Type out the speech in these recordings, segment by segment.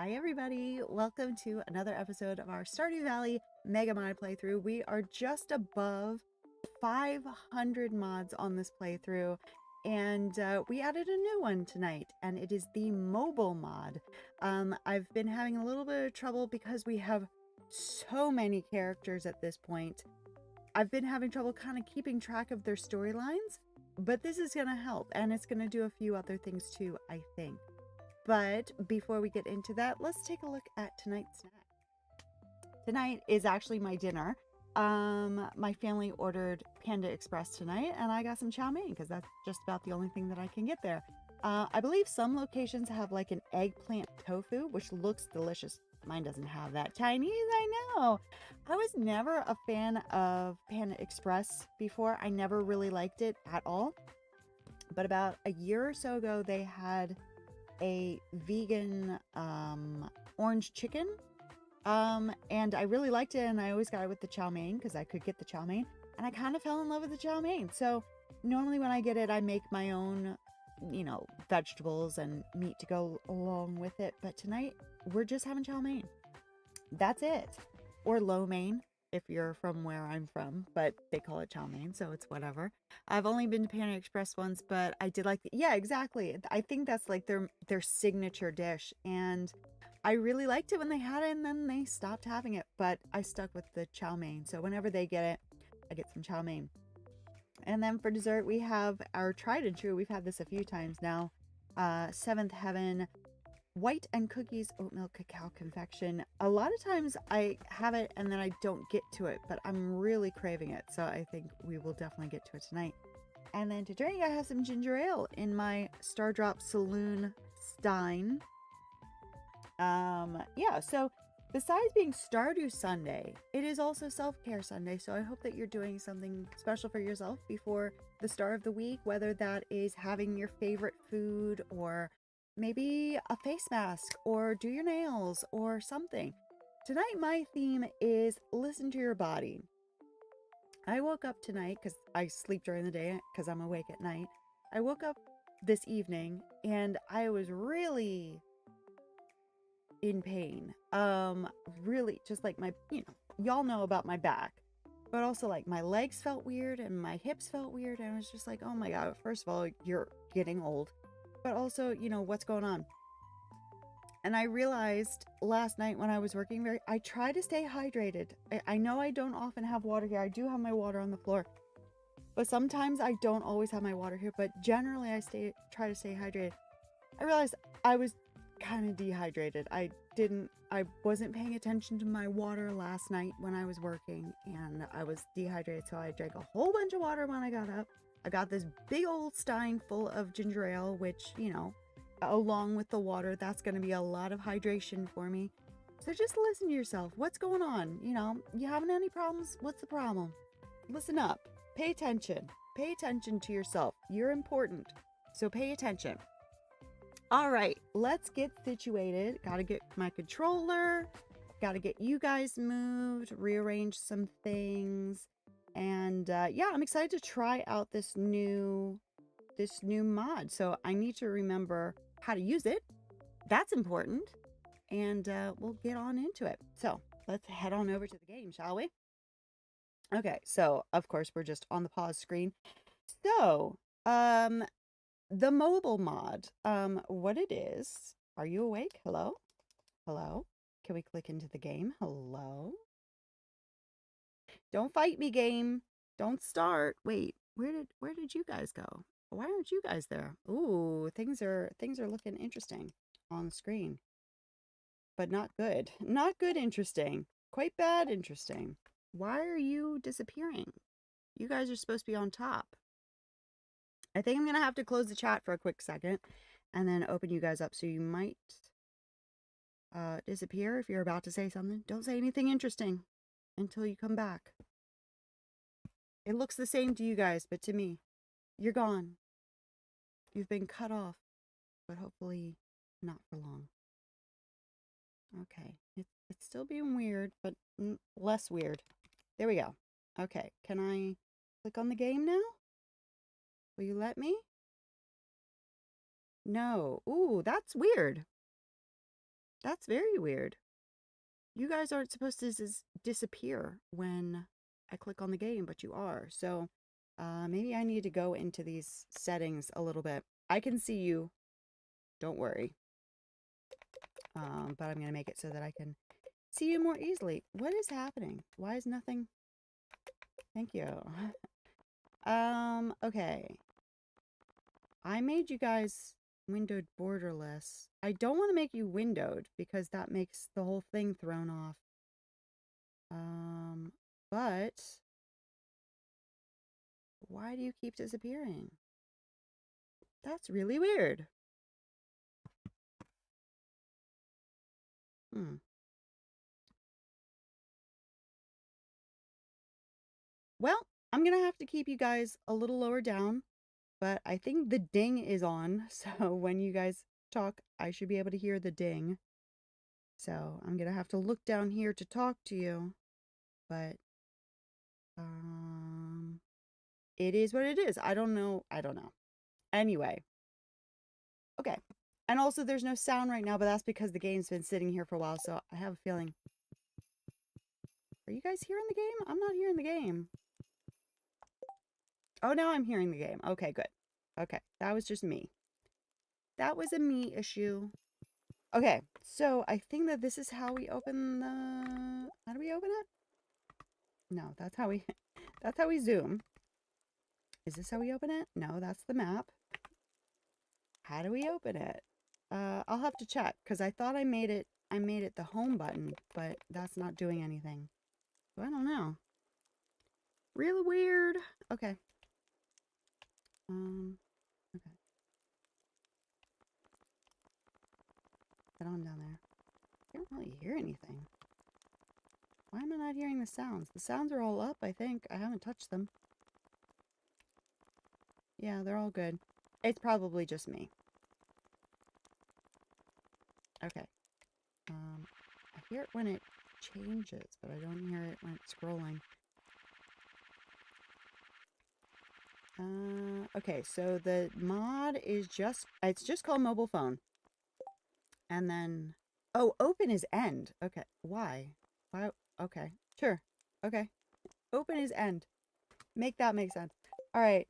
Hi everybody, welcome to another episode of our Stardew Valley MEGAMOD playthrough. We are just above 500 mods on this playthrough, and we added a new one tonight, and it is the mobile mod. I've been having a little bit of trouble because we have so many characters at this point. I've been having trouble kind of keeping track of their storylines, but this is going to help, and it's going to do a few other things too, I think. But before we get into that, let's take a look at tonight's snack. Tonight is actually my dinner. My family ordered Panda Express tonight, and I got some chow mein because that's just about the only thing that I can get there. I believe some locations have like an eggplant tofu, which looks delicious. Mine doesn't have that. Chinese, I know. I was never a fan of Panda Express before. I never really liked it at all. But about a year or so ago, they had a vegan orange chicken, and I really liked it, and I always got it with the chow mein because I could get the chow mein, and I kind of fell in love with the chow mein. So normally when I get it, I make my own, vegetables and meat to go along with it, but tonight we're just having chow mein. That's it. Or lo mein if you're from where I'm from, but they call it chow mein, so it's whatever. I've only been to Panda Express once, but I did like yeah, exactly. I think that's like their signature dish, and I really liked it when they had it, and then they stopped having it, but I stuck with the chow mein. So whenever they get it, I get some chow mein. And then for dessert, we have our tried and true. We've had this a few times now. Seventh Heaven white and cookies oat milk cacao confection. A lot of times I have it and then I don't get to it, but I'm really craving it, so I think we will definitely get to it tonight. And then to drink, I have some ginger ale in my Stardrop Saloon Stein. Yeah, so besides being Stardew Sunday, it is also self-care Sunday, so I hope that you're doing something special for yourself before the start of the week, whether that is having your favorite food or maybe a face mask or do your nails or something. Tonight, my theme is listen to your body. I woke up tonight because I sleep during the day because I'm awake at night. I woke up this evening and I was really in pain. Really just like my, y'all know about my back, but also like my legs felt weird and my hips felt weird. And I was just like, oh my God, first of all, you're getting old, but also, what's going on? And I realized last night when I was working I try to stay hydrated. I know I don't often have water here. I do have my water on the floor, but sometimes I don't always have my water here, but generally try to stay hydrated. I realized I was kind of dehydrated. I wasn't paying attention to my water last night when I was working, and I was dehydrated, so I drank a whole bunch of water when I got up. I got this big old stein full of ginger ale, which, along with the water, that's going to be a lot of hydration for me. So just listen to yourself. What's going on? You having any problems? What's the problem? Listen up. Pay attention. Pay attention to yourself. You're important. So pay attention. All right, let's get situated. Gotta get my controller. Gotta get you guys moved, rearrange some things. And yeah, I'm excited to try out this new mod. So I need to remember how to use it. That's important. And we'll get on into it. So let's head on over to the game, shall we? Okay, so of course we're just on the pause screen. So, the mobile mod, what it is. Are you awake? Hello? Hello? Can we click into the game? Hello? Don't fight me, game. Don't start. Wait, where did you guys go? Why aren't you guys there? Ooh, things are looking interesting on the screen. But not good. Not good interesting. Quite bad interesting. Why are you disappearing? You guys are supposed to be on top. I think I'm going to have to close the chat for a quick second and then open you guys up. So you might disappear if you're about to say something. Don't say anything interesting until you come back. It looks the same to you guys, but to me, you're gone. You've been cut off, but hopefully not for long. Okay, it's still being weird, but less weird. There we go. Okay, can I click on the game now? Will you let me? No. Ooh, that's weird. That's very weird. You guys aren't supposed to disappear when I click on the game, but you are. So maybe I need to go into these settings a little bit. I can see you. Don't worry. But I'm going to make it so that I can see you more easily. What is happening? Why is nothing? Thank you. Okay. I made you guys windowed borderless. I don't want to make you windowed because that makes the whole thing thrown off. But why do you keep disappearing? That's really weird. Hmm. Well, I'm gonna have to keep you guys a little lower down, but I think the ding is on, so when you guys talk, I should be able to hear the ding. So I'm gonna have to look down here to talk to you, but it is what it is. I don't know. I don't know. Anyway, okay. And also, there's no sound right now, but that's because the game's been sitting here for a while, so I have a feeling. Are you guys hearing the game? I'm not hearing the game. Oh, now I'm hearing the game. Okay, good. Okay, that was just me. That was a me issue. Okay, so I think that this is how we open the... How do we open it? No, that's how we... That's how we zoom. Is this how we open it? No, that's the map. How do we open it? I'll have to check, because I thought I made it the home button, but that's not doing anything. So I don't know. Really weird. Okay. Okay. Get on down there. I can't really hear anything. Why am I not hearing the sounds? The sounds are all up, I think. I haven't touched them. Yeah, they're all good. It's probably just me. Okay. I hear it when it changes, but I don't hear it when it's scrolling. Okay, so the mod is it's just called mobile phone. And then, oh, open is end. Okay, why? Why? Okay, sure. Okay, open is end. Make that make sense. All right,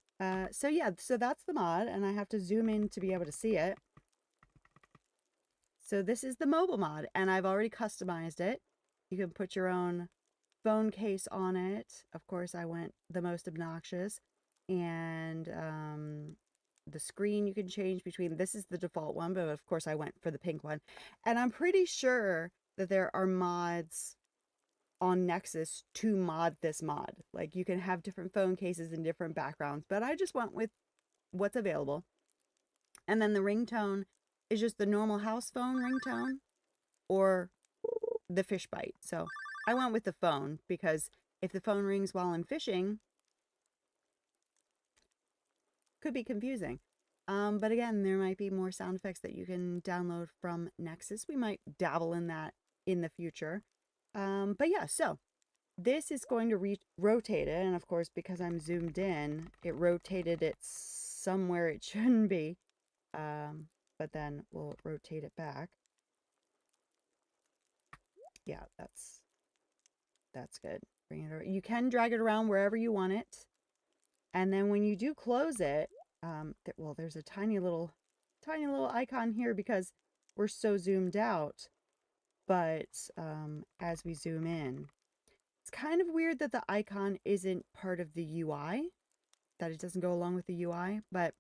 so yeah, so that's the mod, and I have to zoom in to be able to see it. So this is the mobile mod, and I've already customized it. You can put your own phone case on it. Of course, I went the most obnoxious. And the screen you can change between. This is the default one, but of course I went for the pink one. And I'm pretty sure that there are mods on Nexus to mod this mod. Like you can have different phone cases and different backgrounds, but I just went with what's available. And then the ringtone is just the normal house phone ringtone or the fish bite. So I went with the phone because if the phone rings while I'm fishing, could be confusing. But again, there might be more sound effects that you can download from Nexus. We might dabble in that in the future. But yeah, so this is going to rotate it. And of course, because I'm zoomed in, it rotated it somewhere it shouldn't be. But then we'll rotate it back. Yeah, that's good. Bring it over. You can drag it around wherever you want it. And then when you do close it, well, there's a tiny little icon here because we're so zoomed out. But as we zoom in, it's kind of weird that the icon isn't part of the UI, that it doesn't go along with the UI, but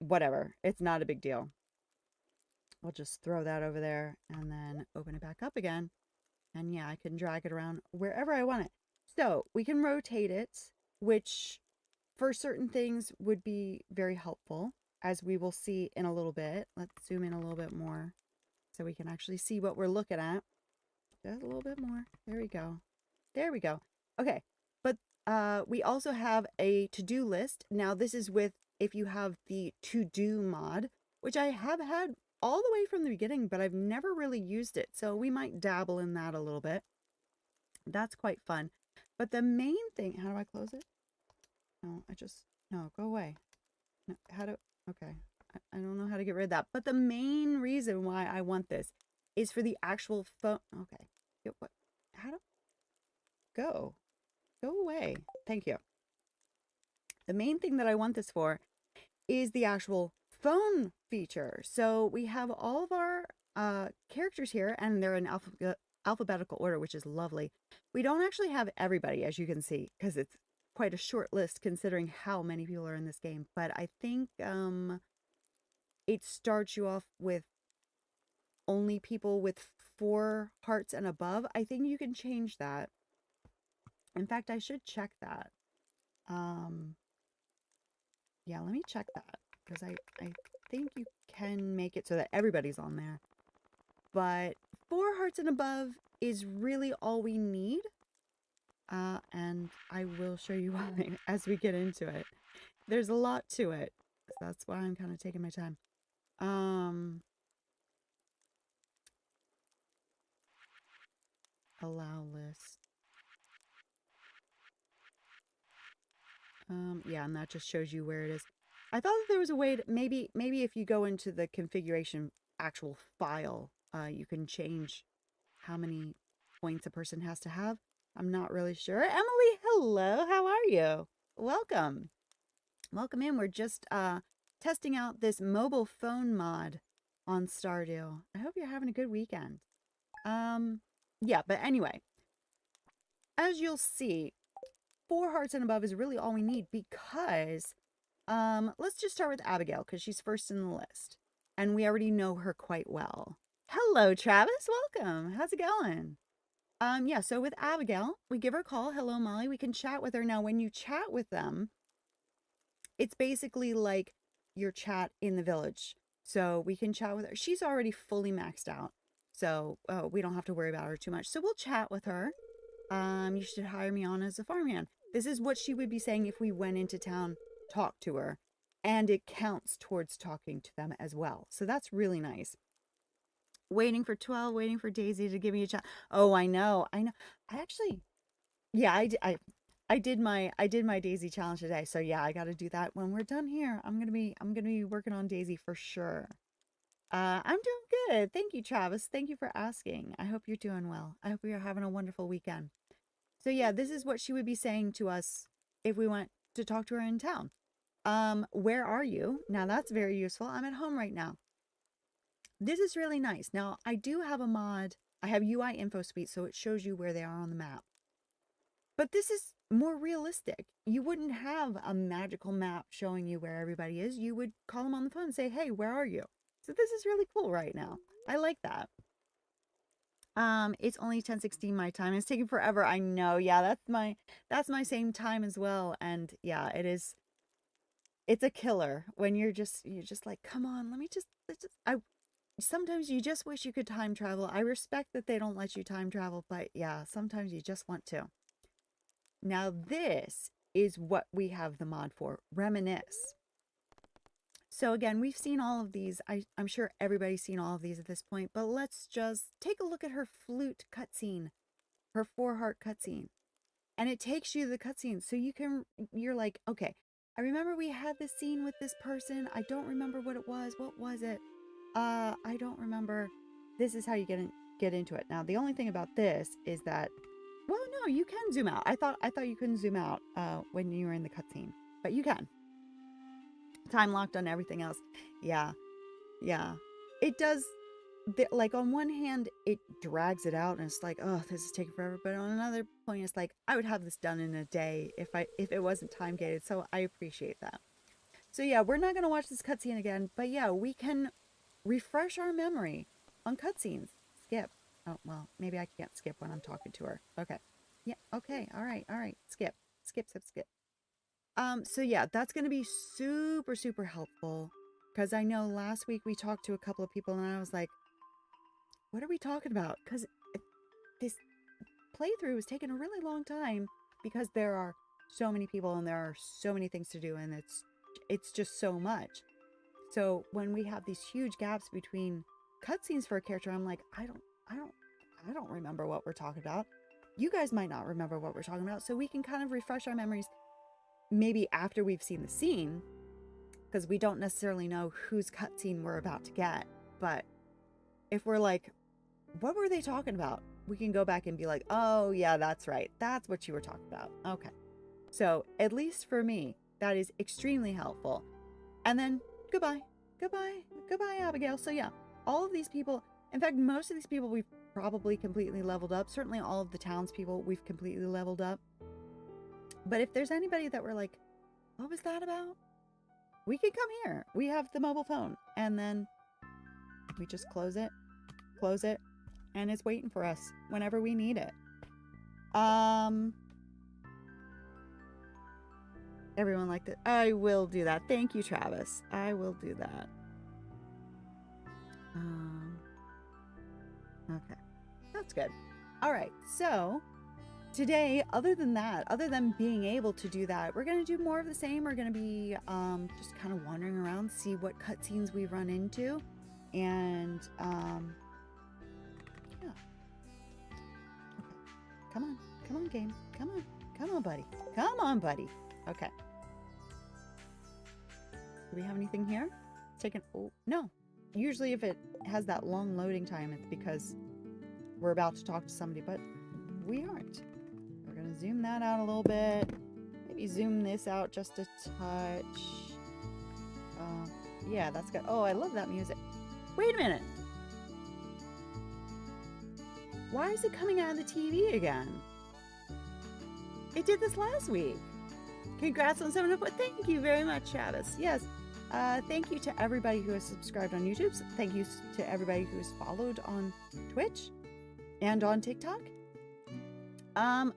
whatever. It's not a big deal. I'll just throw that over there and then open it back up again. And yeah, I can drag it around wherever I want it. So we can rotate it, which for certain things would be very helpful, as we will see in a little bit. Let's zoom in a little bit more so we can actually see what we're looking at. Just a little bit more. There we go. There we go. Okay, but we also have a to-do list. Now this is with if you have the to-do mod, which I have had all the way from the beginning, but I've never really used it. So we might dabble in that a little bit. That's quite fun. But the main thing, how do I close it? No, no, go away. No, okay. I don't know how to get rid of that. But the main reason why I want this is for the actual phone. Okay. What? How do go? Go away. Thank you. The main thing that I want this for is the actual phone feature. So we have all of our characters here, and they're in alphabetical order, which is lovely. We don't actually have everybody, as you can see, because it's quite a short list considering how many people are in this game. But I think it starts you off with only people with 4 hearts and above. I think you can change that. In fact, I should check that. Yeah, let me check that because I think you can make it so that everybody's on there. But 4 hearts and above is really all we need. And I will show you why as we get into it. There's a lot to it. So that's why I'm kind of taking my time. Allow list. Yeah, and that just shows you where it is. I thought that there was a way to maybe if you go into the configuration actual file, you can change how many points a person has to have. I'm not really sure. Emily, hello. How are you? Welcome. Welcome in. We're just testing out this mobile phone mod on Stardew. I hope you're having a good weekend. Yeah, but anyway, as you'll see, 4 hearts and above is really all we need because let's just start with Abigail because she's first in the list and we already know her quite well. Hello, Travis. Welcome. How's it going? Yeah, so with Abigail, we give her a call. Hello, Molly. We can chat with her. Now, when you chat with them, it's basically like your chat in the village. So we can chat with her. She's already fully maxed out. So we don't have to worry about her too much. So we'll chat with her. You should hire me on as a farmhand. This is what she would be saying if we went into town, talk to her. And it counts towards talking to them as well. So that's really nice. Waiting for 12, waiting for Daisy to give me a chat. Oh, I know. I actually, yeah, I did my Daisy challenge today. So yeah, I got to do that when we're done here. I'm gonna be working on Daisy for sure. I'm doing good. Thank you, Travis. Thank you for asking. I hope you're doing well. I hope you're having a wonderful weekend. So yeah, this is what she would be saying to us if we went to talk to her in town. Where are you? Now that's very useful. I'm at home right now. This is really nice. Now I do have a mod. I have UI info suite, so it shows you where they are on the map. But this is more realistic. You wouldn't have a magical map showing you where everybody is. You would call them on the phone and say, hey, where are you? So this is really cool right now. I like that. It's only 10:16 my time. It's taking forever. I know. Yeah, that's my same time as well. And yeah, it's a killer when you're just like, come on, let's just sometimes you just wish you could time travel. I respect that they don't let you time travel, but yeah, sometimes you just want to. Now this is what we have the mod for, reminisce. So again, we've seen all of these. I'm sure everybody's seen all of these at this point, but let's just take a look at her flute cutscene, her 4-heart cutscene. And it takes you to the cutscene. So you're like, okay, I remember we had this scene with this person. I don't remember what it was. What was it? I don't remember. This is how you get into it. Now, the only thing about this is that, well, no, you can zoom out. I thought you couldn't zoom out when you were in the cutscene, but you can. Time locked on everything else. Yeah, yeah. It does. Like on one hand, it drags it out, and it's like, oh, this is taking forever. But on another point, it's like I would have this done in a day if it wasn't time gated. So I appreciate that. So yeah, we're not gonna watch this cutscene again, but yeah, we can refresh our memory on cutscenes. Skip. Oh well, maybe I can't skip when I'm talking to her. Okay. Yeah. Okay. All right. Skip. Skip. Skip. Skip. So yeah, that's going to be super, super helpful because I know last week we talked to a couple of people and I was like, what are we talking about? Because this playthrough is taking a really long time because there are so many people and there are so many things to do and it's just so much. So when we have these huge gaps between cutscenes for a character, I'm like, I don't remember what we're talking about. You guys might not remember what we're talking about, so we can kind of refresh our memories maybe after we've seen the scene, because we don't necessarily know whose cutscene we're about to get. But if we're like, what were they talking about? We can go back and be like, oh, yeah, that's right. That's what you were talking about. Okay. So, at least for me, that is extremely helpful. And then, goodbye. Goodbye. Goodbye, Abigail. So, yeah, all of these people, in fact, most of these people we've probably completely leveled up. Certainly all of the townspeople we've completely leveled up. But if there's anybody that we're like, what was that about? We can come here. We have the mobile phone. And then we just close it, and it's waiting for us whenever we need it. Everyone liked it. I will do that. Thank you, Travis. I will do that. Okay. That's good. All right. So today, other than that, other than being able to do that, we're going to do more of the same. We're going to be just kind of wandering around, see what cutscenes we run into. And yeah. Okay. Come on. Come on, game. Come on. Come on, buddy. Come on, buddy. Okay. Do we have anything here? Oh, no. Usually if it has that long loading time, it's because we're about to talk to somebody, but we aren't. We're going to zoom that out a little bit. Maybe zoom this out just a touch. Yeah, that's good. Oh, I love that music. Wait a minute. Why is it coming out of the TV again? It did this last week. Congrats on 7 foot. Thank you very much, Travis. Yes. Thank you to everybody who has subscribed on YouTube. Thank you to everybody who has followed on Twitch and on TikTok.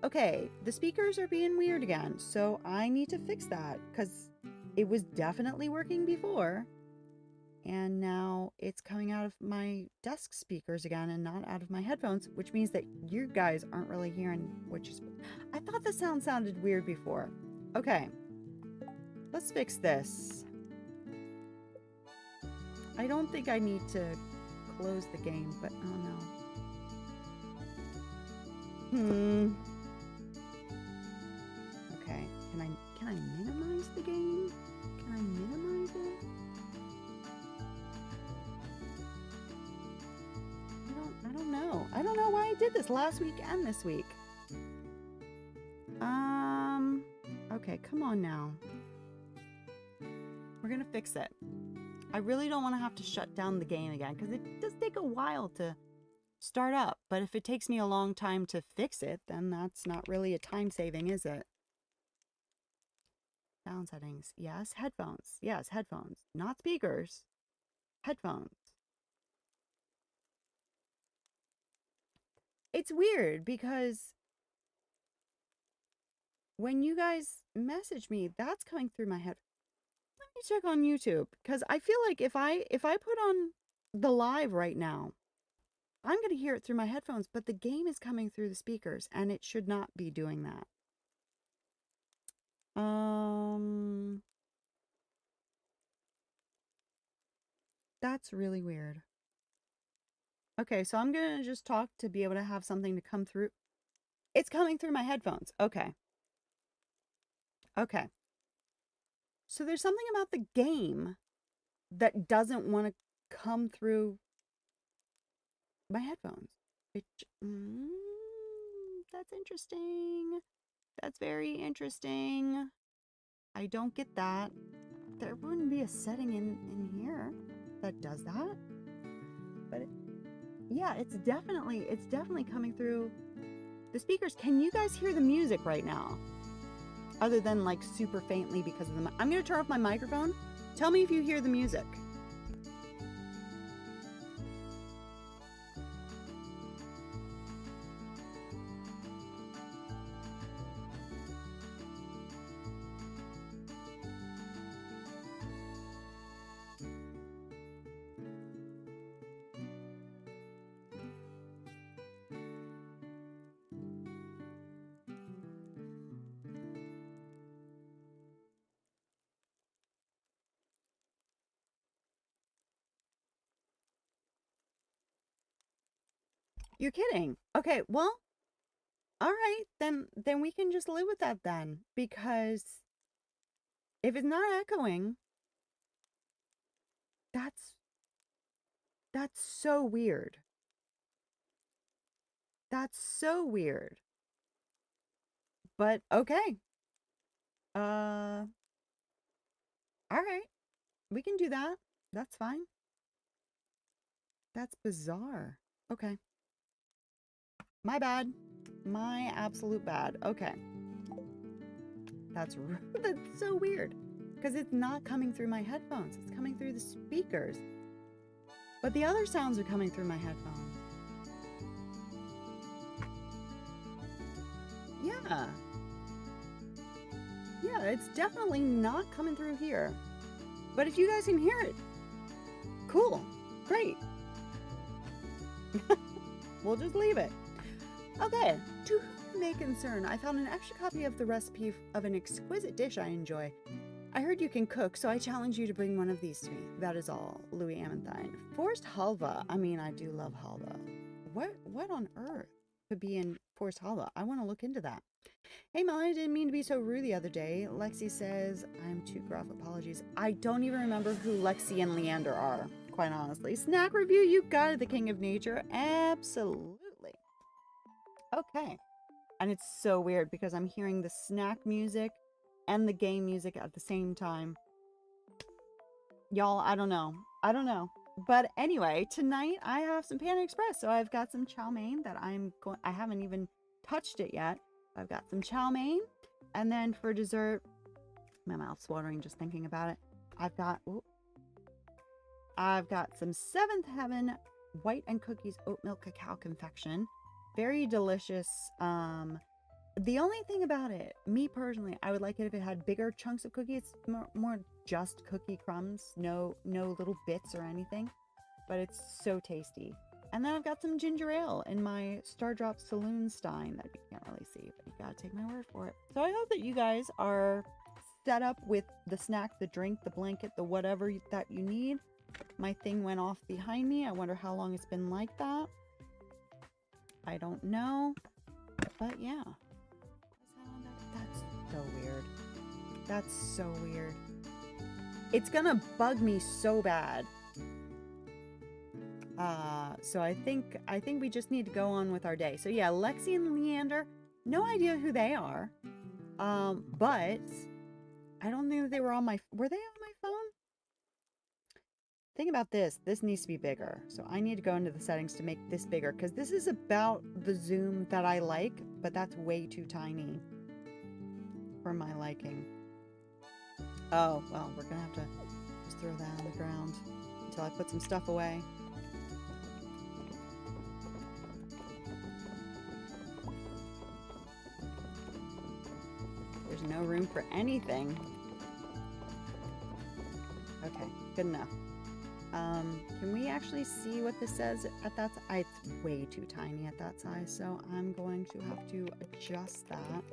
Okay, the speakers are being weird again, so I need to fix that because it was definitely working before, and now it's coming out of my desk speakers again and not out of my headphones, which means that you guys aren't really hearing what you. I thought the sound sounded weird before. Okay, let's fix this. I don't think I need to close the game, but oh no. Okay, can I minimize the game? Can I minimize it? I don't know. I don't know why I did this last week and this week. Okay, come on now. We're gonna fix it. I really don't want to have to shut down the game again because it does take a while to start up. But if it takes me a long time to fix it, then that's not really a time saving, is it? Sound settings. Yes. Headphones. Yes, headphones. Not speakers. Headphones. It's weird because when you guys message me, that's coming through my head. Let me check on YouTube because I feel like if I put on the live right now, I'm going to hear it through my headphones, but the game is coming through the speakers and it should not be doing that. That's really weird. Okay, so I'm going to just talk to be able to have something to come through. It's coming through my headphones. Okay. Okay. So there's something about the game that doesn't want to come through my headphones. That's interesting. That's very interesting. I don't get that. There wouldn't be a setting in here that does that. But yeah, it's definitely coming through the speakers. Can you guys hear the music right now? Other than like super faintly because of the I'm going to turn off my microphone. Tell me if you hear the music. You're kidding. Okay, well, all right, then we can just live with that then, because if it's not echoing, that's so weird. That's so weird. But okay. All right. We can do that. That's fine. That's bizarre. Okay. My bad. My absolute bad. Okay. That's that's so weird. Because it's not coming through my headphones. It's coming through the speakers. But the other sounds are coming through my headphones. Yeah. Yeah, it's definitely not coming through here. But if you guys can hear it, cool. Great. We'll just leave it. Okay. To whom may concern, I found an extra copy of the recipe of an exquisite dish I enjoy. I heard you can cook, so I challenge you to bring one of these to me. That is all. Louis Amanthine. Forced halva. I mean, I do love halva. What on earth could be in forced halva? I want to look into that. Hey, Molly, I didn't mean to be so rude the other day. Lexi says, I'm too gruff. Apologies. I don't even remember who Lexi and Leander are, quite honestly. Snack review, you got it, the king of nature. Absolutely. Okay. And it's so weird because I'm hearing the snack music and the game music at the same time. Y'all, I don't know. I don't know. But anyway, tonight I have some Panda Express. So I've got some chow mein that I haven't even touched it yet. I've got some chow mein. And then for dessert, my mouth's watering just thinking about it. I've got some Seventh Heaven white and cookies oat milk cacao confection. Very delicious. The only thing about it, me personally, I would like it if it had bigger chunks of cookies. It's more just cookie crumbs, no little bits or anything. But it's so tasty. And then I've got some ginger ale in my Stardrop Saloon Stein that you can't really see, but you gotta take my word for it. So I hope that you guys are set up with the snack, the drink, the blanket, the whatever that you need. My thing went off behind me. I wonder how long it's been like that. I don't know. But yeah. That's so weird. That's so weird. It's gonna bug me so bad. So I think we just need to go on with our day. So yeah, Lexi and Leander, no idea who they are. But I don't think that they were on my, were they on my phone? Think about this. This needs to be bigger. So I need to go into the settings to make this bigger because this is about the zoom that I like, but that's way too tiny for my liking. Oh, well, we're gonna have to just throw that on the ground until I put some stuff away. There's no room for anything. Okay, good enough. Can we actually see what this says at that size? It's way too tiny at that size, so I'm going to have to adjust that.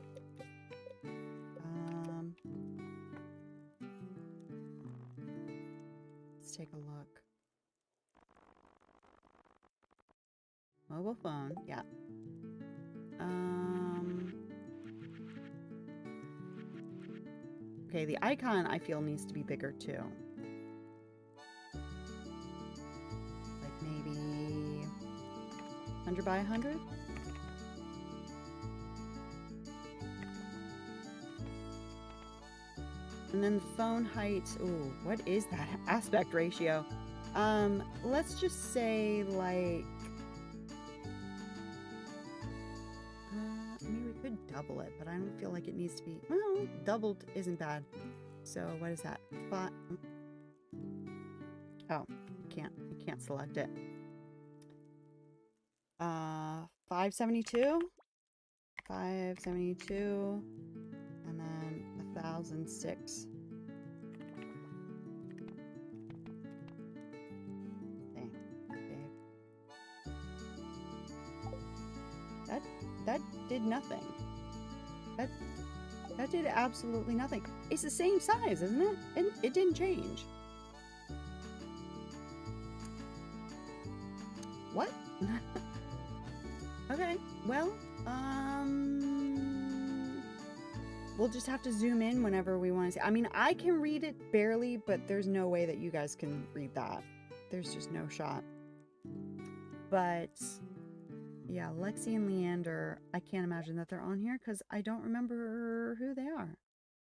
Let's take a look. Mobile phone, yeah. Okay, the icon I feel needs to be bigger too. Like maybe 100 by 100? And then the phone height, ooh, what is that aspect ratio? Let's just say like, I mean, we could double it, but I don't feel like it needs to be, well, doubled isn't bad. So what is that? Oh, I can't select it. 572, 572, and then 1006. Dang, babe. That did nothing. That did absolutely nothing. It's the same size, isn't it? It didn't change. What? Okay, well, we'll just have to zoom in whenever we want to see. I mean, I can read it barely, but there's no way that you guys can read that. There's just no shot. But Yeah, Lexi and Leander, I can't imagine that they're on here because I don't remember who they are.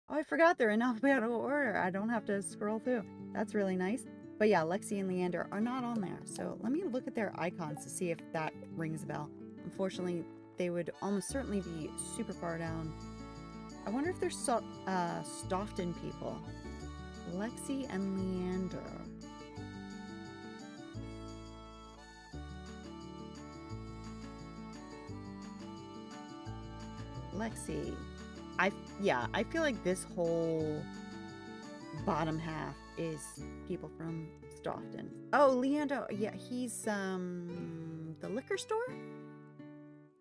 Oh, I forgot they're in alphabetical order. I don't have to scroll through. That's really nice. But yeah, Lexi and Leander are not on there. So let me look at their icons to see if that rings a bell. Unfortunately, they would almost certainly be super far down. I wonder if they're Stoughton people. Lexi and Leander. Lexi. I feel like this whole bottom half is people from Stoughton. Oh, Leander, yeah, he's the liquor store,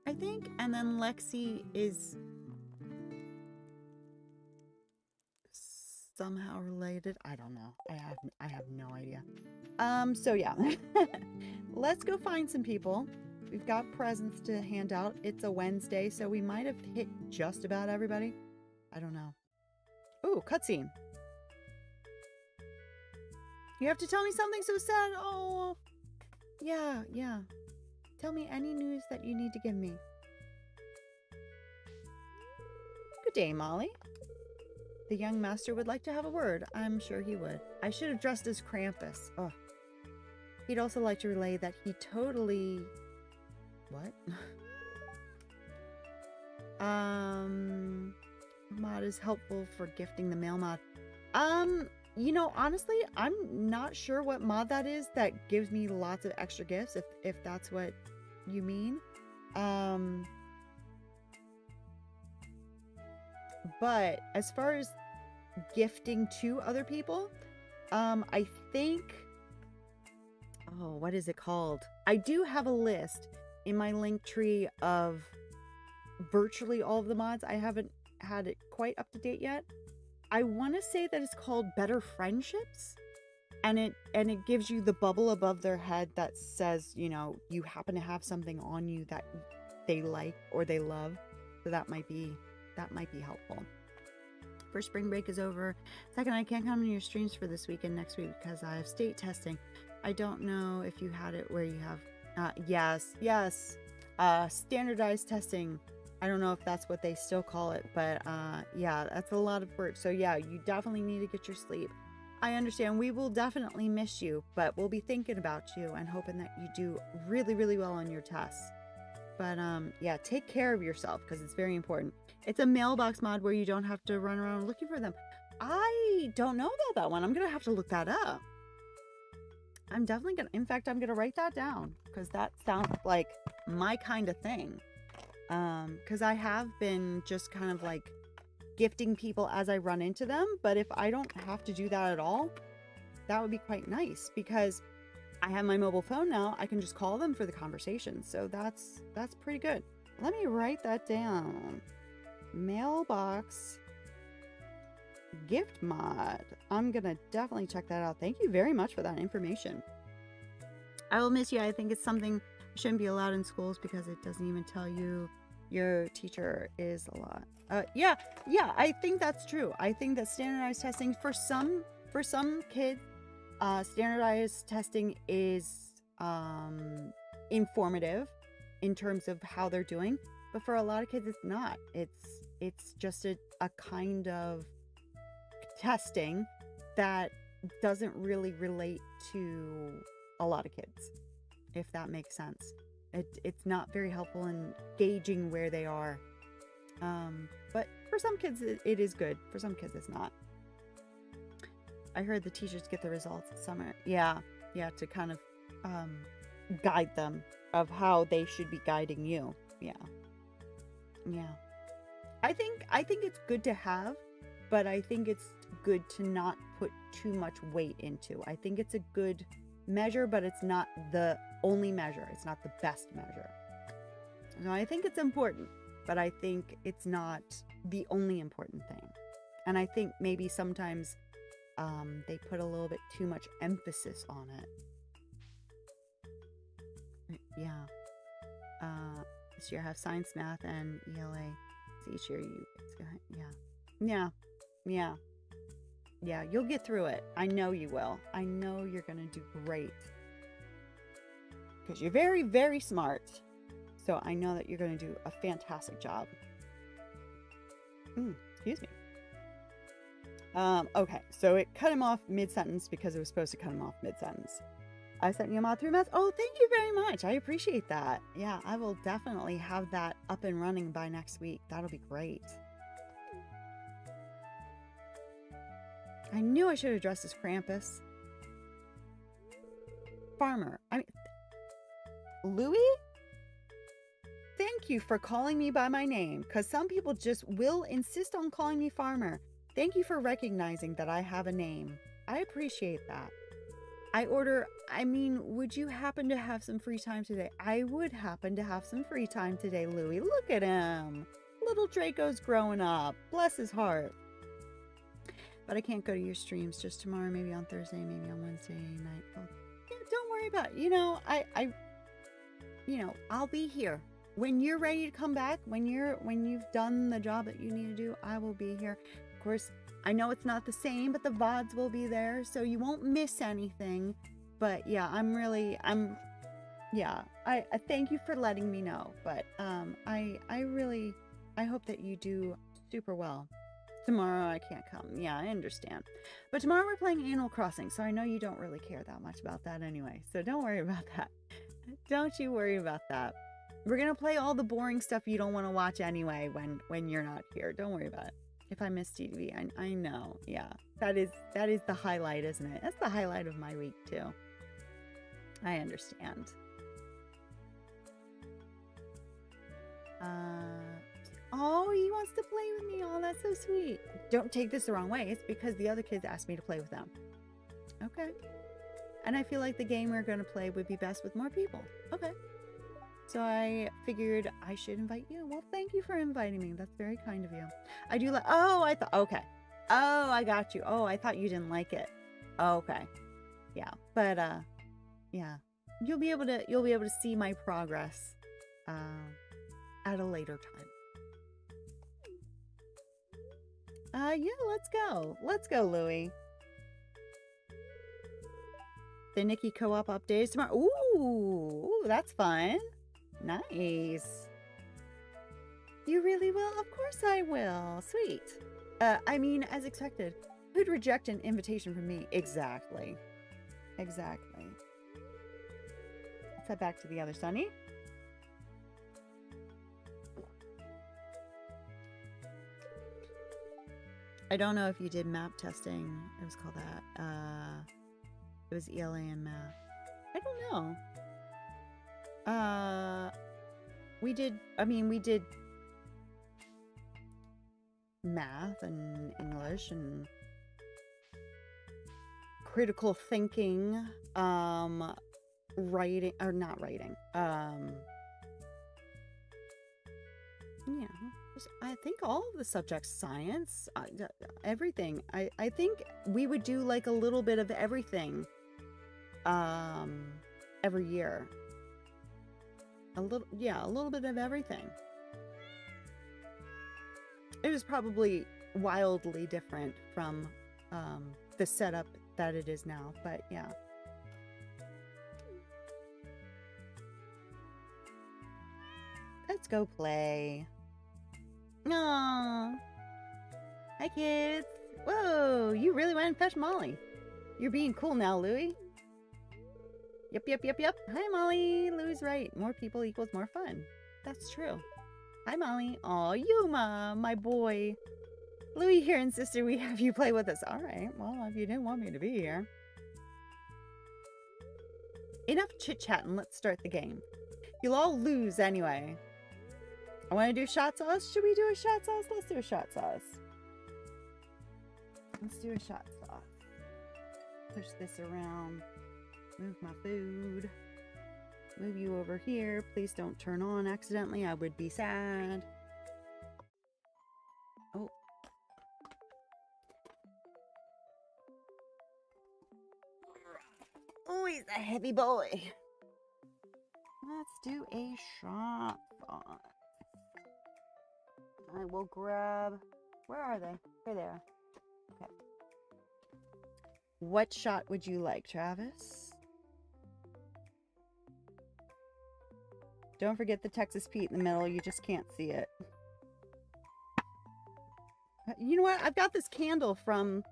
I think. And then Lexi is somehow related. I don't know. I have no idea. So yeah. Let's go find some people. We've got presents to hand out. It's a Wednesday, so we might have hit just about everybody. I don't know. Ooh, cutscene. You have to tell me something so sad. Oh, yeah. Tell me any news that you need to give me. Good day, Molly. The young master would like to have a word. I'm sure he would. I should have dressed as Krampus. Oh. He'd also like to relay that he totally... What? Mod is helpful for gifting the mail mod. You know, honestly, I'm not sure what mod that is that gives me lots of extra gifts, if that's what you mean. But as far as gifting to other people, I think... Oh, what is it called? I do have a list in my link tree of virtually all of the mods. I haven't had it quite up to date yet. I want to say that it's called Better Friendships, and it gives you the bubble above their head that says, you know, you happen to have something on you that they like or they love. So that might be helpful. First spring break is over. Second, I can't come to your streams for this week and next week because I have state testing. I don't know if you had it where you have yes, standardized testing. I don't know if that's what they still call it, but yeah, that's a lot of work. So yeah, you definitely need to get your sleep. I understand. We will definitely miss you, but we'll be thinking about you and hoping that you do really, really well on your tests. But yeah, take care of yourself because it's very important. It's a mailbox mod where you don't have to run around looking for them. I don't know about that one. I'm gonna have to look that up. I'm definitely gonna, in fact, I'm gonna write that down because that sounds like my kind of thing. Because I have been just kind of like gifting people as I run into them, but if I don't have to do that at all, that would be quite nice because I have my mobile phone now. I can just call them for the conversation. So that's pretty good. Let me write that down. Mailbox gift mod. I'm gonna definitely check that out. Thank you very much for that information. I will miss you. I think it's something shouldn't be allowed in schools because it doesn't even tell you your teacher is a lot. Yeah, I think that's true. I think that standardized testing for some kids, standardized testing is informative in terms of how they're doing, but for a lot of kids it's not. It's just a kind of testing that doesn't really relate to a lot of kids, if that makes sense. It's not very helpful in gauging where they are. But for some kids it is good. For some kids it's not. I heard the teachers get the results this summer. Yeah, to kind of guide them of how they should be guiding you. Yeah. I think it's good to have, but I think it's good to not put too much weight into. I think it's a good measure, but it's not the only measure. It's not the best measure. So I think it's important, but I think it's not the only important thing. And I think maybe sometimes they put a little bit too much emphasis on it. Yeah. This year I have science, math, and ELA. So each year Yeah, you'll get through it. I know you will. I know you're gonna do great. Because you're very, very smart. So I know that you're going to do a fantastic job. Excuse me. Okay, so it cut him off mid-sentence because it was supposed to cut him off mid-sentence. I sent you a mod through mess. Oh, thank you very much. I appreciate that. Yeah, I will definitely have that up and running by next week. That'll be great. I knew I should have dressed as Krampus. Farmer. I mean, Louis? Thank you for calling me by my name, because some people just will insist on calling me Farmer. Thank you for recognizing that I have a name. I appreciate that. Would you happen to have some free time today? I would happen to have some free time today, Louis. Look at him. Little Draco's growing up. Bless his heart. But I can't go to your streams just tomorrow, maybe on Thursday, maybe on Wednesday night. Oh, yeah, don't worry about it. I'll be here. When you're ready to come back, when you've done the job that you need to do, I will be here. Of course, I know it's not the same, but the VODs will be there, so you won't miss anything. But yeah, I thank you for letting me know. But I hope that you do super well. Tomorrow I can't come. Yeah, I understand. But tomorrow we're playing Animal Crossing, so I know you don't really care that much about that anyway. So don't worry about that. Don't you worry about that. We're gonna play all the boring stuff you don't want to watch anyway when you're not here. Don't worry about it. If I miss TV, I know. Yeah, that is the highlight, isn't it? That's the highlight of my week too. I understand. Oh, he wants to play with me. Oh, that's so sweet. Don't take this the wrong way. It's because the other kids asked me to play with them. Okay. And I feel like the game we're going to play would be best with more people. Okay. So I figured I should invite you. Well, thank you for inviting me. That's very kind of you. I do like, oh, I thought, okay. Oh, I got you. Oh, I thought you didn't like it. Oh, okay. Yeah. But, yeah. You'll be able to see my progress, at a later time. Yeah, let's go. Let's go, Louie. The Nikki co-op updates tomorrow. Ooh, that's fun. Nice. You really will? Of course I will. Sweet. As expected. Who'd reject an invitation from me? Exactly. Exactly. Let's head back to the other Sunny. I don't know if you did map testing. It was called that. It was ELA and math. I don't know. We did math and English and critical thinking, writing, or not writing. Yeah. I think all of the subjects, science, everything. I think we would do like a little bit of everything every year. A little bit of everything. It was probably wildly different from the setup that it is now, but yeah. Let's go play. Aww. Hi, kids. Whoa, you really went and fetched Molly. You're being cool now, Louie. Yep. Hi, Molly. Louie's right. More people equals more fun. That's true. Hi, Molly. Aw, Yuma, my boy. Louie here insisted we have you play with us. All right. Well, if you didn't want me to be here. Enough chit-chatting. Let's start the game. You'll all lose anyway. I want to do shot sauce. Should we do a shot sauce? Let's do a shot sauce. Let's do a shot sauce. Push this around. Move my food. Move you over here. Please don't turn on accidentally. I would be sad. Oh. Oh, he's a heavy boy. Let's do a shot sauce. I will grab... Where are they? They're there. Okay. What shot would you like, Travis? Don't forget the Texas Pete in the middle. You just can't see it. You know what? I've got this candle from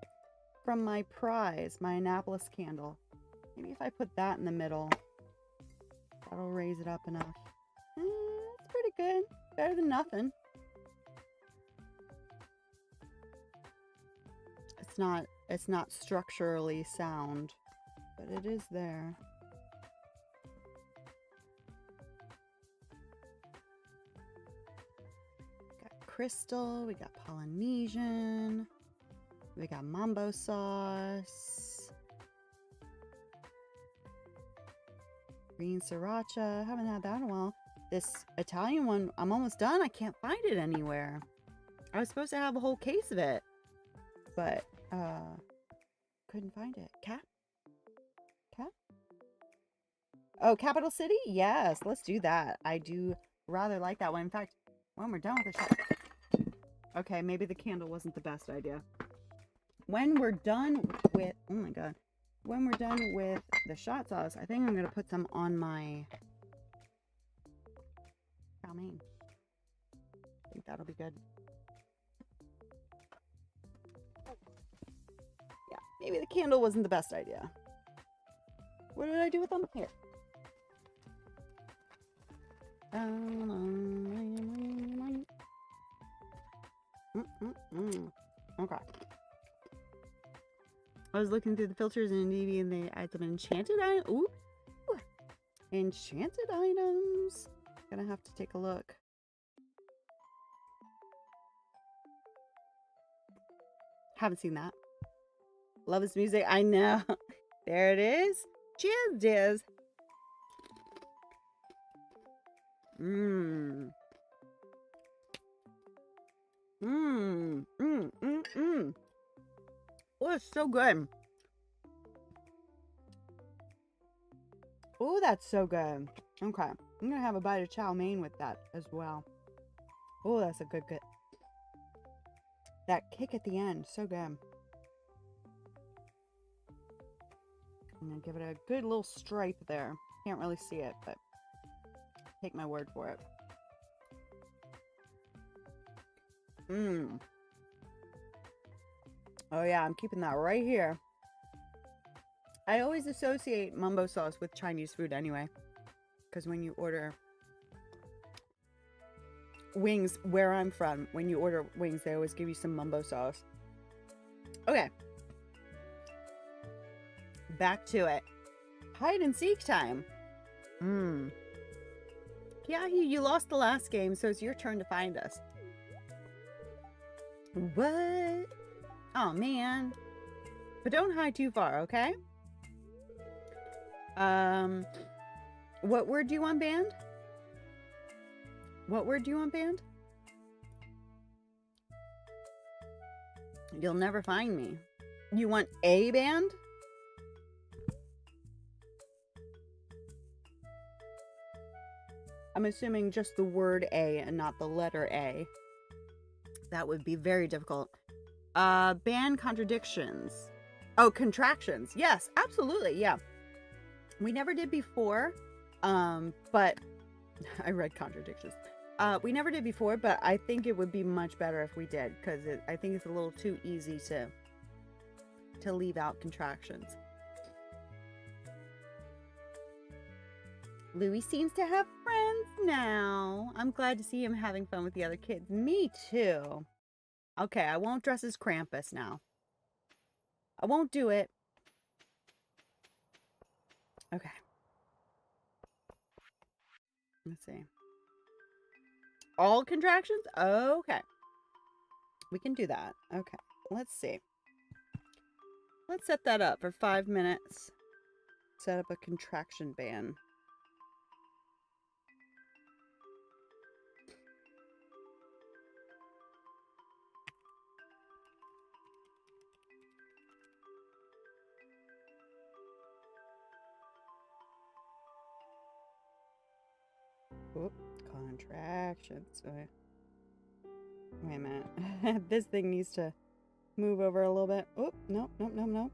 my prize, my Annapolis candle. Maybe if I put that in the middle, that'll raise it up enough. It's pretty good. Better than nothing. It's not structurally sound, but it is there. Got crystal, we got Polynesian, we got mambo sauce, green sriracha. Haven't had that in a while. This Italian one, I'm almost done. I can't find it anywhere. I was supposed to have a whole case of it, but couldn't find it. Cat? Oh, Capital City? Yes, let's do that. I do rather like that one. In fact, when we're done with the shot. Okay, maybe the candle wasn't the best idea. When we're done with, oh my god. When we're done with the shot sauce, I think I'm going to put some on my chow mein. I think that'll be good. Yeah, maybe the candle wasn't the best idea. What did I do with them? Here. Okay. I was looking through the filters in DV and they had some enchanted items. Ooh! Enchanted items. Gonna have to take a look. Haven't seen that. Love his music. I know. There it is. Cheers, Diz. Mmm. Mmm. Mmm. Mmm. Mmm. Oh, it's so good. Oh, that's so good. Okay. I'm going to have a bite of chow mein with that as well. Oh, that's a good. That kick at the end. So good. I'm going to give it a good little stripe there. Can't really see it, but take my word for it. Mmm. Oh yeah, I'm keeping that right here. I always associate mambo sauce with Chinese food anyway. Because when you order wings, where I'm from, when you order wings, they always give you some mambo sauce. Okay. Back to it. Hide and seek time. Mmm. Kiahi, you lost the last game, so it's your turn to find us. What? Oh, man. But don't hide too far, okay? What word do you want banned? What word do you want banned? You'll never find me. You want a band? I'm assuming just the word A and not the letter A. That would be very difficult. Ban contradictions. Oh, contractions. Yes, absolutely. Yeah. We never did before. But I read contradictions. We never did before, but I think it would be much better if we did, because I think it's a little too easy to leave out contractions. Louis seems to have friends now. I'm glad to see him having fun with the other kids. Me too. Okay, I won't dress as Krampus now. I won't do it. Okay. Let's see. All contractions? Okay. We can do that. Okay. Let's see. Let's set that up for 5 minutes. Set up a contraction ban. Oop, contractions. Okay. Wait a minute. This thing needs to move over a little bit. Oop, nope. Move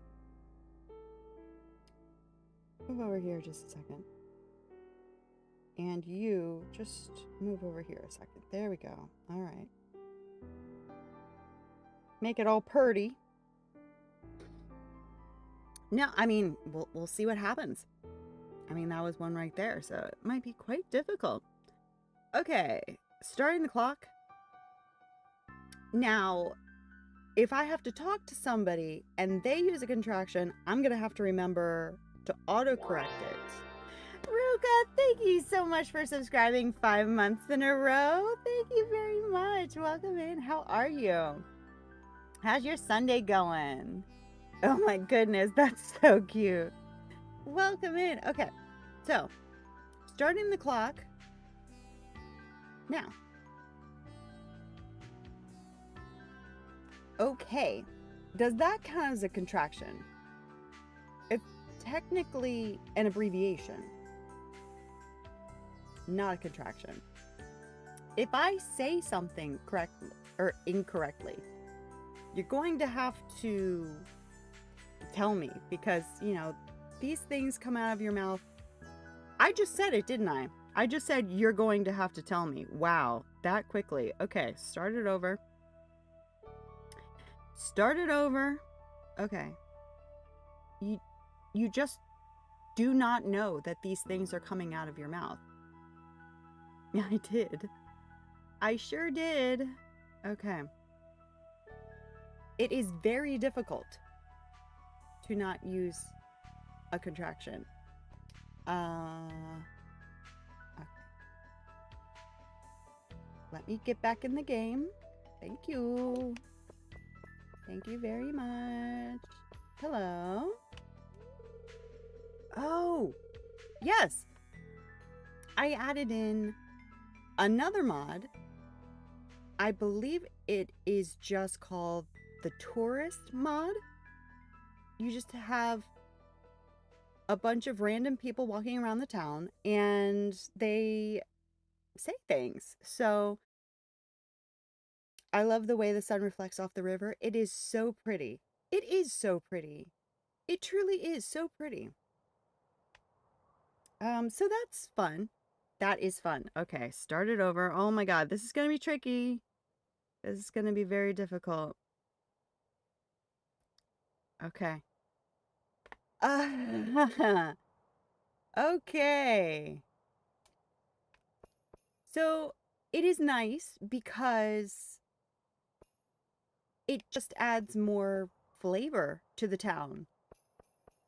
over here just a second. And you just move over here a second. There we go. All right. Make it all purty. No, I mean, we'll see what happens. I mean, that was one right there, so it might be quite difficult. Okay, starting the clock. Now, if I have to talk to somebody and they use a contraction, I'm going to have to remember to autocorrect it. Ruka, thank you so much for subscribing 5 months in a row. Thank you very much. Welcome in. How are you? How's your Sunday going? Oh my goodness, that's so cute. Welcome in. Okay, so starting the clock now. Okay, does that count as a contraction? It's technically an abbreviation, not a contraction. If I say something correctly or incorrectly, you're going to have to tell me, because, you know, these things come out of your mouth. I just said it, didn't I? I just said you're going to have to tell me. Wow, that quickly. Okay, start it over. Start it over. Okay. You just do not know that these things are coming out of your mouth. Yeah, I did. I sure did. Okay. It is very difficult to not use a contraction. Okay. Let me get back in the game. Thank you. Thank you very much. Hello. Oh, yes. I added in another mod. I believe it is just called the tourist mod. You just have a bunch of random people walking around the town and they say things. So I love the way the sun reflects off the river. It is so pretty. It is so pretty. It truly is so pretty. So that's fun. That is fun. Okay, start it over. Oh my god, this is gonna be tricky. This is gonna be very difficult. Okay. Okay. So it is nice because it just adds more flavor to the town.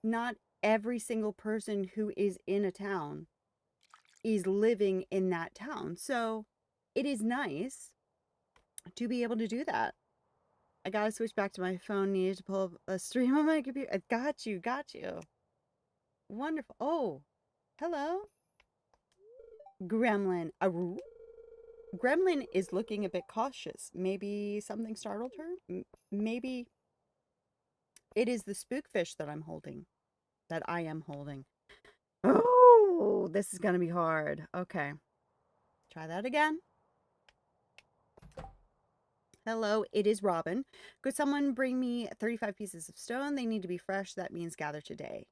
Not every single person who is in a town is living in that town. So it is nice to be able to do that. I gotta switch back to my phone. Needed to pull up a stream on my computer. I got you. Got you. Wonderful. Oh, hello. Gremlin. Aroo. Gremlin is looking a bit cautious. Maybe something startled her? Maybe it is the spookfish that I'm holding. That I am holding. Oh, this is gonna be hard. Okay. Try that again. Hello, it is Robin. Could someone bring me 35 pieces of stone? They need to be fresh. That means gather today.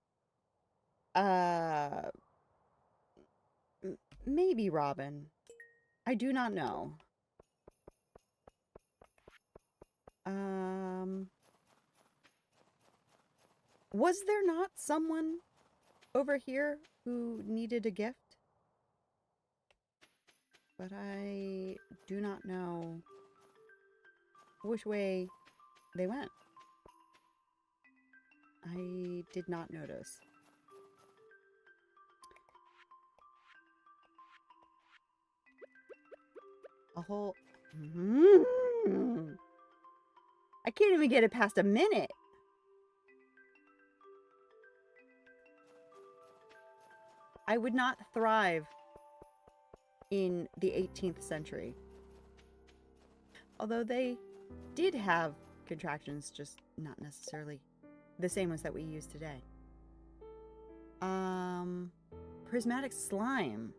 Maybe Robin. I do not know. Was there not someone over here who needed a gift? But I do not know which way they went. I did not notice. A whole... I can't even get it past a minute. I would not thrive in the 18th century. Although they did have contractions, just not necessarily the same ones that we use today. Prismatic slime.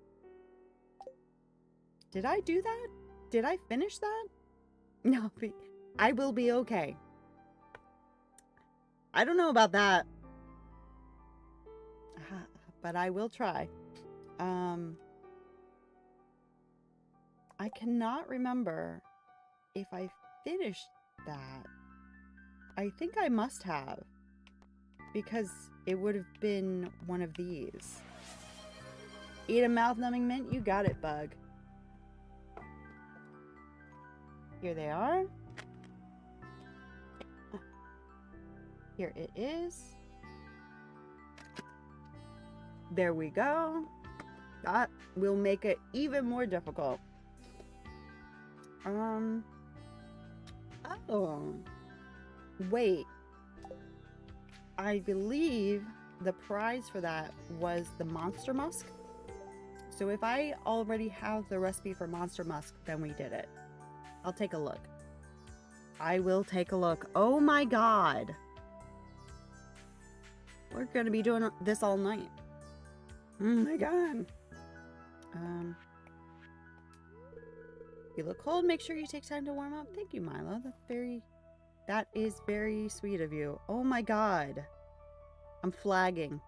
Did I do that? Did I finish that? No, I will be okay. I don't know about that. But I will try. I cannot remember if I finished that. I think I must have, because it would have been one of these. Eat a mouth-numbing mint? You got it, bug. Here they are. Here it is. There we go. That will make it even more difficult. Oh. Wait. I believe the prize for that was the Monster Musk. So if I already have the recipe for Monster Musk, then we did it. I'll take a look. I will take a look. Oh my god. We're gonna be doing this all night. Oh my god. You look cold. Make sure you take time to warm up. Thank you, Milo. That is very sweet of you. Oh my god. I'm flagging.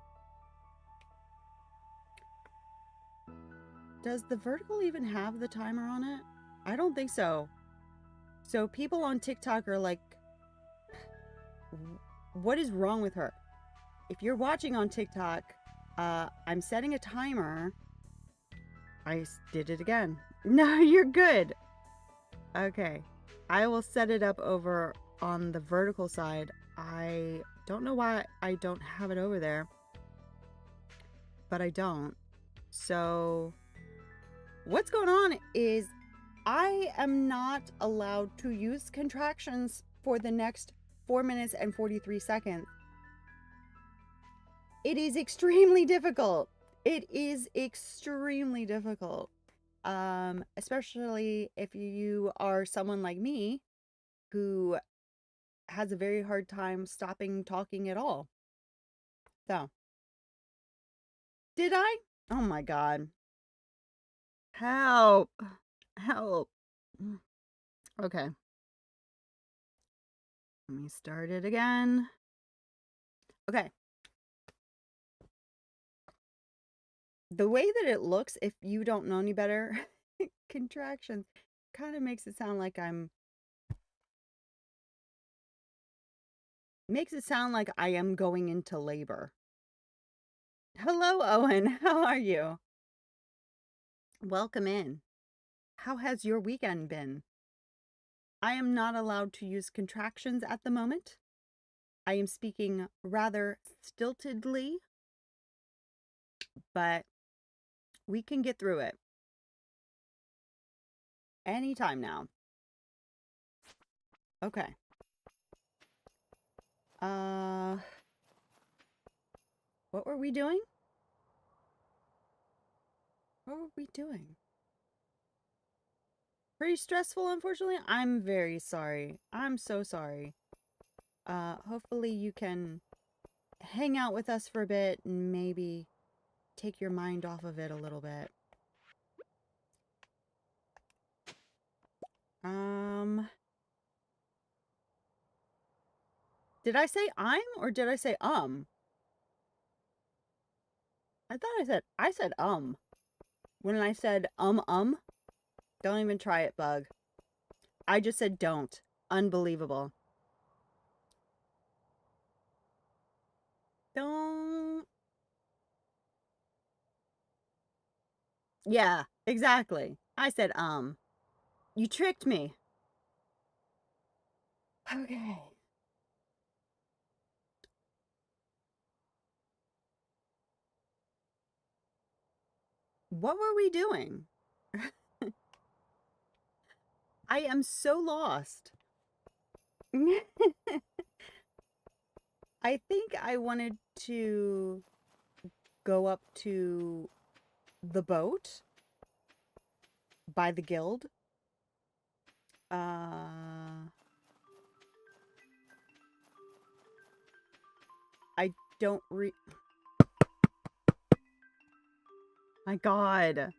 Does the vertical even have the timer on it? I don't think so. So people on TikTok are like, what is wrong with her? If you're watching on TikTok, I'm setting a timer. I did it again. No, you're good. Okay. I will set it up over on the vertical side. I don't know why I don't have it over there, but I don't. So what's going on is I am not allowed to use contractions for the next 4 minutes and 43 seconds. It is extremely difficult. It is extremely difficult. Especially if you are someone like me who has a very hard time stopping talking at all. So, did I? Oh my god. Help. Help. Okay. Let me start it again. Okay. The way that it looks, if you don't know any better, contractions kind of makes it sound like I am going into labor. Hello, Owen. How are you? Welcome in. How has your weekend been? I am not allowed to use contractions at the moment. I am speaking rather stiltedly, but we can get through it. Anytime now. Okay. What were we doing? What were we doing? Pretty stressful, unfortunately. I'm very sorry. I'm so sorry. Hopefully you can hang out with us for a bit and maybe take your mind off of it a little bit. Did I say I'm or did I say I thought I said when I said don't even try it, bug. I just said don't. Unbelievable. Don't. Yeah, exactly. I said You tricked me. Okay. What were we doing? I am so lost. I think I wanted to go up to the boat by the guild. I don't My god.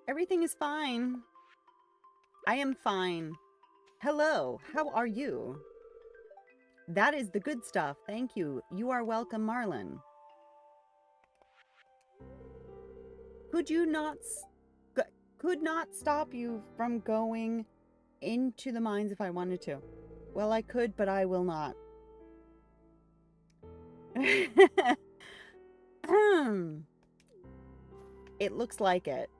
Everything is fine. I am fine. Hello, how are you? That is the good stuff. Thank you. You are welcome, Marlin. Could not stop you from going into the mines if I wanted to. Well, I could, but I will not. It looks like it.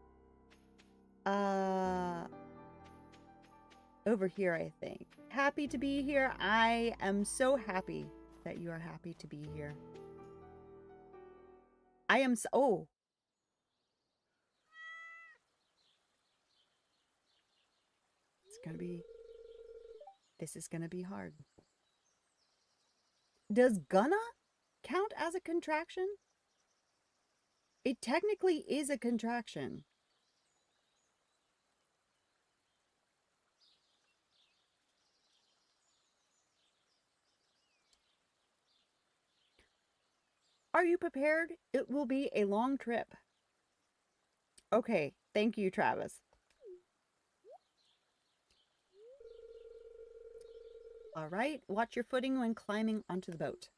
Over here, I think. Happy to be here. I am so happy that you are happy to be here. I am so... Oh. This is gonna be hard. Does gonna count as a contraction? It technically is a contraction. Are you prepared? It will be a long trip. Okay, thank you, Travis. All right, watch your footing when climbing onto the boat.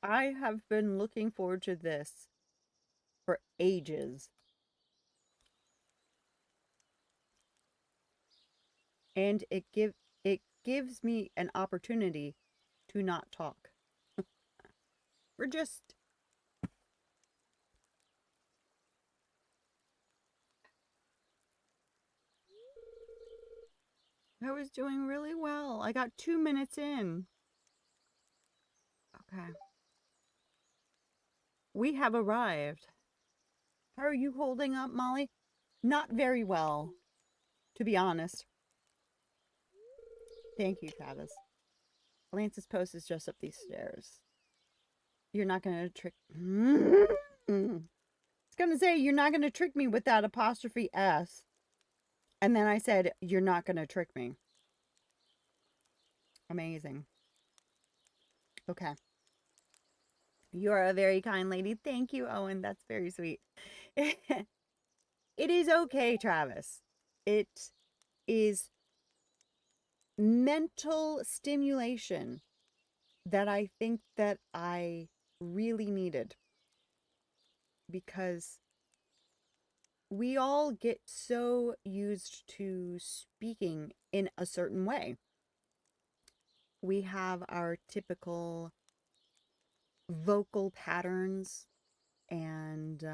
I have been looking forward to this for ages. And it gives me an opportunity to not talk. We're just... I was doing really well. I got 2 minutes in. Okay. We have arrived. How are you holding up, Molly? Not very well, to be honest. Thank you, Travis. Lance's post is just up these stairs. You're not going to trick... It's going to say, you're not going to trick me with that apostrophe S. And then I said, you're not going to trick me. Amazing. Okay. You're a very kind lady. Thank you, Owen. That's very sweet. It is okay, Travis. It is mental stimulation that I think that I really needed. Because we all get so used to speaking in a certain way. We have our typical vocal patterns and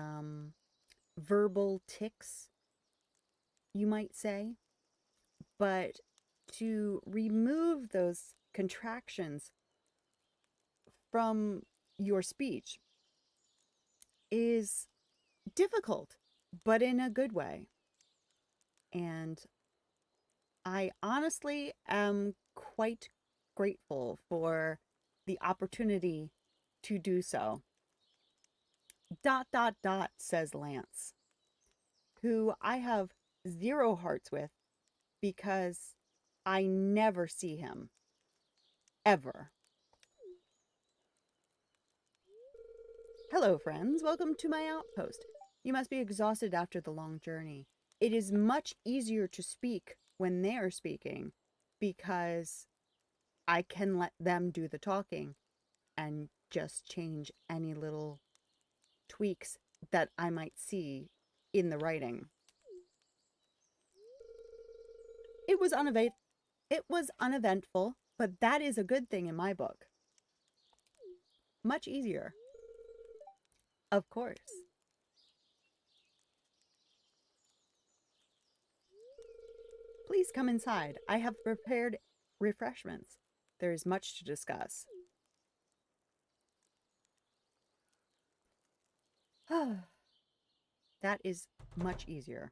verbal tics, you might say. But to remove those contractions from your speech is difficult, but in a good way. And I honestly am quite grateful for the opportunity to do so. ... says Lance, who I have 0 hearts with because I never see him. Ever. Hello, friends. Welcome to my outpost. You must be exhausted after the long journey. It is much easier to speak when they are speaking because I can let them do the talking and just change any little tweaks that I might see in the writing. It was uneventful, but that is a good thing in my book. Much easier. Of course. Please come inside. I have prepared refreshments. There is much to discuss. That is much easier.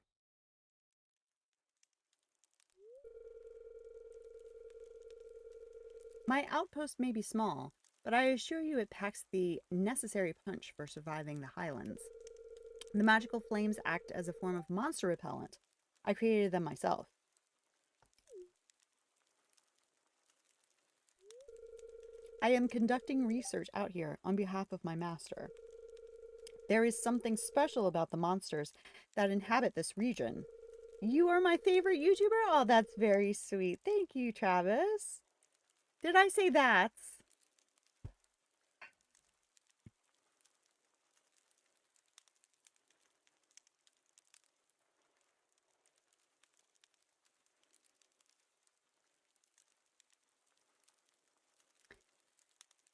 My outpost may be small, but I assure you it packs the necessary punch for surviving the highlands. The magical flames act as a form of monster repellent. I created them myself. I am conducting research out here on behalf of my master. There is something special about the monsters that inhabit this region. You are my favorite YouTuber? Oh, that's very sweet. Thank you, Travis. Did I say that's?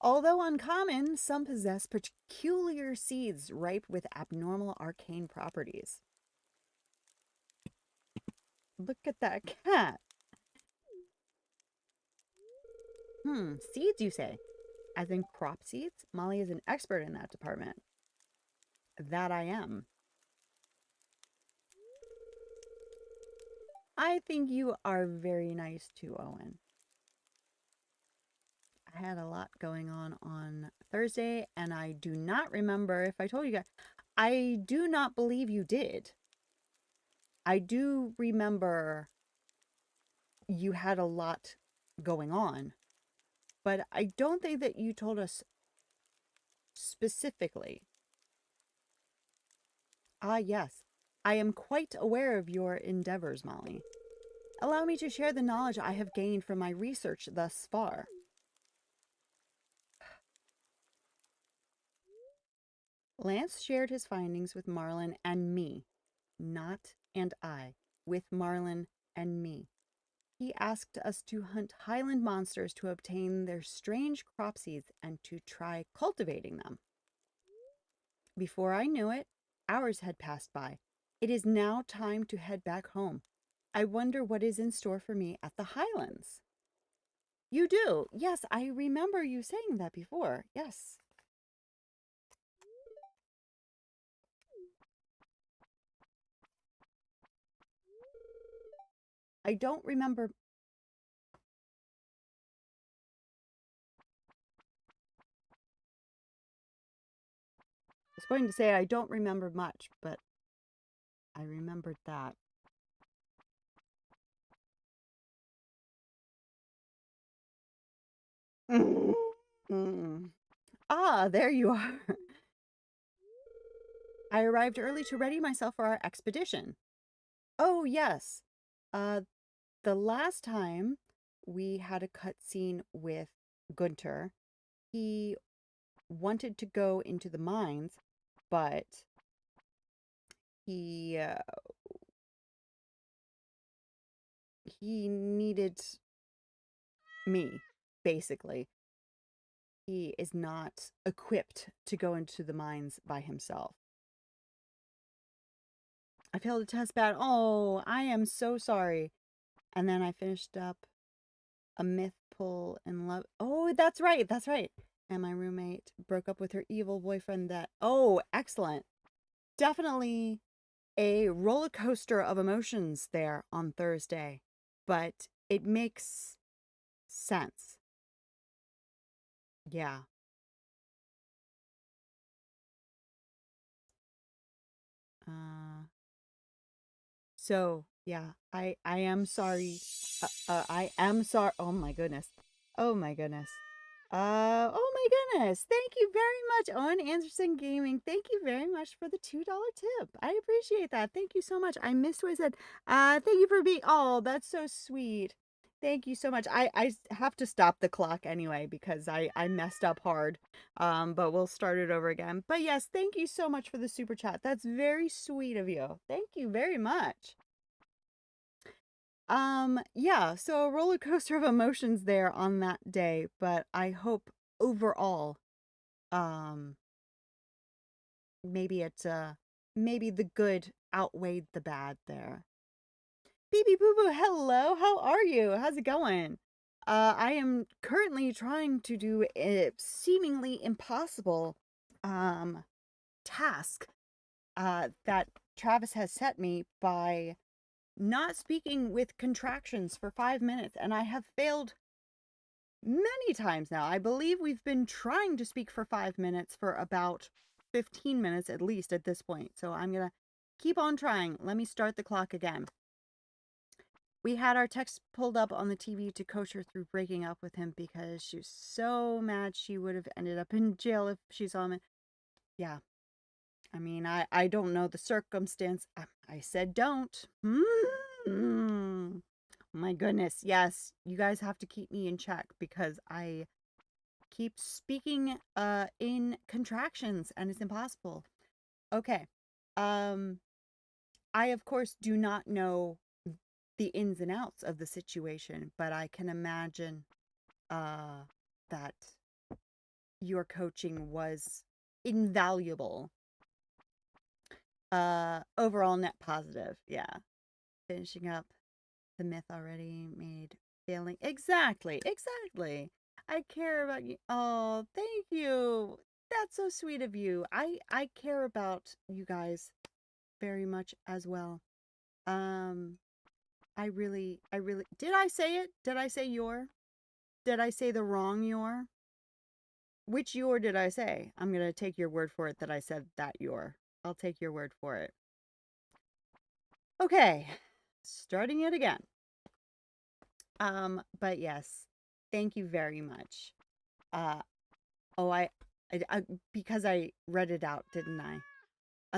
Although uncommon, some possess peculiar seeds ripe with abnormal arcane properties. Look at that cat. Seeds, you say? As in crop seeds? Molly is an expert in that department. That I am. I think you are very nice too, Owen. I had a lot going on Thursday, and I do not remember if I told you guys. I do not believe you did. I do remember you had a lot going on, but I don't think that you told us specifically. Ah, yes. I am quite aware of your endeavors, Molly. Allow me to share the knowledge I have gained from my research thus far. Lance shared his findings with Marlin and me. Not and I. With Marlin and me. He asked us to hunt highland monsters to obtain their strange crop seeds and to try cultivating them. Before I knew it, hours had passed by. It is now time to head back home. I wonder what is in store for me at the Highlands. You do? Yes, I remember you saying that before. Yes. I don't remember. I was going to say I don't remember much, but I remembered that. Ah, there you are. I arrived early to ready myself for our expedition. Oh, yes. Uh, the last time we had a cutscene with Gunter, he wanted to go into the mines, but he he needed me, basically. He is not equipped to go into the mines by himself. I failed a test bad. Oh, I am so sorry. And then I finished up a myth pull and love. Oh, that's right. That's right. And my roommate broke up with her evil boyfriend that. Oh, excellent. Definitely a roller coaster of emotions there on Thursday, but it makes sense. Yeah. Uh, so yeah, I am sorry. I am sorry. Oh my goodness. Oh my goodness. Oh my goodness. Thank you very much, Owen Anderson Gaming. Thank you very much for the $2 tip. I appreciate that. Thank you so much. I missed what I said. Thank you for being, oh, that's so sweet. Thank you so much. I have to stop the clock anyway because I messed up hard. But we'll start it over again. But yes, thank you so much for the super chat. That's very sweet of you. Thank you very much. Yeah, so a roller coaster of emotions there on that day, but I hope overall, um, maybe maybe the good outweighed the bad there. Beep Boo Boo, hello, how are you? How's it going? I am currently trying to do a seemingly impossible, task, that Travis has set me by not speaking with contractions for 5 minutes, and I have failed many times now. I believe we've been trying to speak for 5 minutes for about 15 minutes at least at this point. So I'm going to keep on trying. Let me start the clock again. We had our text pulled up on the TV to coach her through breaking up with him because she was so mad she would have ended up in jail if she saw him. Yeah. I mean, I don't know the circumstance. I said don't. My goodness. Yes, you guys have to keep me in check because I keep speaking in contractions and it's impossible. Okay. Um I of course do not know the ins and outs of the situation, but I can imagine that your coaching was invaluable. Overall net positive. Yeah. Finishing up the myth already made failing. Exactly. Exactly. I care about you. Oh, thank you. That's so sweet of you. I care about you guys very much as well. Um I really did I say it? Did I say your? Did I say the wrong your? Which your did I say? I'm going to take your word for it that I said that your. I'll take your word for it. Okay. Starting it again. But yes. Thank you very much. Uh oh, I because I read it out, didn't I?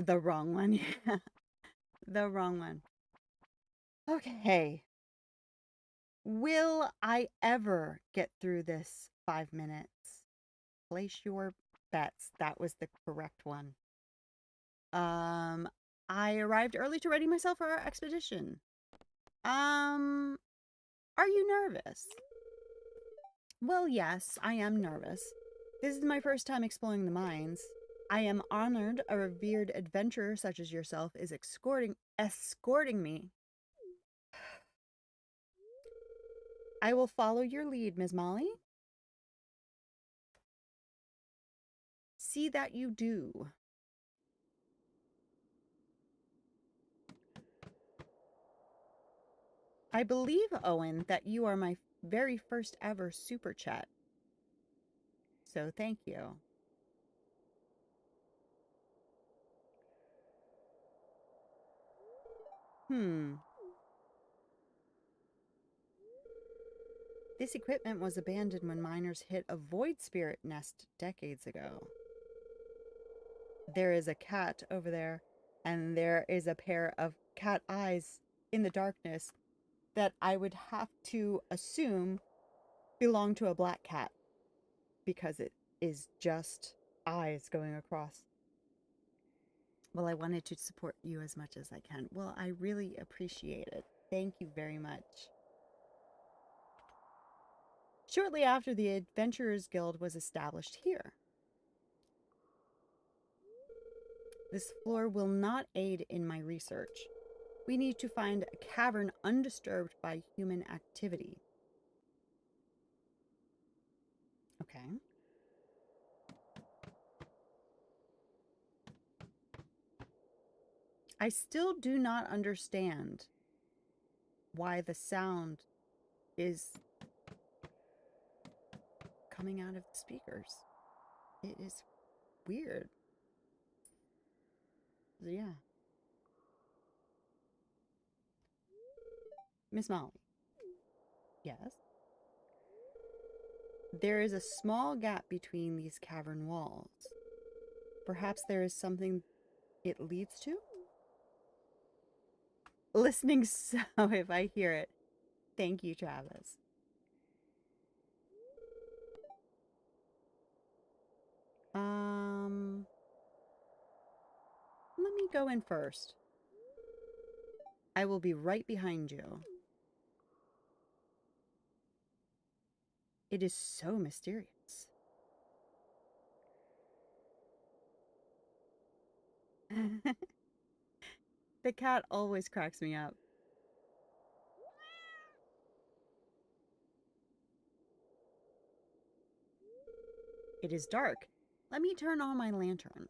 The wrong one. Yeah. The wrong one. Okay. Will I ever get through this 5 minutes? Place your bets. That was the correct one. Um, I arrived early to ready myself for our expedition. Are you nervous? Well, yes, I am nervous. This is my first time exploring the mines. I am honored a revered adventurer such as yourself is escorting me. I will follow your lead, Ms. Molly. See that you do. I believe, Owen, that you are my very first ever super chat. So thank you. This equipment was abandoned when miners hit a void spirit nest decades ago. There is a cat over there, and there is a pair of cat eyes in the darkness that I would have to assume belong to a black cat because it is just eyes going across. Well, I wanted to support you as much as I can. Well, I really appreciate it. Thank you very much. Shortly after, the Adventurers Guild was established here. This floor will not aid in my research. We need to find a cavern undisturbed by human activity. Okay. I still do not understand why the sound is coming out of the speakers. It is weird. Yeah. Miss Molly. Yes. There is a small gap between these cavern walls. Perhaps there is something it leads to? Listening so if I hear it. Thank you, Travis. Let me go in first. I will be right behind you. It is so mysterious. The cat always cracks me up. It is dark. Let me turn on my lantern.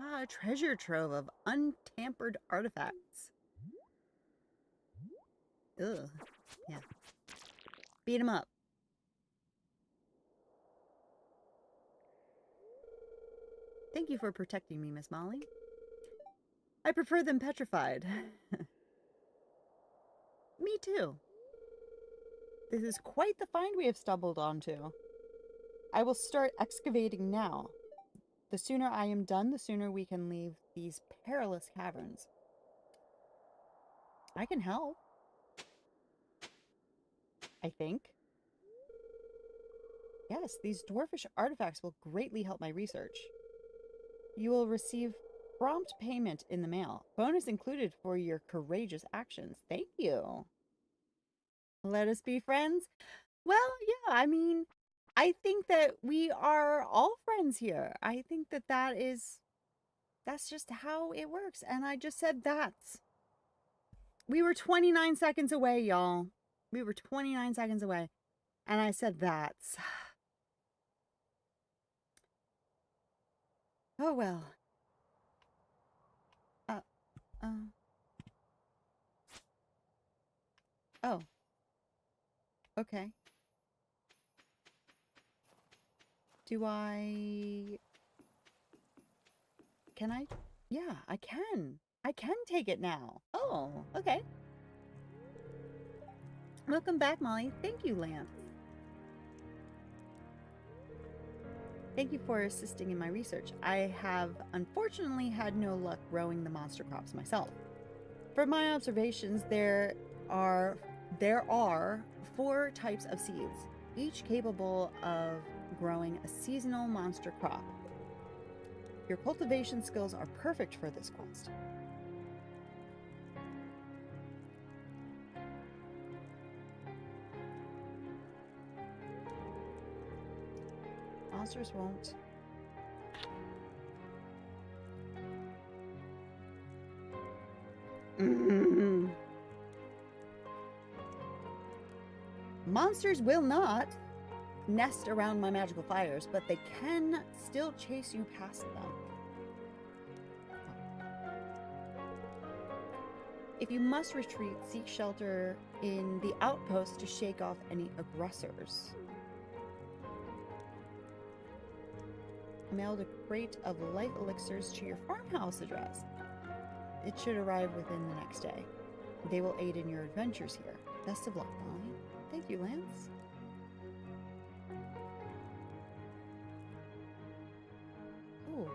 Ah, a treasure trove of untampered artifacts. Ugh. Yeah. Beat him up. Thank you for protecting me, Miss Molly. I prefer them petrified. Me too. This is quite the find we have stumbled onto. I will start excavating now. The sooner I am done, the sooner we can leave these perilous caverns. I can help. I think. Yes, these dwarfish artifacts will greatly help my research. You will receive prompt payment in the mail. Bonus included for your courageous actions. Thank you. Let us be friends. Well, yeah, I mean, I think that we are all friends here. I think that that's just how it works. And I just said that's. We were 29 seconds away, y'all. We were 29 seconds away. And I said that's. Oh, well. Uh, oh. Okay. Do I... Can I? Yeah, I can. I can take it now. Oh, okay. Welcome back, Molly. Thank you, Lance. Thank you for assisting in my research. I have unfortunately had no luck growing the monster crops myself. From my observations, there are 4 types of seeds, each capable of growing a seasonal monster crop. Your cultivation skills are perfect for this quest. Monsters won't. Monsters will not nest around my magical fires, but they can still chase you past them. If you must retreat, seek shelter in the outpost to shake off any aggressors. I mailed a crate of life elixirs to your farmhouse address. It should arrive within the next day. They will aid in your adventures here. Best of luck, Molly. Thank you, Lance. Ooh.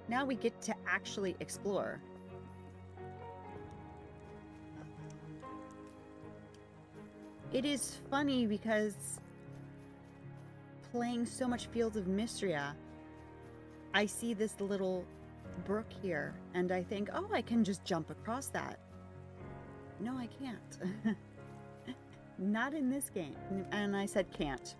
Now we get to actually explore. It is funny because playing so much Fields of Mystria, I see this little brook here, and I think, oh, I can just jump across that. No, I can't. Not in this game. And I said can't.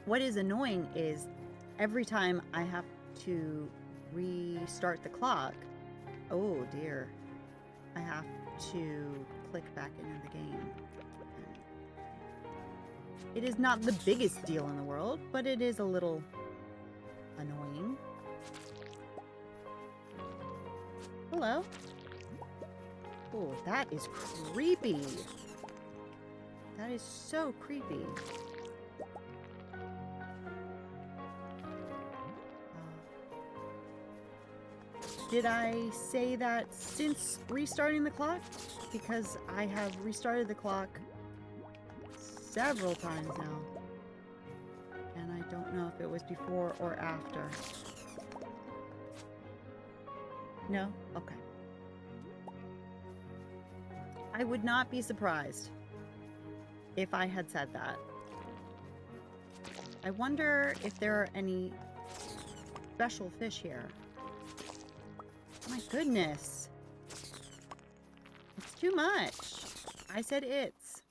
What is annoying is every time I have to restart the clock, oh dear, I have to click back into the game. It is not the biggest deal in the world, but it is a little annoying. Hello? Oh, that is creepy. That is so creepy. Did I say that since restarting the clock? Because I have restarted the clock several times now. And I don't know if it was before or after. No? Okay. I would not be surprised if I had said that. I wonder if there are any special fish here. My goodness. It's too much. I said it's.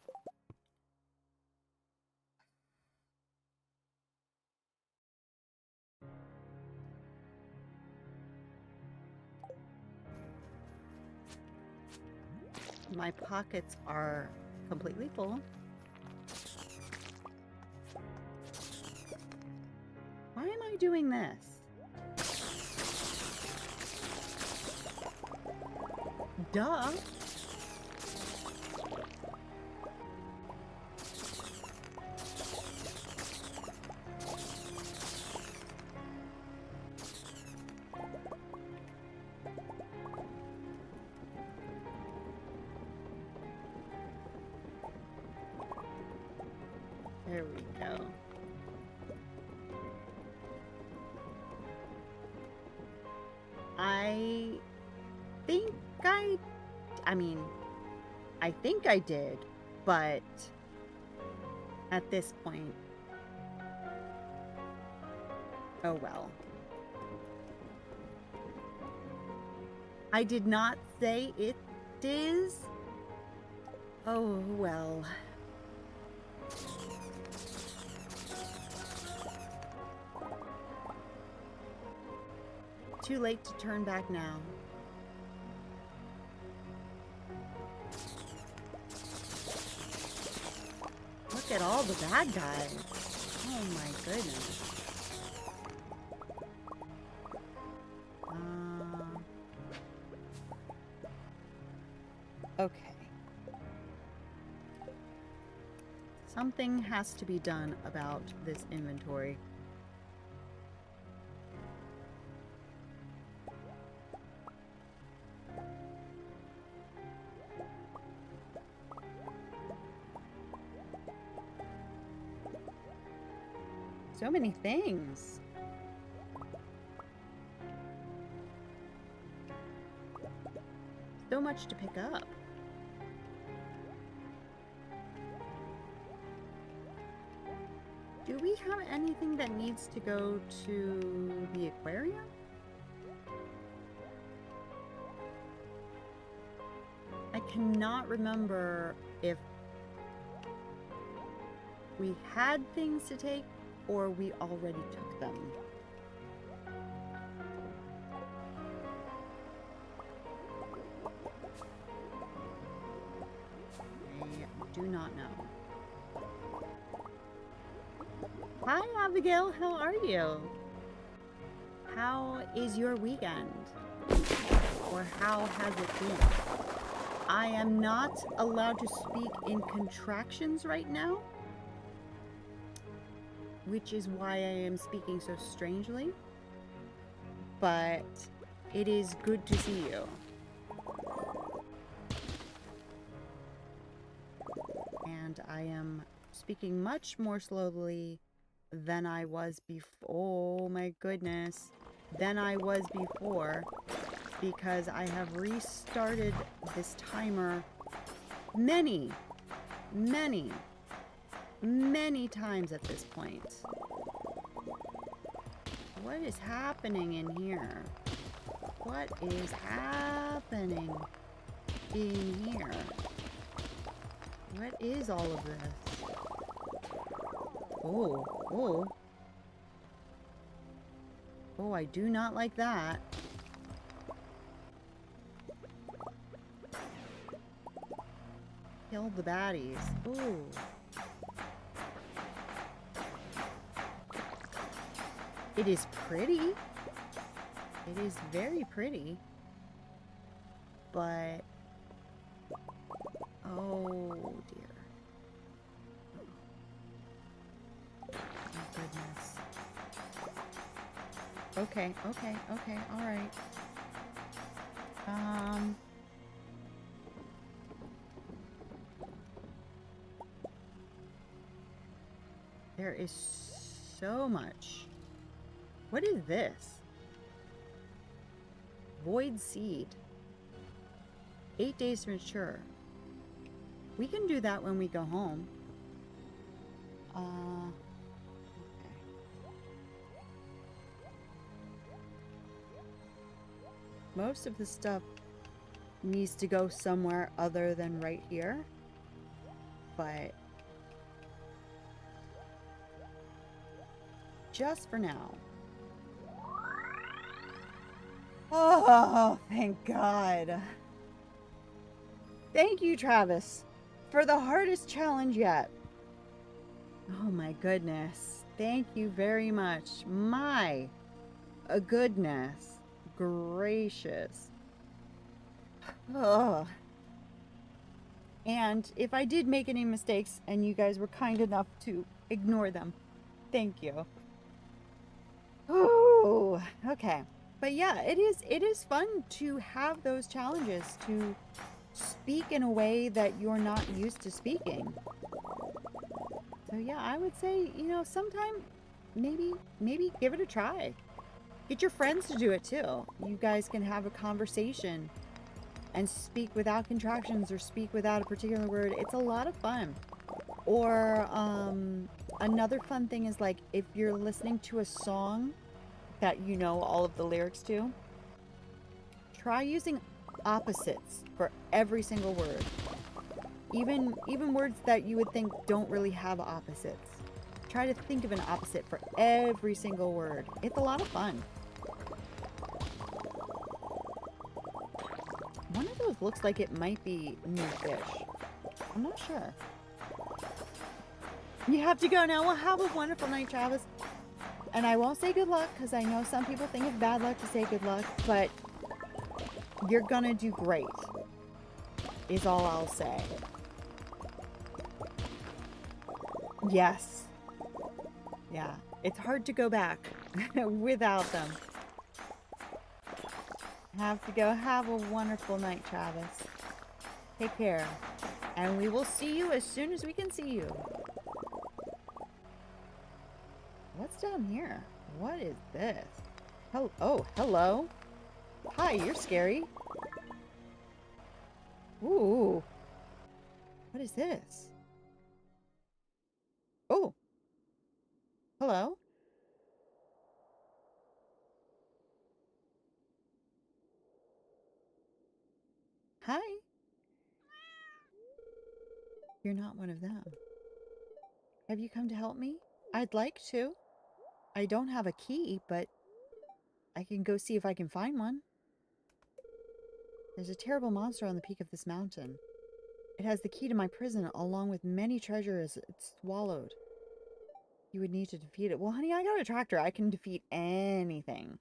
My pockets are completely full. Why am I doing this? Duh. There we go. I think I mean, I think I did, but at this point, oh well. I did not say it is. Oh well. Too late to turn back now. Look at all the bad guys. Oh my goodness. Okay. Something has to be done about this inventory. So many things. So much to pick up. Do we have anything that needs to go to the aquarium? I cannot remember if we had things to take or we already took them. I do not know. Hi, Abigail. How are you? How is your weekend? Or how has it been? I am not allowed to speak in contractions right now, which is why I am speaking so strangely. But it is good to see you. And I am speaking much more slowly than I was before. Oh my goodness. Than I was before, because I have restarted this timer many times at this point. What is happening in here? What is happening in here? What is all of this? Oh. Oh, I do not like that. Kill the baddies. Ooh. It is pretty. It is very pretty. But... oh, dear. Oh, goodness. Okay, alright. There is so much. What is this? Void seed. 8 days to mature. We can do that when we go home. Okay. Most of the stuff needs to go somewhere other than right here. But just for now. Oh, thank God. Thank you, Travis, for the hardest challenge yet. Oh my goodness. Thank you very much. My goodness gracious. Oh. And if I did make any mistakes and you guys were kind enough to ignore them, thank you. Oh, okay. But yeah, it is fun to have those challenges, to speak in a way that you're not used to speaking. So yeah, I would say, you know, sometime maybe give it a try. Get your friends to do it too. You guys can have a conversation and speak without contractions or speak without a particular word. It's a lot of fun. Or another fun thing is, like, if you're listening to a song that you know all of the lyrics to, try using opposites for every single word. Even words that you would think don't really have opposites. Try to think of an opposite for every single word. It's a lot of fun. One of those looks like it might be new fish. I'm not sure. You have to go now. Well, have a wonderful night, Travis. And I won't say good luck, because I know some people think it's bad luck to say good luck, but you're gonna do great, is all I'll say. Yes. Yeah. It's hard to go back without them. Have to go. Have a wonderful night, Travis. Take care. And we will see you as soon as we can see you. What's down here? What is this? Oh, hello. Hi, you're scary. Ooh. What is this? Oh. Hello? Hi. You're not one of them. Have you come to help me? I'd like to. I don't have a key, but I can go see if I can find one. There's a terrible monster on the peak of this mountain. It has the key to my prison, along with many treasures it's swallowed. You would need to defeat it. Well, honey, I got a tractor. I can defeat anything.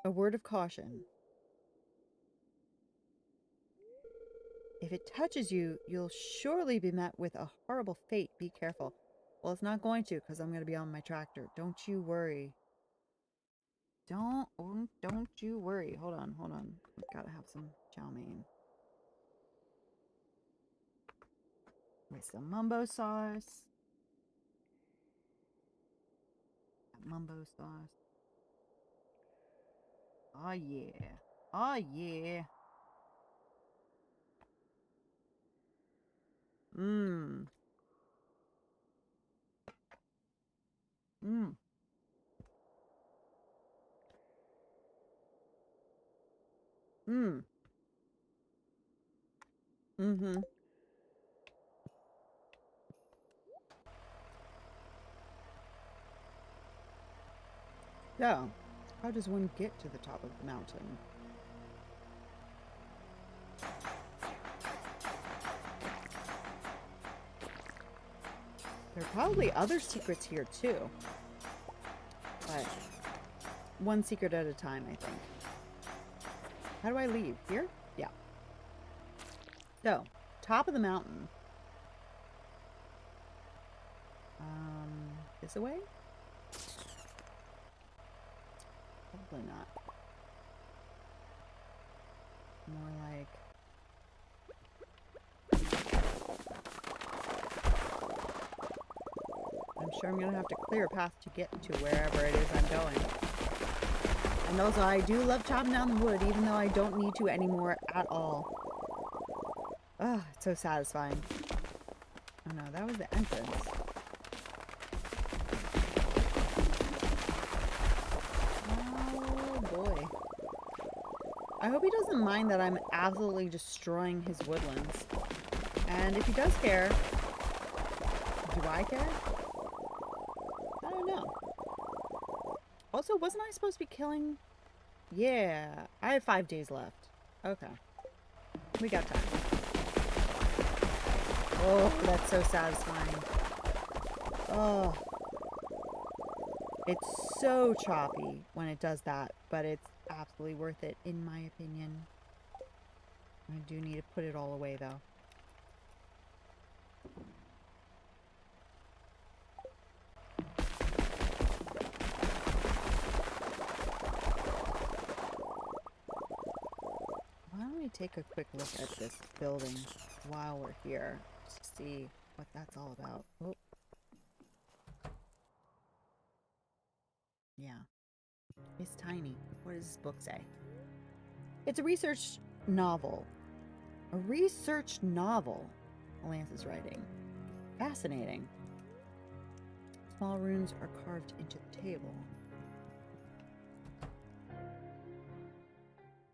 A word of caution. If it touches you, you'll surely be met with a horrible fate. Be careful. Well, it's not going to, because I'm going to be on my tractor. Don't you worry. Don't you worry. Hold on. We've got to have some chow mein. With some mumbo sauce. Mumbo sauce. Oh, yeah. Oh, yeah. Mmm. Mmm. Mmm. Mm-hmm. So, how does one get to the top of the mountain? There are probably other secrets here, too. But one secret at a time, I think. How do I leave? Here? Yeah. So, top of the mountain. This away? Probably not. More like... I'm sure I'm going to have to clear a path to get to wherever it is I'm going. And also, I do love chopping down the wood, even though I don't need to anymore at all. Oh, it's so satisfying. Oh no, that was the entrance. Oh boy. I hope he doesn't mind that I'm absolutely destroying his woodlands. And if he does care, do I care? I don't know. Also, wasn't I supposed to be killing... Yeah, I have 5 days left. Okay. We got time. Oh, that's so satisfying. Oh. It's so choppy when it does that, but it's absolutely worth it, in my opinion. I do need to put it all away, though. Why don't we take a quick look at this building while we're here, just to see what that's all about. Oh. Yeah. It's tiny. What does this book say? It's a research novel. A research novel, Lance is writing. Fascinating. Small runes are carved into the table.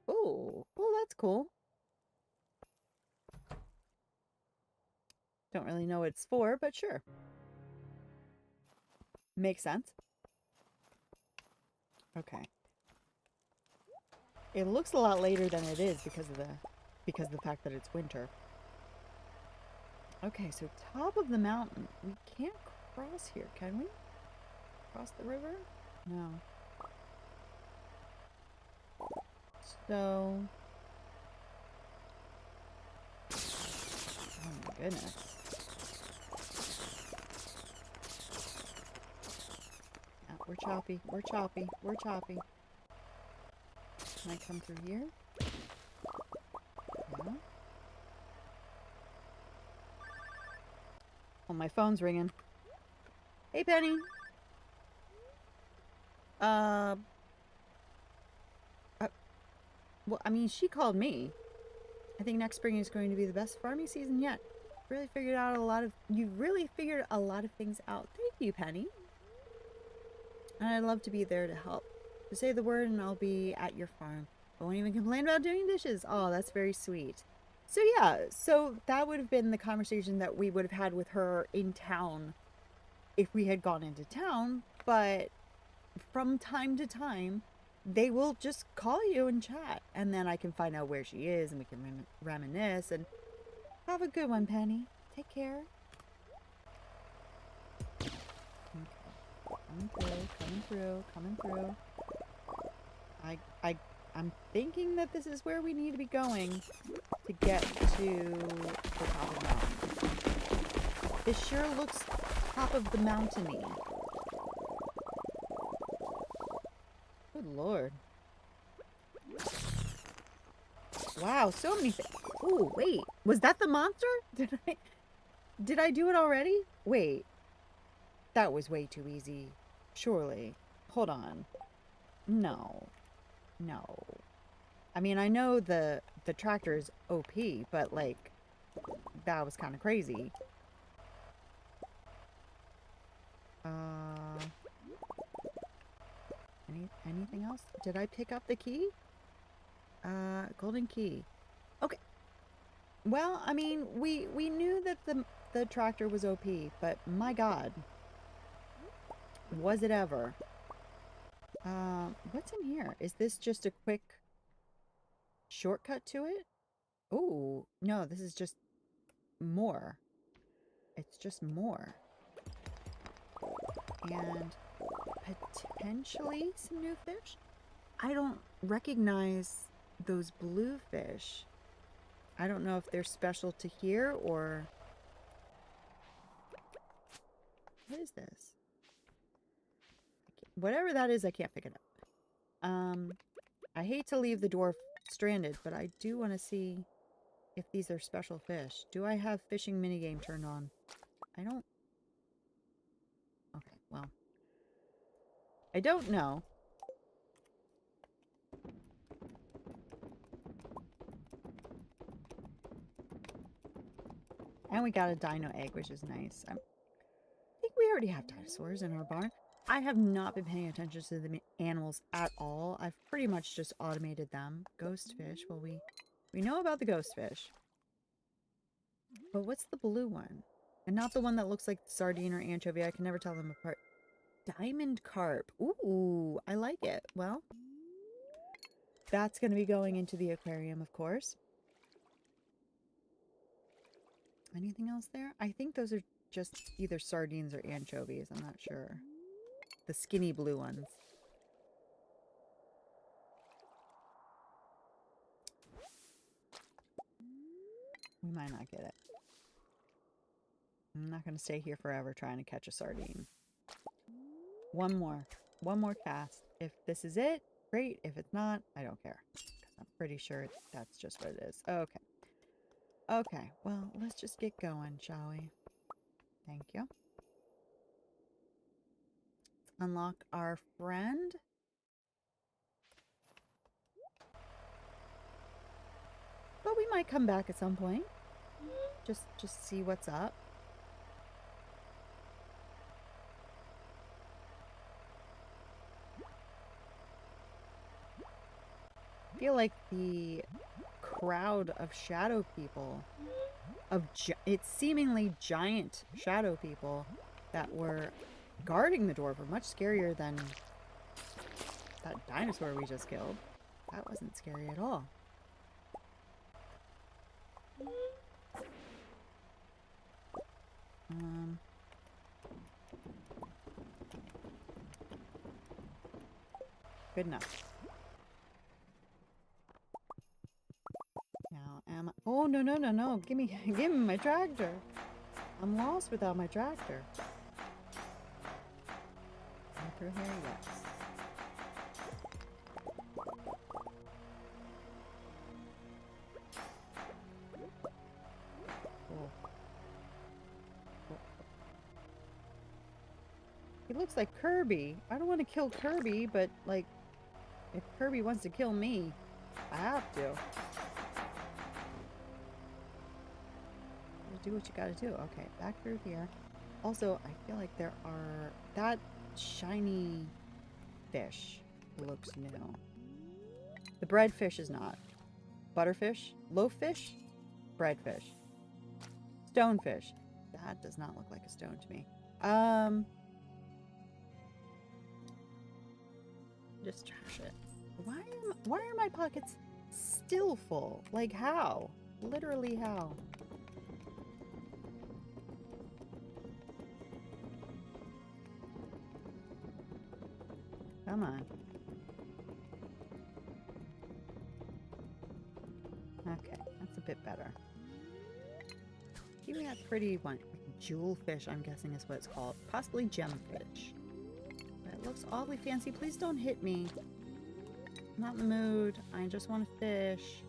Oh, well, that's cool. Don't really know what it's for, but sure. Makes sense. Okay. It looks a lot later than it is because of the fact that it's winter. Okay, so top of the mountain. We can't cross here, can we? Cross the river? No. So... oh my goodness. Yeah, we're choppy. We're choppy. We're choppy. Can I come through here? Yeah. Oh, my phone's ringing. Hey, Penny. Well, I mean, she called me. I think next spring is going to be the best farming season yet. You really figured a lot of things out. Thank you, Penny. And I'd love to be there to help. Just say the word and I'll be at your farm. I won't even complain about doing dishes. Oh, that's very sweet. So yeah, so that would have been the conversation that we would have had with her in town if we had gone into town. But from time to time, they will just call you and chat. And then I can find out where she is and we can reminisce. And have a good one, Penny. Take care. Okay. Coming through. I'm thinking that this is where we need to be going to get to the top of the mountain. This sure looks top of the mountain-y. Good lord. Wow, so many things. Oh, wait. Was that the monster? Did I do it already? Wait. That was way too easy. Surely. Hold on. No. I mean, I know the tractor is OP, but like, that was kind of crazy. Anything else? Did I pick up the key? Golden key. Okay. Well, I mean, we knew that the tractor was OP, but my god. Was it ever? What's in here? Is this just a quick shortcut to it? Oh, no, this is just more. It's just more. And potentially some new fish? I don't recognize those blue fish. I don't know if they're special to here or... what is this? Whatever that is, I can't pick it up. I hate to leave the dwarf stranded, but I do want to see if these are special fish. Do I have fishing minigame turned on? I don't... okay, well. I don't know. And we got a dino egg, which is nice. I think we already have dinosaurs in our barn. I have not been paying attention to the animals at all. I've pretty much just automated them. Ghost fish. Well, we know about the ghost fish. But what's the blue one? And not the one that looks like sardine or anchovy. I can never tell them apart. Diamond carp. Ooh, I like it. Well, that's going to be going into the aquarium, of course. Anything else there? I think those are just either sardines or anchovies. I'm not sure. The skinny blue ones. We might not get it. I'm not going to stay here forever trying to catch a sardine. One more. One more cast. If this is it, great. If it's not, I don't care. Because I'm pretty sure that's just what it is. Okay. Okay, well, let's just get going, shall we? Thank you. Let's unlock our friend. But we might come back at some point. Just see what's up. I feel like the crowd of shadow people, it's seemingly giant shadow people that were guarding the door were much scarier than that dinosaur we just killed. That wasn't scary at all. Good enough. Now am I... Oh, no, no, no, no. Give me my tractor. I'm lost without my tractor. Go through here, yes. He looks like Kirby. I don't want to kill Kirby, but, like, if Kirby wants to kill me, I have to. Do what you gotta do. Okay, back through here. Also, I feel like there are... That shiny fish looks new. The bread fish is not. Butterfish? Loaffish? Breadfish. Stonefish. That does not look like a stone to me. Just trash it. Why are my pockets still full? Like how? Literally how? Come on. Okay, that's a bit better. Give me that pretty one. Jewelfish, I'm guessing is what it's called. Possibly gemfish. But it looks awfully fancy. Please don't hit me. I'm not in the mood. I just want to fish.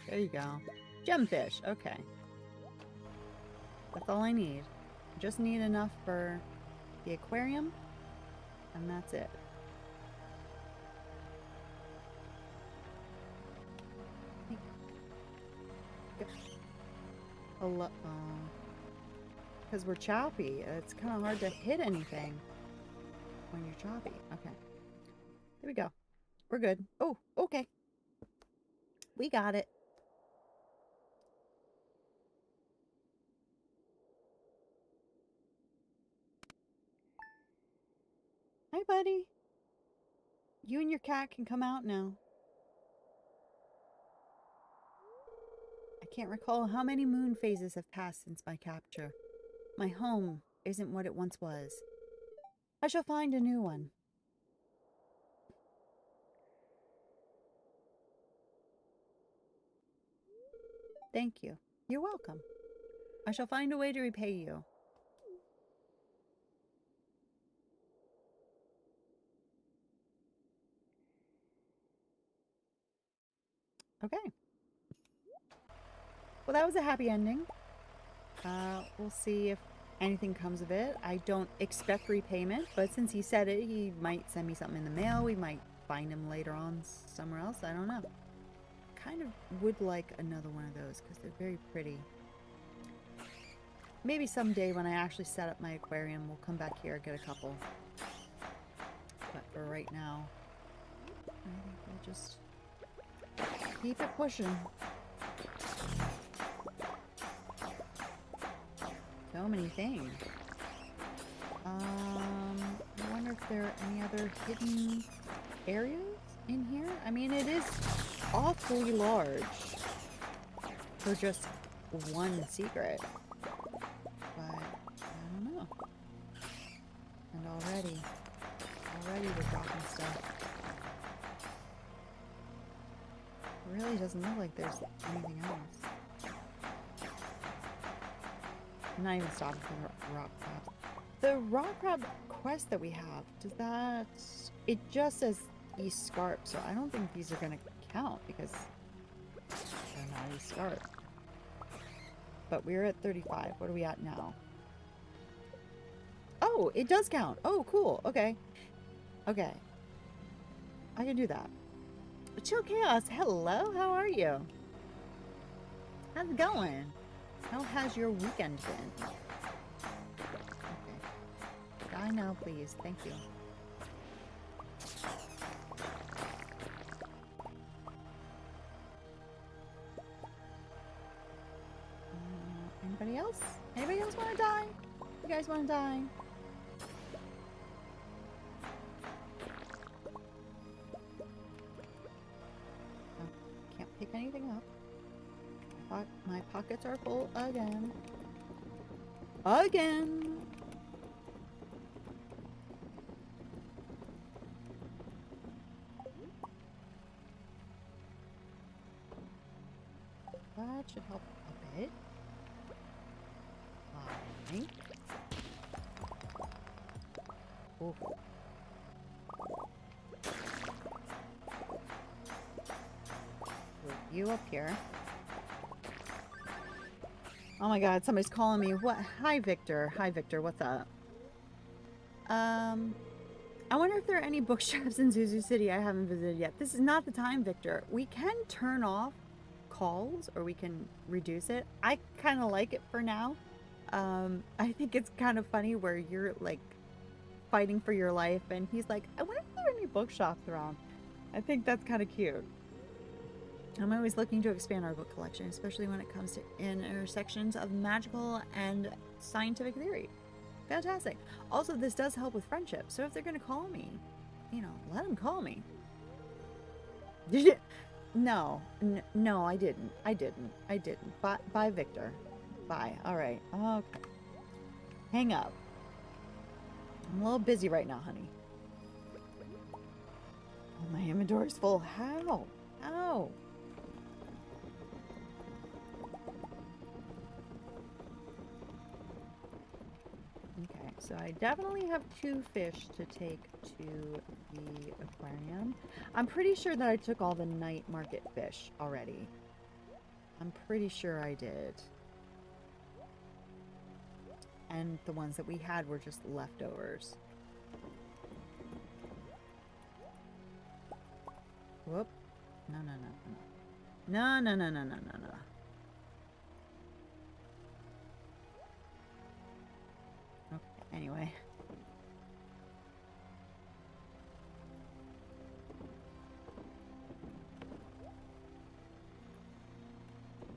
There you go. Gemfish. Okay. That's all I need. I just need enough for the aquarium. And that's it. Because we're choppy. It's kind of hard to hit anything when you're choppy. Okay. There we go. We're good. Oh, okay. We got it. Hi, buddy. You and your cat can come out now. I can't recall how many moon phases have passed since my capture. My home isn't what it once was. I shall find a new one. Thank you. You're welcome. I shall find a way to repay you. Okay. Well, that was a happy ending. We'll see if anything comes of it. I don't expect repayment, but since he said it, he might send me something in the mail. We might find him later on somewhere else. I don't know. Kind of would like another one of those because they're very pretty. Maybe someday when I actually set up my aquarium, we'll come back here and get a couple. But for right now, I think we'll just keep it pushing. So many things. I wonder if there are any other hidden areas in here? I mean, it is awfully large for just one secret. But, I don't know. And already we're dropping stuff. It really doesn't look like there's anything else. I'm not even stopping for the rock crab. The rock crab quest that we have, does that... It just says East Scarp, so I don't think these are going to count because they're not East Scarp. But we're at 35. What are we at now? Oh, it does count. Oh, cool. Okay. Okay. I can do that. Chill Chaos, hello. How are you? How's it going? How has your weekend been? Okay. Die now, please. Thank you. Anybody else? Anybody else want to die? You guys want to die? Oh, can't pick anything up. My pockets are full again. Again! That should help a bit. Alright. Oh. Put you up here. Oh my god, somebody's calling me. What? Hi, Victor. Hi, Victor. What's up? I wonder if there are any bookshops in Zuzu City I haven't visited yet. This is not the time, Victor. We can turn off calls or we can reduce it. I kind of like it for now. I think it's kind of funny where you're like fighting for your life and he's like, I wonder if there are any bookshops around. I think that's kind of cute. I'm always looking to expand our book collection, especially when it comes to intersections of magical and scientific theory. Fantastic. Also, this does help with friendship, so if they're going to call me, you know, let them call me. Did you? No. No, I didn't. I didn't. Bye, Victor. Bye. All right. Okay. Hang up. I'm a little busy right now, honey. Oh, my inventory's full. How? How? Okay, so I definitely have 2 fish to take to the aquarium. I'm pretty sure that I took all the night market fish already. I'm pretty sure I did. And the ones that we had were just leftovers. Whoop. No. No. Okay, anyway.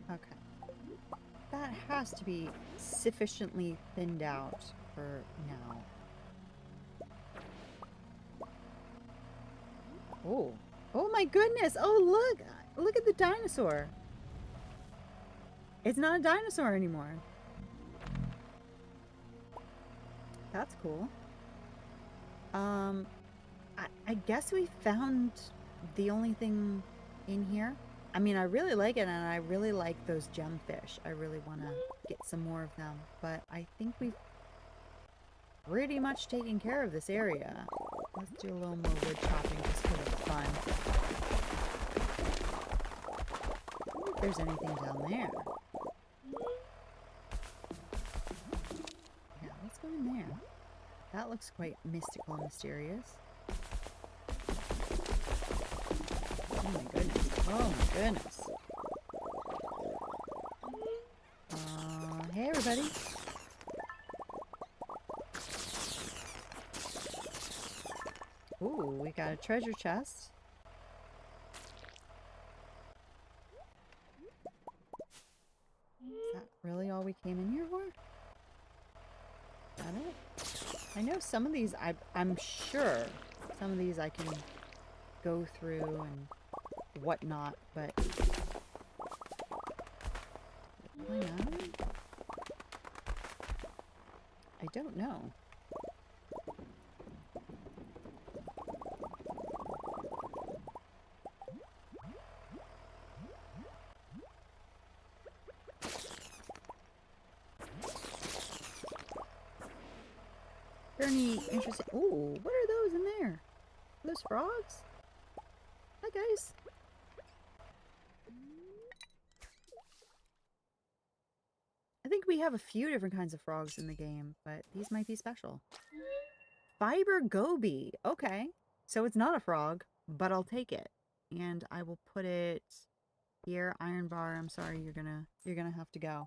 Okay. That has to be sufficiently thinned out for now. Oh. Oh my goodness! Oh look! Look at the dinosaur! It's not a dinosaur anymore. That's cool. I guess we found the only thing in here. I mean, I really like it, and I really like those gemfish. I really want to get some more of them. But I think we've pretty much taken care of this area. Let's do a little more wood chopping just because it's fun. I wonder if there's anything down there. Yeah, let's go in there. That looks quite mystical and mysterious. Oh my goodness. Oh my goodness. Hey everybody. Ooh, we got a treasure chest. Is that really all we came in here for? Is that it? I know some of these, I'm sure some of these I can go through and whatnot, but I don't know. Are there any interesting? Ooh, what are those in there? Are those frogs? guys. I think we have a few different kinds of frogs in the game, but these might be special. Fiber goby. Okay. So it's not a frog, but I'll take it. And I will put it here. Iron bar. I'm sorry, you're gonna have to go.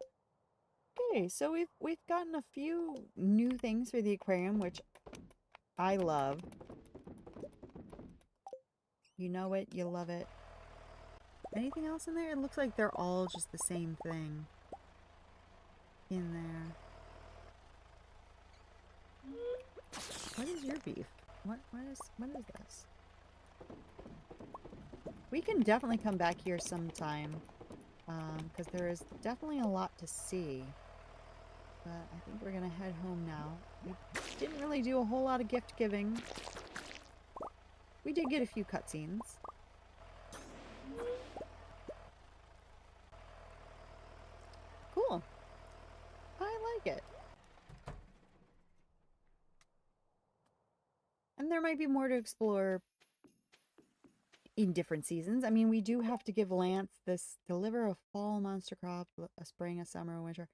Okay, so we've gotten a few new things for the aquarium, which I love. You know it, you love it. Anything else in there? It looks like they're all just the same thing in there. What is your beef? What is this? We can definitely come back here sometime, because there is definitely a lot to see. But I think we're gonna head home now. We didn't really do a whole lot of gift giving. We did get a few cutscenes. Cool. I like it. And there might be more to explore in different seasons. I mean, we do have to give Lance this deliver a fall monster crop, a spring, a summer, a winter.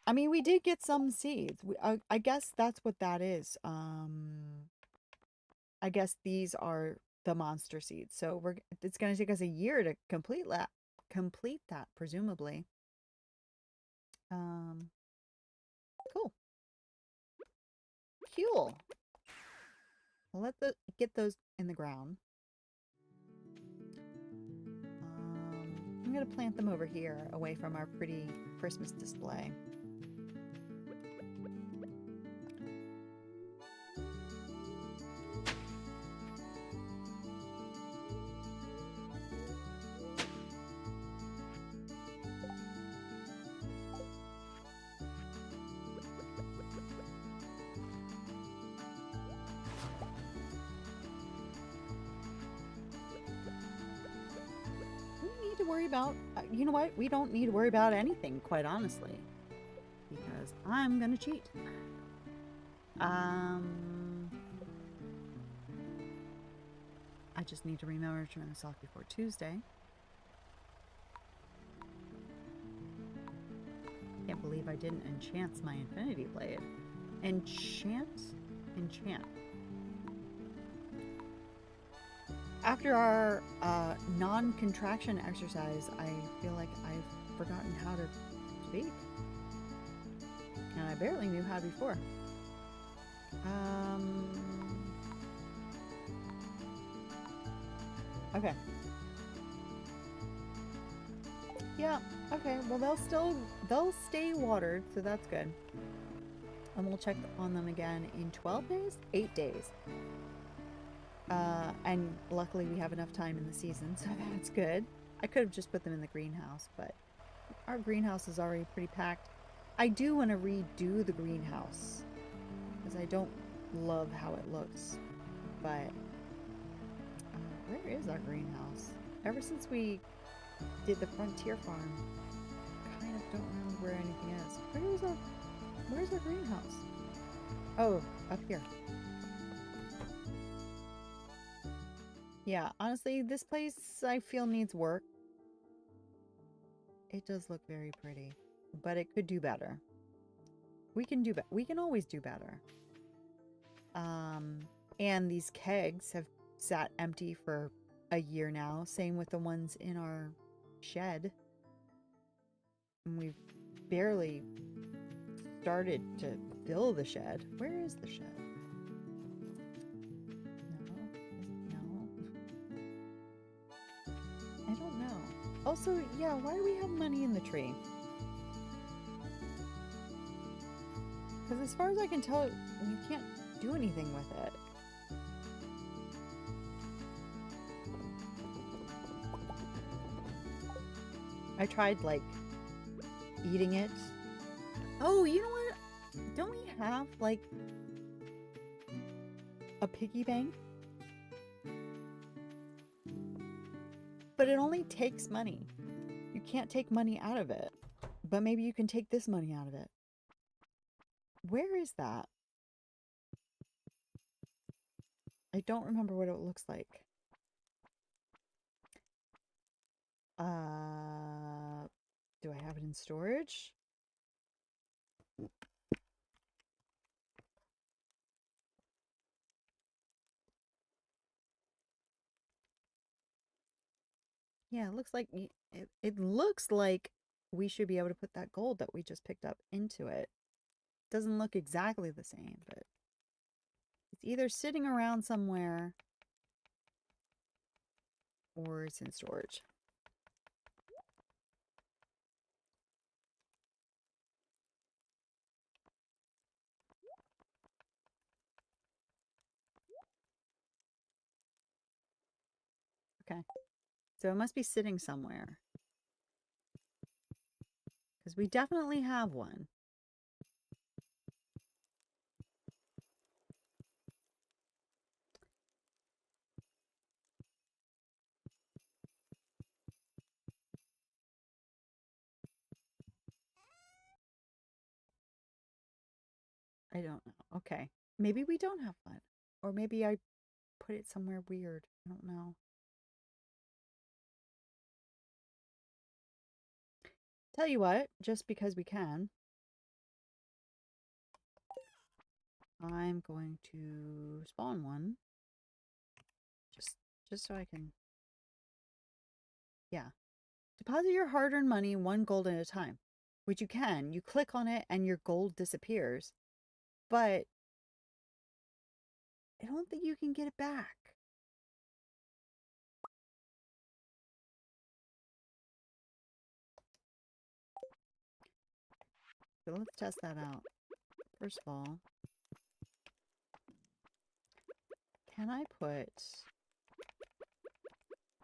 I mean, we did get some seeds. I guess that's what that is. I guess these are the monster seeds. So it's going to take us a year to complete that, presumably. Cool. Cool. Get those in the ground. I'm going to plant them over here, away from our pretty Christmas display. Worry about, you know what, we don't need to worry about anything, quite honestly, because I'm gonna cheat. I just need to remember to turn this off before Tuesday. Can't believe I didn't enchant my infinity blade. Enchant. After our non-contraction exercise, I feel like I've forgotten how to speak. And I barely knew how before. Okay. Yeah, okay. Well, they'll stay watered, so that's good. And we'll check on them again in 12 days? 8 days. And luckily we have enough time in the season, so that's good. I could have just put them in the greenhouse, but our greenhouse is already pretty packed. I do want to redo the greenhouse, because I don't love how it looks. But where is our greenhouse? Ever since we did the frontier farm, I kind of don't remember where anything is. Where's our greenhouse? Oh, up here. Yeah, honestly, this place I feel needs work. It does look very pretty, but it could do better. We can always do better. And these kegs have sat empty for a year now. Same with the ones in our shed. And we've barely started to fill the shed. Where is the shed? I don't know. Also, yeah, why do we have money in the tree? Because as far as I can tell, you can't do anything with it. I tried, like, eating it. Oh, you know what? Don't we have, like, a piggy bank? But it only takes money. You can't take money out of it. But maybe you can take this money out of it. Where is that? I don't remember what it looks like. Do I have it in storage? Yeah, it looks like it looks like we should be able to put that gold that we just picked up into it. Doesn't look exactly the same, but it's either sitting around somewhere or it's in storage. Okay. So it must be sitting somewhere. Because we definitely have one. I don't know. Okay. Maybe we don't have one. Or maybe I put it somewhere weird. I don't know. Tell you what, just because we can, I'm going to spawn one. Just so I can, yeah. Deposit your hard-earned money 1 gold at a time, which you can. You click on it and your gold disappears. But I don't think you can get it back. So let's test that out. First of all, can I put...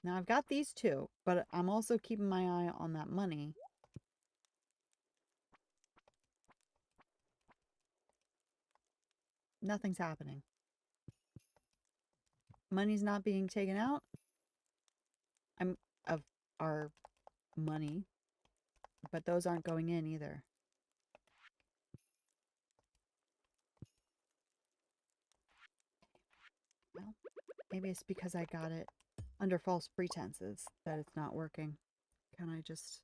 Now I've got these two, but I'm also keeping my eye on that money. Nothing's happening. Money's not being taken out. I'm of our money, but those aren't going in either. Well, maybe it's because I got it under false pretenses that it's not working. Can I just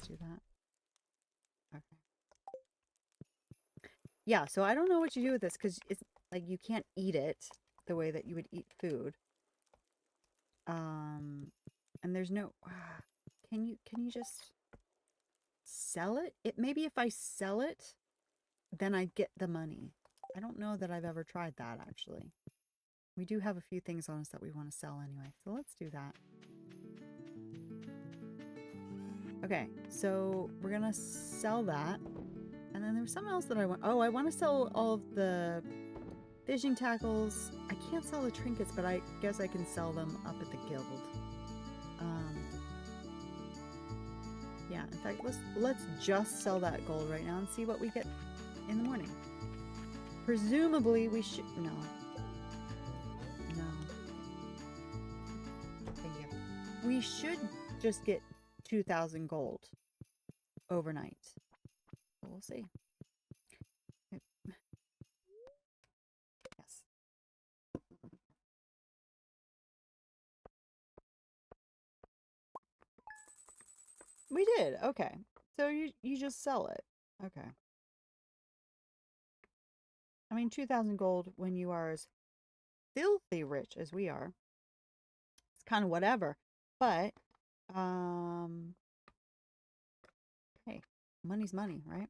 do that? Okay. Yeah, so I don't know what you do with this because it's like you can't eat it the way that you would eat food. And there's no can you just sell it? Maybe if I sell it, then I get the money. I don't know that I've ever tried that actually. We do have a few things on us that we want to sell anyway. So let's do that. Okay, so we're going to sell that. And then there's something else that I want. Oh, I want to sell all of the fishing tackles. I can't sell the trinkets, but I guess I can sell them up at the guild. Yeah, in fact, let's just sell that gold right now and see what we get in the morning. Presumably we should... No. Thank you. We should just get 2,000 gold overnight. We'll see. Yes. We did. Okay. So you just sell it. Okay. I mean, 2,000 gold when you are as filthy rich as we are. It's kind of whatever. But, hey, money's money, right?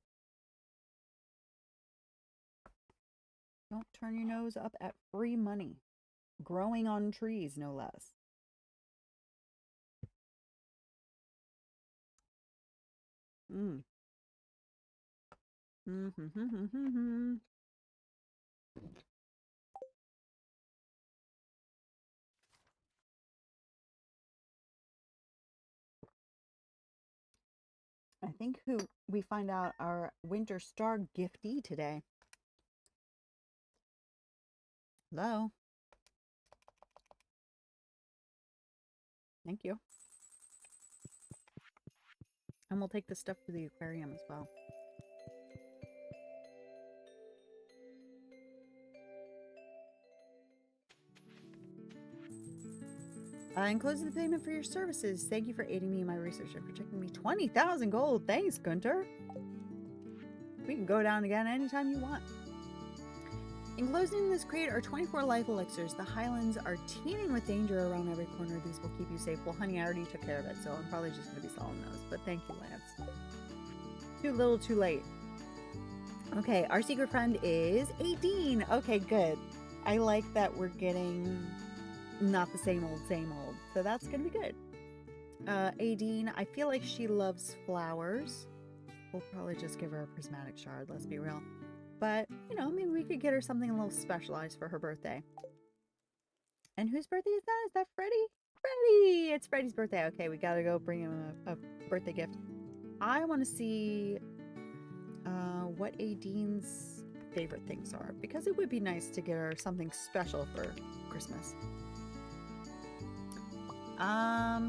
Don't turn your nose up at free money. Growing on trees, no less. Mm. Mm-hmm. I think who we find out our winter star giftee today. Hello. Thank you. And we'll take the stuff to the aquarium as well. Enclosing the payment for your services. Thank you for aiding me in my research and protecting me. 20,000 gold. Thanks, Gunter. We can go down again anytime you want. Enclosed in this crate are 24 life elixirs. The highlands are teeming with danger around every corner. These will keep you safe. Well, honey, I already took care of it, so I'm probably just going to be selling those. But thank you, Lance. Too little, too late. Okay, our secret friend is 18. Okay, good. I like that we're getting not the same old, so that's gonna be good. Aideen, I feel like she loves flowers. We'll probably just give her a prismatic shard, let's be real. But, you know, maybe we could get her something a little specialized for her birthday. And whose birthday is that? Is that Freddie? Freddie! It's Freddie's birthday. Okay, we gotta go bring him a birthday gift. I want to see what Aideen's favorite things are, because it would be nice to get her something special for Christmas.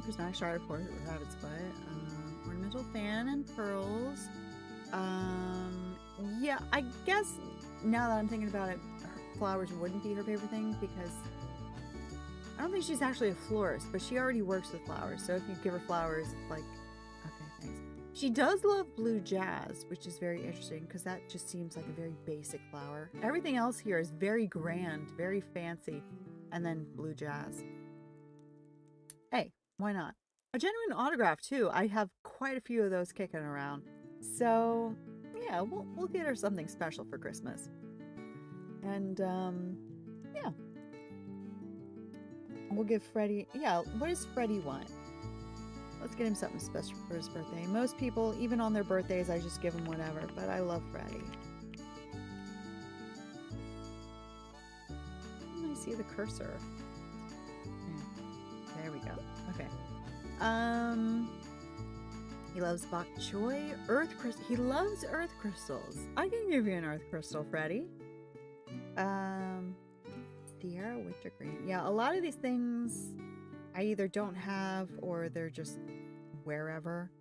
Prismatic shard, of course, rabbit's foot, ornamental fan and pearls. Yeah, I guess now that I'm thinking about it, flowers wouldn't be her favorite thing, because I don't think she's actually a florist, but she already works with flowers, so if you give her flowers, like, okay, thanks. She does love blue jazz, which is very interesting, because that just seems like a very basic flower. Everything else here is very grand, very fancy, and then blue jazz. Hey, why not? A genuine autograph, too. I have quite a few of those kicking around. So, yeah, we'll get her something special for Christmas. And, yeah. We'll give Freddie... Yeah, what does Freddie want? Let's get him something special for his birthday. Most people, even on their birthdays, I just give them whatever. But I love Freddie. I see the cursor. There we go. Okay. He loves bok choy, earth crystal. He loves earth crystals. I can give you an earth crystal, Freddie. Sierra wintergreen. Yeah, a lot of these things I either don't have or they're just wherever.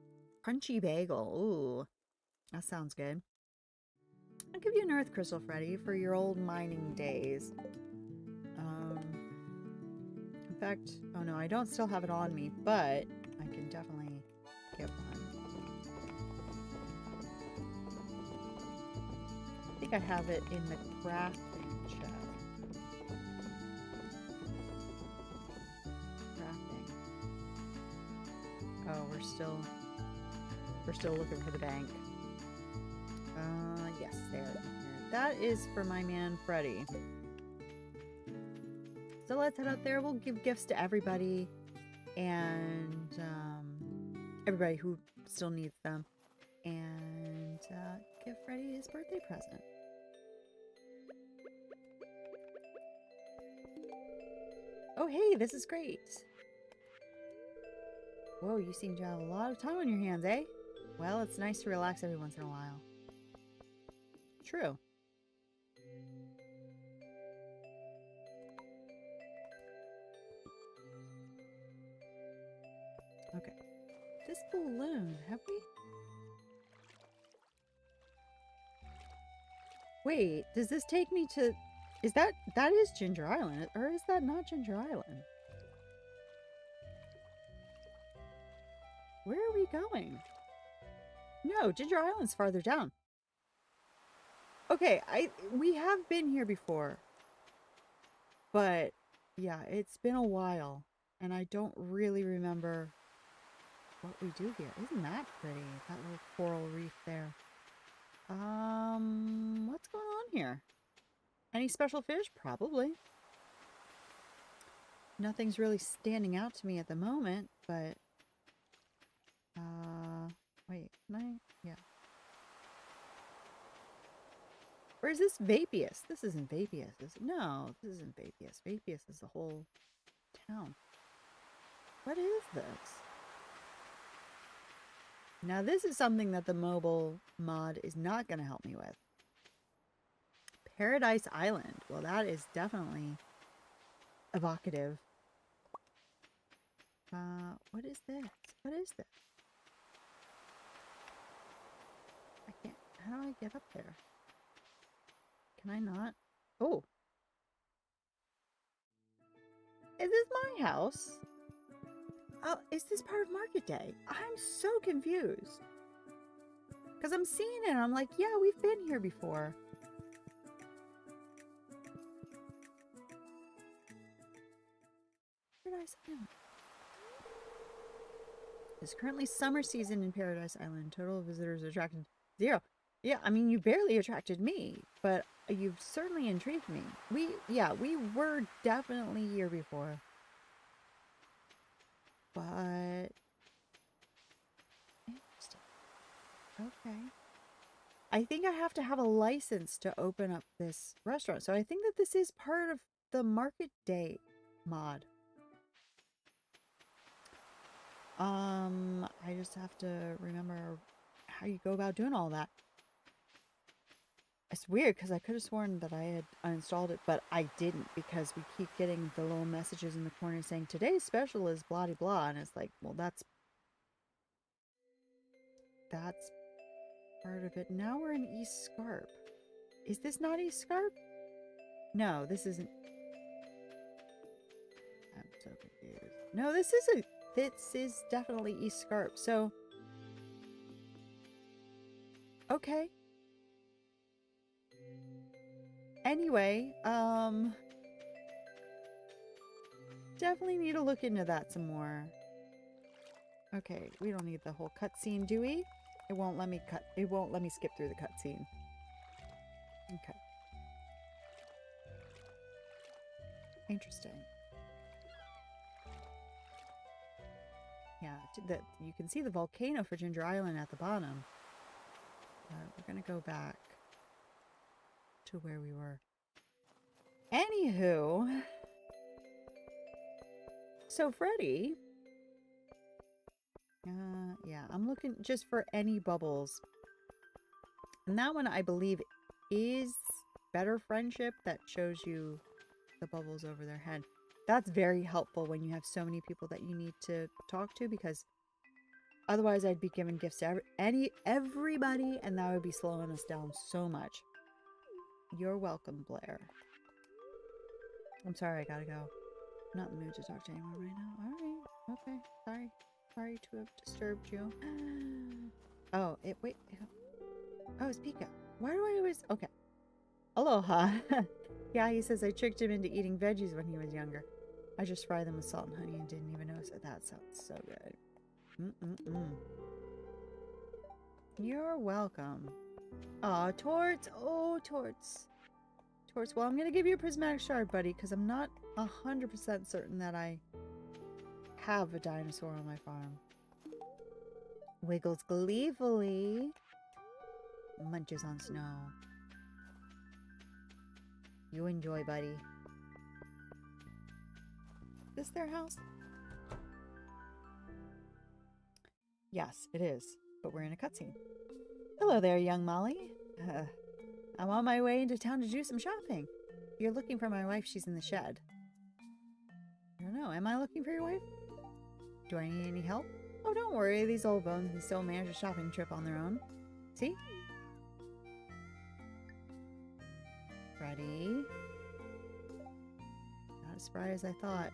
Crunchy bagel. Ooh, that sounds good. I'll give you an earth crystal, Freddie, for your old mining days. In fact, oh no, I don't still have it on me, but I can definitely get one. I think I have it in the crafting chest. Crafting. Oh, we're still looking for the bank. Yes, there. That is for my man Freddie. So let's head out there. We'll give gifts to everybody, and everybody who still needs them, and give Freddie his birthday present. Oh, hey, this is great. Whoa, you seem to have a lot of time on your hands, eh? Well, it's nice to relax every once in a while. True. Okay. This balloon, have we? Wait, does this take me to... that is Ginger Island, or is that not Ginger Island? Where are we going? No, Ginger Island's farther down. Okay, we have been here before. But, yeah, it's been a while. And I don't really remember what we do here. Isn't that pretty? That little coral reef there. What's going on here? Any special fish? Probably. Nothing's really standing out to me at the moment, but... wait, can I? Yeah. Or is this Vapius? This isn't Vapius. No, this isn't Vapius. Vapius is the whole town. What is this? Now this is something that the mobile mod is not going to help me with. Paradise Island. Well, that is definitely evocative. What is this? What is this? I can't... How do I get up there? Can I not? Oh. Is this my house? is this part of market day? I'm so confused. Because I'm seeing it and I'm like, yeah, we've been here before. Paradise Island. It's currently summer season in Paradise Island. Total visitors attracted 0. Yeah, I mean, you barely attracted me, but you've certainly intrigued me. We were definitely here before. But interesting. Okay. I think I have to have a license to open up this restaurant. So I think that this is part of the market day mod. I just have to remember how you go about doing all that. It's weird because I could have sworn that I had uninstalled it, but I didn't because we keep getting the little messages in the corner saying today's special is blah de blah, and it's like, well, that's part of it. Now we're in East Scarp. Is this not East Scarp? No, this isn't. I'm so confused. No, this is definitely East Scarp. So, okay. Anyway, definitely need to look into that some more. Okay, we don't need the whole cutscene, do we? It won't let me skip through the cutscene. Okay. Interesting. Yeah, you can see the volcano for Ginger Island at the bottom. We're gonna go back to where we were. Anywho, so Freddy, yeah, I'm looking just for any bubbles, and that one I believe is Better Friendship, that shows you the bubbles over their head. That's very helpful when you have so many people that you need to talk to, because otherwise I'd be giving gifts to everybody, and that would be slowing us down so much. You're welcome, Blair. I'm sorry, I gotta go. I'm not in the mood to talk to anyone right now. Alright, okay. Sorry to have disturbed you. Oh, wait. Oh, it's Pika. Why do I always... Okay. Aloha. Yeah, he says I tricked him into eating veggies when he was younger. I just fry them with salt and honey and didn't even notice it. That sounds so good. You're welcome. Aw, Torts. Oh, Torts. Torts. Well, I'm going to give you a prismatic shard, buddy, because I'm not 100% certain that I have a dinosaur on my farm. Wiggles gleefully. Munches on snow. You enjoy, buddy. Is this their house? Yes, it is. But we're in a cutscene. Hello there, young Molly. I'm on my way into town to do some shopping. If you're looking for my wife, she's in the shed. I don't know. Am I looking for your wife? Do I need any help? Oh, don't worry. These old bones can still manage a shopping trip on their own. See? Freddy. Not as spry as I thought.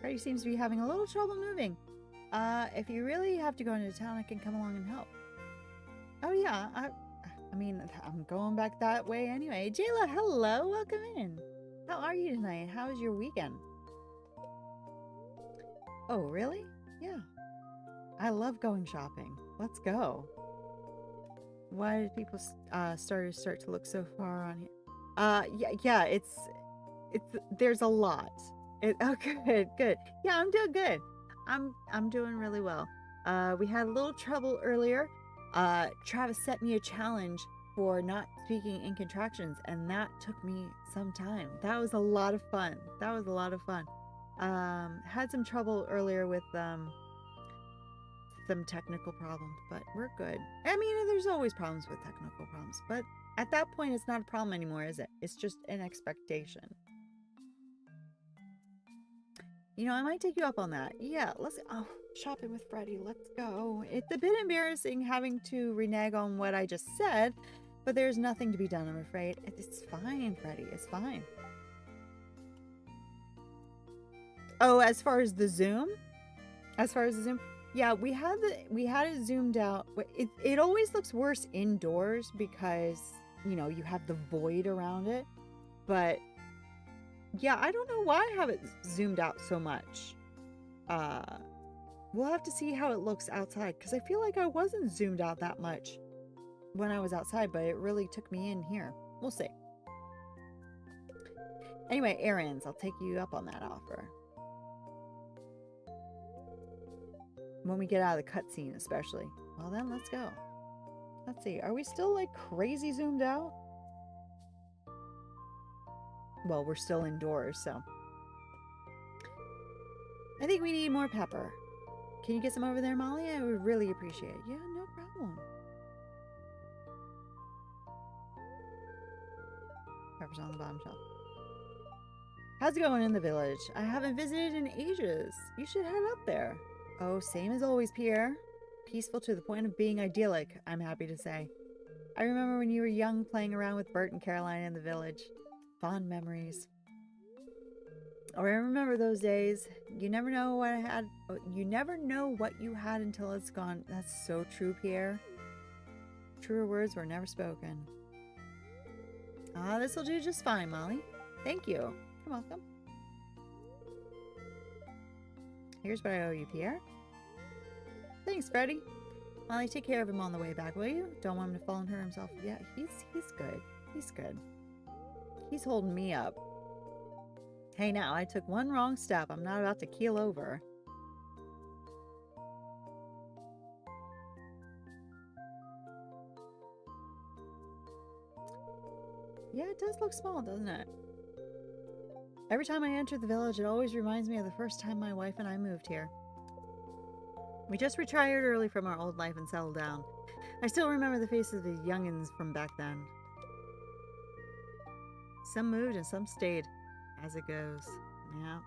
Freddy seems to be having a little trouble moving. If you really have to go into town, I can come along and help. Oh yeah, I mean, I'm going back that way anyway. Jayla, hello, welcome in. How are you tonight? How's your weekend? Oh, really? Yeah. I love going shopping. Let's go. Why did people start to look so far on here? Yeah, it's there's a lot. Oh, good. Yeah, I'm doing good. I'm doing really well. We had a little trouble earlier. Travis set me a challenge for not speaking in contractions, and that took me some time. That was a lot of fun. Had some trouble earlier with some technical problems, but we're good. I mean, there's always problems with technical problems, but at that point, it's not a problem anymore, is it? It's just an expectation. You know, I might take you up on that. Yeah, shopping with Freddy. Let's go. It's a bit embarrassing having to renege on what I just said, but there's nothing to be done, I'm afraid. It's fine, Freddy. It's fine. Oh, as far as the zoom? As far as the zoom? Yeah, we had it zoomed out. It always looks worse indoors because, you know, you have the void around it. But yeah, I don't know why I have it zoomed out so much. We'll have to see how it looks outside because I feel like I wasn't zoomed out that much when I was outside, but it really took me in here. We'll see. Anyway, errands. I'll take you up on that offer. When we get out of the cutscene, especially. Well, then let's go. Let's see. Are we still like crazy zoomed out? Well, we're still indoors, so. I think we need more pepper. Can you get some over there, Molly? I would really appreciate it. Yeah, no problem. Pepper's on the bottom shelf. How's it going in the village? I haven't visited in ages. You should head up there. Oh, same as always, Pierre. Peaceful to the point of being idyllic, I'm happy to say. I remember when you were young playing around with Bert and Caroline in the village. Fond memories. Oh, I remember those days. You never know what I had. You never know what you had until it's gone. That's so true, Pierre. Truer words were never spoken. Ah, this'll do just fine, Molly. Thank you. You're welcome. Here's what I owe you, Pierre. Thanks, Freddy. Molly, take care of him on the way back, will you? Don't want him to fall and hurt himself. Yeah, he's good. He's good. He's holding me up. Hey, now, I took one wrong step. I'm not about to keel over. Yeah, it does look small, doesn't it? Every time I enter the village, it always reminds me of the first time my wife and I moved here. We just retired early from our old life and settled down. I still remember the faces of the youngins from back then. Some moved and some stayed, as it goes. Yeah.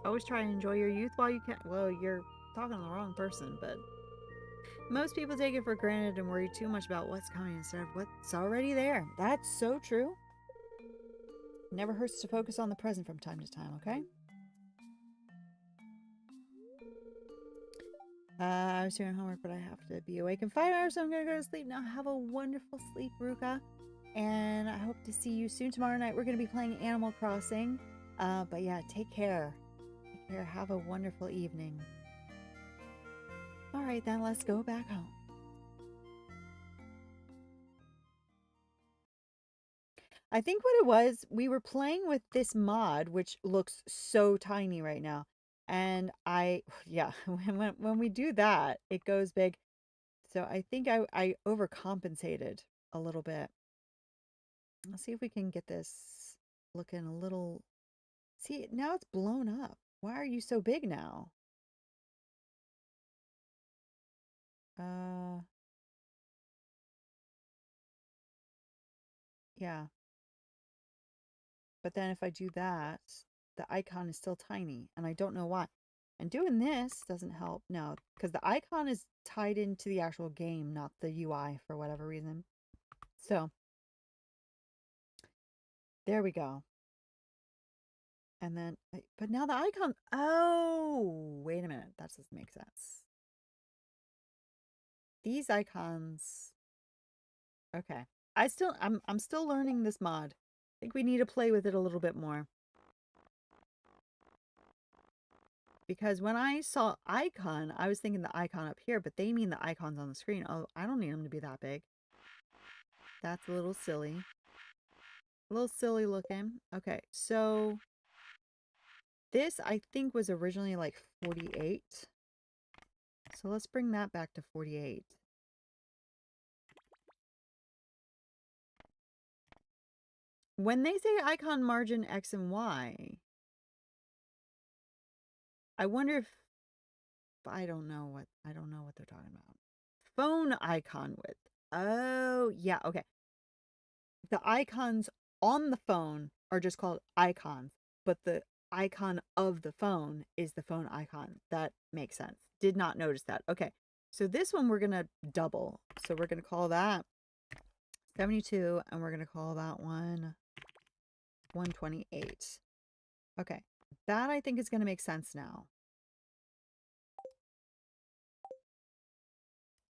Always try and enjoy your youth while you can. Well, you're talking to the wrong person, but most people take it for granted and worry too much about what's coming instead of what's already there. That's so true. Never hurts to focus on the present from time to time, okay? I was doing homework, but I have to be awake in 5 hours, so I'm going to go to sleep now. Have a wonderful sleep, Ruka. And I hope to see you soon. Tomorrow night, we're going to be playing Animal Crossing. But yeah, take care. Take care. Have a wonderful evening. All right, then let's go back home. I think what it was, we were playing with this mod, which looks so tiny right now. And yeah, when we do that, it goes big. So I think I overcompensated a little bit. Let's see if we can get this looking a little. See, now it's blown up. Why are you so big now? Yeah. But then if I do that, the icon is still tiny, and I don't know why. And doing this doesn't help. No, because the icon is tied into the actual game, not the UI for whatever reason. So, there we go. And then, but now the icon, oh, wait a minute. That doesn't make sense. These icons, okay. I'm still learning this mod. I think we need to play with it a little bit more. Because when I saw icon, I was thinking the icon up here, but they mean the icons on the screen. Oh, I don't need them to be that big. That's a little silly. A little silly looking. Okay, so this I think was originally like 48. So let's bring that back to 48. When they say icon margin X and Y, I wonder if I don't know what they're talking about. Phone icon width. Oh, yeah, okay. The icons on the phone are just called icons, but the icon of the phone is the phone icon. That makes sense. Did not notice that. Okay, so this one we're going to double. So we're going to call that 72, and we're going to call that one 128. Okay. That I think is going to make sense now.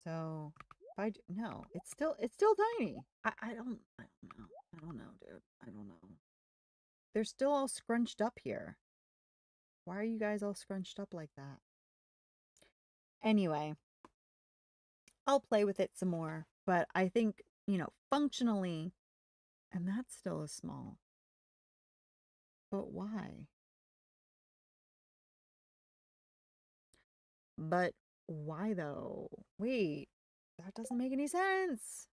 So if I do, no, it's still tiny. I don't know. I don't know, dude. I don't know. They're still all scrunched up here. Why are you guys all scrunched up like that? Anyway, I'll play with it some more, but I think, you know, functionally, and that's still a small. But why? But why though? Wait, that doesn't make any sense.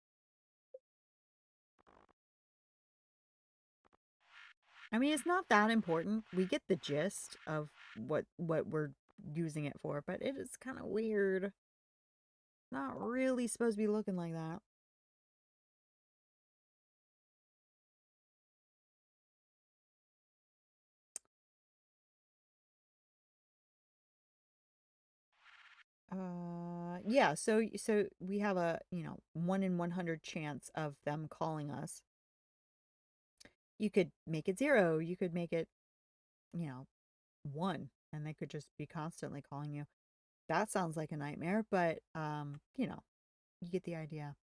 I mean, it's not that important. We get the gist of what we're using it for, but it is kind of weird. Not really supposed to be looking like that. Yeah, so we have a, you know, 1 in 100 chance of them calling us. You could make it 0, you could make it, you know, 1, and they could just be constantly calling you. That sounds like a nightmare, but you know, you get the idea.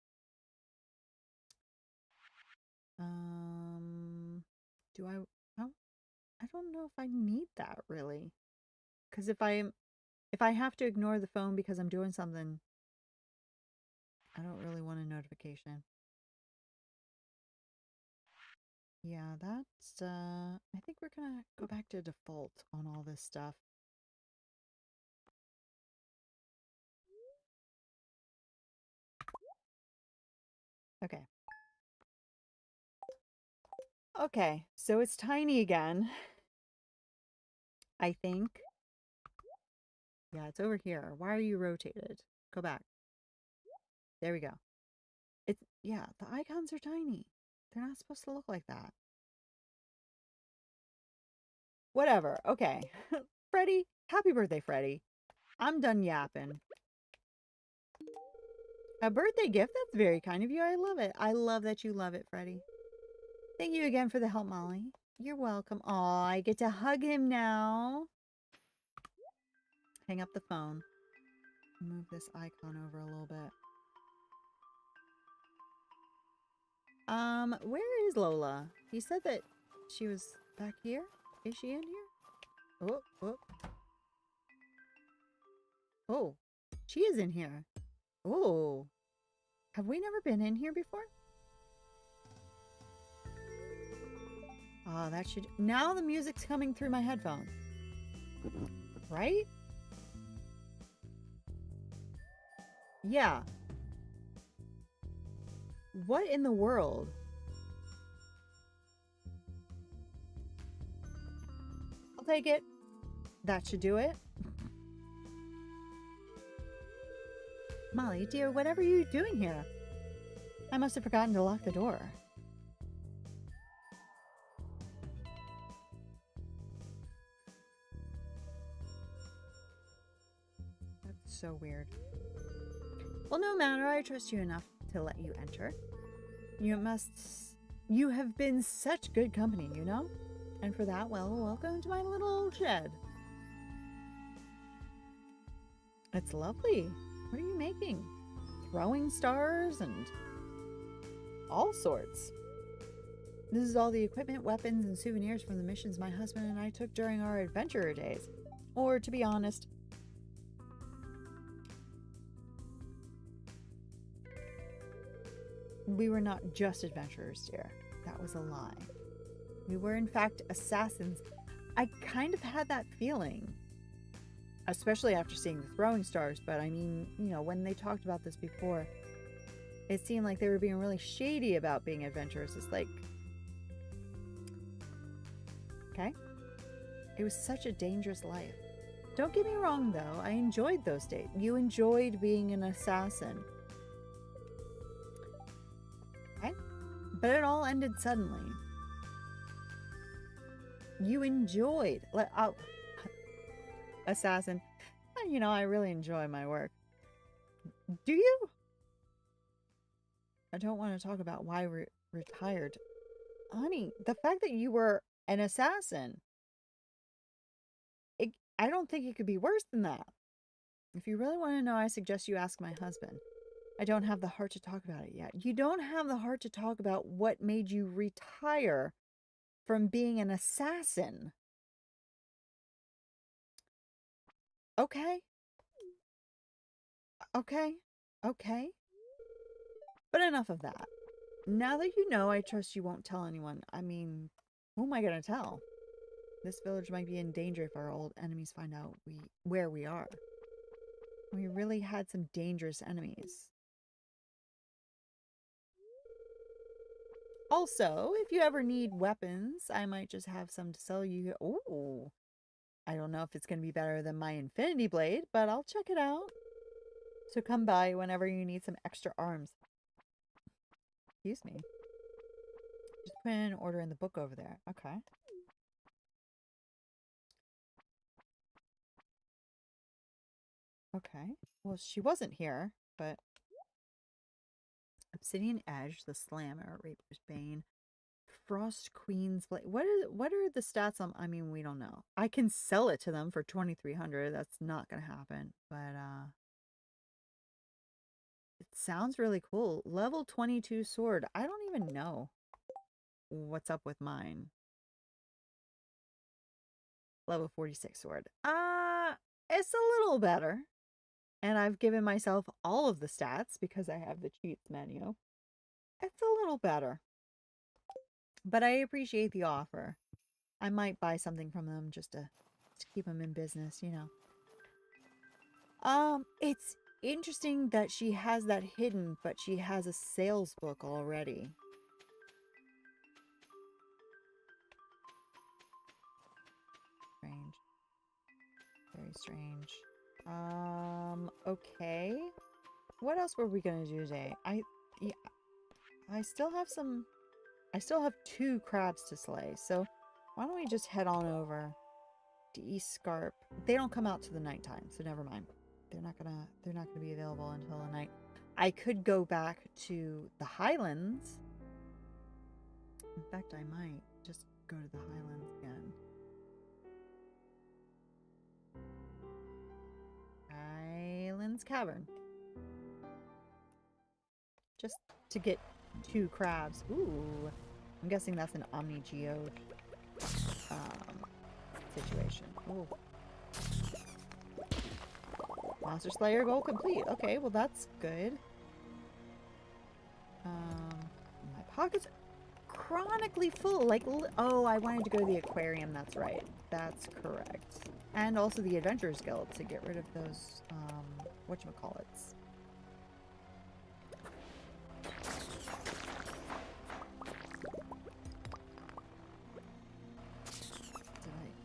Do I I don't know if I need that really. Cuz if I have to ignore the phone because I'm doing something, I don't really want a notification. Yeah, that's I think we're gonna go back to default on all this stuff. Okay. Okay, so it's tiny again. I think. Yeah, it's over here. Why are you rotated? Go back. There we go. It's, yeah, the icons are tiny. They're not supposed to look like that. Whatever. Okay. Freddy, happy birthday, Freddy. I'm done yapping. A birthday gift? That's very kind of you. I love it. I love that you love it, Freddy. Thank you again for the help, Molly. You're welcome. Aw, I get to hug him now. Hang up the phone. Move this icon over a little bit. Where is Lola? He said that she was back here. Is she in here? Oh, oh. Oh, she is in here. Oh, have we never been in here before? Ah, that should... Now the music's coming through my headphones. Right? Yeah. What in the world? I'll take it. That should do it. Molly, dear, whatever are you doing here? I must have forgotten to lock the door. That's so weird. Well, no matter. I trust you enough to let you enter. You have been such good company, you know? And for that, well, welcome to my little shed. It's lovely. What are you making? Throwing stars and all sorts. This is all the equipment, weapons, and souvenirs from the missions my husband and I took during our adventurer days. Or, to be honest, we were not just adventurers, dear. That was a lie. We were, in fact, assassins. I kind of had that feeling. Especially after seeing the throwing stars, but I mean, you know, when they talked about this before, it seemed like they were being really shady about being adventurers. It's like, okay. It was such a dangerous life. Don't get me wrong, though. I enjoyed those days. You enjoyed being an assassin. Okay? But it all ended suddenly. You enjoyed. Assassin. You know, I really enjoy my work. Do you? I don't want to talk about why we're retired. Honey, the fact that you were an assassin, I don't think it could be worse than that. If you really want to know, I suggest you ask my husband. I don't have the heart to talk about it yet. You don't have the heart to talk about what made you retire from being an assassin. Okay. Okay. Okay. But enough of that. Now that you know, I trust you won't tell anyone. I mean, who am I going to tell? This village might be in danger if our old enemies find out where we are. We really had some dangerous enemies. Also, if you ever need weapons, I might just have some to sell you. Ooh. I don't know if it's going to be better than my Infinity Blade, but I'll check it out. So come by whenever you need some extra arms. Excuse me. Just put in an order in the book over there. Okay. Okay. Well, she wasn't here, but... Obsidian Edge, the Slammer, Rapier Bane, Frost Queen's Blade. What are the stats on? I mean, we don't know. I can sell it to them for 2,300. That's not gonna happen. But it sounds really cool. Level 22 sword. I don't even know what's up with mine. Level 46 sword. It's a little better. And I've given myself all of the stats because I have the cheats menu. It's a little better. But I appreciate the offer. I might buy something from them just to keep them in business, you know. It's interesting that she has that hidden, but she has a sales book already. Strange. Very strange. Okay. What else were we gonna do today? I still have 2 crabs to slay, so why don't we just head on over to East Scarp. They don't come out to the nighttime, so never mind. They're not gonna be available until the night. I could go back to the Highlands. In fact, I might just go to the Highlands again. Highlands Cavern. Just to get 2 crabs. Ooh. I'm guessing that's an Omni-Geode situation. Ooh. Monster Slayer goal complete. Okay, well that's good. My pockets are chronically full. Like, oh, I wanted to go to the aquarium. That's right. That's correct. And also the Adventurers Guild to get rid of those, whatchamacallits.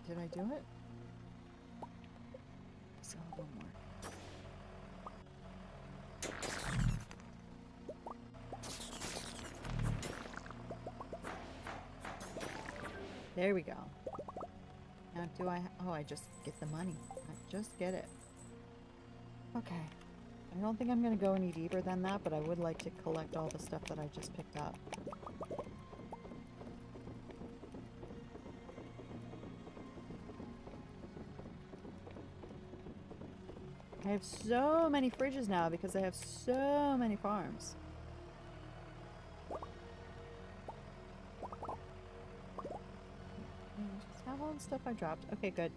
Did I do it? I still have one more. There we go. Now do I... Oh, I just get the money. I just get it. Okay. I don't think I'm going to go any deeper than that, but I would like to collect all the stuff that I just picked up. I have so many fridges now because I have so many farms. Just have all the stuff I dropped. Okay, good.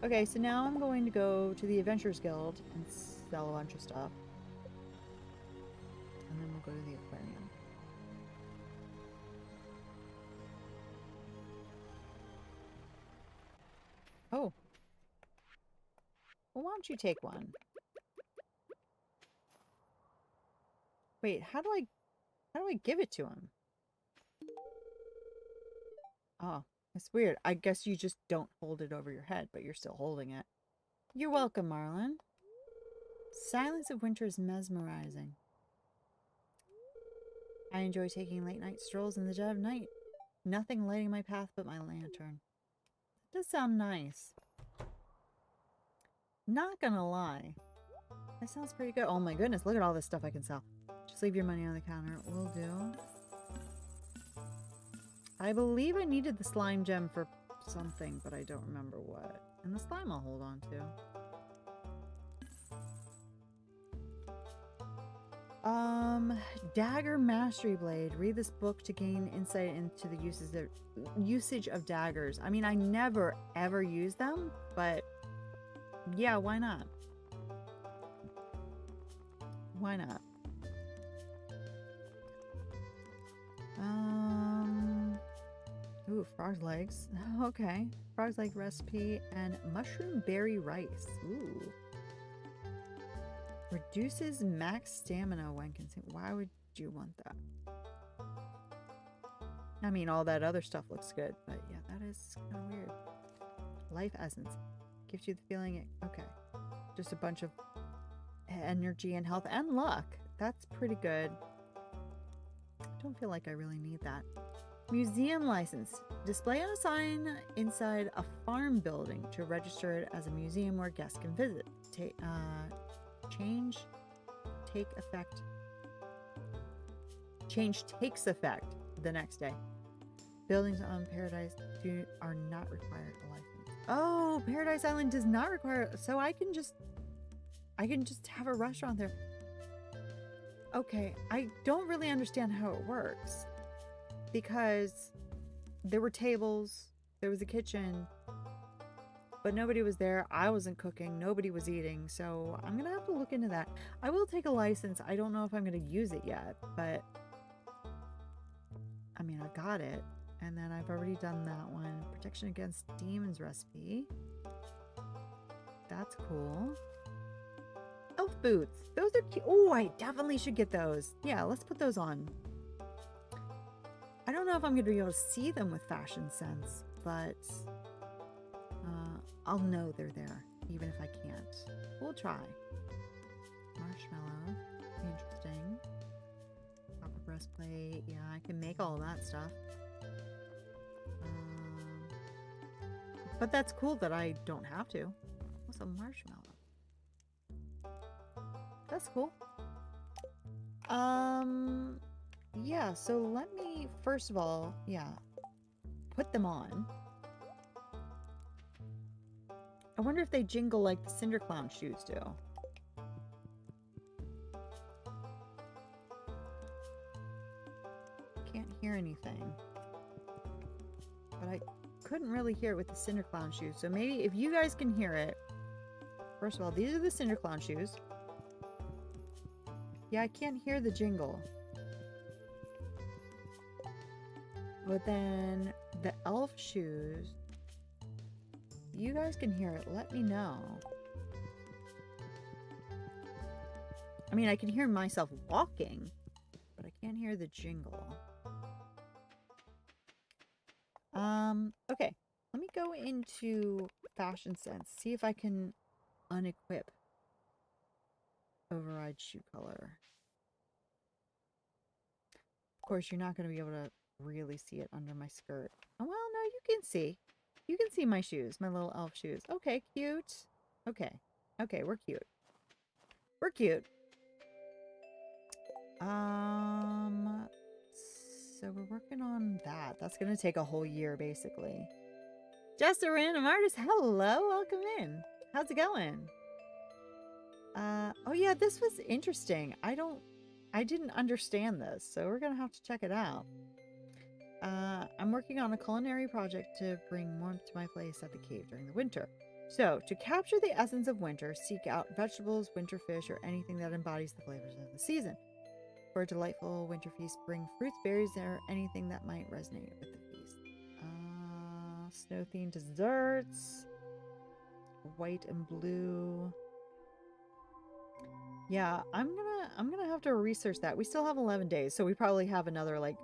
Okay, so now I'm going to go to the Adventurers Guild and sell a bunch of stuff. And then we'll go to the aquarium. Oh. Well, why don't you take one? Wait, how do I give it to him? Oh, it's weird. I guess you just don't hold it over your head, but you're still holding it. You're welcome, Marlin. Silence of winter is mesmerizing. I enjoy taking late night strolls in the dead of night. Nothing lighting my path but my lantern. It does sound nice. Not gonna lie. That sounds pretty good. Oh my goodness, look at all this stuff I can sell. Just leave your money on the counter. Will do. I believe I needed the slime gem for something, but I don't remember what. And the slime I'll hold on to. Dagger Mastery Blade. Read this book to gain insight into the usage of daggers. I mean, I never ever use them, but yeah, why not? Why not? Ooh, frog's legs. Okay. Frog's leg recipe and mushroom berry rice. Ooh. Reduces max stamina when consumed. Why would you want that? I mean, all that other stuff looks good, but yeah, that is kind of weird. Life essence. Gives you the feeling, okay. Just a bunch of energy and health and luck. That's pretty good. I don't feel like I really need that. Museum license. Display on a sign inside a farm building to register it as a museum where guests can visit. Change takes effect the next day. Buildings on Paradise are not required a license. Oh, Paradise Island does not require, so I can just have a restaurant there. Okay, I don't really understand how it works because there were tables, there was a kitchen, but nobody was there. I wasn't cooking. Nobody was eating. So I'm going to have to look into that. I will take a license. I don't know if I'm going to use it yet, but I mean, I got it. And then I've already done that one. Protection against demons recipe. That's cool. Elf boots. Those are cute. Oh, I definitely should get those. Yeah, let's put those on. I don't know if I'm going to be able to see them with fashion sense, but I'll know they're there, even if I can't. We'll try. Marshmallow. Interesting. Copper breastplate. Yeah, I can make all that stuff. But that's cool that I don't have to. What's a marshmallow? That's cool. Yeah, so let me, first of all, yeah, put them on. I wonder if they jingle like the Cinder Clown shoes do. Can't hear anything. But I couldn't really hear it with the Cinder Clown shoes. So maybe if you guys can hear it. First of all, these are the Cinder Clown shoes. Yeah, I can't hear the jingle. But then the elf shoes, you guys can hear it. Let me know. I mean, I can hear myself walking, but I can't hear the jingle. Okay. Let me go into Fashion Sense. See if I can unequip override shoe color. Of course, you're not going to be able to really see it under my skirt. Oh, well, no, you can see. You can see my shoes, my little elf shoes. Okay, cute. Okay. Okay, we're cute. We're cute. So we're working on that. That's going to take a whole year, basically. Just a random artist. Hello, welcome in. How's it going? Oh yeah, this was interesting. I didn't understand this, so we're gonna have to check it out. I'm working on a culinary project to bring warmth to my place at the cave during the winter. So, to capture the essence of winter, seek out vegetables, winter fish, or anything that embodies the flavors of the season. For a delightful winter feast, bring fruits, berries, or anything that might resonate with the feast. Snow-themed desserts. White and blue. Yeah, I'm gonna have to research that. We still have 11 days, so we probably have another like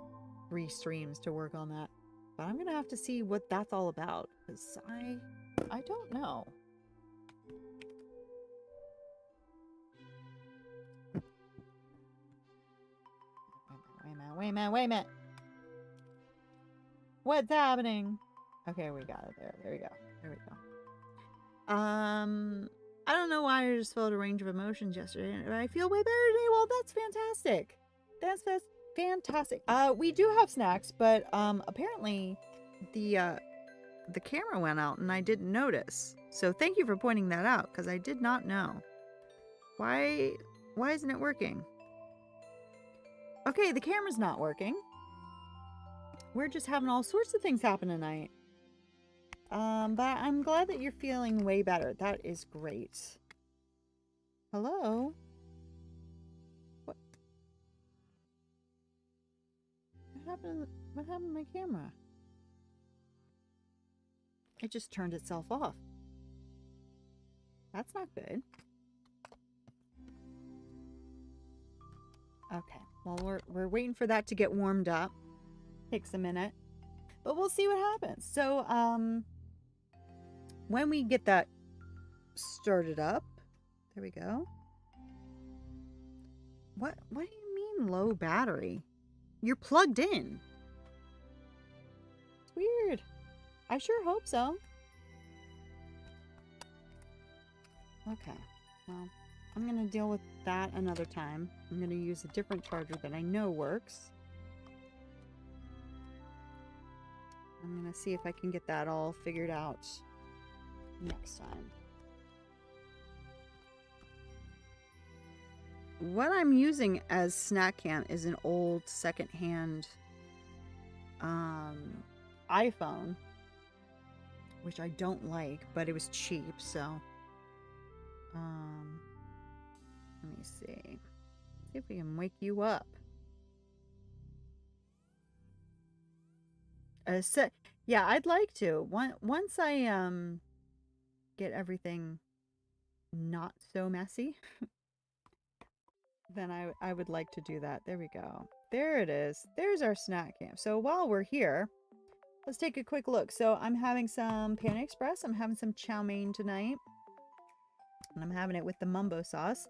3 streams to work on that. But I'm gonna have to see what that's all about, because I don't know. Wait a minute. What's happening? Okay, we got it there. There we go. I don't know why I just felt a range of emotions yesterday, but I feel way better today. Well, that's fantastic. Fantastic. We do have snacks, but apparently the camera went out and I didn't notice. So thank you for pointing that out because I did not know. Why isn't it working? Okay, the camera's not working. We're just having all sorts of things happen tonight. But I'm glad that you're feeling way better. That is great. Hello? What happened? What happened to my camera? It just turned itself off. That's not good. Okay. Well, we're waiting for that to get warmed up. Takes a minute. But we'll see what happens. So, when we get that started up, there we go. What do you mean low battery? You're plugged in. It's weird. I sure hope so. Okay. Well, I'm going to deal with that another time. I'm going to use a different charger that I know works. I'm going to see if I can get that all figured out next time. What I'm using as snack cam is an old secondhand iPhone, which I don't like, but it was cheap, so let me see if we can wake you up. Yeah, I'd like to. Once I get everything not so messy, then I would like to do that. There we go. There it is. There's our snack camp. So while we're here, let's take a quick look. So I'm having some Panda Express. I'm having some chow mein tonight. And I'm having it with the mumbo sauce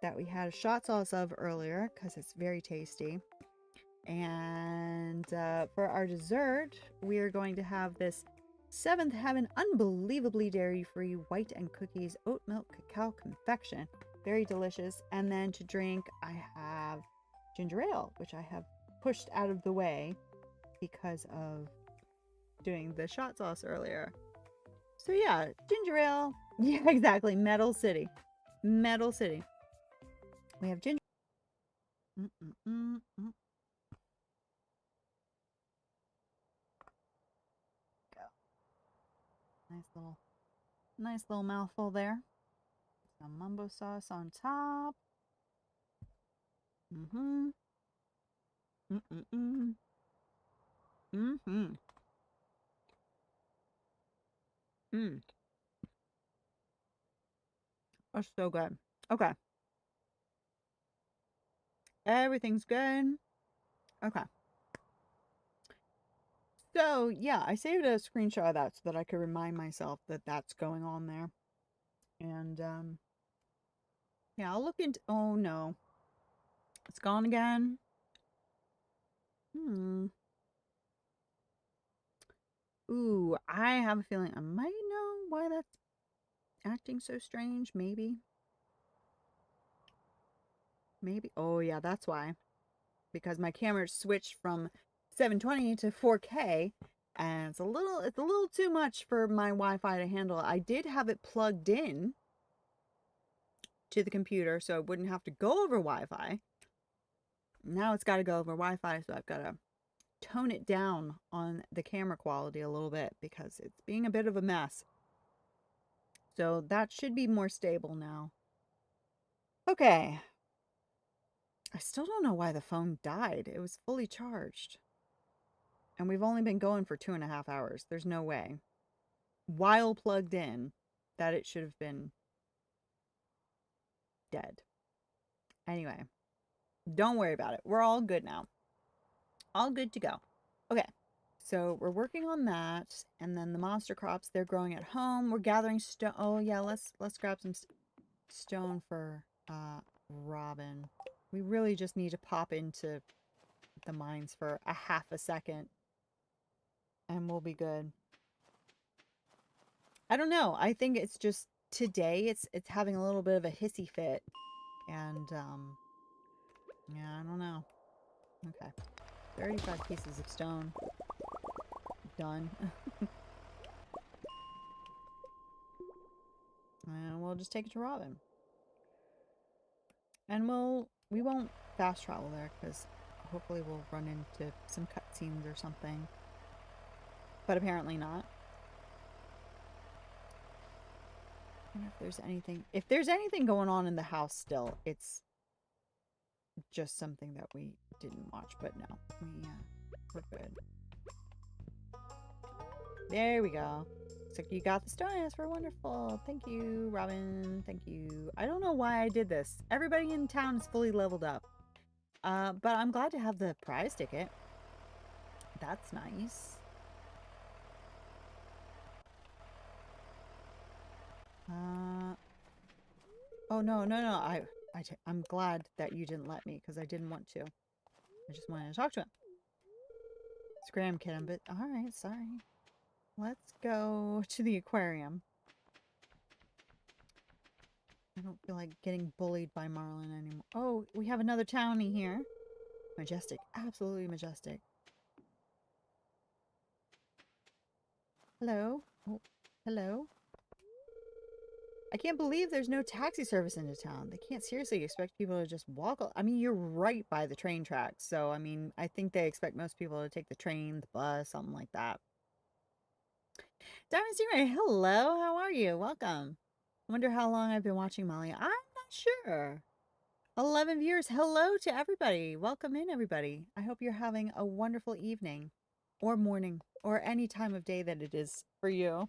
that we had a shot sauce of earlier because it's very tasty. And for our dessert, we are going to have this Seventh Heaven unbelievably dairy-free white and cookies oat milk cacao confection. Very delicious. And then to drink, I have ginger ale, which I have pushed out of the way because of doing the shot sauce earlier. So yeah, ginger ale. Yeah, exactly. Metal City. Metal City. We have ginger. Go. Nice little mouthful there. Some mumbo sauce on top. Mm-hmm. Mm-mm-mm. Mm-hmm. Mm. That's so good. Okay. Everything's good. Okay. So, yeah, I saved a screenshot of that so that I could remind myself that that's going on there. And, yeah, I'll look into... Oh, no. It's gone again. Ooh, I have a feeling I might know why that's acting so strange. Maybe. Maybe. Oh, yeah, that's why. Because my camera switched from 720 to 4K, and it's a little too much for my Wi-Fi to handle. I did have it plugged in to the computer so I wouldn't have to go over Wi-Fi. Now it's got to go over Wi-Fi, so I've got to tone it down on the camera quality a little bit because it's being a bit of a mess. So that should be more stable now. Okay. I still don't know why the phone died. It was fully charged. And we've only been going for 2.5 hours. There's no way, while plugged in, that it should have been dead. Anyway, don't worry about it. We're all good now. All good to go. Okay. So we're working on that, and then the monster crops, they're growing at home. We're gathering stone. Oh yeah, let's grab some stone for Robin. We really just need to pop into the mines for a half a second, and we'll be good. I don't know. I think it's just today. It's having a little bit of a hissy fit, and yeah, I don't know. Okay. 35 pieces of stone. Done. And we'll just take it to Robin. And we won't fast travel there because hopefully we'll run into some cutscenes or something. But apparently not. I wonder if there's anything. If there's anything going on in the house still, it's just something that we didn't watch. But no, we're good. There we go. Looks like you got the stone. Yes, we're wonderful. Thank you, Robin. Thank you. I don't know why I did this. Everybody in town is fully leveled up. But I'm glad to have the prize ticket. That's nice. Oh, no. I'm glad that you didn't let me because I didn't want to. I just wanted to talk to him. Scram kid, but alright, sorry. Let's go to the aquarium. I don't feel like getting bullied by Marlin anymore. Oh, we have another townie here. Majestic. Absolutely majestic. Hello? Oh, hello? I can't believe there's no taxi service into town. They can't seriously expect people to just walk. I mean, you're right by the train tracks. So, I mean, I think they expect most people to take the train, the bus, something like that. Diamond Stingray, hello. How are you? Welcome. I wonder how long I've been watching Molly. I'm not sure. 11 viewers. Hello to everybody. Welcome in, everybody. I hope you're having a wonderful evening or morning or any time of day that it is for you.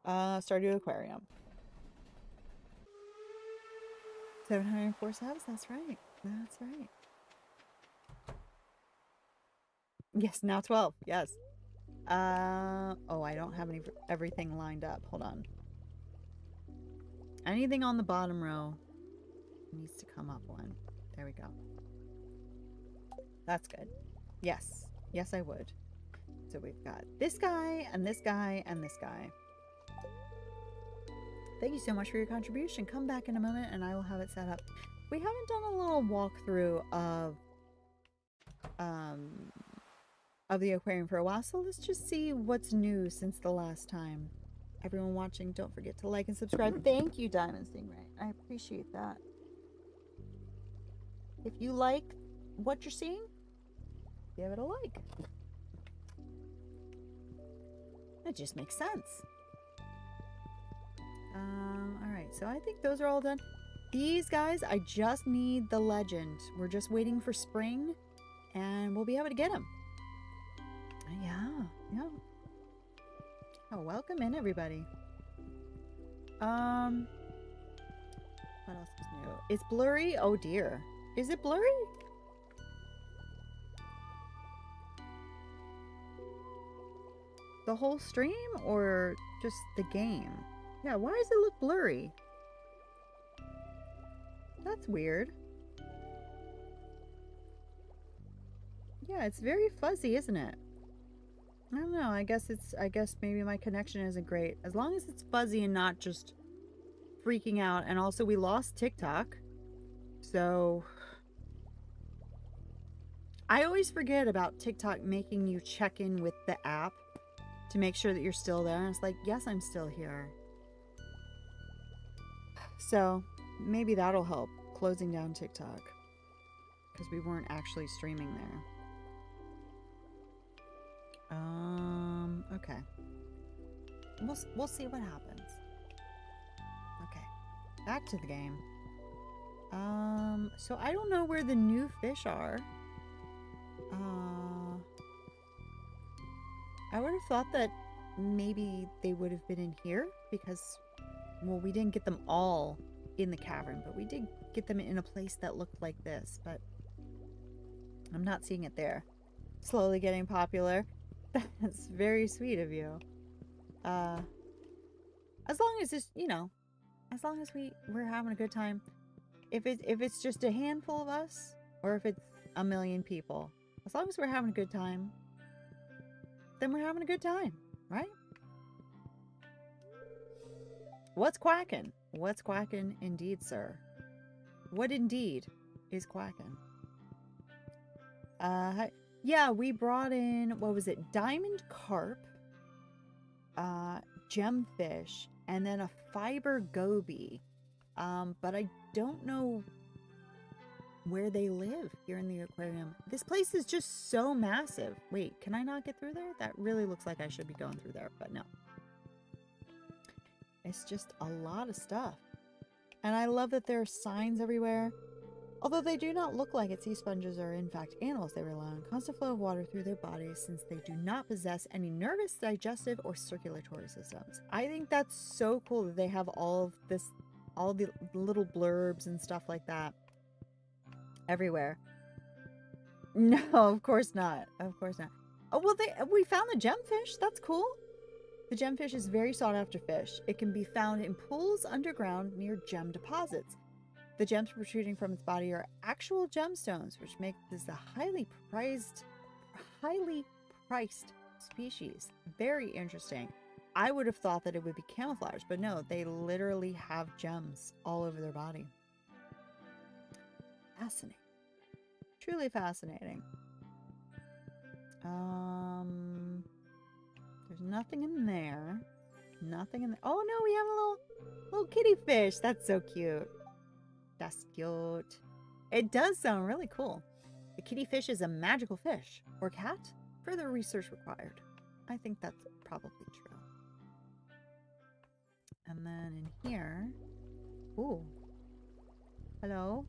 Stardew Aquarium. 704 subs. That's right. That's right. Yes, now 12. Yes. Oh, I don't have everything lined up. Hold on. Anything on the bottom row needs to come up one. There we go. That's good. Yes. Yes, I would. So we've got this guy and this guy and this guy. Thank you so much for your contribution. Come back in a moment and I will have it set up. We haven't done a little walkthrough of the aquarium for a while, so let's just see what's new since the last time. Everyone watching, don't forget to like and subscribe. Thank you, Diamond Stingray. I appreciate that. If you like what you're seeing, give it a like. That just makes sense. Alright, so I think those are all done. These guys, I just need the legend. We're just waiting for spring, and we'll be able to get them. Yeah. Oh, welcome in, everybody. What else is new? It's blurry? Oh, dear. Is it blurry? The whole stream or just the game? Yeah, why does it look blurry? That's weird. Yeah, it's very fuzzy, isn't it? I don't know. I guess maybe my connection isn't great. As long as it's fuzzy and not just freaking out. And also we lost TikTok. So I always forget about TikTok making you check in with the app to make sure that you're still there. And it's like, yes, I'm still here. So maybe that'll help closing down TikTok because we weren't actually streaming there. Okay. We'll see what happens. Okay. Back to the game. So I don't know where the new fish are. I would have thought that maybe they would have been in here because, well, we didn't get them all in the cavern, but we did get them in a place that looked like this, but I'm not seeing it there. Slowly getting popular. That's very sweet of you. As long as it's, you know, as long as we're having a good time. If it's just a handful of us, or if it's a million people, as long as we're having a good time, then we're having a good time, right? What's quacking? What's quacking indeed, sir? What indeed? is quacking. Yeah, we brought in, what was it? Diamond carp, gemfish, and then a fiber goby. But I don't know where they live here in the aquarium. This place is just so massive. Wait, can I not get through there? That really looks like I should be going through there, but no. It's just a lot of stuff. And I love that there are signs everywhere. Although they do not look like it, sea sponges are in fact animals. They rely on constant flow of water through their bodies since they do not possess any nervous, digestive, or circulatory systems. I think that's so cool that they have all of this, all the little blurbs and stuff like that everywhere. No, of course not. Of course not. Oh, well, we found the gemfish. That's cool. The gemfish is very sought after fish. It can be found in pools underground near gem deposits. The gems protruding from its body are actual gemstones, which make this a highly priced species. Very interesting. I would have thought that it would be camouflage, but no, they literally have gems all over their body. Fascinating. Truly fascinating. There's nothing in there. Nothing in there. Oh no, we have a little kitty fish. That's so cute. That's cute. It does sound really cool. The kitty fish is a magical fish. Or cat? Further research required. I think that's probably true. And then in here... Ooh. Hello?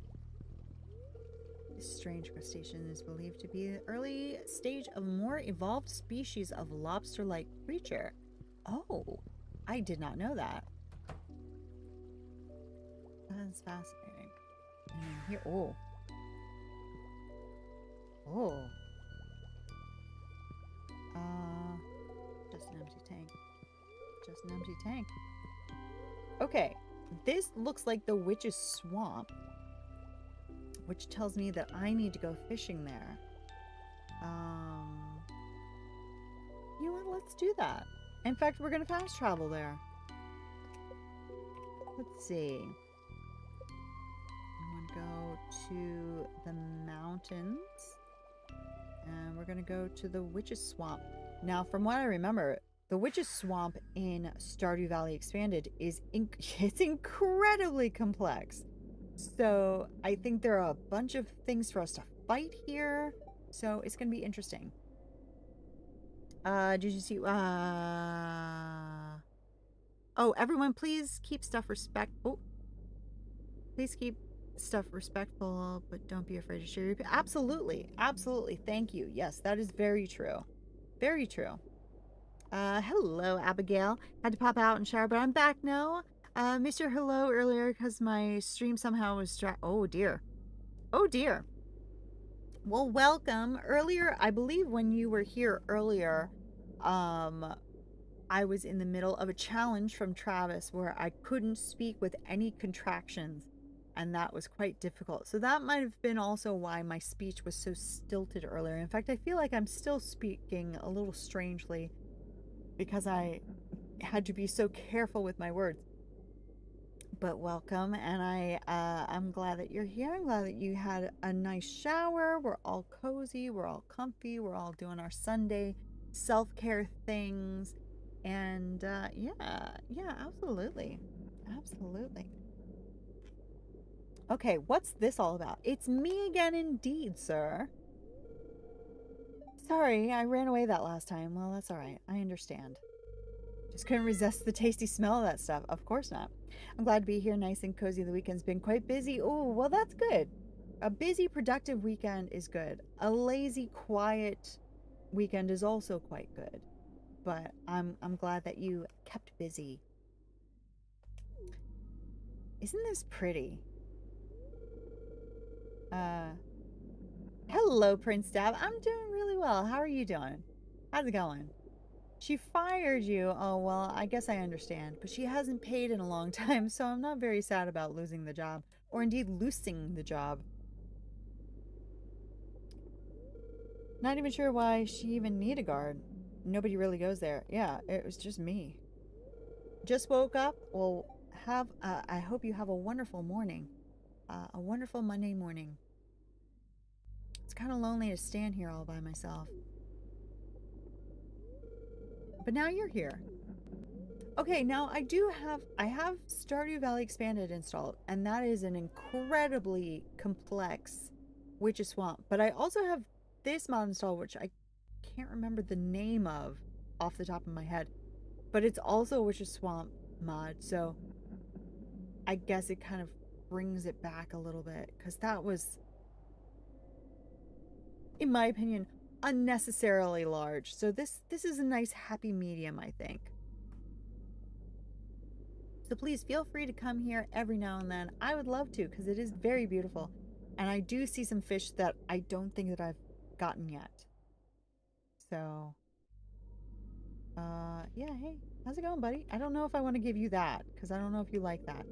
This strange crustacean is believed to be the early stage of a more evolved species of lobster-like creature. Oh, I did not know that. That's fascinating. And here, oh. Oh. Just an empty tank. Just an empty tank. Okay, this looks like the witch's swamp, which tells me that I need to go fishing there. You know what? Let's do that. In fact, we're going to fast travel there. Let's see. I'm going to go to the mountains. And we're going to go to the Witch's Swamp. Now, from what I remember, the Witch's Swamp in Stardew Valley Expanded is it's incredibly complex. So I think there are a bunch of things for us to fight here. So it's going to be interesting. Did you see? Oh, everyone, please keep stuff respectful. Please keep stuff respectful, but don't be afraid to share your... Absolutely. Absolutely. Thank you. Yes, that is very true. Very true. Hello, Abigail. Had to pop out and shower, but I'm back now. Missed your hello earlier because my stream somehow was oh dear. Oh dear. Well, welcome. Earlier, I believe when you were here earlier, I was in the middle of a challenge from Travis where I couldn't speak with any contractions, and that was quite difficult. So that might have been also why my speech was so stilted earlier. In fact, I feel like I'm still speaking a little strangely because I had to be so careful with my words. But welcome, and I'm glad that you're here. I'm glad that you had a nice shower. We're all cozy, we're all comfy, we're all doing our Sunday self-care things. And yeah, absolutely. Absolutely. Okay, what's this all about? It's me again indeed, sir. Sorry, I ran away that last time. Well, that's all right. I understand. Just couldn't resist the tasty smell of that stuff. Of course not. I'm glad to be here, nice and cozy. The weekend's been quite busy. Oh, well, that's good. A busy, productive weekend is good. A lazy, quiet weekend is also quite good. But I'm glad that you kept busy. Isn't this pretty? Hello, Prince Dab. I'm doing really well. How are you doing? How's it going? She fired you. Oh, well, I guess I understand. But she hasn't paid in a long time, so I'm not very sad about losing the job. Or indeed, losing the job. Not even sure why she even need a guard. Nobody really goes there. Yeah, it was just me. Just woke up. Well, I hope you have a wonderful morning. A wonderful Monday morning. It's kind of lonely to stand here all by myself. But now you're here. Okay, now I have Stardew Valley Expanded installed, and that is an incredibly complex Witch's Swamp. But I also have this mod installed, which I can't remember the name of off the top of my head. But it's also a Witch's Swamp mod, so I guess it kind of brings it back a little bit, because that was, in my opinion, unnecessarily large. So this is a nice happy medium, I think. So please feel free to come here every now and then. I would love to, because it is very beautiful. And I do see some fish that I don't think that I've gotten yet. So, yeah, hey, how's it going, buddy? I don't know if I want to give you that, because I don't know if you like that.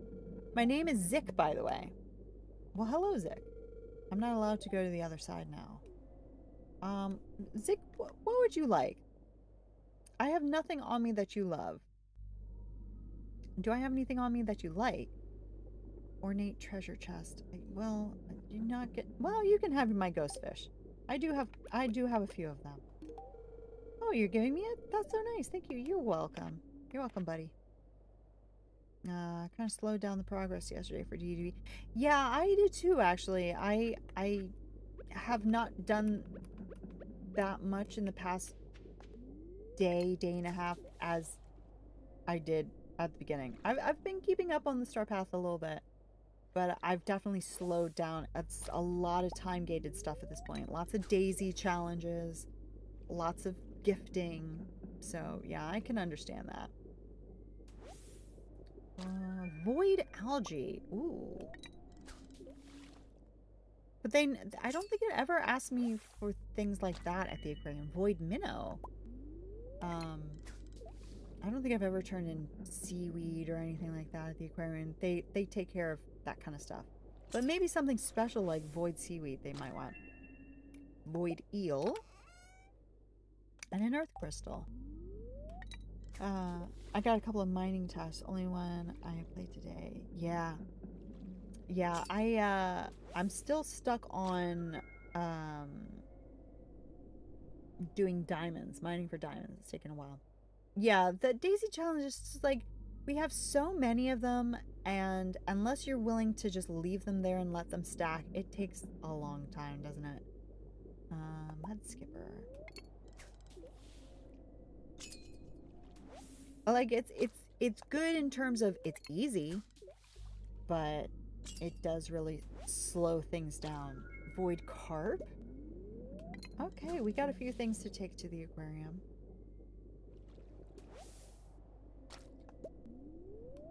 My name is Zick, by the way. Well, hello, Zick. I'm not allowed to go to the other side now. Zick, what would you like? I have nothing on me that you love. Do I have anything on me that you like? Ornate treasure chest. Well, do not get. Well, you can have my ghost fish. I do have a few of them. Oh, you're giving me it? That's so nice. Thank you. You're welcome. You're welcome, buddy. Kind of slowed down the progress yesterday for DDB. Yeah, I did too. Actually, I have not done that much in the past day and a half as I did at the beginning. I've been keeping up on the star path a little bit, but I've definitely slowed down. It's a lot of time gated stuff at this point. Lots of daisy challenges, lots of gifting. So yeah, I can understand that. Void algae. Ooh. But then I don't think it ever asked me for things like that at the aquarium. Void minnow. I don't think I've ever turned in seaweed or anything like that at the aquarium. They take care of that kind of stuff. But maybe something special like void seaweed they might want. Void eel. And an earth crystal. I got a couple of mining tasks. Only one I have played today. Yeah. Yeah, I'm still stuck on doing diamonds, mining for diamonds. It's taken a while. Yeah, the daisy challenge is just like, we have so many of them, and unless you're willing to just leave them there and let them stack, it takes a long time, doesn't it? Mud skipper. Like, it's good in terms of it's easy, but it does really slow things down. Void carp? Okay, we got a few things to take to the aquarium.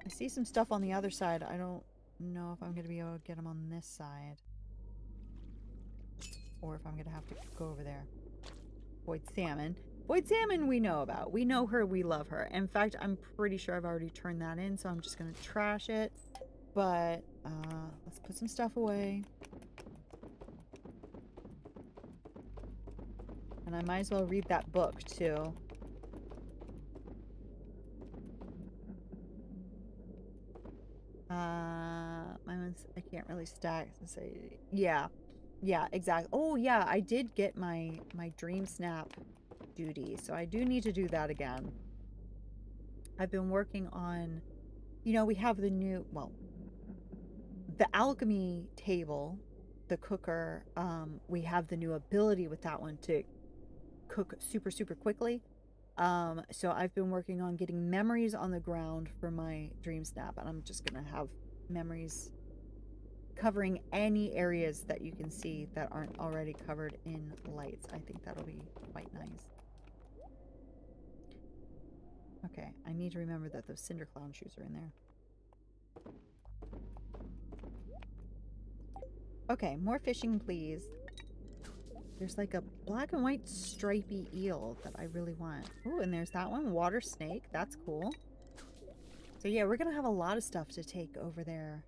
I see some stuff on the other side. I don't know if I'm going to be able to get them on this side. Or if I'm going to have to go over there. Void salmon. Void salmon we know about. We know her, we love her. In fact, I'm pretty sure I've already turned that in, so I'm just going to trash it. But, let's put some stuff away. And I might as well read that book, too. I can't really stack and say, yeah, exactly. Oh yeah, I did get my dream snap duty, so I do need to do that again. I've been working on, you know, we have the new, well, the alchemy table, the cooker. We have the new ability with that one to cook super quickly. So I've been working on getting memories on the ground for my dream snap, and I'm just gonna have memories covering any areas that you can see that aren't already covered in lights. I think that'll be quite nice. Okay, I need to remember that those cinder clown shoes are in there. Okay, more fishing, please. There's like a black and white stripy eel that I really want. Oh, and there's that one, water snake. That's cool. So yeah, we're gonna have a lot of stuff to take over there.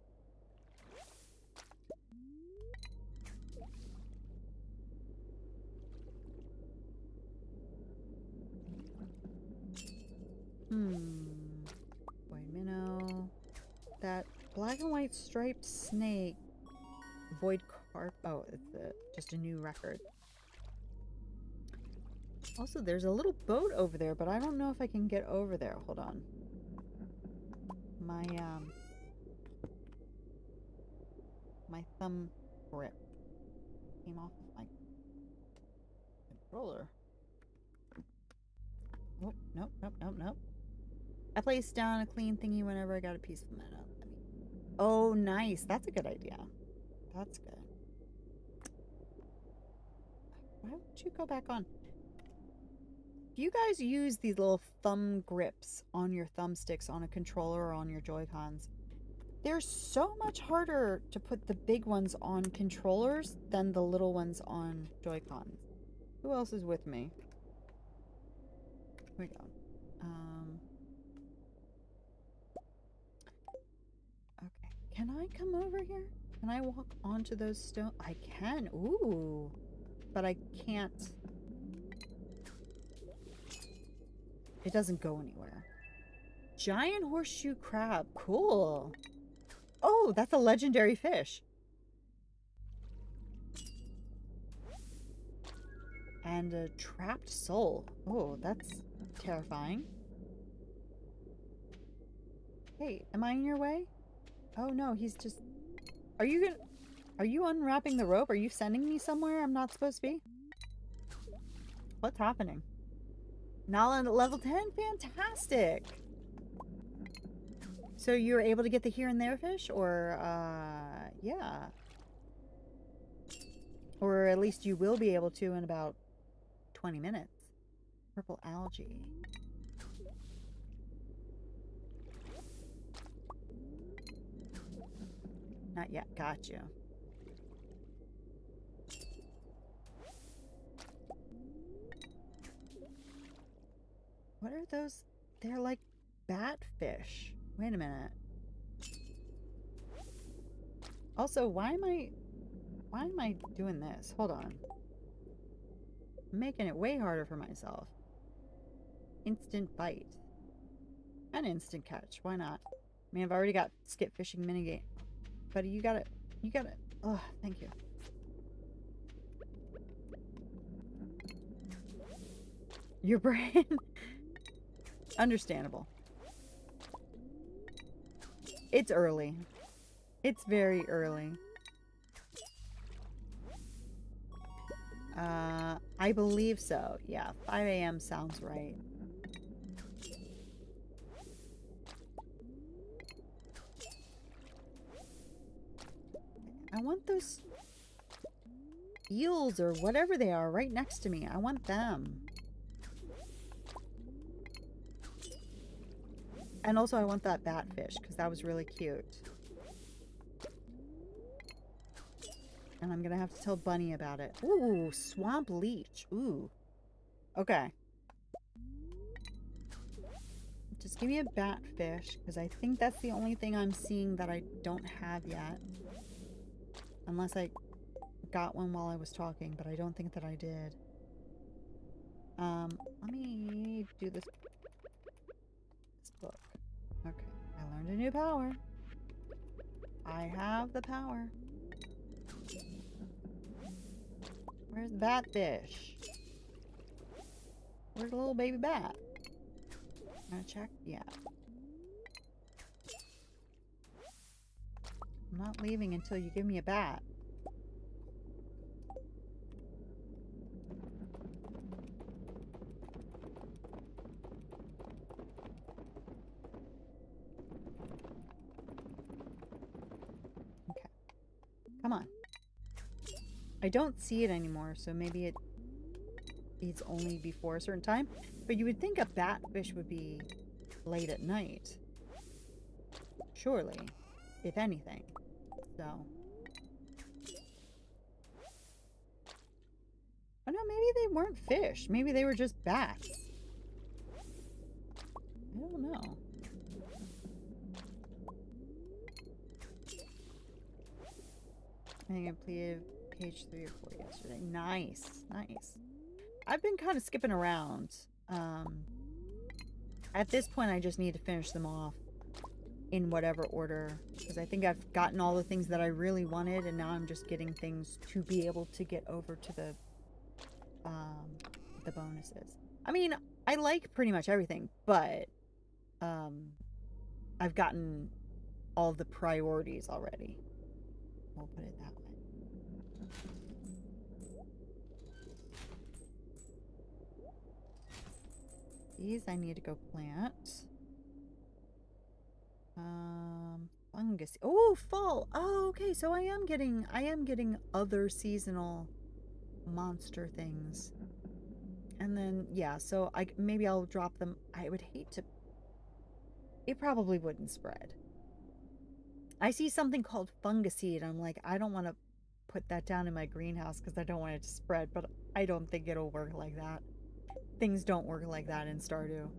Void minnow. That black and white striped snake Void carp. Oh, it's just a new record. Also, there's a little boat over there, but I don't know if I can get over there. Hold on. My thumb grip came off of my controller. Oh, nope, nope, nope, nope. I placed down a clean thingy whenever I got a piece from that up. Oh, nice. That's a good idea. That's good. Why would you go back on? Do you guys use these little thumb grips on your thumbsticks on a controller or on your Joy-Cons? They're so much harder to put the big ones on controllers than the little ones on Joy-Cons. Who else is with me? Here we go. Okay. Can I come over here? Can I walk onto those stones? I can. Ooh. But I can't. It doesn't go anywhere. Giant horseshoe crab. Cool. Oh, that's a legendary fish. And a trapped soul. Oh, that's terrifying. Hey, am I in your way? Oh no, he's just... Are you unwrapping the rope? Are you sending me somewhere I'm not supposed to be? What's happening? Nala at level 10? Fantastic! So you were able to get the here and there fish? Or, yeah. Or at least you will be able to in about 20 minutes. Purple algae. Not yet. Got you. What are those? They're like bat fish. Wait a minute. Also, why am I doing this? Hold on. I'm making it way harder for myself. Instant bite. And instant catch. Why not? I mean, I've already got skip fishing minigame. But you gotta... Oh, thank you. Your brain... Understandable. It's early. It's very early. I believe so. Yeah, 5 a.m. sounds right. I want those eels or whatever they are right next to me. I want them. And also I want that batfish because that was really cute. And I'm gonna have to tell Bunny about it. Ooh, swamp leech. Ooh. Okay. Just give me a batfish because I think that's the only thing I'm seeing that I don't have yet. Unless I got one while I was talking, but I don't think that I did. Let me do this book. Okay, I learned a new power. I have the power. Where's the batfish? Where's the little baby bat? I'm gonna check. Yeah. I'm not leaving until you give me a bat. Okay. Come on. I don't see it anymore, so maybe it eats only before a certain time. But you would think a batfish would be late at night. Surely. If anything. So. Oh no, maybe they weren't fish. Maybe they were just bats. I don't know. I think I completed page 3 or 4 yesterday. Nice. Nice. I've been kind of skipping around. At this point, I just need to finish them off. in whatever order, because I think I've gotten all the things that I really wanted, and now I'm just getting things to be able to get over to the bonuses. I mean, I like pretty much everything, but I've gotten all the priorities already. We'll put it that way. These I need to go plant. Fungus. Oh, fall. Oh, okay. So I am getting other seasonal monster things. And then, yeah, so maybe I'll drop them. I would hate to. It probably wouldn't spread. I see something called funguseed. I'm like, I don't want to put that down in my greenhouse because I don't want it to spread, but I don't think it'll work like that. Things don't work like that in Stardew.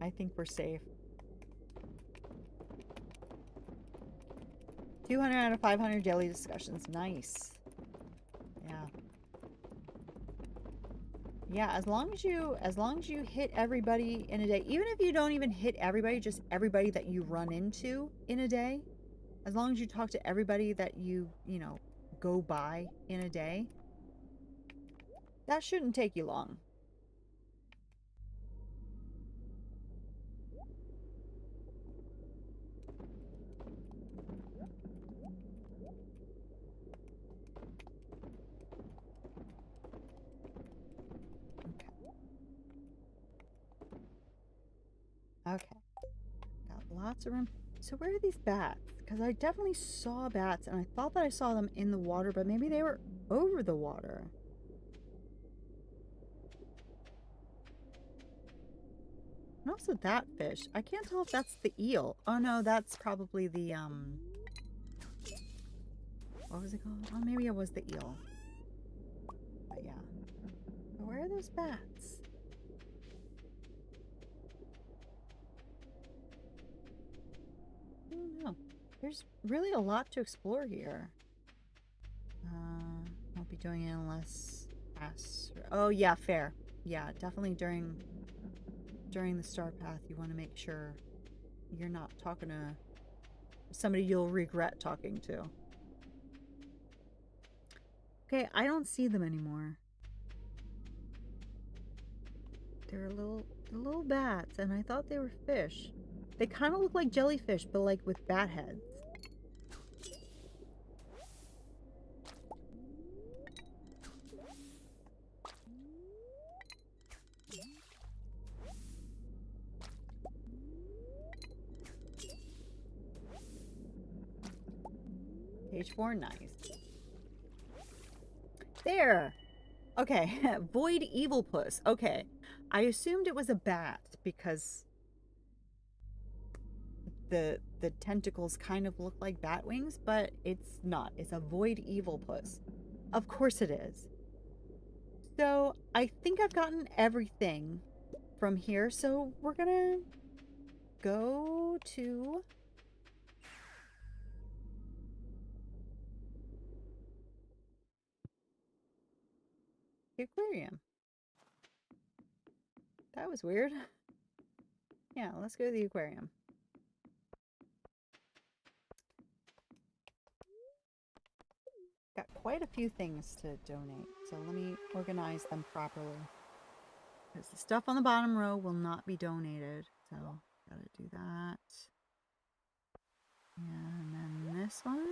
I think we're safe. 200 out of 500 daily discussions. Nice. Yeah. Yeah, as long as you hit everybody in a day, even if you don't even hit everybody, just everybody that you run into in a day, as long as you talk to everybody that you know, go by in a day, that shouldn't take you long. Okay. Got lots of room. So where are these bats? Because I definitely saw bats, and I thought that I saw them in the water, but maybe they were over the water. And also that fish. I can't tell if that's the eel. Oh no, that's probably the, what was it called? Oh, maybe it was the eel. But yeah. But where are those bats? I don't know. There's really a lot to explore here. Won't be doing it unless... Oh, yeah, fair. Yeah, definitely during the star path, you want to make sure you're not talking to somebody you'll regret talking to. Okay, I don't see them anymore. They're little bats, and I thought they were fish. They kind of look like jellyfish, but like with bat heads. Page 4, nice. There! Okay, Void Evil Puss. Okay, I assumed it was a bat because the tentacles kind of look like bat wings, but it's not. It's a Void Evil Puss. Of course it is. So I think I've gotten everything from here, so we're gonna go to the aquarium. That was weird. Yeah, let's go to the aquarium. Got quite a few things to donate, so let me organize them properly. Because the stuff on the bottom row will not be donated, so gotta do that. And then this one.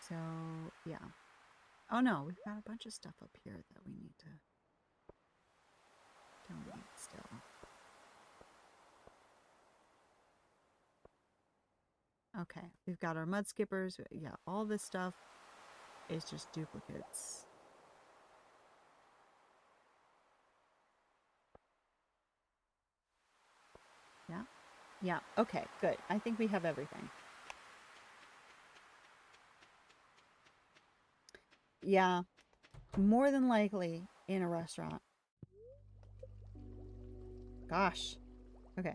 So, yeah. Oh no, we've got a bunch of stuff up here that we need to donate still. Okay, we've got our mud skippers. Yeah, all this stuff is just duplicates. Yeah? Yeah, okay, good. I think we have everything. Yeah, more than likely in a restaurant. Gosh. Okay.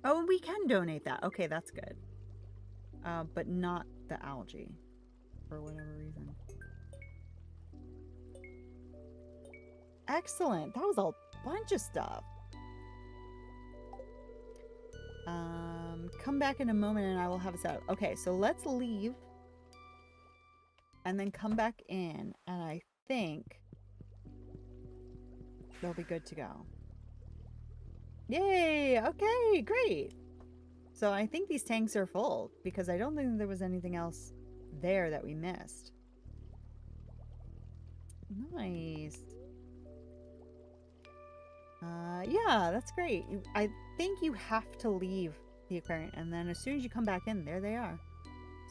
Oh, we can donate that. Okay, that's good. But not the algae, for whatever reason. Excellent. That was a bunch of stuff. Come back in a moment and I will have it set up. Okay, so let's leave. And then come back in. And I think they'll be good to go. Yay! Okay, great. So I think these tanks are full because I don't think there was anything else there that we missed. Nice. Yeah, that's great. I think you have to leave the aquarium, and then as soon as you come back in, there they are.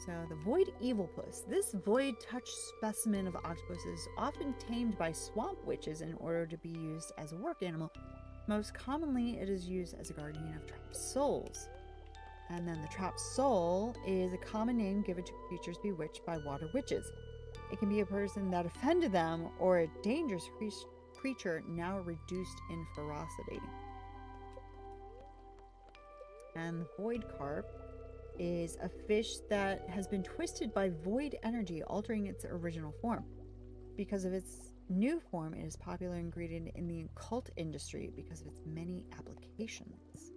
So the void evilpuss. This void touch specimen of octopus is often tamed by swamp witches in order to be used as a work animal. Most commonly, it is used as a guardian of trapped souls. And then the trapped soul is a common name given to creatures bewitched by water witches. It can be a person that offended them or a dangerous creature now reduced in ferocity. And the void carp is a fish that has been twisted by void energy, altering its original form. Because of its new form, it is a popular ingredient in the occult industry because of its many applications.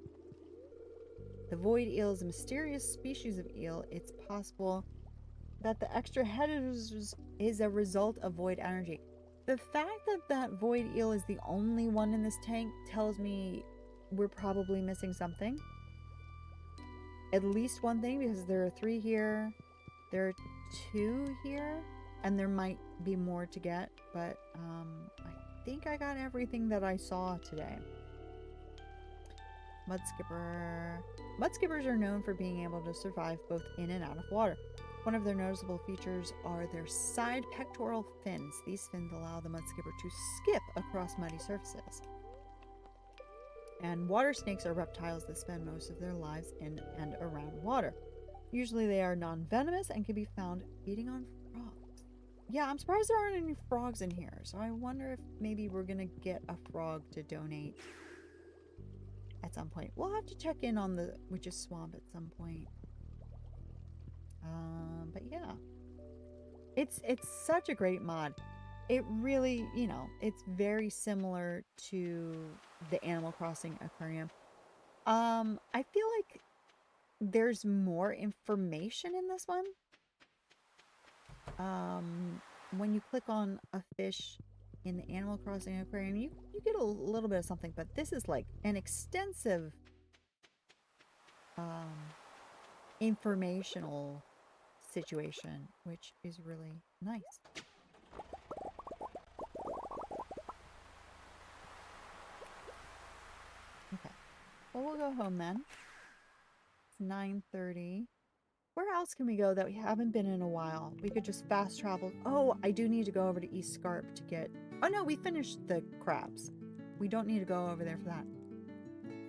The void eel is a mysterious species of eel. It's possible that the extra head is a result of void energy. The fact that that void eel is the only one in this tank tells me we're probably missing something. At least one thing, because there are 3 here, there are 2 here, and there might be more to get, but I think I got everything that I saw today. Mudskipper. Mudskippers are known for being able to survive both in and out of water. One of their noticeable features are their side pectoral fins. These fins allow the mudskipper to skip across muddy surfaces. And water snakes are reptiles that spend most of their lives in and around water. Usually they are non-venomous and can be found feeding on frogs. Yeah, I'm surprised there aren't any frogs in here. So I wonder if maybe we're going to get a frog to donate at some point. We'll have to check in on the Witch's Swamp at some point. But yeah. It's such a great mod. It really, you know, it's very similar to the Animal Crossing aquarium. I feel like there's more information in this one. When you click on a fish in the Animal Crossing aquarium, you get a little bit of something, but this is like an extensive informational situation, which is really nice. Okay, well, we'll go home then. It's 9:30. Where else can we go that we haven't been in a while? We could just fast travel. Oh, I do need to go over to East Scarp to get... Oh no, we finished the crabs. We don't need to go over there for that.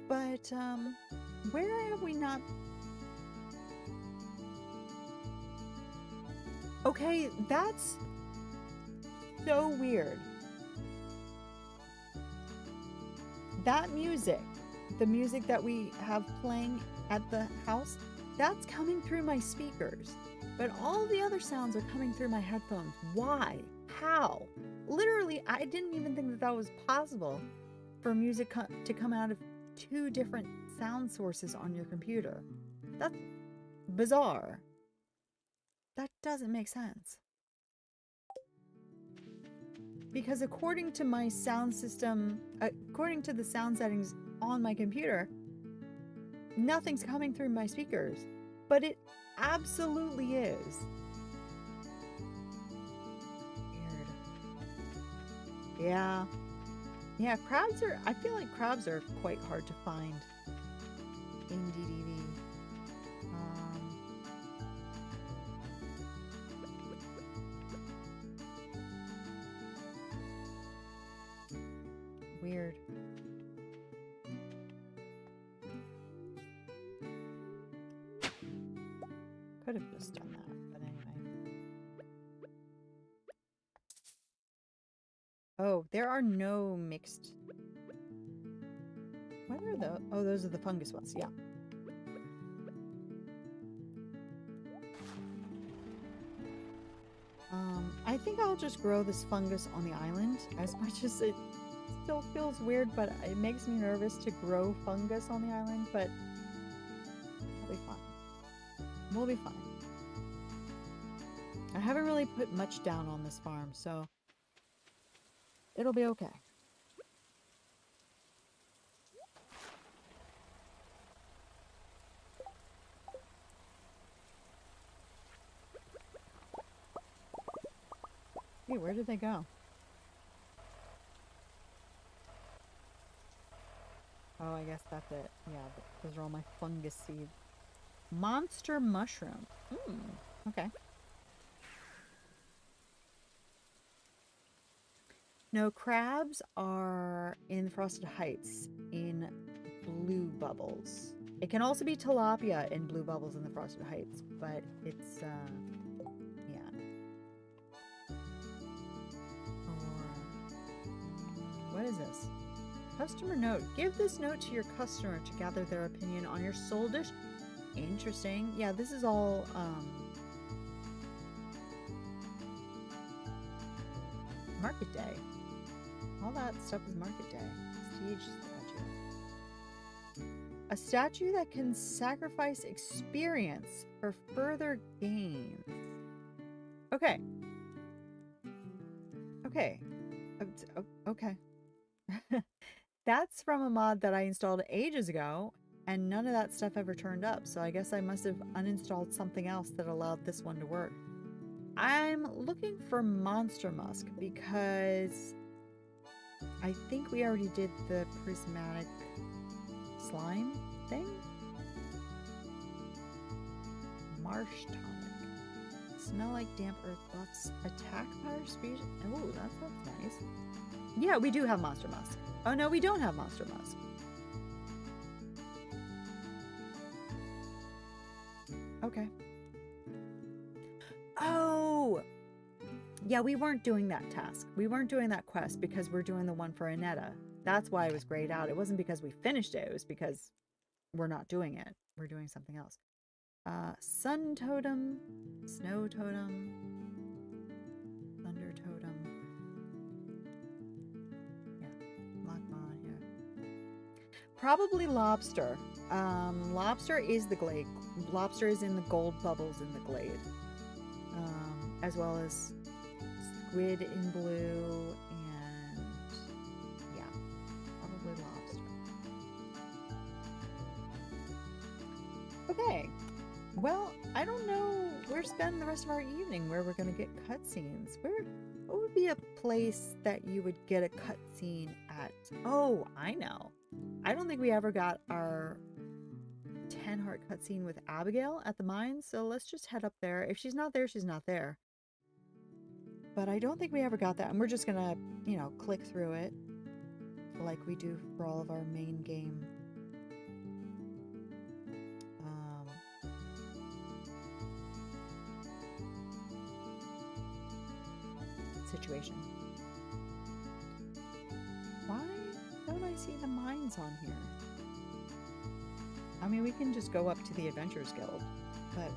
But, where have we not... Okay, that's so weird. That music, the music that we have playing at the house, that's coming through my speakers. But all the other sounds are coming through my headphones. Why? How? Literally, I didn't even think that that was possible for music to come out of 2 different sound sources on your computer. That's bizarre. That doesn't make sense. Because according to my sound system, according to the sound settings on my computer, nothing's coming through my speakers. But it absolutely is. Weird. Yeah. Yeah, crabs are... I feel like crabs are quite hard to find in DDV. Weird. Could have just done that, but anyway. Oh, there are no mixed... What are those? Oh, those are the fungus ones, yeah. I think I'll just grow this fungus on the island as much as it still feels weird, but it makes me nervous to grow fungus on the island, but we'll be fine. We'll be fine. I haven't really put much down on this farm, so it'll be okay. Hey, where did they go? Oh, I guess that's it. Yeah, those are all my fungus seeds. Monster mushroom. Okay. No, crabs are in Frosted Heights in blue bubbles. It can also be tilapia in blue bubbles in the Frosted Heights, but it's, yeah. Or, what is this? Customer note. Give this note to your customer to gather their opinion on your soul dish. Interesting. Yeah, this is all, market day. All that stuff is market day. Prestige statue. A statue that can sacrifice experience for further gains. Okay. Okay. Okay. That's from a mod that I installed ages ago, and none of that stuff ever turned up, so I guess I must have uninstalled something else that allowed this one to work. I'm looking for Monster Musk because I think we already did the prismatic slime thing. Marsh tonic. Smell like damp earth buffs. Attack power speed. Oh, that sounds nice. Yeah, we do have Monster Musk. Oh no, we don't have Monster Musk. Okay. Oh! Yeah, we weren't doing that task. We weren't doing that quest because we're doing the one for Annetta. That's why it was grayed out. It wasn't because we finished it. It was because we're not doing it. We're doing something else. Sun totem, snow totem, thunder totem. Yeah, Lockmon here. Probably lobster. Lobster is the glade. Lobster is in the gold bubbles in the glade. As well as squid in blue and yeah, probably lobster. Okay. Well, I don't know where to spend the rest of our evening, where we're going to get cutscenes. What would be a place that you would get a cutscene at? Oh, I know. I don't think we ever got our 10 heart cutscene with Abigail at the mines, so let's just head up there. If she's not there, she's not there. But I don't think we ever got that, and we're just going to, you know, click through it like we do for all of our main game situation. Why don't I see the mines on here? I mean, we can just go up to the Adventurers Guild, but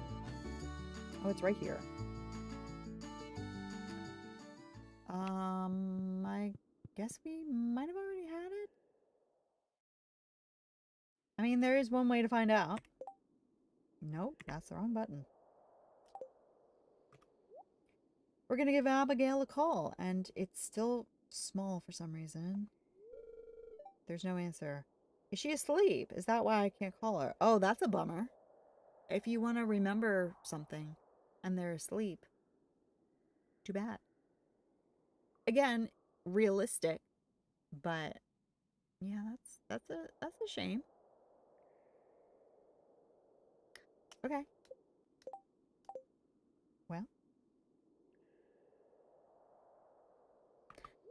oh, it's right here. I guess we might have already had it. I mean, there is one way to find out. Nope, that's the wrong button. We're gonna give Abigail a call, and it's still small for some reason. There's no answer. Is she asleep? Is that why I can't call her? Oh, that's a bummer. If you want to remember something and they're asleep, too bad. Again, realistic, but yeah, that's a shame. Okay. Well,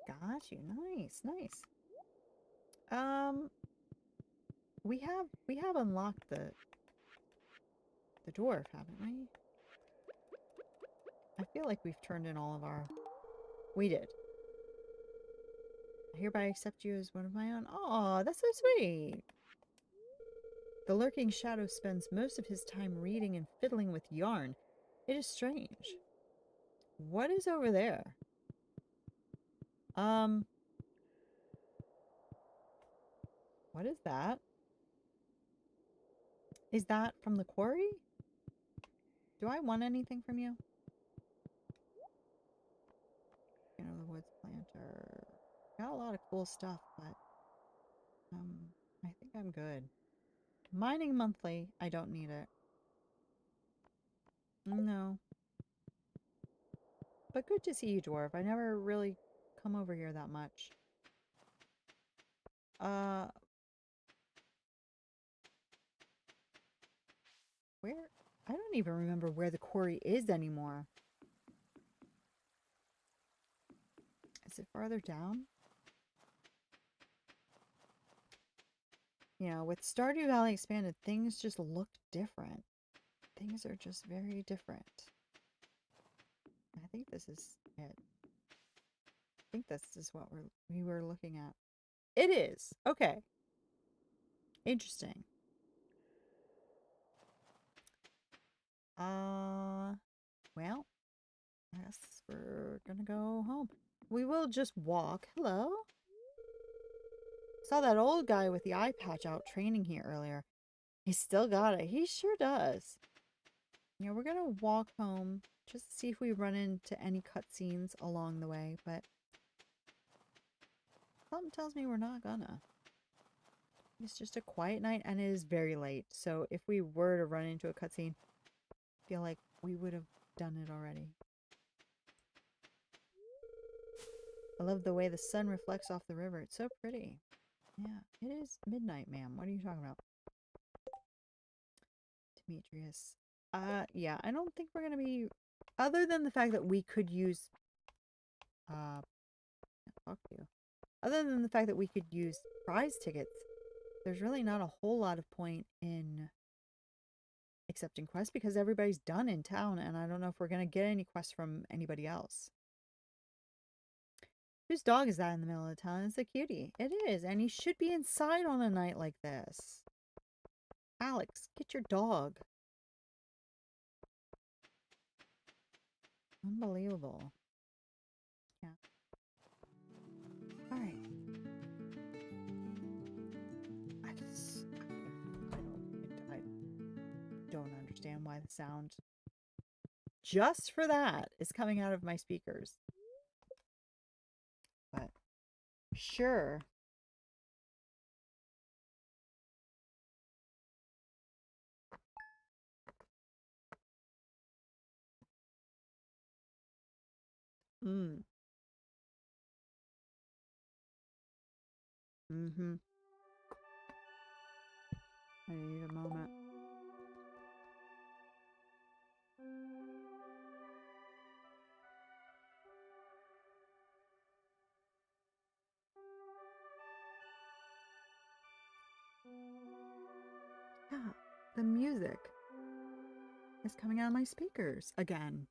got you. Nice, nice. We have unlocked the dwarf, haven't we? I feel like we've turned in all of our... We did. I hereby accept you as one of my own. Aw, that's so sweet. The lurking shadow spends most of his time reading and fiddling with yarn. It is strange. What is over there? What is that? Is that from the quarry? Do I want anything from you? You know, the woods planter. Got a lot of cool stuff, but I think I'm good. Mining monthly. I don't need it. No. But good to see you, dwarf. I never really come over here that much. Where? I don't even remember where the quarry is anymore. Is it farther down? You know, with Stardew Valley expanded, things just look different. Things are just very different. I think this is it. I think this is what we were looking at. It is. Okay. Interesting. Well, I guess we're gonna go home. We will just walk. Hello? Saw that old guy with the eye patch out training here earlier. He's still got it. He sure does. Yeah, we're gonna walk home just to see if we run into any cutscenes along the way, but something tells me we're not gonna. It's just a quiet night and it is very late. So if we were to run into a cutscene, I feel like we would have done it already. I love the way the sun reflects off the river. It's so pretty. Yeah, it is midnight, ma'am. What are you talking about? Demetrius. Yeah, I don't think we're gonna be, other than the fact that we could use, fuck you. Other than the fact that we could use prize tickets, there's really not a whole lot of point in accepting quests because everybody's done in town, and I don't know if we're gonna get any quests from anybody else. Whose dog is that in the middle of the town? It's a cutie. It is, and he should be inside on a night like this. Alex, get your dog. Unbelievable. Yeah. Alright. I don't understand why the sound just for that is coming out of my speakers. But sure. Mm. Mm-hmm. I need a moment. Yeah, the music is coming out of my speakers again.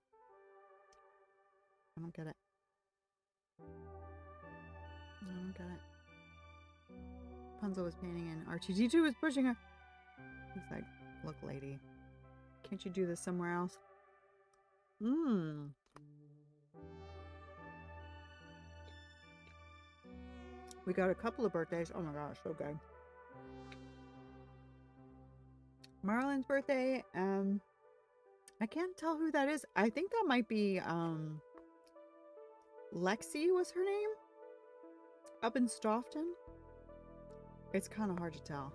I don't get it. I don't get it. Rapunzel was painting and R2D2 was pushing her. He's like, look, lady, can't you do this somewhere else? Mmm. We got a couple of birthdays. Oh my gosh, so good. Marlon's birthday. I can't tell who that is. I think that might be Lexi was her name. Up in Stoughton. It's kind of hard to tell.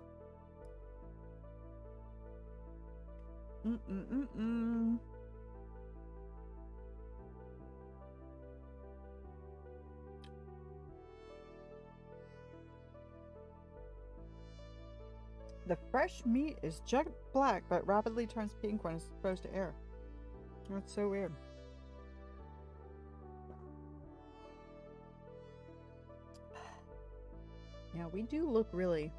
The fresh meat is jet black, but rapidly turns pink when it's exposed to air. That's so weird. Yeah, we do look really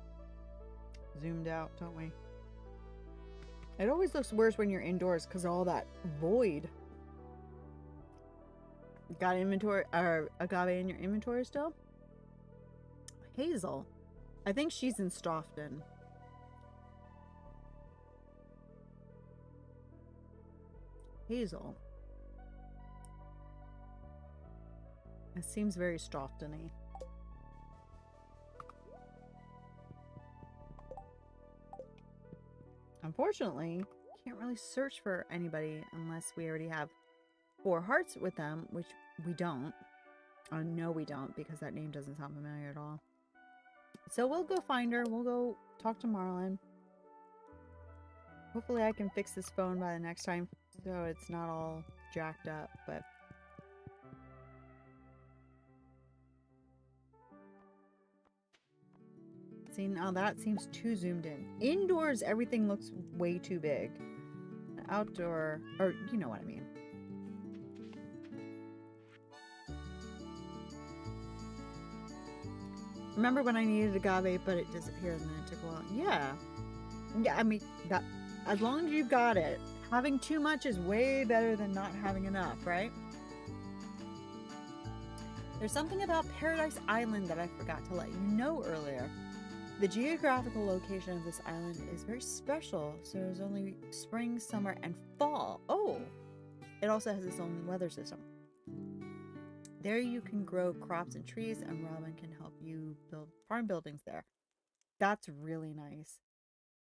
zoomed out, don't we? It always looks worse when you're indoors because of all that void. Got inventory or agave in your inventory still? Hazel. I think she's in Stoughton. Hazel. It seems very Stoughton-y. Unfortunately, can't really search for anybody unless we already have 4 hearts with them, which we don't. No, we don't, because that name doesn't sound familiar at all. So we'll go find her. We'll go talk to Marlin. Hopefully I can fix this phone by the next time so it's not all jacked up, but... See, now that seems too zoomed in. Indoors, everything looks way too big. Outdoor, or you know what I mean. Remember when I needed agave, but it disappeared and then it took a while? Yeah. Yeah, I mean, that, as long as you've got it, having too much is way better than not having enough, right? There's something about Paradise Island that I forgot to let you know earlier. The geographical location of this island is very special, so there's only spring, summer, and fall. Oh! It also has its own weather system. There you can grow crops and trees, and Robin can help you build farm buildings there. That's really nice.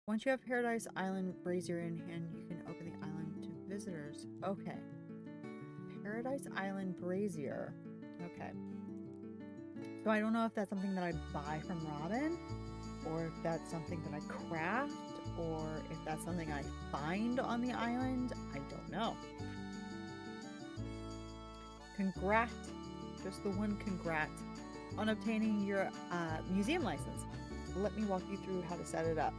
Once you have Paradise Island brazier in hand, you can open the island to visitors. Okay. Paradise Island brazier. Okay. So I don't know if that's something that I buy from Robin, or if that's something that I craft, or if that's something I find on the island. I don't know. Congrats, just the one congrats, on obtaining your museum license. Let me walk you through how to set it up.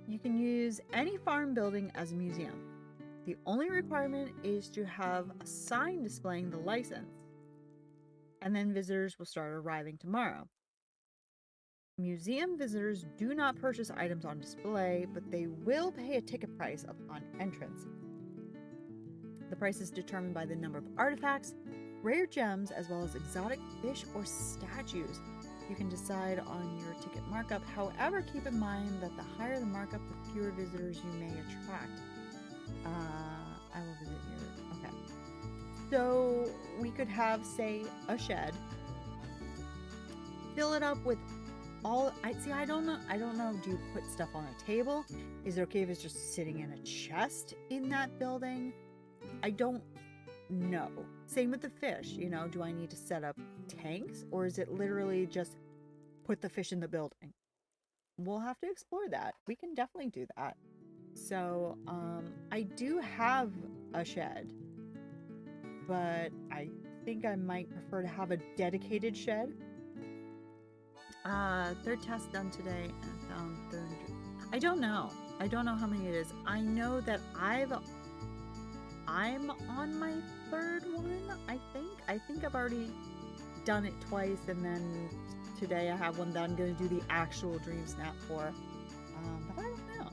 You can use any farm building as a museum. The only requirement is to have a sign displaying the license, and then visitors will start arriving tomorrow. Museum visitors do not purchase items on display, but they will pay a ticket price upon entrance. The price is determined by the number of artifacts, rare gems, as well as exotic fish or statues. You can decide on your ticket markup. However, keep in mind that the higher the markup, the fewer visitors you may attract. I will visit your... Okay. So we could have, say, a shed. Fill it up with all... I don't know. Do you put stuff on a table? Is it okay if it's just sitting in a chest in that building? I don't know. Same with the fish. You know, do I need to set up tanks, or is it literally just put the fish in the building? We'll have to explore that. We can definitely do that. So, I do have a shed, but I think I might prefer to have a dedicated shed. Third test done today and found 300. I don't know. I don't know how many it is. I know that I'm on my 3rd one, I think. I think I've already done it twice, and then today I have one that I'm going to do the actual dream snap for. But I don't know.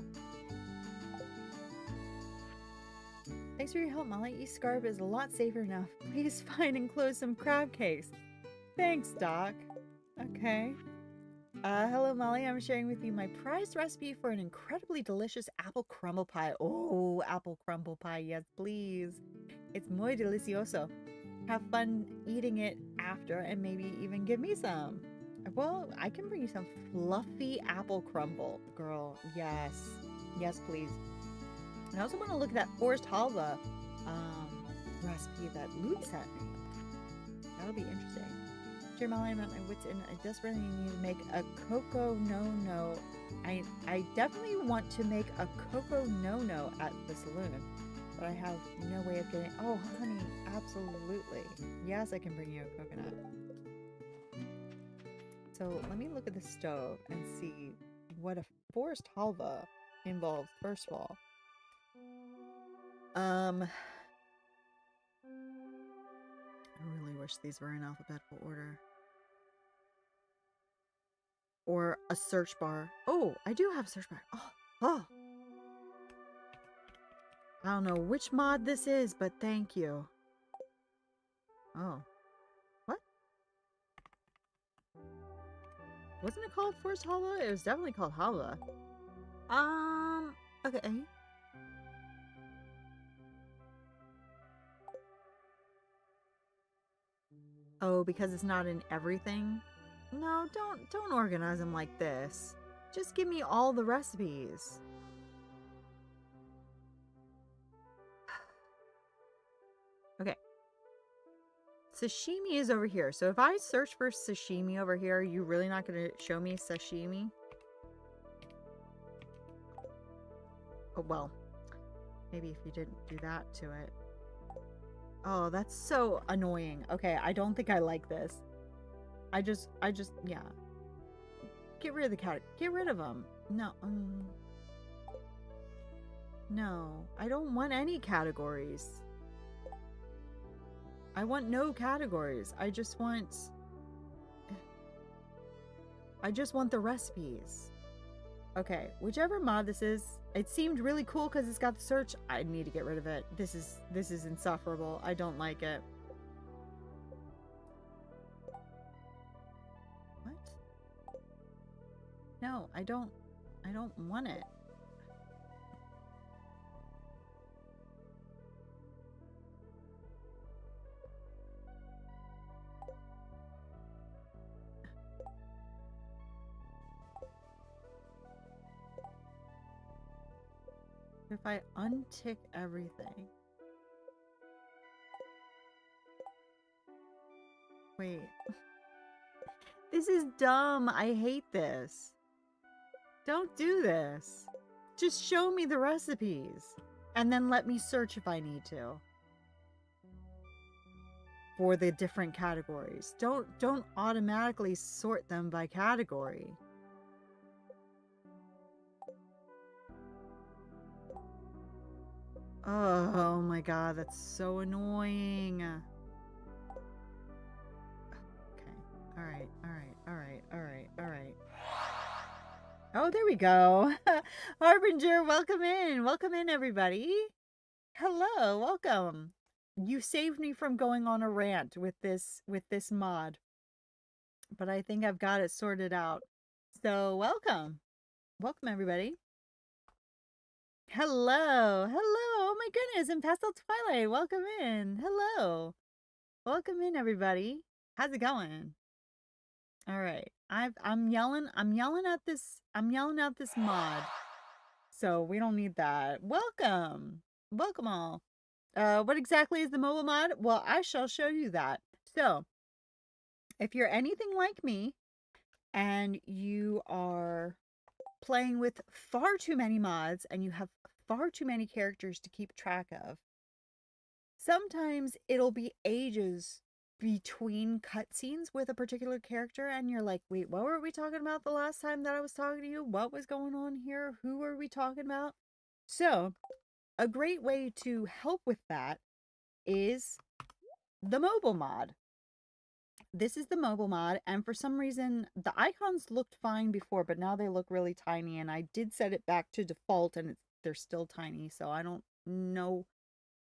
Thanks for your help, Molly. East Scarp is a lot safer now. Please find and close some crab cakes. Thanks, Doc. Okay. Hello, Molly. I'm sharing with you my prized recipe for an incredibly delicious apple crumble pie. Oh, apple crumble pie. Yes, please. It's muy delicioso. Have fun eating it after, and maybe even give me some. Well, I can bring you some fluffy apple crumble, girl. Yes. Yes, please. I also want to look at that forest halva recipe that Luke sent me. That'll be interesting. Dear Molly, I'm at my wit's end. I desperately need to make a cocoa no-no. I definitely want to make a cocoa no-no at the saloon, but I have no way of getting... Oh, honey, absolutely. Yes, I can bring you a coconut. So let me look at the stove and see what a forest halva involves, first of all. I really wish these were in alphabetical order. Or a search bar. Oh, I do have a search bar. Oh. I don't know which mod this is, but thank you. Oh. What? Wasn't it called Forest Halva? It was definitely called Halva. Okay. Oh, because it's not in everything? No, don't organize them like this. Just give me all the recipes. Okay. Sashimi is over here. So if I search for sashimi over here, are you really not going to show me sashimi? Oh, well. Maybe if you didn't do that to it. Oh, that's so annoying. Okay, I don't think I like this. Yeah. Get rid of the cat. Get rid of them. No. No, I don't want any categories. I want no categories. I just want the recipes. Okay, whichever mod this is, it seemed really cool because it's got the search. I need to get rid of it. This is insufferable. I don't like it. What? No, I don't want it. If I untick everything. Wait. This is dumb. I hate this. Don't do this. Just show me the recipes. And then let me search if I need to. For the different categories. Don't automatically sort them by category. Oh my god, that's so annoying. Okay. Alright. Oh, there we go. Harbinger, welcome in. Welcome in, everybody. Hello, welcome. You saved me from going on a rant with this mod. But I think I've got it sorted out. So, welcome. Welcome, everybody. Hello. Hello. Oh my goodness. And Pastel Twilight, welcome in. Hello. Welcome in, everybody. How's it going? All right. I'm yelling at this mod. So we don't need that. Welcome. Welcome all. What exactly is the mobile mod? Well, I shall show you that. So, if you're anything like me and you are playing with far too many mods and you have far too many characters to keep track of, sometimes it'll be ages between cutscenes with a particular character and you're like, wait, what were we talking about the last time that I was talking to you? What was going on here? Who were we talking about? So, a great way to help with that is the mobile mod. This is the mobile mod, and for some reason the icons looked fine before, but now they look really tiny, and I did set it back to default and they're still tiny, so I don't know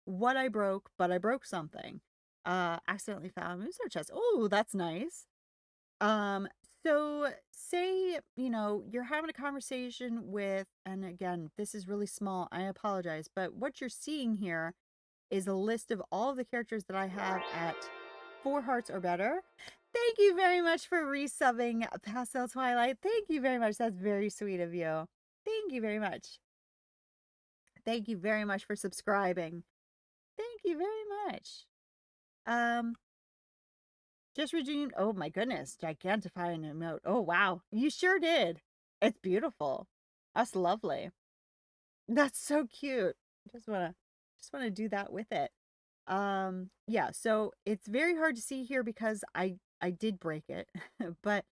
what I broke, but I broke something. Accidentally found a moonstone chest. Oh, that's nice. So say, you're having a conversation with, and again, this is really small, I apologize, but what you're seeing here is a list of all of the characters that I have at 4 hearts or better. Thank you very much for resubbing, Pastel Twilight. Thank you very much. That's very sweet of you. Thank you very much. Thank you very much for subscribing. Thank you very much. Just redeemed. Oh my goodness, gigantify an emote. Oh wow, you sure did. It's beautiful. That's lovely. That's so cute. Just wanna do that with it. Yeah, so it's very hard to see here because I did break it. But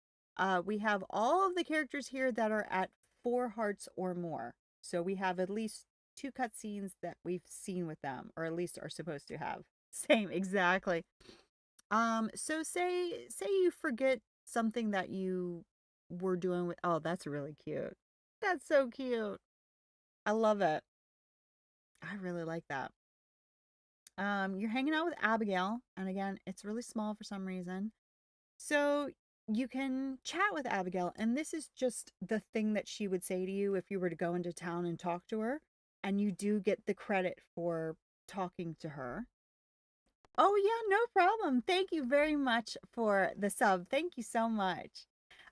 we have all of the characters here that are at 4 hearts or more. So we have at least 2 cutscenes that we've seen with them, or at least are supposed to have. Same, exactly. So say you forget something that you were doing with, oh, that's really cute. That's so cute. I love it. I really like that. You're hanging out with Abigail, and again, it's really small for some reason. So you can chat with Abigail, and this is just the thing that she would say to you if you were to go into town and talk to her, and you do get the credit for talking to her. Oh, yeah, no problem. Thank you very much for the sub. Thank you so much.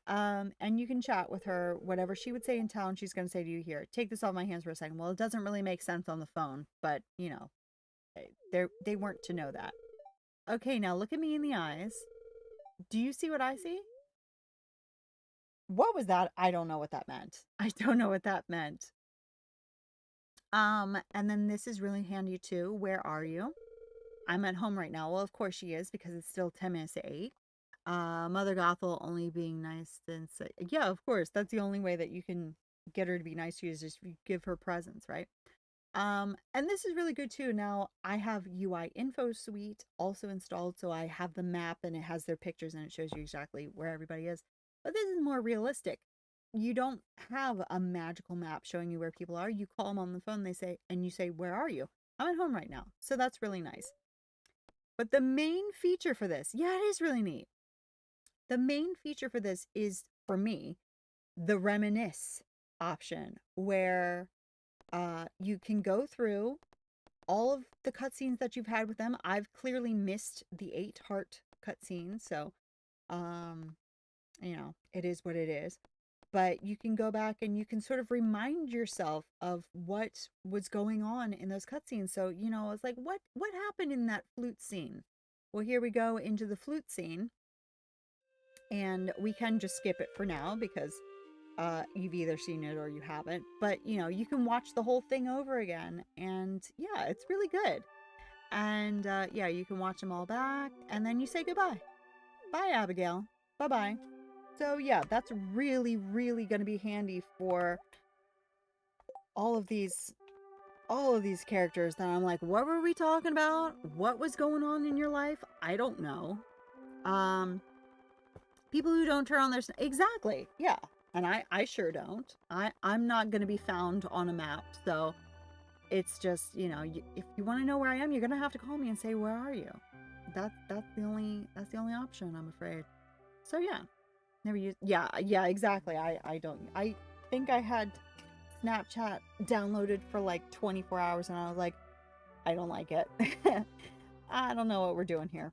And you can chat with her. Whatever she would say in town, she's going to say to you here. Take this off my hands for a second. Well, it doesn't really make sense on the phone, but you know, they weren't to know that. Okay, now look at me in the eyes. Do you see what I see? What was that? I don't know what that meant. I don't know what that meant. And then this is really handy too. Where are you? I'm at home right now. Well, of course she is because it's still 10 minutes to 8. Mother Gothel only being nice and say, yeah, of course. That's the only way that you can get her to be nice to you is just give her presents, right? And this is really good too. Now I have UI Info Suite also installed, so I have the map and it has their pictures and it shows you exactly where everybody is. But this is more realistic. You don't have a magical map showing you where people are. You call them on the phone, they say, and you say, "Where are you?" I'm at home right now. So that's really nice. But the main feature for this, yeah, it is really neat. The main feature for this is, for me, the reminisce option, where you can go through all of the cutscenes that you've had with them. I've clearly missed the 8 heart cutscene, so you know, it is what it is. But you can go back and you can sort of remind yourself of what was going on in those cutscenes. So, you know, it's like, what happened in that flute scene? Well, here we go into the flute scene. And we can just skip it for now because you've either seen it or you haven't. But, you know, you can watch the whole thing over again. And yeah, it's really good. And yeah, you can watch them all back. And then you say goodbye. Bye, Abigail. Bye-bye. So yeah, that's really, really going to be handy for all of these characters that I'm like, what were we talking about? What was going on in your life? I don't know. People who don't turn on their exactly, yeah, and I sure don't. I'm not going to be found on a map, so it's just, you know, if you want to know where I am, you're going to have to call me and say, where are you? That's the only option, I'm afraid. So yeah. Never use, yeah, exactly. I think I had Snapchat downloaded for like 24 hours and I was like, I don't like it. I don't know what we're doing here.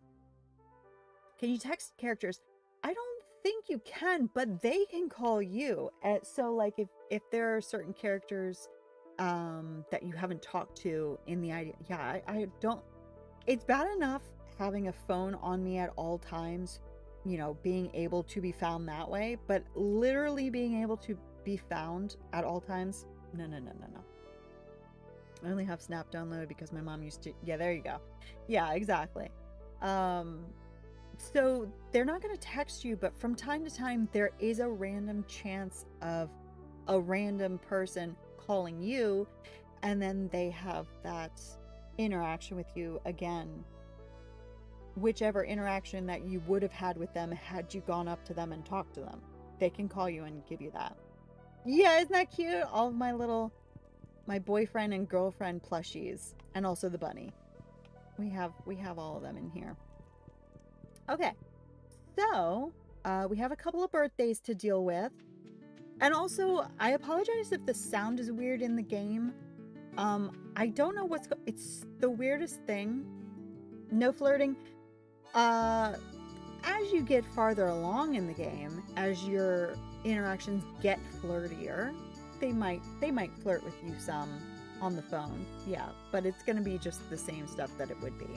Can you text characters? I don't think you can, but they can call you. So like if there are certain characters that you haven't talked to in the idea, yeah, I don't, it's bad enough having a phone on me at all times, you know, being able to be found that way, but literally being able to be found at all times, no. I only have Snap downloaded because my mom used to, yeah, there you go. Yeah, exactly. So they're not going to text you, but from time to time, there is a random chance of a random person calling you, and then they have that interaction with you again. Whichever interaction that you would have had with them had you gone up to them and talked to them. They can call you and give you that. Yeah, isn't that cute? All of my boyfriend and girlfriend plushies, and also the bunny. We have all of them in here. Okay, so we have a couple of birthdays to deal with. And also, I apologize if the sound is weird in the game. I don't know it's the weirdest thing. No flirting. As you get farther along in the game, as your interactions get flirtier, they might flirt with you some on the phone. Yeah, but it's going to be just the same stuff that it would be.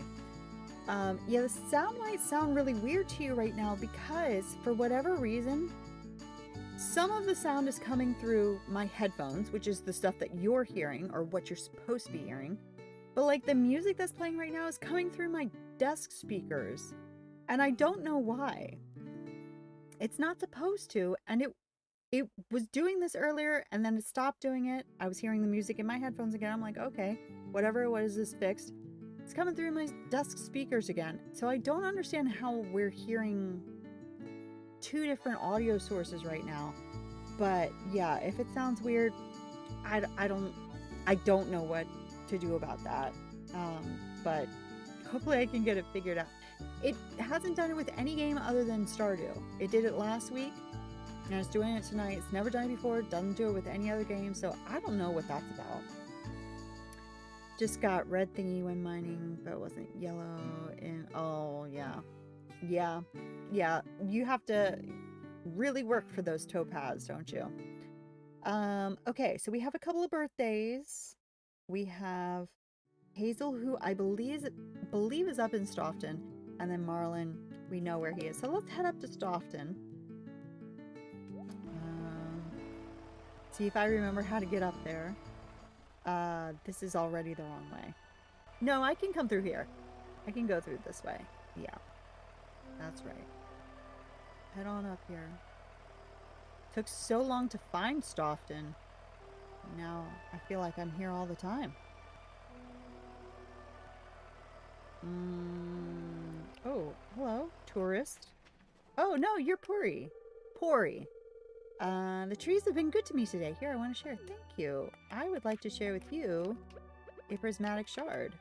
Yeah, the sound might sound really weird to you right now because for whatever reason, some of the sound is coming through my headphones, which is the stuff that you're hearing or what you're supposed to be hearing. But like the music that's playing right now is coming through my desk speakers, and I don't know why. It's not supposed to, and it was doing this earlier and then it stopped doing it. I was hearing the music in my headphones again. I'm like, okay, whatever it was is fixed. It's coming through my desk speakers again. So I don't understand how we're hearing 2 different audio sources right now. But yeah, if it sounds weird, I don't know what to do about that. But hopefully I can get it figured out. It hasn't done it with any game other than Stardew. It did it last week, and it's doing it tonight. It's never done it before. It doesn't do it with any other game, so I don't know what that's about. Just got red thingy when mining, but it wasn't yellow. And oh, yeah. Yeah. Yeah. You have to really work for those topaz, don't you? Okay, so we have a couple of birthdays. We have Hazel, who I believe is up in Stoughton, and then Marlon, we know where he is. So let's head up to Stoughton. See if I remember how to get up there. This is already the wrong way. No, I can come through here. I can go through this way. Yeah, that's right. Head on up here. Took so long to find Stoughton. Now I feel like I'm here all the time. Oh, hello, tourist. Oh no, you're Puri. Pori. The trees have been good to me today. Here, I want to share. Thank you. I would like to share with you a prismatic shard.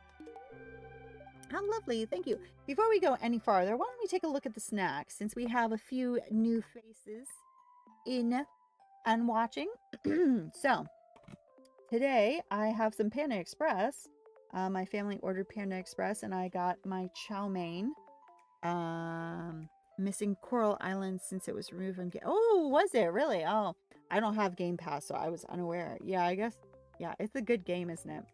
How lovely. Thank you. Before we go any farther, why don't we take a look at the snacks, since we have a few new faces in and watching. So, today I have some Panda Express. My family ordered Panda Express, and I got my chow mein. Missing Coral Island since it was removed from oh, was it really? Oh, I don't have Game Pass, so I was unaware. Yeah, I guess. Yeah, it's a good game, isn't it?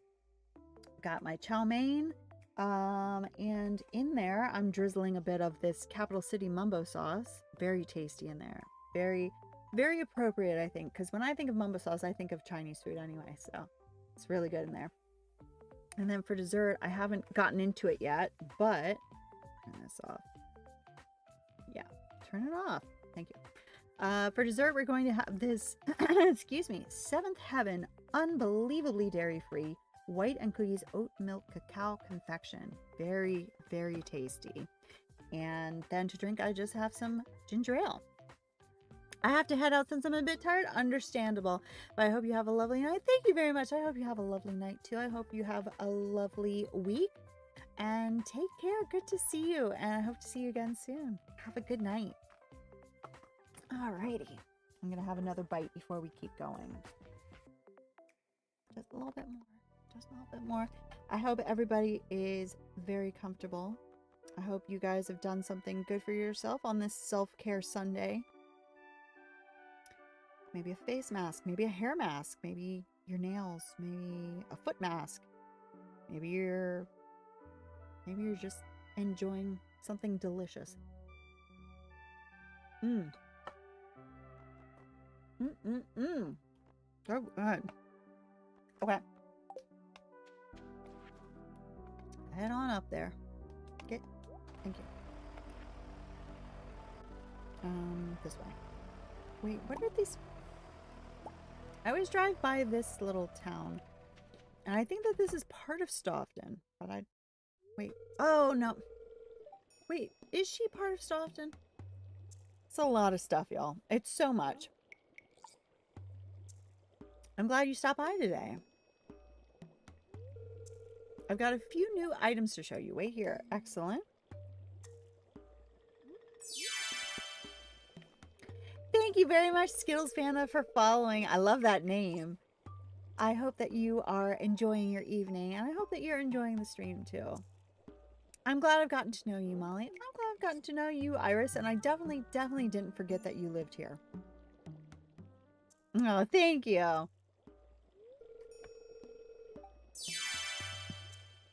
Got my chow mein. And in there, I'm drizzling a bit of this Capital City Mumbo sauce. Very tasty in there. Very, very appropriate, I think, because when I think of Mumbo sauce, I think of Chinese food anyway, so it's really good in there. And then for dessert, I haven't gotten into it yet, but turn this off. Yeah, turn it off. Thank you. For dessert, we're going to have this, excuse me, Seventh Heaven, unbelievably dairy-free, white and cookies oat milk cacao confection. Very, very tasty. And then to drink, I just have some ginger ale. I have to head out since I'm a bit tired. Understandable. But I hope you have a lovely night. Thank you very much. I hope you have a lovely night too. I hope you have a lovely week. And take care. Good to see you. And I hope to see you again soon. Have a good night. Alrighty. I'm going to have another bite before we keep going. Just a little bit more. Just a little bit more. I hope everybody is very comfortable. I hope you guys have done something good for yourself on this self-care Sunday. Maybe a face mask, maybe a hair mask, maybe your nails, maybe a foot mask. Maybe you're just enjoying something delicious. So good. Okay. Head on up there. Thank you. This way. Wait, what are these? I always drive by this little town, and I think that this is part of Stoughton, but wait. Oh, no. Wait, is she part of Stoughton? It's a lot of stuff, y'all. It's so much. I'm glad you stopped by today. I've got a few new items to show you. Wait here. Excellent. Thank you very much, Skittles Panda, for following. I love that name. I hope that you are enjoying your evening, and I hope that you're enjoying the stream too. I'm glad I've gotten to know you, Molly. I'm glad I've gotten to know you, Iris, and I definitely didn't forget that you lived here. Oh, thank you.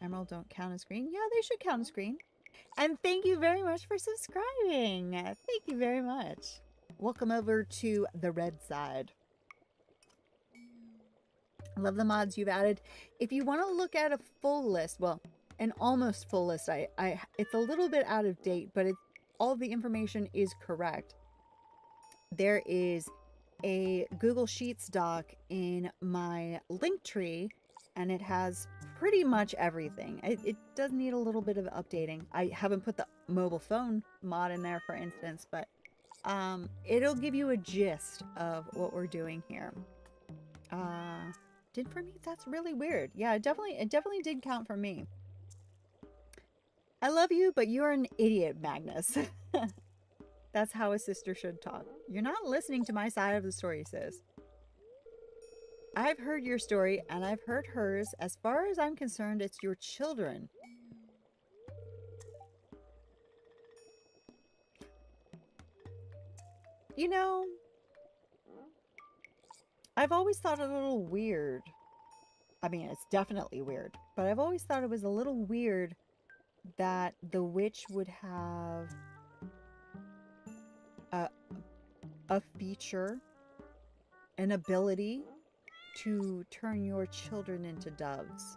Emerald don't count as green. Yeah, they should count as green. And thank you very much for subscribing. Thank you very much. Welcome over to the red side. I love the mods you've added. If you want to look at a full list, well, an almost full list, it's a little bit out of date, but all the information is correct. There is a Google Sheets doc in my link tree, and it has pretty much everything. It does need a little bit of updating. I haven't put the mobile phone mod in there, for instance, but it'll give you a gist of what we're doing here. Did for me? That's really weird. Yeah, it definitely did count for me. I love you, but you're an idiot, Magnus. That's how a sister should talk. You're not listening to my side of the story, sis. I've heard your story and I've heard hers. As far as I'm concerned, it's your children. You know, I've always thought it a little weird. I mean, it's definitely weird, but I've always thought it was a little weird that the witch would have a feature, an ability to turn your children into doves.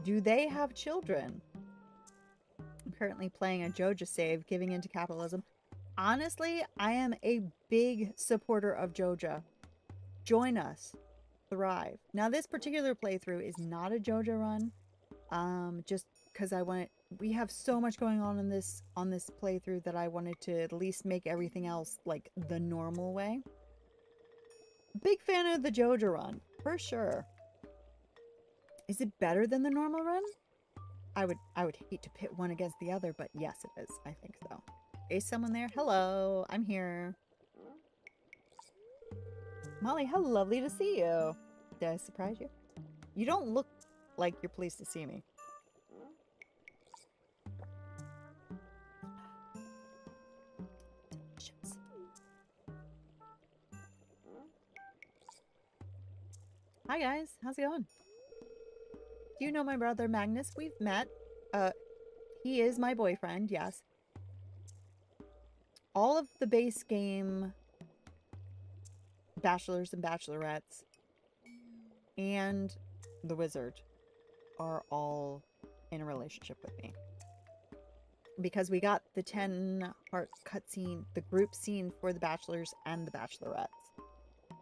Do they have children? I'm currently playing a Joja save, giving into capitalism. Honestly, I am a big supporter of Joja. Join us. Thrive. Now, this particular playthrough is not a Joja run. Just because we have so much going on in this playthrough that I wanted to at least make everything else like the normal way. Big fan of the Joja run, for sure. Is it better than the normal run? I would hate to pit one against the other, but yes, it is. I think so. Is someone there? Hello, I'm here. Molly, how lovely to see you. Did I surprise you? You don't look like you're pleased to see me. Hi guys, how's it going? Do you know my brother Magnus? We've met. He is my boyfriend, yes. All of the base game bachelors and bachelorettes and the wizard are all in a relationship with me. Because we got the 10-part cutscene, the group scene for the bachelors and the bachelorettes.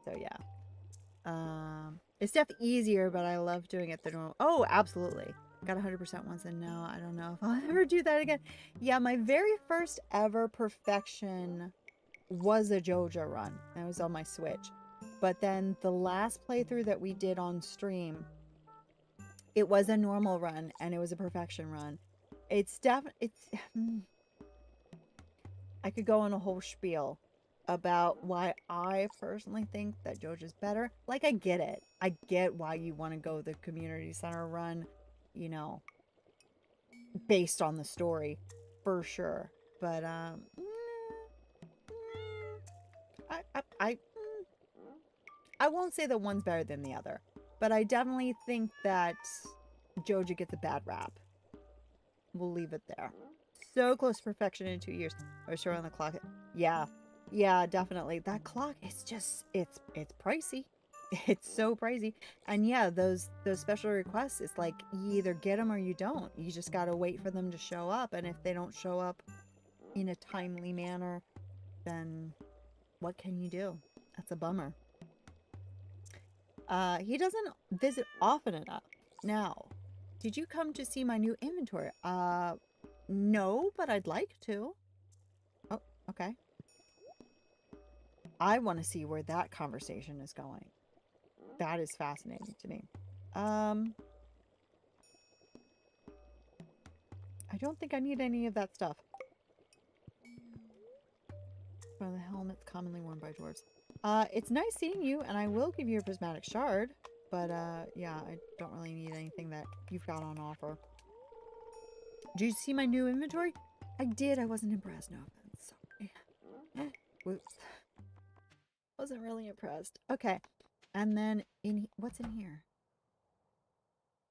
So yeah. It's definitely easier, but I love doing it the normal. Oh, absolutely. Got 100% once and no, I don't know if I'll ever do that again. Yeah, my very first ever perfection was a Joja run. It was on my Switch. But then the last playthrough that we did on stream, it was a normal run and it was a perfection run. It's definitely, I could go on a whole spiel about why I personally think that Joja's better. Like, I get it. I get why you want to go the community center run, you know, based on the story, for sure. But, I won't say that one's better than the other, but I definitely think that Joja gets a bad rap. We'll leave it there. So close to perfection in 2 years. I was sure on the clock. Yeah. Yeah, definitely. That clock is just, it's pricey. It's so pricey. And yeah, those special requests, it's like you either get them or you don't. You just got to wait for them to show up. And if they don't show up in a timely manner, then what can you do? That's a bummer. He doesn't visit often enough. Now, did you come to see my new inventory? No, but I'd like to. Oh, okay. I want to see where that conversation is going. That is fascinating to me. I don't think I need any of that stuff. One of the helmets commonly worn by dwarves. It's nice seeing you, and I will give you a prismatic shard. But, yeah, I don't really need anything that you've got on offer. Did you see my new inventory? I did. I wasn't impressed. No offense. Sorry. Whoops. Wasn't really impressed. Okay. And then, what's in here?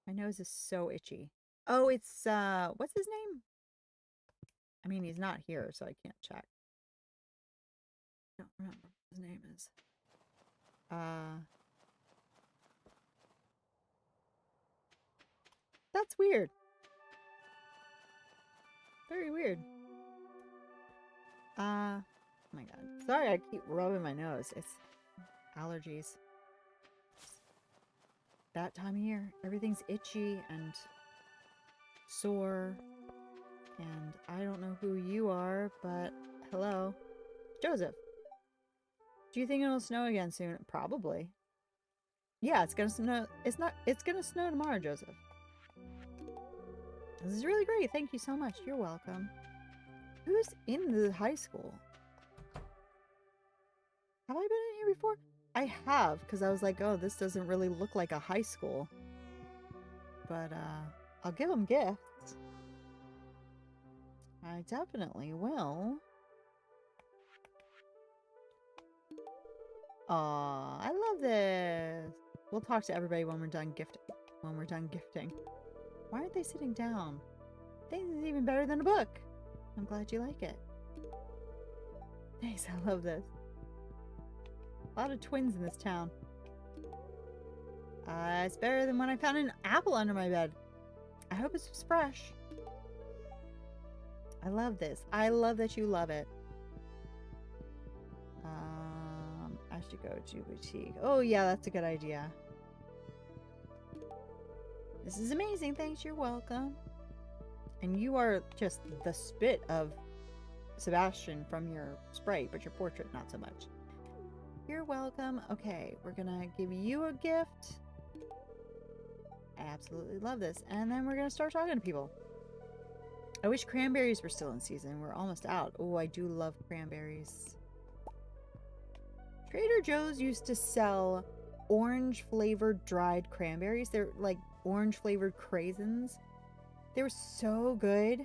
My nose is so itchy. Oh, it's, what's his name? I mean, he's not here, so I can't check. I don't remember what his name is. That's weird. Very weird. Oh my god. Sorry, I keep rubbing my nose. It's allergies. That time of year, everything's itchy and sore. And I don't know who you are, but hello. Joseph. Do you think it'll snow again soon? Probably. Yeah, it's gonna snow. It's gonna snow tomorrow, Joseph. This is really great. Thank you so much. You're welcome. Who's in the high school? Have I been in here before? I have, because I was like, oh, this doesn't really look like a high school. But I'll give them gifts. I definitely will. Aw, I love this. We'll talk to everybody when we're done gifting. Why aren't they sitting down? I think this is even better than a book. I'm glad you like it. Thanks, I love this. A lot of twins in this town. It's better than when I found an apple under my bed. I hope it's fresh. I love this. I love that you love it. I should go to boutique. Oh yeah, that's a good idea. This is amazing. Thanks. You're welcome. And you are just the spit of Sebastian from your sprite, but your portrait not so much. You're welcome. Okay, we're gonna give you a gift. I absolutely love this. And then we're gonna start talking to people. I wish cranberries were still in season. We're almost out. Oh, I do love cranberries. Trader Joe's used to sell orange flavored dried cranberries. They're like orange flavored craisins. They were so good.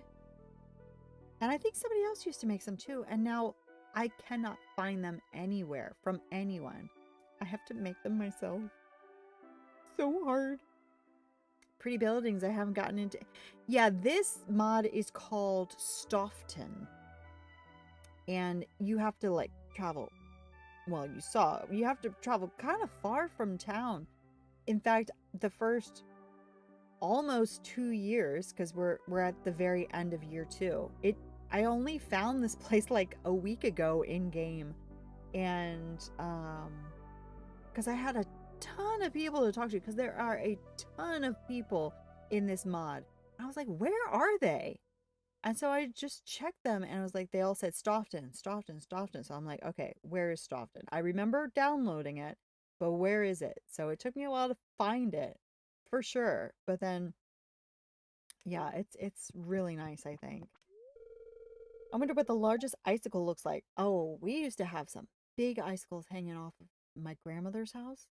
And I think somebody else used to make some too. And now I cannot find them anywhere from anyone. I have to make them myself. So hard. Pretty buildings I haven't gotten into. Yeah, this mod is called Stofton. And you have to like travel. Well, you have to travel kind of far from town. In fact, the first almost 2 years, because we're at the very end of year 2. I only found this place like a week ago in game, and because I had a ton of people to talk to, because there are a ton of people in this mod. I was like, where are they? And so I just checked them, and I was like, they all said Stofton. So I'm like, okay, where is Stofton? I remember downloading it, but where is it? So it took me a while to find it, for sure. But then, yeah, it's really nice, I think. I wonder what the largest icicle looks like. Oh, we used to have some big icicles hanging off of my grandmother's house.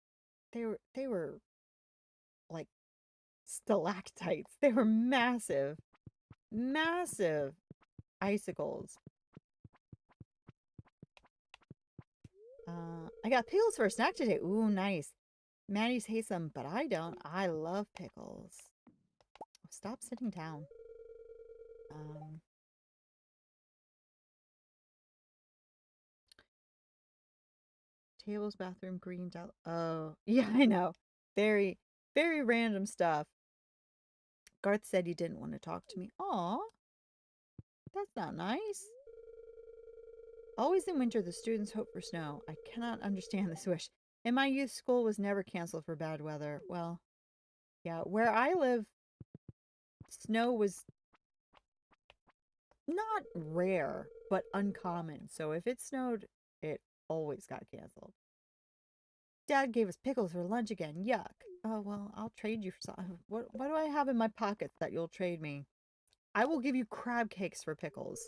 They were like stalactites. They were massive. Massive icicles. I got pickles for a snack today. Ooh, nice. Maddie's hates them, but I don't. I love pickles. Stop sitting down. Tables, bathroom, green, oh, yeah, I know. Very, very random stuff. Garth said he didn't want to talk to me. Aw, that's not nice. Always in winter, the students hope for snow. I cannot understand this wish. In my youth, school was never canceled for bad weather. Well, yeah, where I live, snow was not rare, but uncommon. So if it snowed, it always got canceled. Dad gave us pickles for lunch again. Yuck. Oh, well, I'll trade you for some. What do I have in my pockets that you'll trade me? I will give you crab cakes for pickles.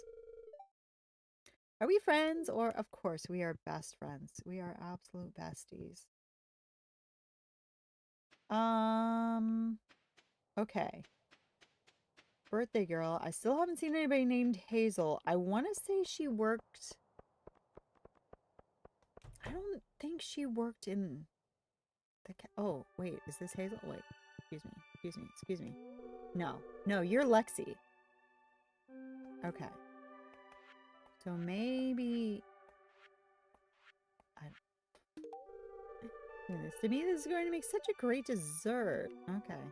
Are we friends? Or, of course, we are best friends. We are absolute besties. Okay. Birthday girl. I still haven't seen anybody named Hazel. I want to say she worked... I don't think she worked in the... Oh, wait. Is this Hazel? Wait. Excuse me. No, you're Lexi. Okay. So maybe... To me, this is going to make such a great dessert. Okay.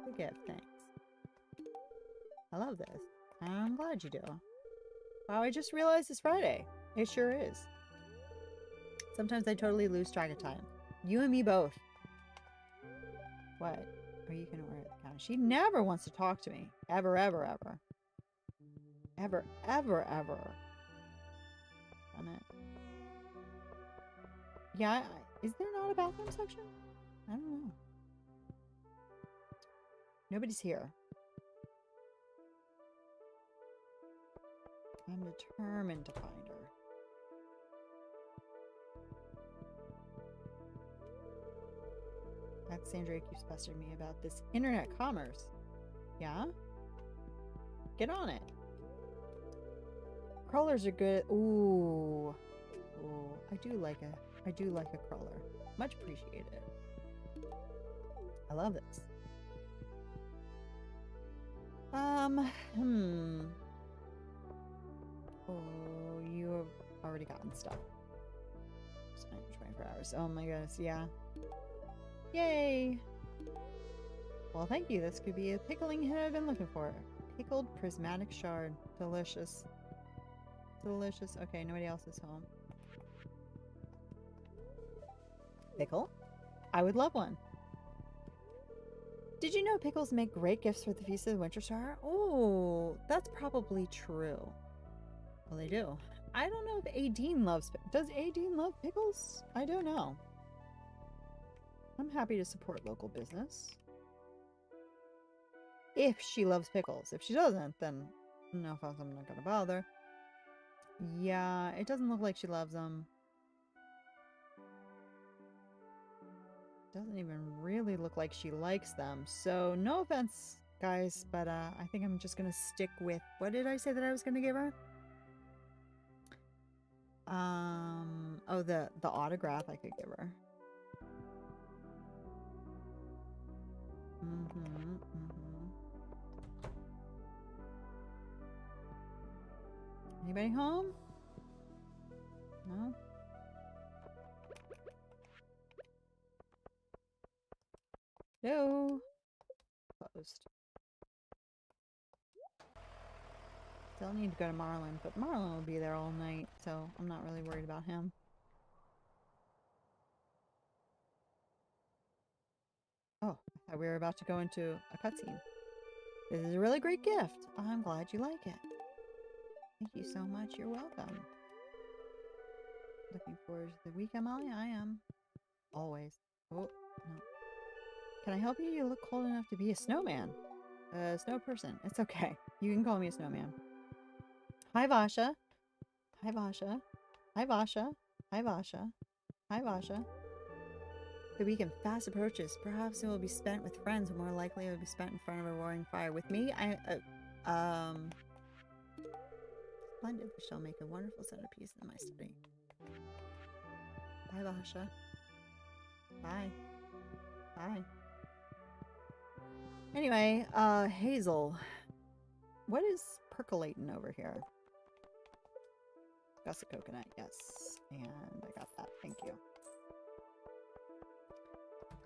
The gift, thanks. I love this. I'm glad you do. Wow, I just realized it's Friday. It sure is. Sometimes I totally lose track of time. You and me both. What? Are you gonna wear the counter? She never wants to talk to me. Ever. Damn it. Yeah, is there not a bathroom section? I don't know. Nobody's here. I'm determined to find her. Sandra keeps pestering me about this internet commerce. Yeah? Get on it. Crawlers are good. Ooh. Ooh. I do like a crawler. Much appreciated. I love this. Oh, you have already gotten stuff. 24 hours. Oh my goodness, yeah. Yay! Well, thank you. This could be a pickling hit I've been looking for. Pickled prismatic shard. Delicious. Delicious. Okay, nobody else is home. Pickle? I would love one. Did you know pickles make great gifts for the Feast of the Winter Star? Oh, that's probably true. Well, they do. I don't know if Adine loves... Does Adine love pickles? I don't know. I'm happy to support local business. If she loves pickles. If she doesn't, then no offense, I'm not gonna bother. Yeah, it doesn't look like she loves them. Doesn't even really look like she likes them. So no offense, guys, but I think I'm just gonna stick with... What did I say that I was gonna give her? Oh, the autograph I could give her. Anybody home? No? No. Closed. Still need to go to Marlin, but Marlin will be there all night, so I'm not really worried about him. Oh, I thought we were about to go into a cutscene. This is a really great gift. I'm glad you like it. Thank you so much. You're welcome. Looking forward to the weekend, Molly? I am. Always. Oh, no. Can I help you? You look cold enough to be a snowman. A snow person. It's okay. You can call me a snowman. Hi, Vasha. Hi, Vasha. Hi, Vasha. Hi, Vasha. Hi, Vasha. The weekend fast approaches. Perhaps it will be spent with friends, or more likely it will be spent in front of a roaring fire. With me, splendid. We shall make a wonderful centerpiece in my study. Bye, Vasha. Bye. Bye. Anyway, Hazel. What is percolating over here? Gusset coconut, yes. And I got that. Thank you.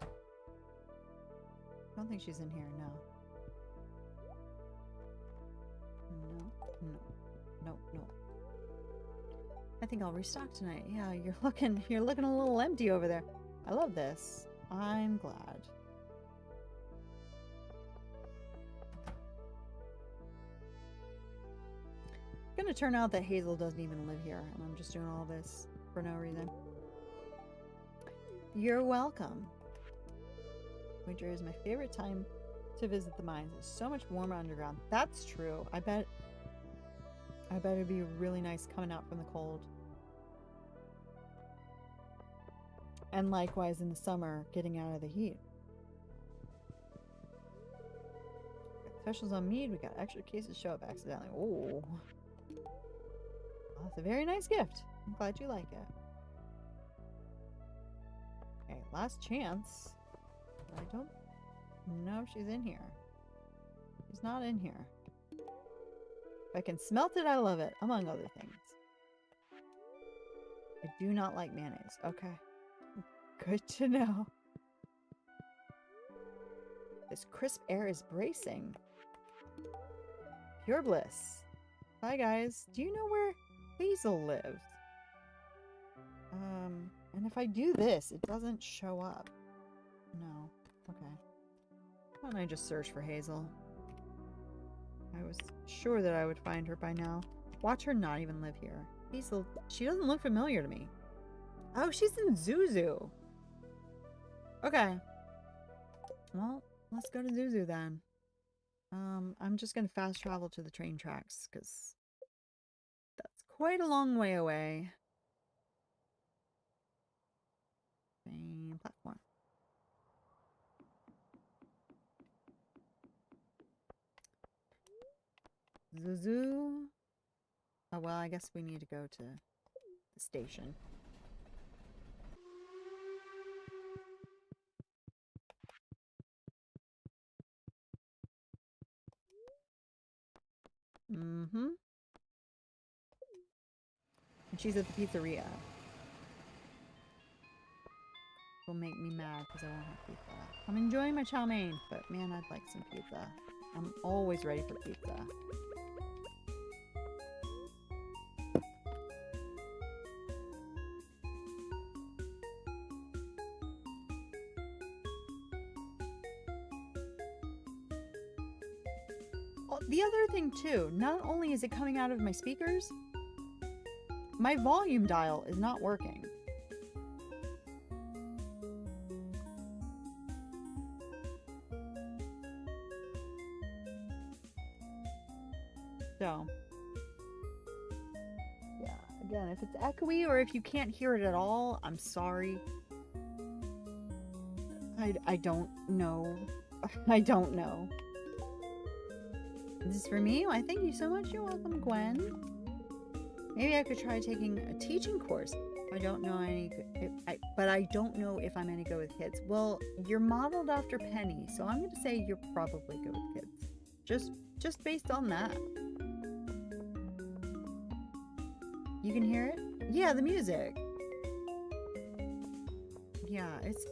I don't think she's in here, no. No. I think I'll restock tonight. Yeah, you're looking a little empty over there. I love this. I'm glad. It's gonna turn out that Hazel doesn't even live here, and I'm just doing all this for no reason. You're welcome. Winter is my favorite time to visit the mines. It's so much warmer underground. That's true. I bet it'd be really nice coming out from the cold. And likewise in the summer, getting out of the heat. Specials on mead. We got extra cases show up accidentally. Oh. Well, that's a very nice gift. I'm glad you like it. Okay, last chance. I don't know if she's in here. She's not in here. If I can smelt it, I love it, among other things. I do not like mayonnaise. Okay. Good to know. This crisp air is bracing. Pure bliss. Hi, guys. Do you know where Hazel lives? And if I do this, it doesn't show up. No. Okay. Why don't I just search for Hazel? I was sure that I would find her by now. Watch her not even live here. Hazel, she doesn't look familiar to me. Oh, she's in Zuzu. Okay. Well, let's go to Zuzu then. I'm just gonna fast travel to the train tracks, because that's quite a long way away. Train platform. Zuzu. Oh, well, I guess we need to go to the station. Mm-hmm. And she's at the pizzeria. Will make me mad because I won't have pizza. I'm enjoying my chow mein, but man, I'd like some pizza. I'm always ready for pizza. Oh, the other thing too, not only is it coming out of my speakers, my volume dial is not working. So, yeah, again, if it's echoey or if you can't hear it at all, I'm sorry. I don't know. I don't know. This is for me? Why, thank you so much. You're welcome, Gwen. Maybe I could try taking a teaching course. I don't know but I don't know if I'm any good with kids. Well, you're modeled after Penny, so I'm going to say you're probably good with kids. Just based on that. You can hear it? Yeah, the music. Yeah, it's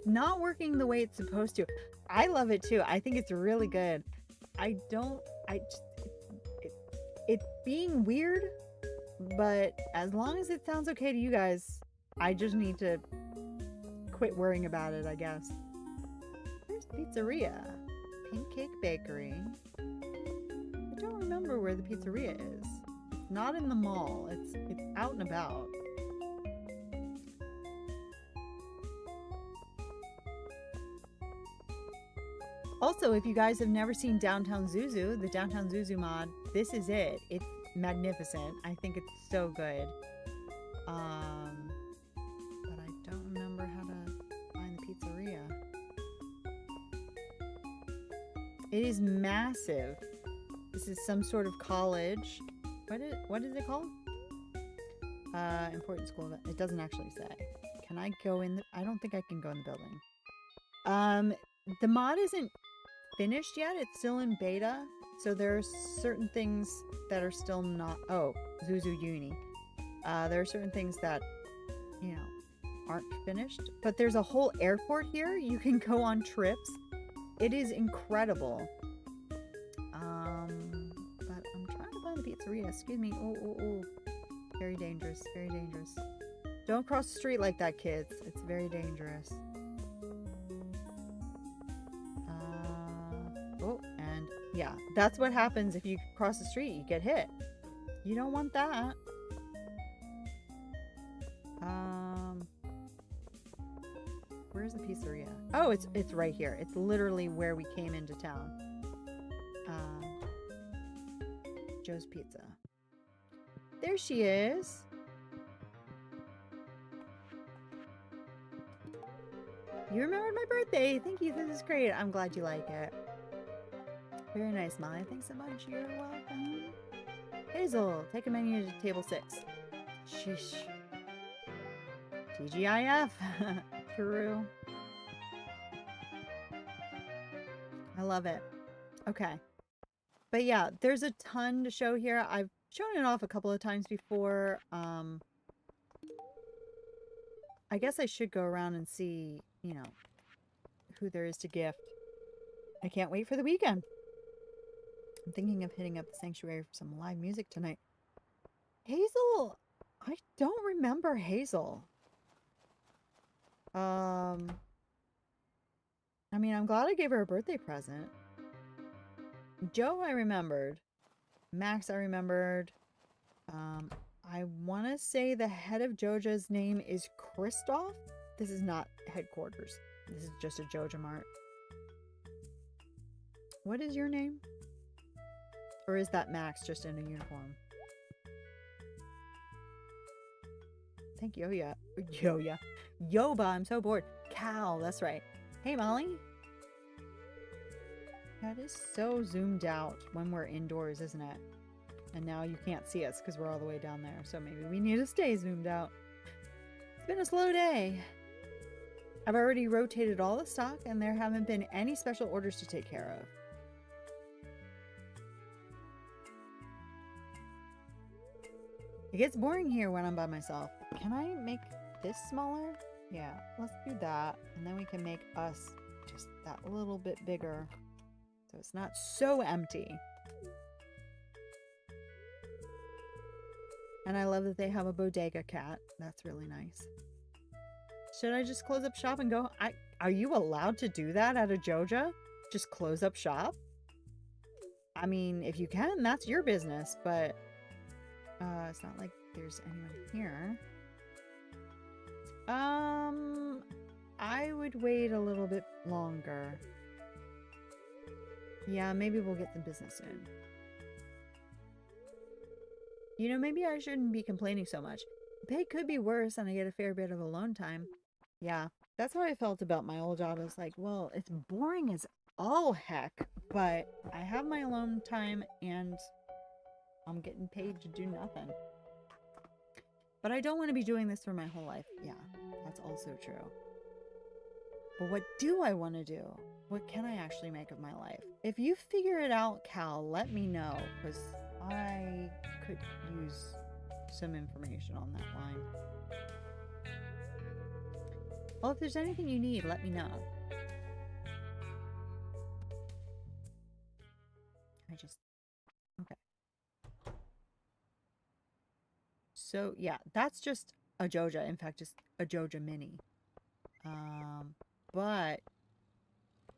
not working the way it's supposed to. I love it too. I think it's really good. It's being weird, but as long as it sounds okay to you guys, I just need to quit worrying about it, I guess. Where's Pizzeria? Pancake Bakery. I don't remember where the pizzeria is. It's not in the mall. It's out and about. Also, if you guys have never seen Downtown Zuzu, the Downtown Zuzu mod, this is it. It's magnificent. I think it's so good. But I don't remember how to find the pizzeria. It is massive. This is some sort of college. What is it called? Important school. It doesn't actually say. Can I go in? I don't think I can go in the building. The mod isn't finished yet. It's still in beta. So there are certain things that are still not... Oh, Zuzu Uni. There are certain things that, you know, aren't finished. But there's a whole airport here. You can go on trips. It is incredible. But I'm trying to find the pizzeria. Excuse me. Oh. Very dangerous. Very dangerous. Don't cross the street like that, kids. It's very dangerous. And yeah, that's what happens if you cross the street. You get hit. You don't want that. Where's the pizzeria? Oh, it's right here. It's literally where we came into town. Joe's Pizza. There she is. You remembered my birthday. Thank you. This is great. I'm glad you like it. Very nice, Molly. Thanks so much. You're welcome. Hazel, take a menu to table 6. Sheesh. TGIF. True. I love it. Okay. But yeah, there's a ton to show here. I've shown it off a couple of times before. I guess I should go around and see, you know, who there is to gift. I can't wait for the weekend. I'm thinking of hitting up the sanctuary for some live music tonight. Hazel! I don't remember Hazel. I mean, I'm glad I gave her a birthday present. Joe, I remembered. Max, I remembered. I want to say the head of Joja's name is Christoph. This is not headquarters. This is just a Joja Mart. What is your name? Or is that Max just in a uniform? Thank you. Yoba, I'm so bored. Cal, that's right. Hey, Molly. That is so zoomed out when we're indoors, isn't it? And now you can't see us because we're all the way down there. So maybe we need to stay zoomed out. It's been a slow day. I've already rotated all the stock and there haven't been any special orders to take care of. It gets boring here when I'm by myself. Can I make this smaller? Yeah, let's do that. And then we can make us just that little bit bigger. So it's not so empty. And I love that they have a bodega cat. That's really nice. Should I just close up shop and go? Are you allowed to do that at a Joja? Just close up shop? I mean, if you can, that's your business, but it's not like there's anyone here. I would wait a little bit longer. Yeah, maybe we'll get some business soon. You know, maybe I shouldn't be complaining so much. The pay could be worse and I get a fair bit of alone time. Yeah, that's how I felt about my old job. I was like, well, it's boring as all heck, but I have my alone time and I'm getting paid to do nothing. But I don't want to be doing this for my whole life. Yeah, that's also true. But what do I want to do? What can I actually make of my life? If you figure it out, Cal, let me know, because I could use some information on that line. Well, if there's anything you need, let me know. Okay. So, yeah, that's just a Joja. In fact, it's a Joja mini. But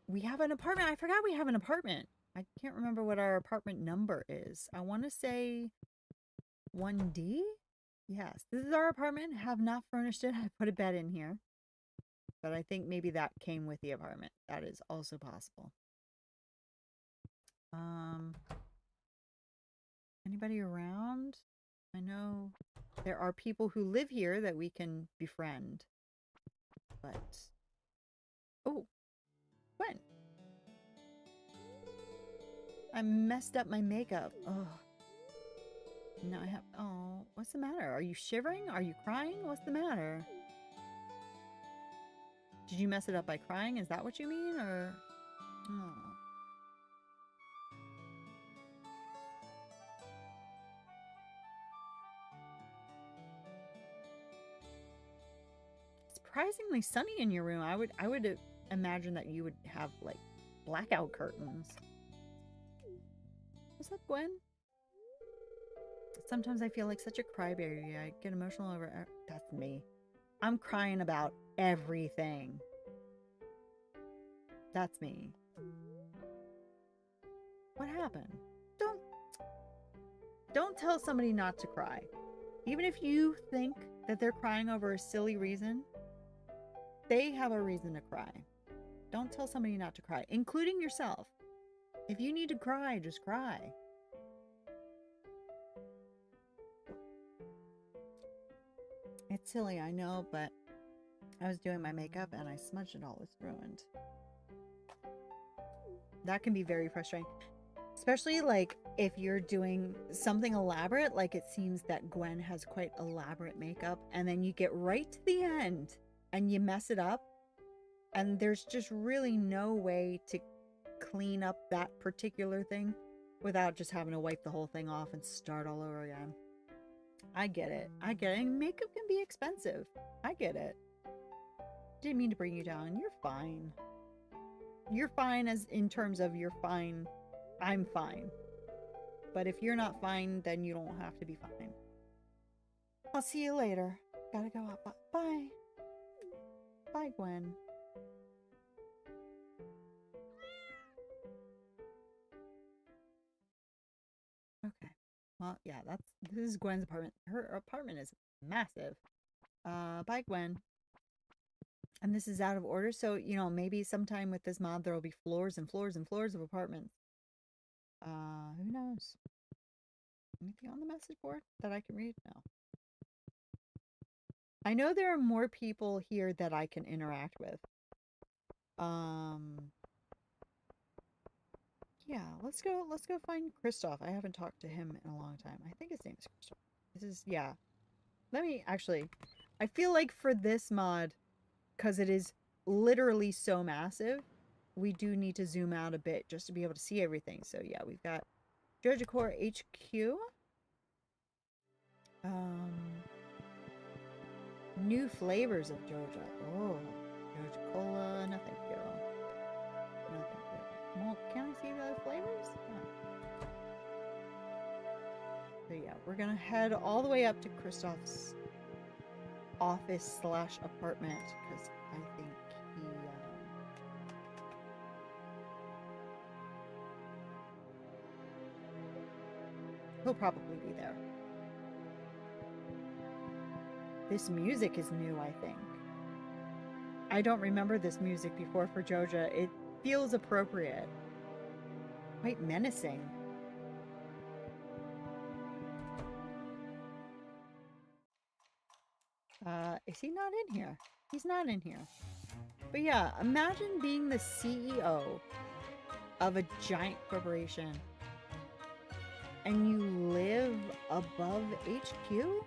we have an apartment. I forgot we have an apartment. I can't remember what our apartment number is. I want to say 1D? Yes, this is our apartment. Have not furnished it. I put a bed in here. But I think maybe that came with the apartment. That is also possible. Anybody around? I know there are people who live here that we can befriend. But... oh! When? I messed up my makeup. Oh. Now I have... oh, what's the matter? Are you shivering? Are you crying? What's the matter? Did you mess it up by crying? Is that what you mean? Or... oh. Surprisingly sunny in your room. I would imagine that you would have like blackout curtains. What's up, Gwen? Sometimes I feel like such a crybaby. I get emotional over... that's me. I'm crying about everything. That's me. What happened? Don't tell somebody not to cry. Even if you think that they're crying over a silly reason, they have a reason to cry. Don't tell somebody not to cry, including yourself. If you need to cry, just cry. It's silly, I know, but I was doing my makeup and I smudged it all. It's ruined. That can be very frustrating. Especially like if you're doing something elaborate, like it seems that Gwen has quite elaborate makeup, and then you get right to the end and you mess it up, and there's just really no way to clean up that particular thing without just having to wipe the whole thing off and start all over again. I get it. I get it. And makeup can be expensive. I get it. Didn't mean to bring you down. You're fine. You're fine as in terms of you're fine. I'm fine. But if you're not fine, then you don't have to be fine. I'll see you later. Gotta go out. Bye. Bye, Gwen. Okay. Well, yeah, this is Gwen's apartment. Her apartment is massive. Bye, Gwen. And this is out of order, so, you know, maybe sometime with this mod there will be floors and floors and floors of apartments. Who knows? Anything on the message board that I can read? No. I know there are more people here that I can interact with. Yeah, let's go find Kristoff. I haven't talked to him in a long time. I think his name is Kristoff. This is, yeah. Let me actually, I feel like for this mod, because it is literally so massive, we do need to zoom out a bit just to be able to see everything. So yeah, we've got Joja Core HQ. New flavors of Joja. Oh, Joja Cola. Nothing you. Nothing you. Well, can I see the other flavors? Oh. So yeah, we're gonna head all the way up to Kristoff's office / apartment because I think he'll probably be there. This music is new, I think. I don't remember this music before for Joja. It feels appropriate. Quite menacing. Is he not in here? He's not in here. But yeah, imagine being the CEO of a giant corporation and you live above HQ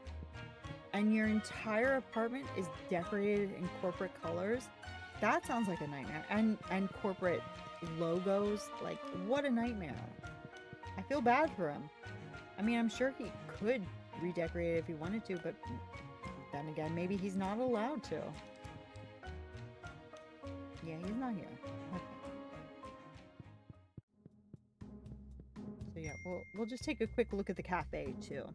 and your entire apartment is decorated in corporate colors. That sounds like a nightmare. And corporate logos, like what a nightmare. I feel bad for him. I mean, I'm sure he could redecorate it if he wanted to, but then again, maybe he's not allowed to. Yeah, he's not here. Okay. So yeah, we'll just take a quick look at the cafe too.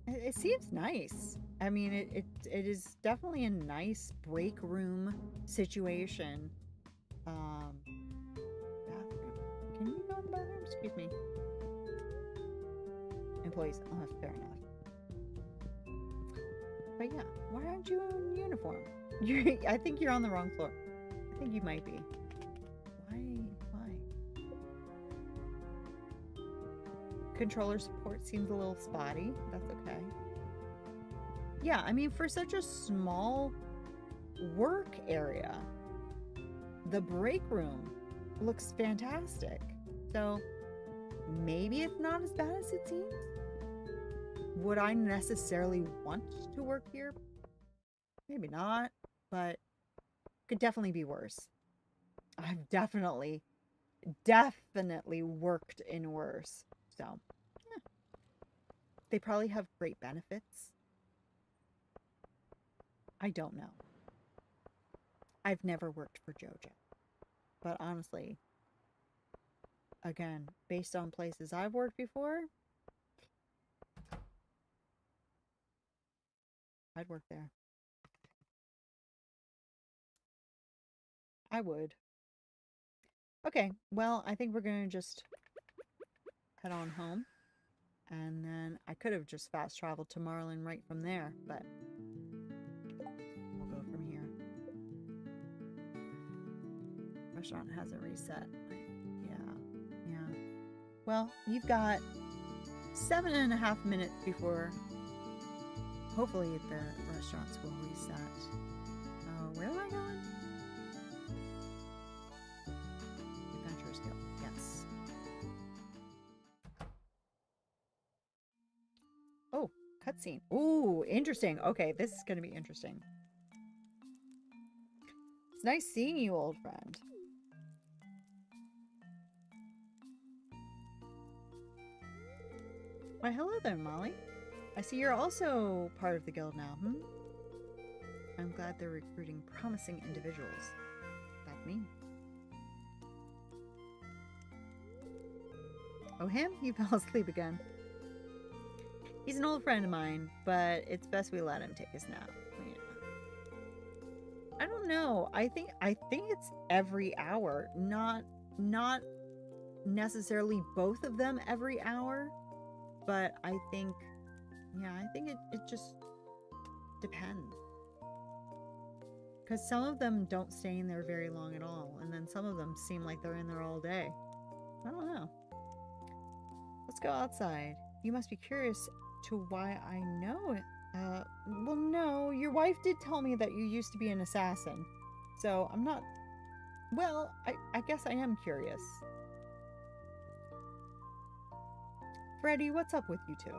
It seems nice. I mean, it is definitely a nice break room situation. Bathroom. Can you go in the bathroom? Excuse me. Employees. Oh, that's fair enough. But yeah, why aren't you in uniform? I think you're on the wrong floor. I think you might be. Why? Controller support seems a little spotty. That's okay. Yeah, I mean, for such a small work area, the break room looks fantastic. So maybe it's not as bad as it seems. Would I necessarily want to work here? Maybe not, but could definitely be worse. I've definitely worked in worse. So, yeah. They probably have great benefits. I don't know. I've never worked for Joja. But honestly, again, based on places I've worked before, I'd work there. I would. Okay, well, I think we're going to just head on home. And then I could have just fast traveled to Marlin right from there, but we'll go from here. Restaurant hasn't reset. Yeah. Well, you've got 7.5 minutes before hopefully the restaurants will reset. Where am I going? Adventurers Guild. Yes. Oh, cutscene. Ooh, interesting. Okay, this is going to be interesting. It's nice seeing you, old friend. Why, hello there, Molly. I see you're also part of the guild now, I'm glad they're recruiting promising individuals. Like me. Oh, him? He fell asleep again. He's an old friend of mine, but it's best we let him take his nap. Yeah. I don't know. I think it's every hour, not necessarily both of them every hour, but I think it just depends. Because some of them don't stay in there very long at all, and then some of them seem like they're in there all day. I don't know. Let's go outside. You must be curious to why I know it. Well, no, your wife did tell me that you used to be an assassin. So I'm not Well, I guess I am curious. Freddy, what's up with you two?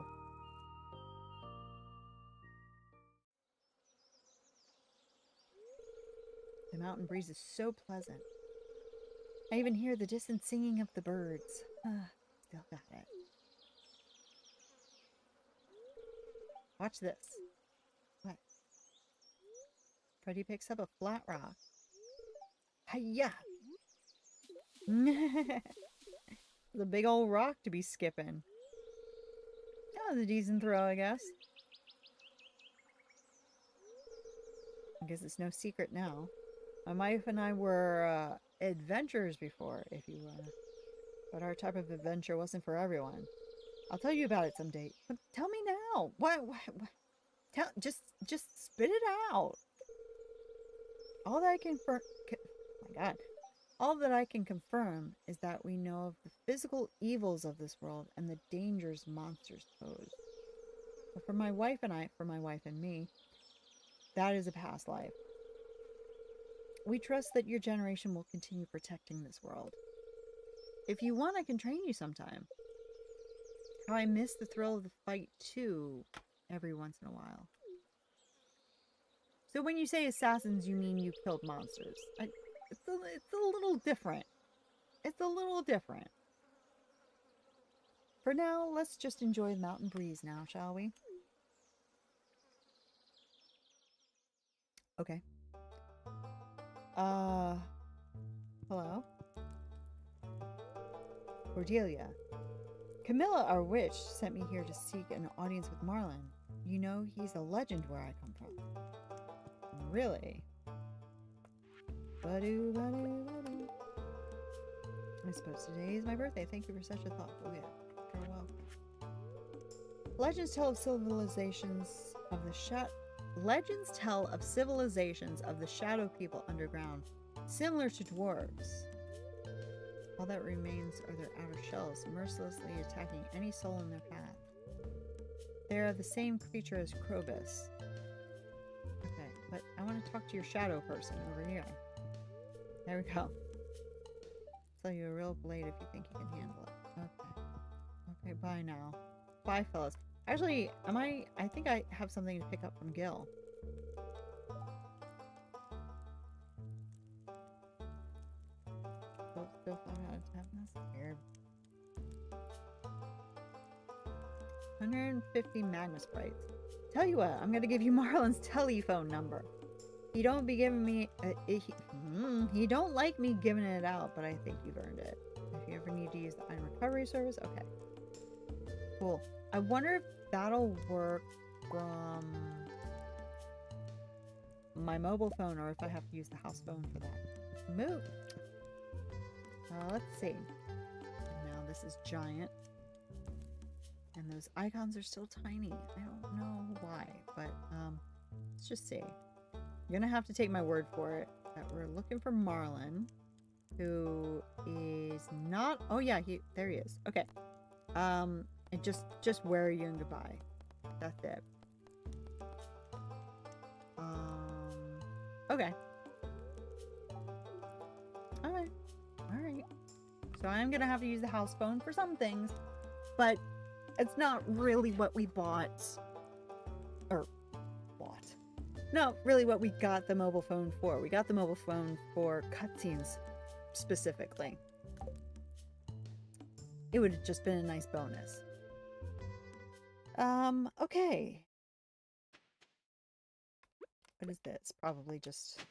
The mountain breeze is so pleasant. I even hear the distant singing of the birds. Still got it. Watch this. What? Freddy picks up a flat rock. Hiya! The big old rock to be skipping. That was a decent throw, I guess. I guess it's no secret now. My wife and I were adventurers before, if you will. But our type of adventure wasn't for everyone. I'll tell you about it someday. But tell me now. What? Tell, just spit it out. All that I can oh my God. All that I can confirm is that we know of the physical evils of this world and the dangers monsters pose. But for my wife and me, that is a past life. We trust that your generation will continue protecting this world. If you want, I can train you sometime. How I miss the thrill of the fight, too, every once in a while. So when you say assassins, you mean you killed monsters. It's a little different. It's a little different. For now, let's just enjoy the mountain breeze now, shall we? Okay. Hello? Cordelia. Camilla, our witch, sent me here to seek an audience with Marlin. You know, he's a legend where I come from. Really? Ba-doo, ba-doo, ba-doo. I suppose today is my birthday. Thank you for such a thoughtful gift. Farewell. Legends tell of civilizations of the shadow people underground, similar to dwarves. All that remains are their outer shells, mercilessly attacking any soul in their path. They are the same creature as Krobus. Okay, but I want to talk to your shadow person over here. There we go. I'll sell you a real blade if you think you can handle it. Okay. Okay, bye now. Bye, fellas. Actually, I think I have something to pick up from Gil. Still find out to have this weird. 150 magma sprites. Tell you what, I'm gonna give you Marlin's telephone number. He don't be giving me he don't like me giving it out, but I think you've earned it. If you ever need to use the item recovery service, okay. Cool. I wonder if that'll work from my mobile phone or if I have to use the house phone for that. Move. Let's see. Now this is giant. And those icons are still tiny. I don't know why, but let's just see. You're gonna have to take my word for it that we're looking for Marlin, who is not. Oh yeah, there he is. Okay. And just where are you and goodbye. That's it. Okay. Alright. Alright. So I'm gonna have to use the house phone for some things, but it's not really what we bought. Or bought. No, really what we got the mobile phone for. We got the mobile phone for cutscenes specifically. It would have just been a nice bonus. Okay. What is this? Probably just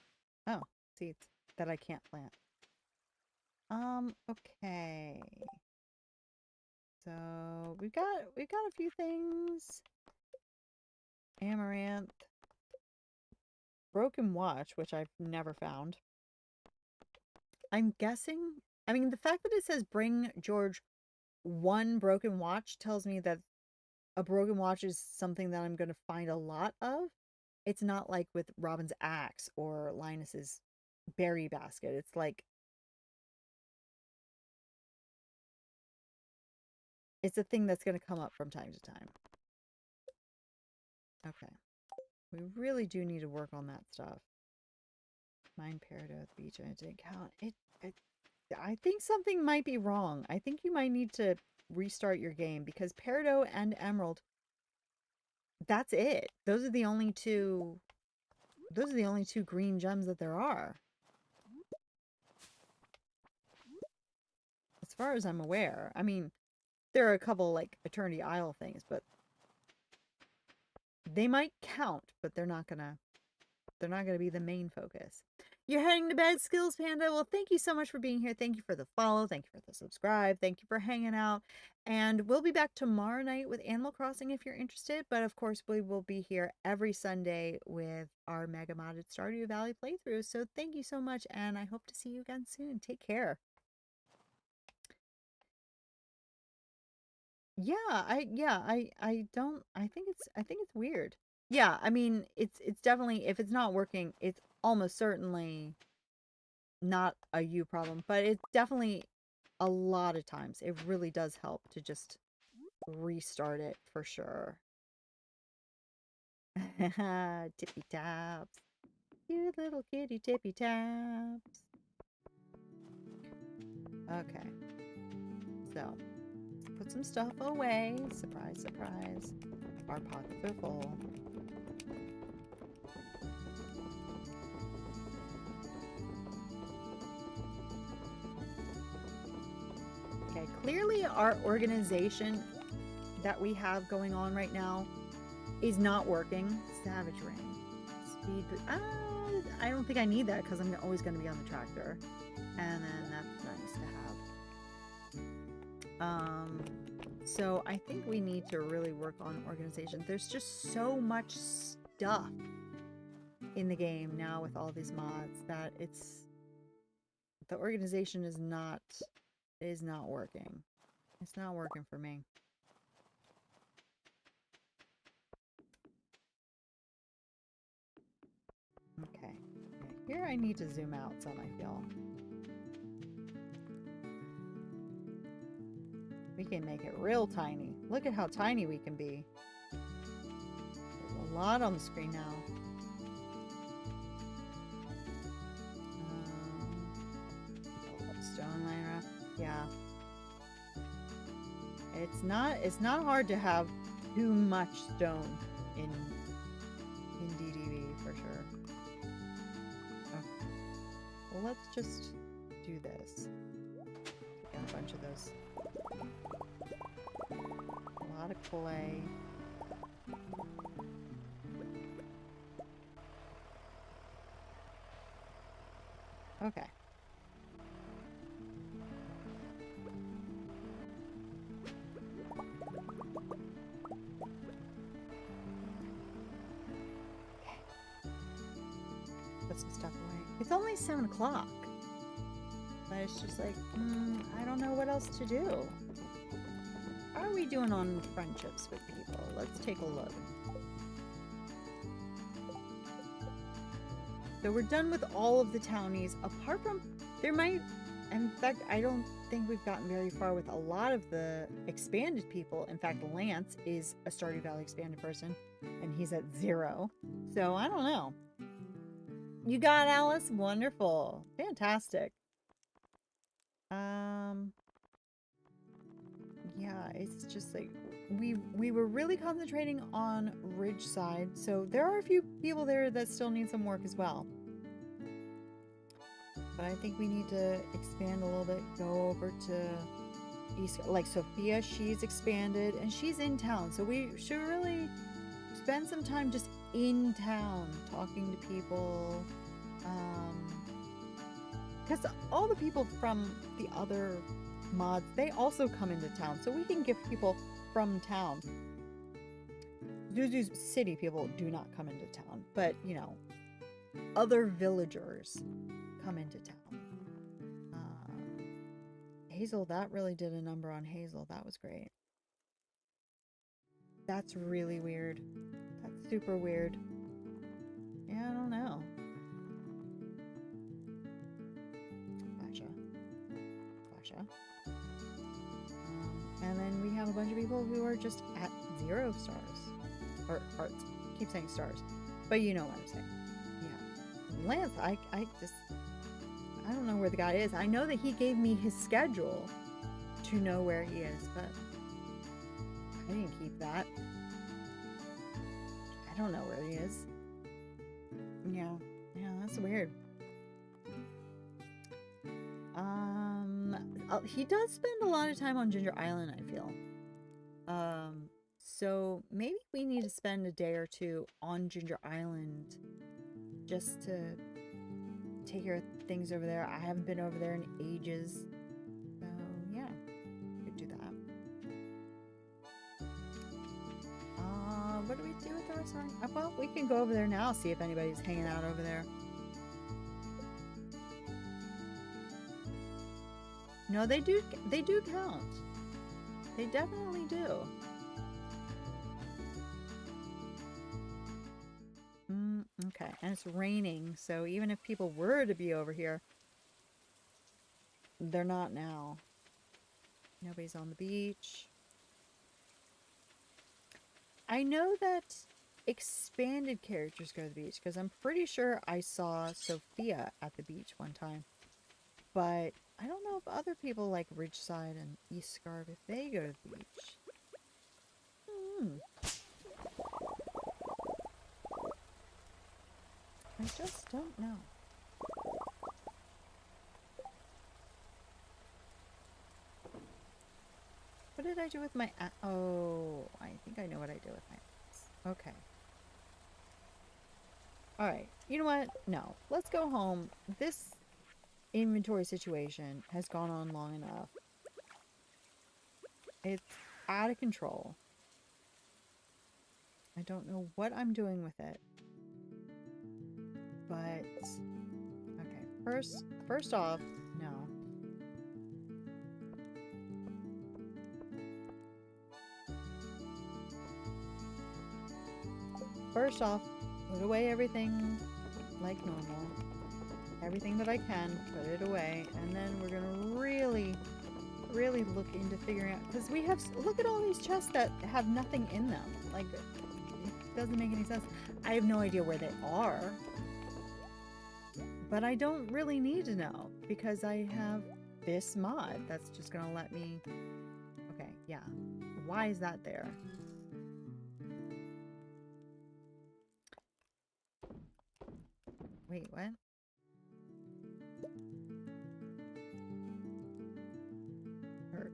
seeds that I can't plant. Okay. So we've got a few things. Amaranth. Broken watch, which I've never found. I'm guessing, I mean, the fact that it says bring George one broken watch tells me that a broken watch is something that I'm going to find a lot of. It's not like with Robin's axe or Linus's berry basket. It's like it's a thing that's going to come up from time to time. Okay. We really do need to work on that stuff. Mine Peridot at the beach and it didn't count. I think something might be wrong. I think you might need to restart your game because Peridot and Emerald, that's it. Those are the only two green gems that there are. As far as I'm aware. I mean, there are a couple like Eternity Isle things, but they might count, but they're not gonna be the main focus. You're heading to bed, Skills Panda. Well, thank you so much for being here. Thank you for the follow. Thank you for the subscribe. Thank you for hanging out. And we'll be back tomorrow night with Animal Crossing if you're interested. But of course, we will be here every Sunday with our Mega Modded Stardew Valley playthrough. So thank you so much, and I hope to see you again soon. Take care. I think it's weird. Yeah, I mean, it's definitely, if it's not working, it's almost certainly not a you problem, but it's definitely a lot of times it really does help to just restart it for sure. Tippy taps. You little kitty tippy taps. Okay. So, let's put some stuff away. Surprise, surprise. Our pockets are full. Okay, clearly our organization that we have going on right now is not working. Savage Rain. Speed boost. I don't think I need that because I'm always going to be on the tractor. And then that's nice to have. So I think we need to really work on organization. There's just so much stuff in the game now with all these mods that the organization is not working. It's not working for me. Okay. Here I need to zoom out some, I feel. We can make it real tiny. Look at how tiny we can be. There's a lot on the screen now. Stone laying around. Yeah. It's not hard to have too much stone in DDV for sure. Okay. Well, let's just do this. Get a bunch of those. A lot of clay. Okay. Put some stuff away. It's only 7 o'clock. But it's just like, I don't know what else to do. How are we doing on friendships with people? Let's take a look. So we're done with all of the townies, apart from, there might, in fact, I don't think we've gotten very far with a lot of the expanded people. In fact, Lance is a Stardew Valley expanded person, and he's at 0. So I don't know. You got Alice? Wonderful. Fantastic. Yeah, it's just like, we were really concentrating on Ridgeside, so there are a few people there that still need some work as well. But I think we need to expand a little bit, go over to East, like Sophia, she's expanded, and she's in town, so we should really spend some time just in town, talking to people, because all the people from the other mods, they also come into town, so we can give people from town. Zuzu's city people do not come into town, but you know, other villagers come into town. Hazel, that really did a number on Hazel. That was great. That's really weird. That's super weird. Yeah, I don't know. Gotcha. And then we have a bunch of people who are just at 0 stars. Or hearts. I keep saying stars. But you know what I'm saying. Yeah. Lance, I don't know where the guy is. I know that he gave me his schedule to know where he is, but I didn't keep that. I don't know where he is. Yeah, that's weird. He does spend a lot of time on Ginger Island, I feel. So maybe we need to spend a day or two on Ginger Island just to take care of things over there. I haven't been over there in ages. So yeah, we could do that. What do we do with the restaurant? Well, we can go over there now, see if anybody's hanging out over there. No, they do count. They definitely do. Okay, and it's raining, so even if people were to be over here, they're not now. Nobody's on the beach. I know that expanded characters go to the beach, because I'm pretty sure I saw Sophia at the beach one time. But I don't know if other people like Ridgeside and East Scarp, if they go to the beach. I just don't know. What did I do with my... Oh, I think I know what I did with my axe. Okay. Alright, you know what? No, let's go home. This inventory situation has gone on long enough. It's out of control. I don't know what I'm doing with it. But, okay, first off, no. First off, put away everything like normal. Everything that I can, put it away. And then we're gonna really look into figuring out, because we have, look at all these chests that have nothing in them. Like, it doesn't make any sense. I have no idea where they are. But I don't really need to know, because I have this mod that's just gonna let me... Okay, yeah. Why is that there? Wait, what? Hurt.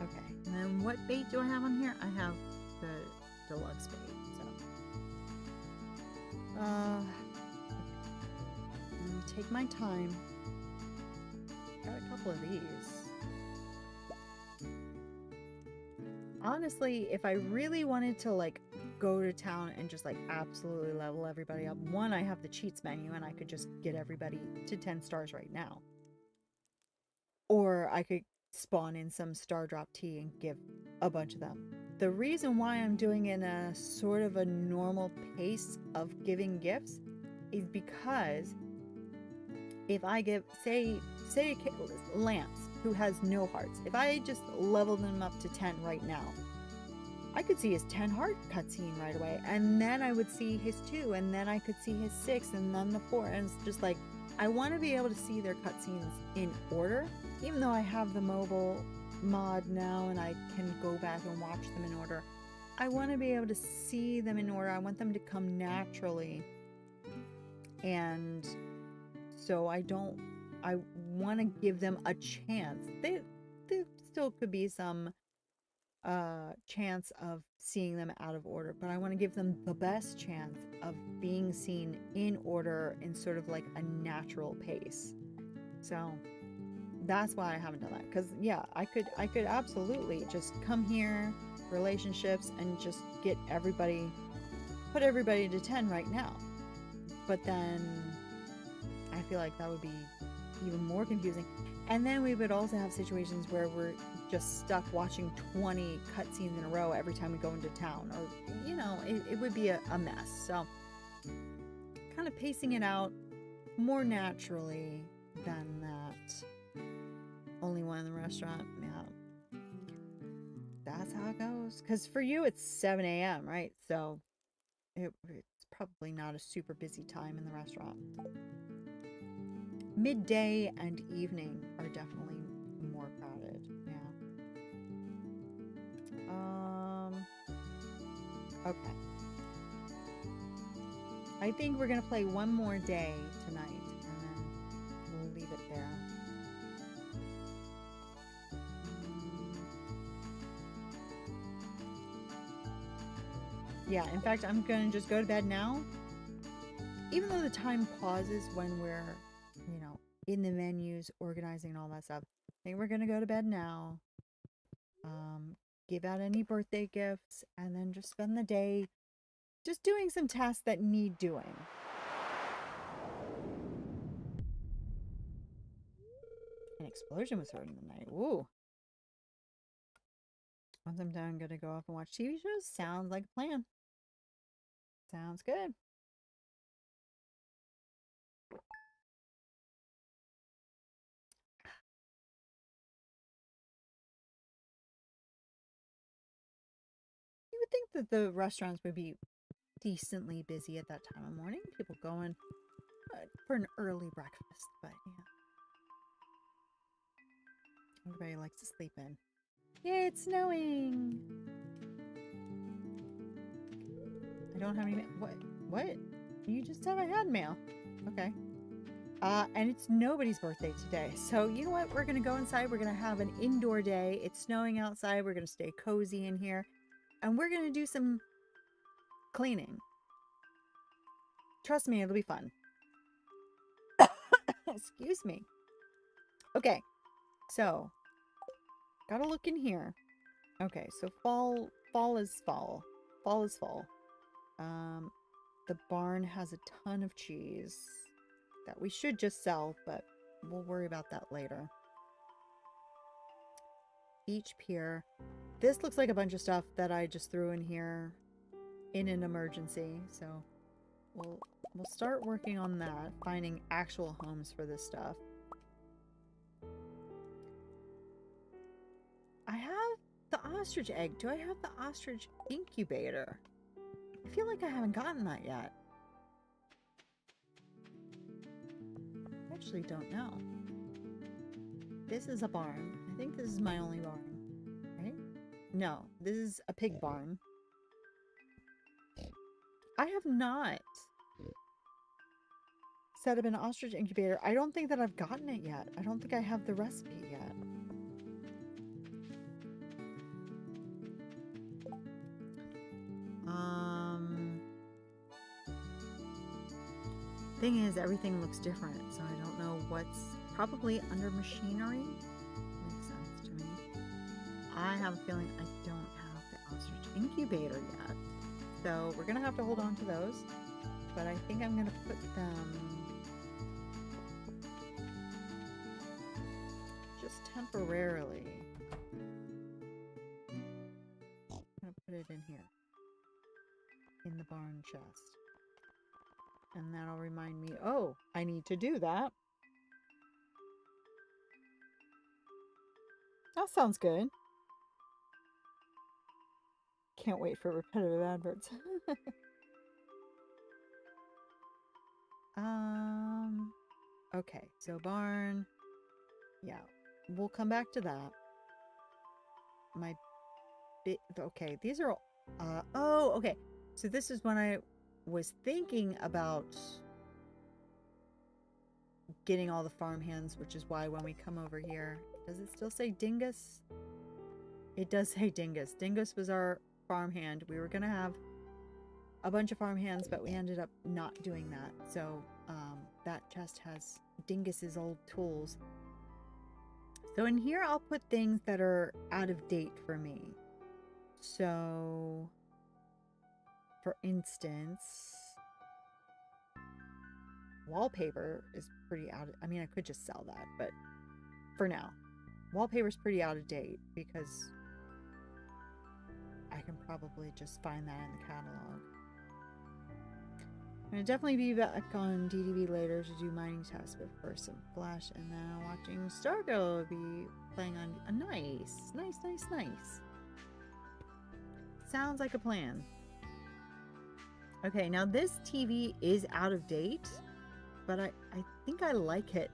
Okay, and then what bait do I have on here? I have the deluxe bait, so... Okay. Take my time. Got a couple of these. Honestly, if I really wanted to, like, go to town and just, like, absolutely level everybody up, one, I have the cheats menu and I could just get everybody to 10 stars right now. Or I could spawn in some star drop tea and give a bunch of them. The reason why I'm doing it in a sort of a normal pace of giving gifts is because if I give, say Lance, who has no hearts, if I just leveled him up to 10 right now, I could see his 10 heart cutscene right away, and then I would see his 2, and then I could see his 6, and then the 4, and it's just like, I want to be able to see their cutscenes in order, even though I have the mobile mod now and I can go back and watch them in order. I want to be able to see them in order. I want them to come naturally, and so I want to give them a chance. There still could be some chance of seeing them out of order, but I want to give them the best chance of being seen in order in sort of like a natural pace. So that's why I haven't done that, because yeah, I could absolutely just come here, relationships, and just get everybody, put everybody to 10 right now, but then I feel like that would be even more confusing. And then we would also have situations where we're just stuck watching 20 cutscenes in a row every time we go into town, or, you know, it would be a mess. So kind of pacing it out more naturally than that. Only one in the restaurant. Yeah. That's how it goes. Because for you, it's 7 a.m., right? So it's probably not a super busy time in the restaurant. Midday and evening are definitely more crowded. Yeah. Okay. I think we're going to play one more day tonight, and then we'll leave it there. Yeah, in fact, I'm going to just go to bed now. Even though the time pauses when we're, you know, in the menus, organizing and all that stuff. I think we're going to go to bed now. Give out any birthday gifts, and then just spend the day just doing some tasks that need doing. An explosion was heard in the night. Ooh. Once I'm done, I'm going to go off and watch TV shows. Sounds like a plan. Sounds good. You would think that the restaurants would be decently busy at that time of morning. People going for an early breakfast, but yeah. Everybody likes to sleep in. Yay, it's snowing! I don't have any mail. What? You just said I had mail. Okay. And it's nobody's birthday today. So you know what? We're going to go inside. We're going to have an indoor day. It's snowing outside. We're going to stay cozy in here. And we're going to do some cleaning. Trust me, it'll be fun. Excuse me. Okay. So, gotta look in here. Okay, so fall is fall. Fall is fall. The barn has a ton of cheese that we should just sell, but we'll worry about that later. Each pier. This looks like a bunch of stuff that I just threw in here in an emergency, so we'll start working on that, finding actual homes for this stuff. I have the ostrich egg. Do I have the ostrich incubator? I feel like I haven't gotten that yet. I actually don't know. This is a barn. I think this is my only barn, right? No, this is a pig barn. I have not set up an ostrich incubator. I don't think that I've gotten it yet. I don't think I have the recipe yet. Thing is, everything looks different, so I don't know what's probably under machinery. Makes sense to me. I have a feeling I don't have the ostrich incubator yet, so we're gonna have to hold on to those. But I think I'm gonna put them just temporarily. I'm gonna put it in here, in the barn chest. And that'll remind me, oh, I need to do that. That sounds good. Can't wait for repetitive adverts. Okay, so barn. Yeah, we'll come back to that. Okay, these are, oh, okay. So this is when I was thinking about getting all the farmhands, which is why when we come over here, does it still say Dingus? It does say Dingus. Dingus was our farmhand. We were gonna have a bunch of farmhands, but we ended up not doing that. So that chest has Dingus's old tools. So in here, I'll put things that are out of date for me. So, for instance, wallpaper is pretty out of, I mean, I could just sell that, but for now, wallpaper's pretty out of date because I can probably just find that in the catalog. I'm gonna definitely be back on DDB later to do mining tasks, but first some Flash, and then watching Stardew will be playing on a nice. Sounds like a plan. Okay, now this TV is out of date, but I think I like it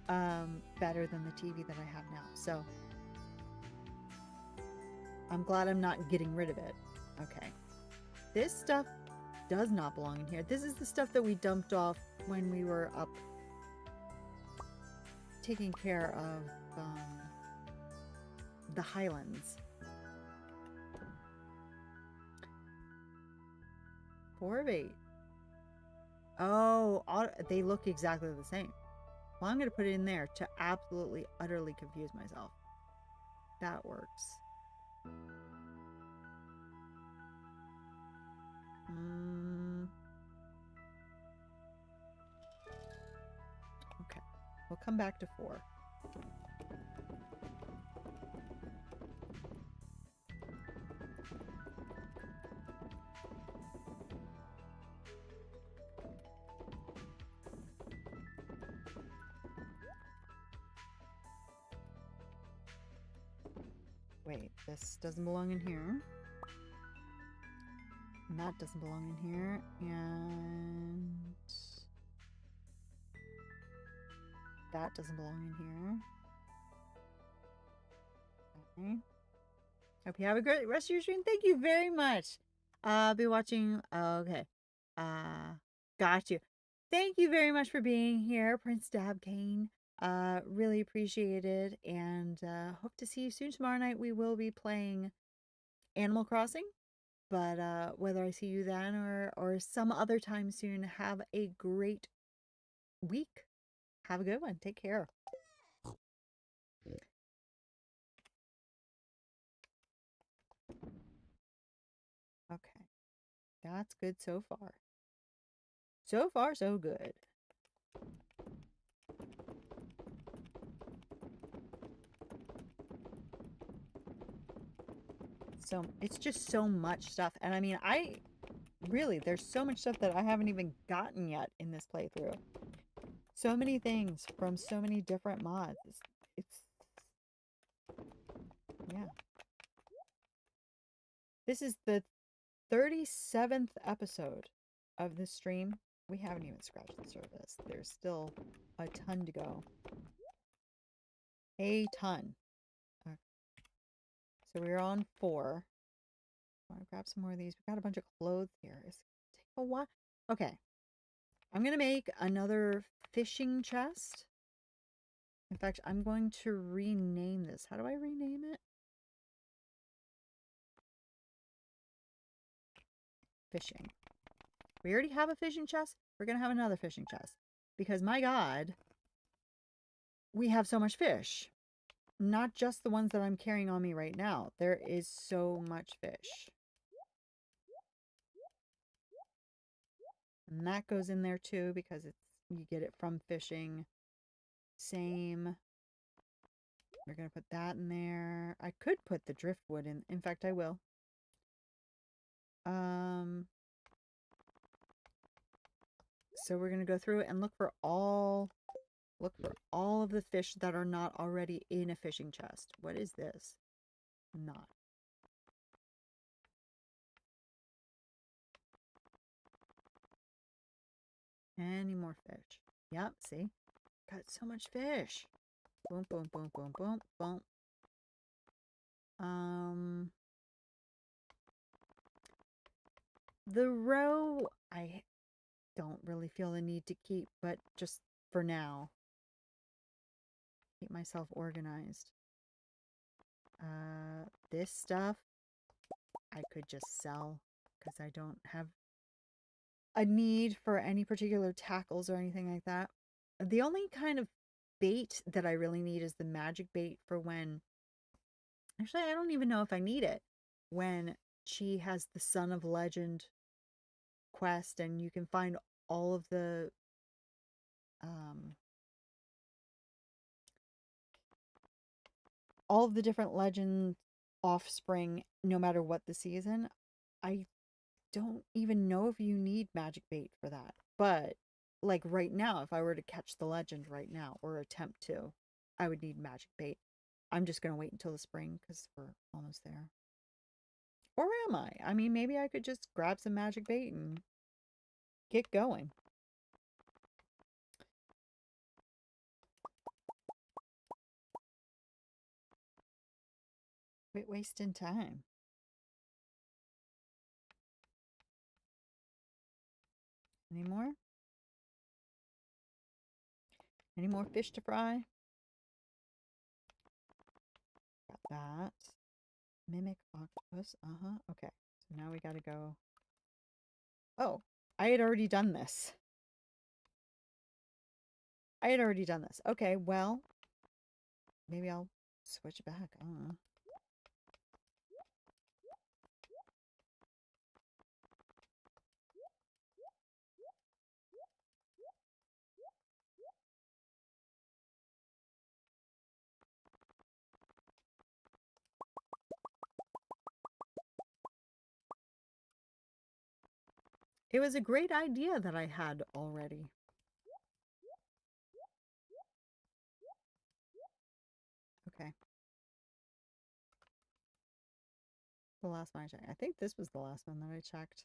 better than the TV that I have now. So I'm glad I'm not getting rid of it. Okay. This stuff does not belong in here. This is the stuff that we dumped off when we were up taking care of the Highlands. 4 of 8. Oh, they look exactly the same. Well, I'm going to put it in there to absolutely, utterly confuse myself. That works. Okay. We'll come back to 4. Wait, this doesn't belong in here. And that doesn't belong in here. And that doesn't belong in here. Okay. Hope you have a great rest of your stream. Thank you very much. I'll be watching. Okay. Got you. Thank you very much for being here, Prince Dabcane. Really appreciate it. And hope to see you soon. Tomorrow night we will be playing Animal Crossing. But whether I see you then or some other time soon, have a great week. Have a good one. Take care. Okay. That's good so far. So far, so good. So it's just so much stuff. And I mean, there's so much stuff that I haven't even gotten yet in this playthrough. So many things from so many different mods. Yeah. This is the 37th episode of this stream. We haven't even scratched the surface. There's still a ton to go. A ton. Okay. So we're on 4. I want to grab some more of these. We've got a bunch of clothes here. It's gonna take a while. Okay. I'm going to make another fishing chest. In fact, I'm going to rename this. How do I rename it? Fishing. We already have a fishing chest. We're going to have another fishing chest. Because, my God, we have so much fish. Not just the ones that I'm carrying on me right now. There is so much fish. And that goes in there too because you get it from fishing. Same. We're going to put that in there. I could put the driftwood in. In fact, I will. So we're going to go through and look for all of the fish that are not already in a fishing chest. What is this? Not. Any more fish? Yep, see? Got so much fish. Boom, boom, boom, boom, boom, boom. The row, I don't really feel the need to keep, but just for now. Keep myself organized. This stuff, I could just sell because I don't have a need for any particular tackles or anything like that. The only kind of bait that I really need is the magic bait for when... Actually, I don't even know if I need it. When she has the Son of Legend quest and you can find all of the different legend offspring no matter what the season. I don't even know if you need magic bait for that. But like right now, if I were to catch the legend right now or attempt to, I would need magic bait. I'm just going to wait until the spring because we're almost there. Or am I? I mean, maybe I could just grab some magic bait and get going. Quit wasting time. Any more? Any more fish to fry? Got that. Mimic octopus. Uh-huh. Okay. So now we gotta go. Oh, I had already done this. Okay, well, maybe I'll switch back. I don't know. It was a great idea that I had already. Okay. The last one I checked. I think this was the last one that I checked.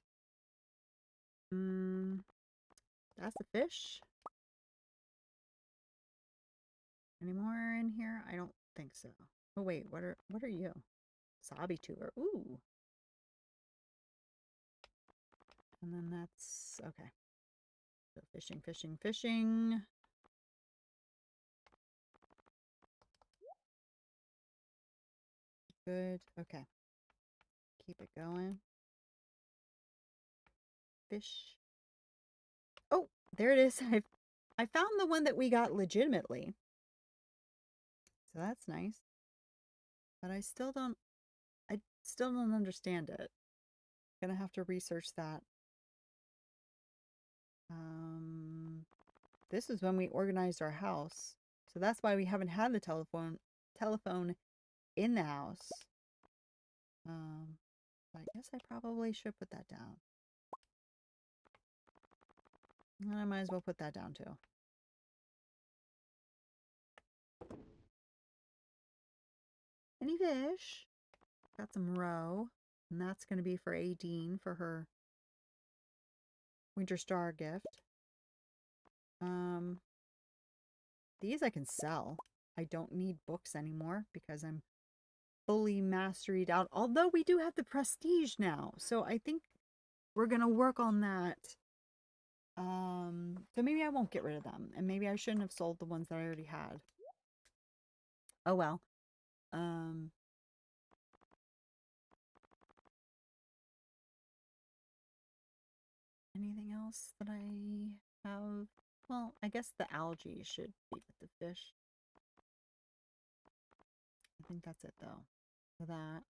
That's the fish. Any more in here? I don't think so. Oh wait, what are you? Sabi tuber. Ooh. And then that's okay. So fishing, fishing, fishing. Good. Okay. Keep it going. Fish. Oh, there it is. I found the one that we got legitimately. So that's nice. But I still don't understand it. Gonna have to research that. This is when we organized our house. So that's why we haven't had the telephone in the house. I guess I probably should put that down. And I might as well put that down too. Any fish? Got some roe. And that's going to be for Aideen for her Winter Star gift. These I can sell. I don't need books anymore because I'm fully masteried out. Although we do have the prestige now. So I think we're going to work on that. So maybe I won't get rid of them. And maybe I shouldn't have sold the ones that I already had. Oh well. Anything else that I have? Well, I guess the algae should be with the fish. I think that's it though. For that.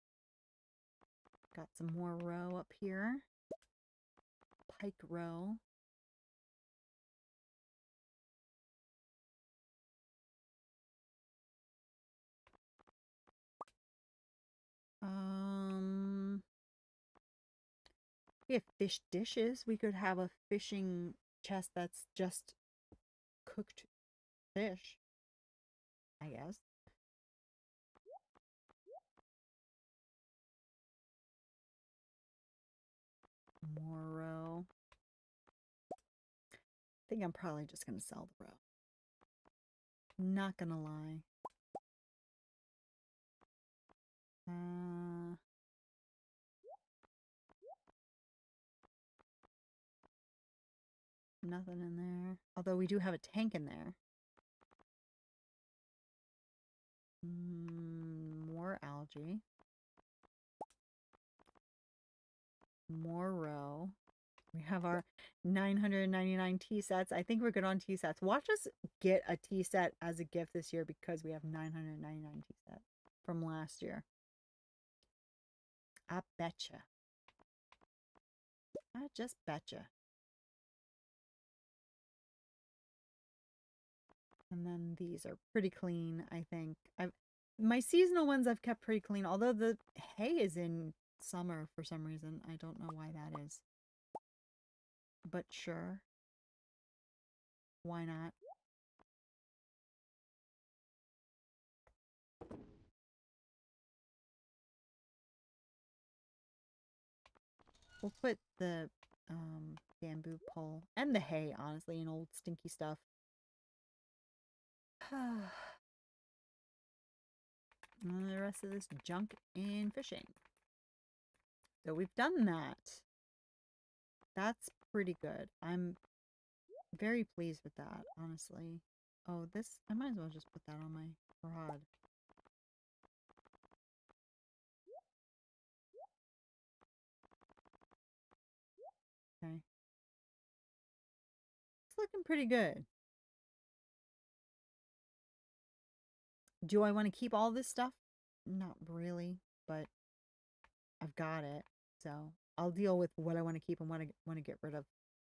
Got some more roe up here. Pike roe. We have fish dishes. We could have a fishing chest that's just cooked fish, I guess. More roe. I think I'm probably just going to sell the roe. Not going to lie. Nothing in there. Although we do have a tank in there. More algae. More roe. We have our 999 tea sets. I think we're good on tea sets. Watch us get a tea set as a gift this year because we have 999 tea sets from last year. I betcha. I just betcha. And then these are pretty clean, I think. My seasonal ones I've kept pretty clean, although the hay is in summer for some reason. I don't know why that is. But sure. Why not? We'll put the bamboo pole and the hay, honestly, and old stinky stuff. And the rest of this junk in fishing. So we've done that. That's pretty good. I'm very pleased with that, honestly. Oh, this, I might as well just put that on my rod. Okay. It's looking pretty good. Do I want to keep all this stuff? Not really, but I've got it. So I'll deal with what I want to keep and what I want to get rid of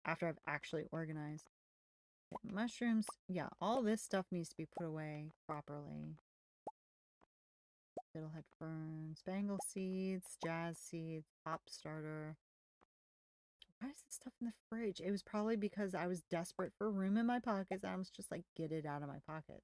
after I've actually organized. Okay, mushrooms. Yeah, all this stuff needs to be put away properly. Fiddlehead fern, spangle seeds, jazz seeds, hop starter. Why is this stuff in the fridge? It was probably because I was desperate for room in my pockets. I was just like, get it out of my pocket.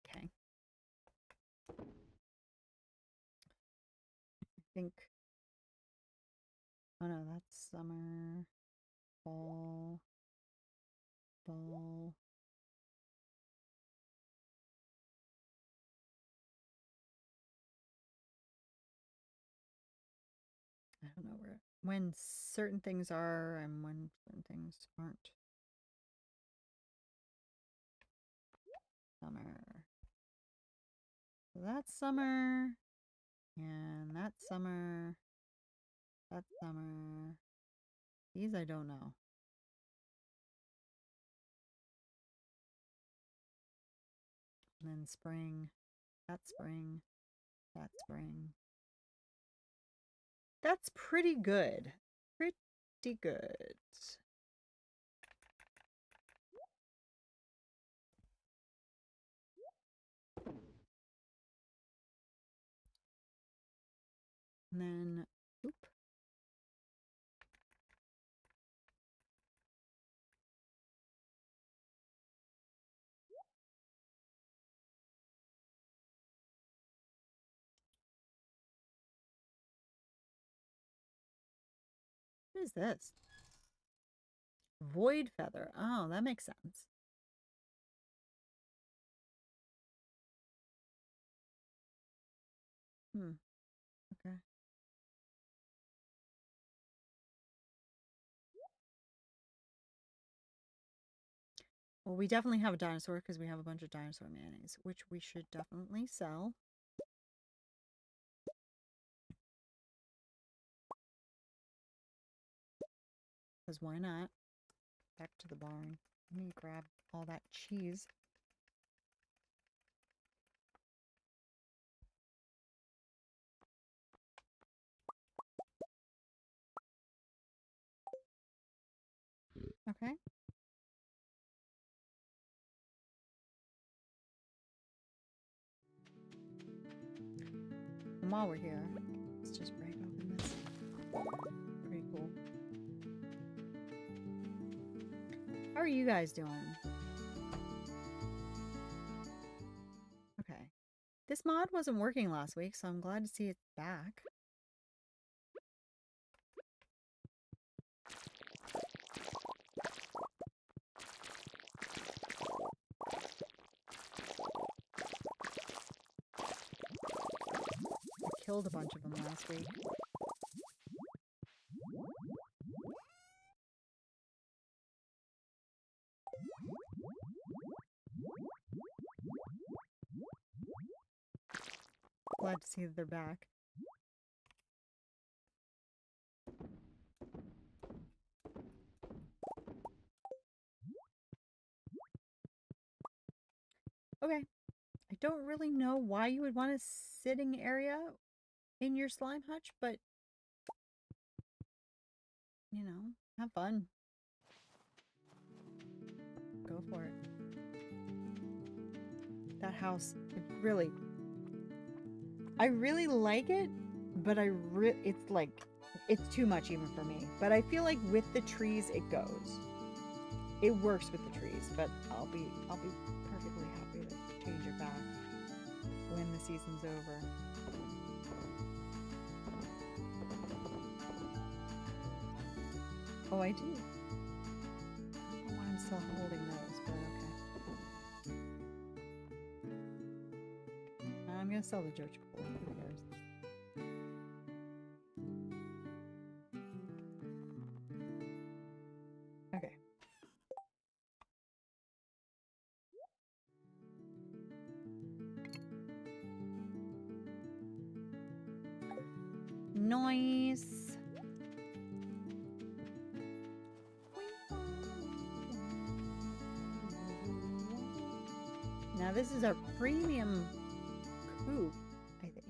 Okay. I think. Oh no, that's summer, fall, fall. I don't know where when certain things are and when certain things aren't. Summer. So that's summer. And that's summer. That's summer. These I don't know. And then spring. That's spring. That's spring. That's pretty good. Pretty good. And then, oop. What is this? Void feather. Oh, that makes sense. Okay. Well, we definitely have a dinosaur because we have a bunch of dinosaur mayonnaise, which we should definitely sell. Because why not? Back to the barn. Let me grab all that cheese. Okay. And while we're here, let's just break open this. Pretty cool. How are you guys doing? Okay. This mod wasn't working last week, so I'm glad to see it's back. I killed a bunch of them last week. Glad to see that they're back. Okay. I don't really know why you would want a sitting area in your slime hutch, but you know, have fun. Go for it. That house, really, I really like it, but it's like, it's too much even for me. But I feel like with the trees, it goes. It works with the trees, but I'll be perfectly happy to change it back when the season's over. Oh, I do. I don't know why I'm still holding those, but okay. I'm gonna sell the George Pool. Who cares? Okay. Nice. Now this is our premium coop.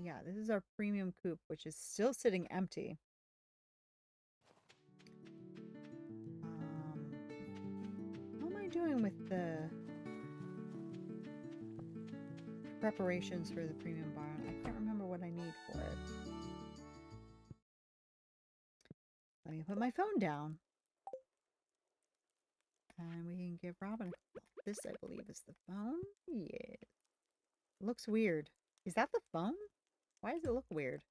Yeah, this is our premium coop, which is still sitting empty. How am I doing with the preparations for the premium barn? I can't remember what I need for it. Let me put my phone down. And we can give Robin a call. This, I believe, is the phone. Yeah. Looks weird. Is that the phone? Why does it look weird?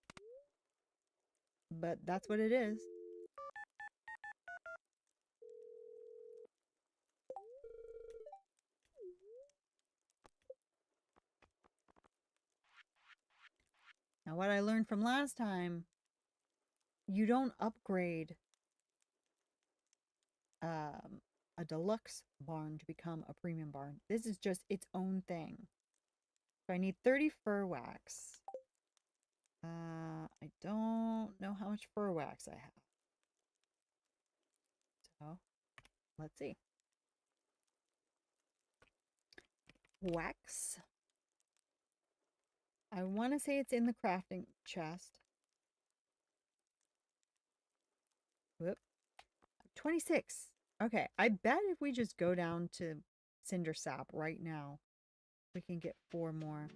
But that's what it is. Now, what I learned from last time, you don't upgrade a deluxe barn to become a premium barn. This is just its own thing. So I need 30 fur wax. I don't know how much fur wax I have. So, let's see. Wax. I want to say it's in the crafting chest. Whoop. 26. Okay, I bet if we just go down to Cinder Sap right now, we can get 4 more.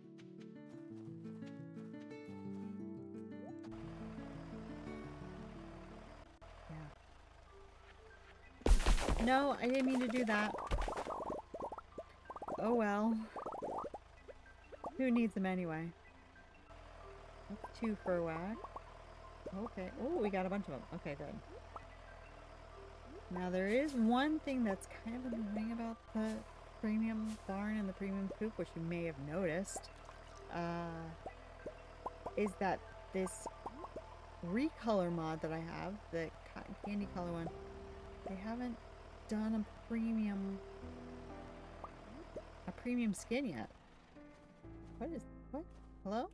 Yeah. No, I didn't mean to do that. Oh well. Who needs them anyway? That's 2 fur wax. Okay. Oh, we got a bunch of them. Okay, good. Now there is one thing that's kind of annoying about the premium barn and the premium coop, which you may have noticed, is that this recolor mod that I have, the cotton candy color one, they haven't done a premium skin yet. What? Hello?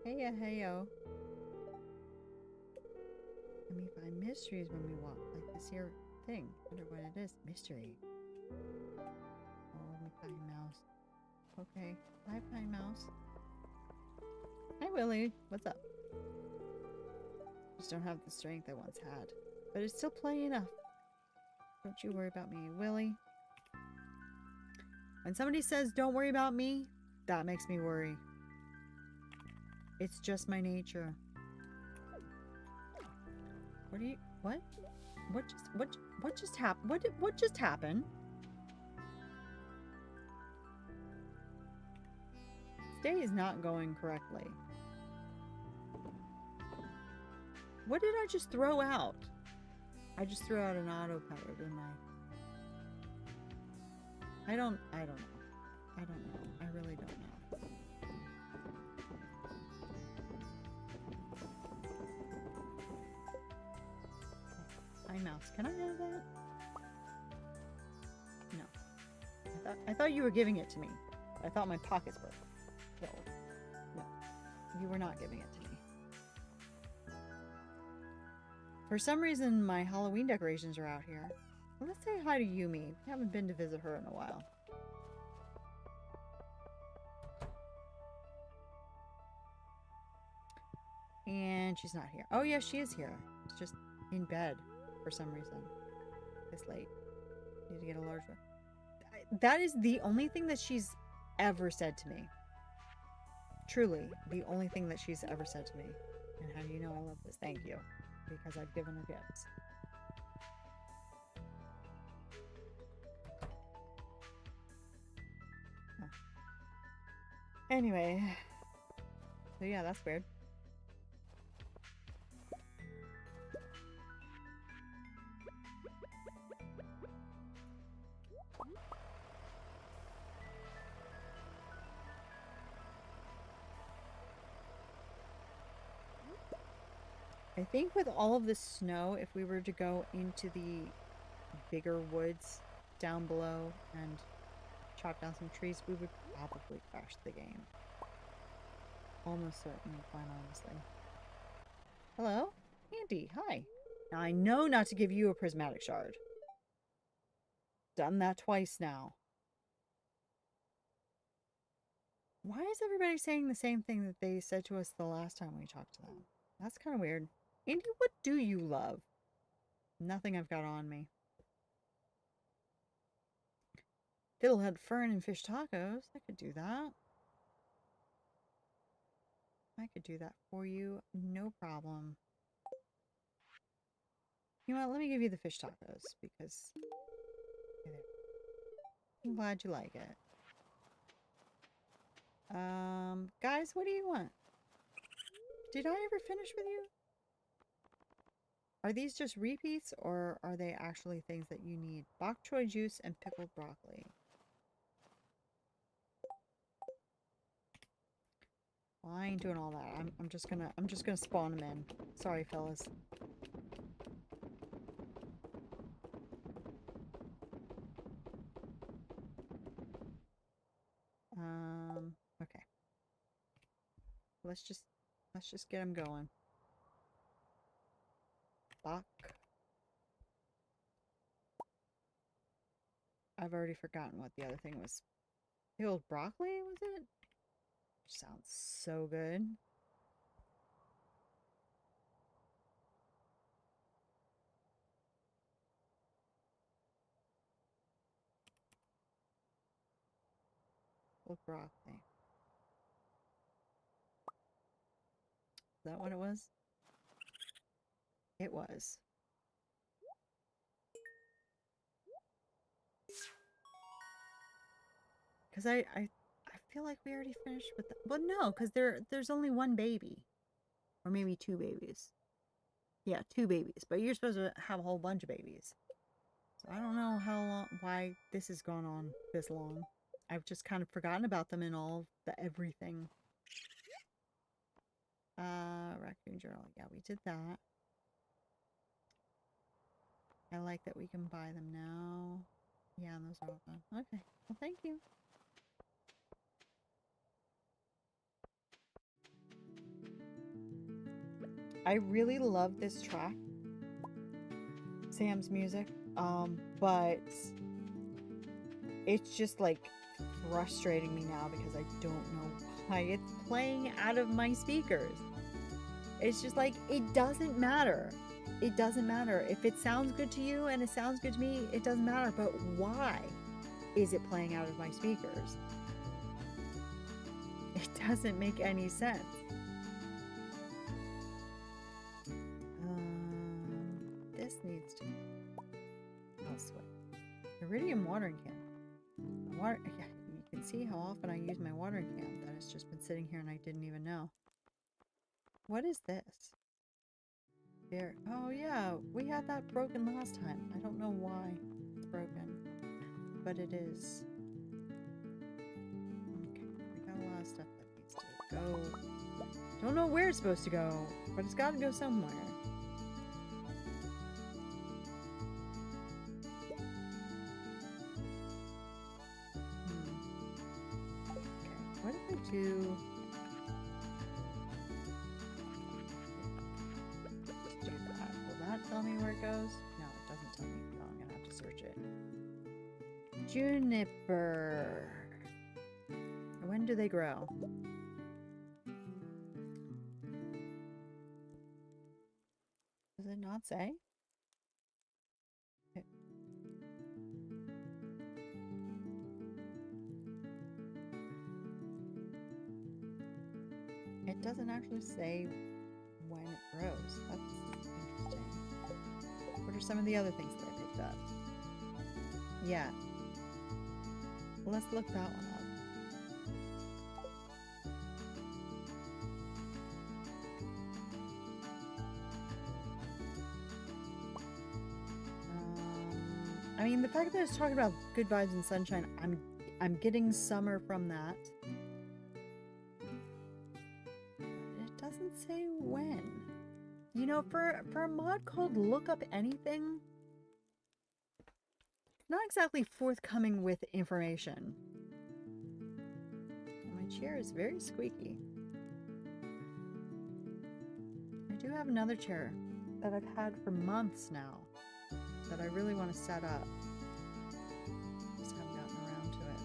Heya, heyo. Let me find mysteries when we walk, like this here thing. Wonder what it is. Mystery. Oh, my Pine Mouse. Okay. Bye, Pine Mouse. Hi, Willie. What's up? Just don't have the strength I once had. But it's still plenty enough. Don't you worry about me, Willie. When somebody says, don't worry about me, that makes me worry. It's just my nature. What? What just happened? What just happened? This day is not going correctly. What did I just throw out? I just threw out an autopilot, didn't I? I don't know. I really don't know. Hi, mouse. Can I have that? No. I thought you were giving it to me. I thought my pockets were filled. No. You were not giving it to me. For some reason, my Halloween decorations are out here. Well, let's say hi to Yumi. We haven't been to visit her in a while. And she's not here. Oh, yeah, she is here. She's just in bed. for some reason. This late. Need to get a large one. That is the only thing that she's ever said to me. Truly, the only thing that she's ever said to me. And how do you know I love this? Thank you. Because I've given her gifts. Oh. Anyway. So yeah, that's weird. I think with all of the snow, if we were to go into the bigger woods down below and chop down some trees, we would probably crash the game. Almost certainly, quite honestly. Hello? Andy, hi. Now I know not to give you a prismatic shard. Done that twice now. Why is everybody saying the same thing that they said to us the last time we talked to them? That's kind of weird. Andy, what do you love? Nothing I've got on me. Fiddlehead Fern and fish tacos. I could do that. I could do that for you. No problem. You know what? Let me give you the fish tacos because I'm glad you like it. Guys, what do you want? Did I ever finish with you? Are these just repeats or are they actually things that you need? Bok choy juice and pickled broccoli. Well, I ain't doing all that. I'm just gonna spawn them in. Sorry, fellas. Okay. Let's just get them going. Bok. I've already forgotten what the other thing was. Pickled broccoli, was it? Sounds so good. Pickled broccoli. Is that what it was? It was. Because I feel like we already finished with that. Well, no, because there's only one baby. Or maybe two babies. Yeah, two babies. But you're supposed to have a whole bunch of babies. So I don't know how long, why this has gone on this long. I've just kind of forgotten about them in all the everything. Raccoon Journal. Yeah, we did that. I like that we can buy them now. Yeah, and those are all fun. Okay. Well, thank you. I really love this track. Sam's music. But it's just like frustrating me now because I don't know why it's playing out of my speakers. It's just like, it doesn't matter. It doesn't matter. If it sounds good to you and it sounds good to me, it doesn't matter. But why is it playing out of my speakers? It doesn't make any sense. This needs to... Oh, sweet. Iridium watering can. Yeah, you can see how often I use my watering can. That it's just been sitting here and I didn't even know. What is this? There. Oh yeah, we had that broken last time. I don't know why it's broken, but it is. Okay, we got a lot of stuff that needs to go. Don't know where it's supposed to go, but it's got to go somewhere. Okay, what if I do... Tell me where it goes? No, it doesn't tell me. No, I'm gonna have to search it. Juniper. When do they grow? Does it not say? It doesn't actually say when it grows. That's interesting. What are some of the other things that I picked up? Yeah. Let's look that one up. I mean, the fact that it's talking about good vibes and sunshine, I'm getting summer from that. It doesn't say when. You know, for a mod called Look Up Anything, not exactly forthcoming with information. My chair is very squeaky. I do have another chair that I've had for months now that I really want to set up. Just haven't gotten around to it.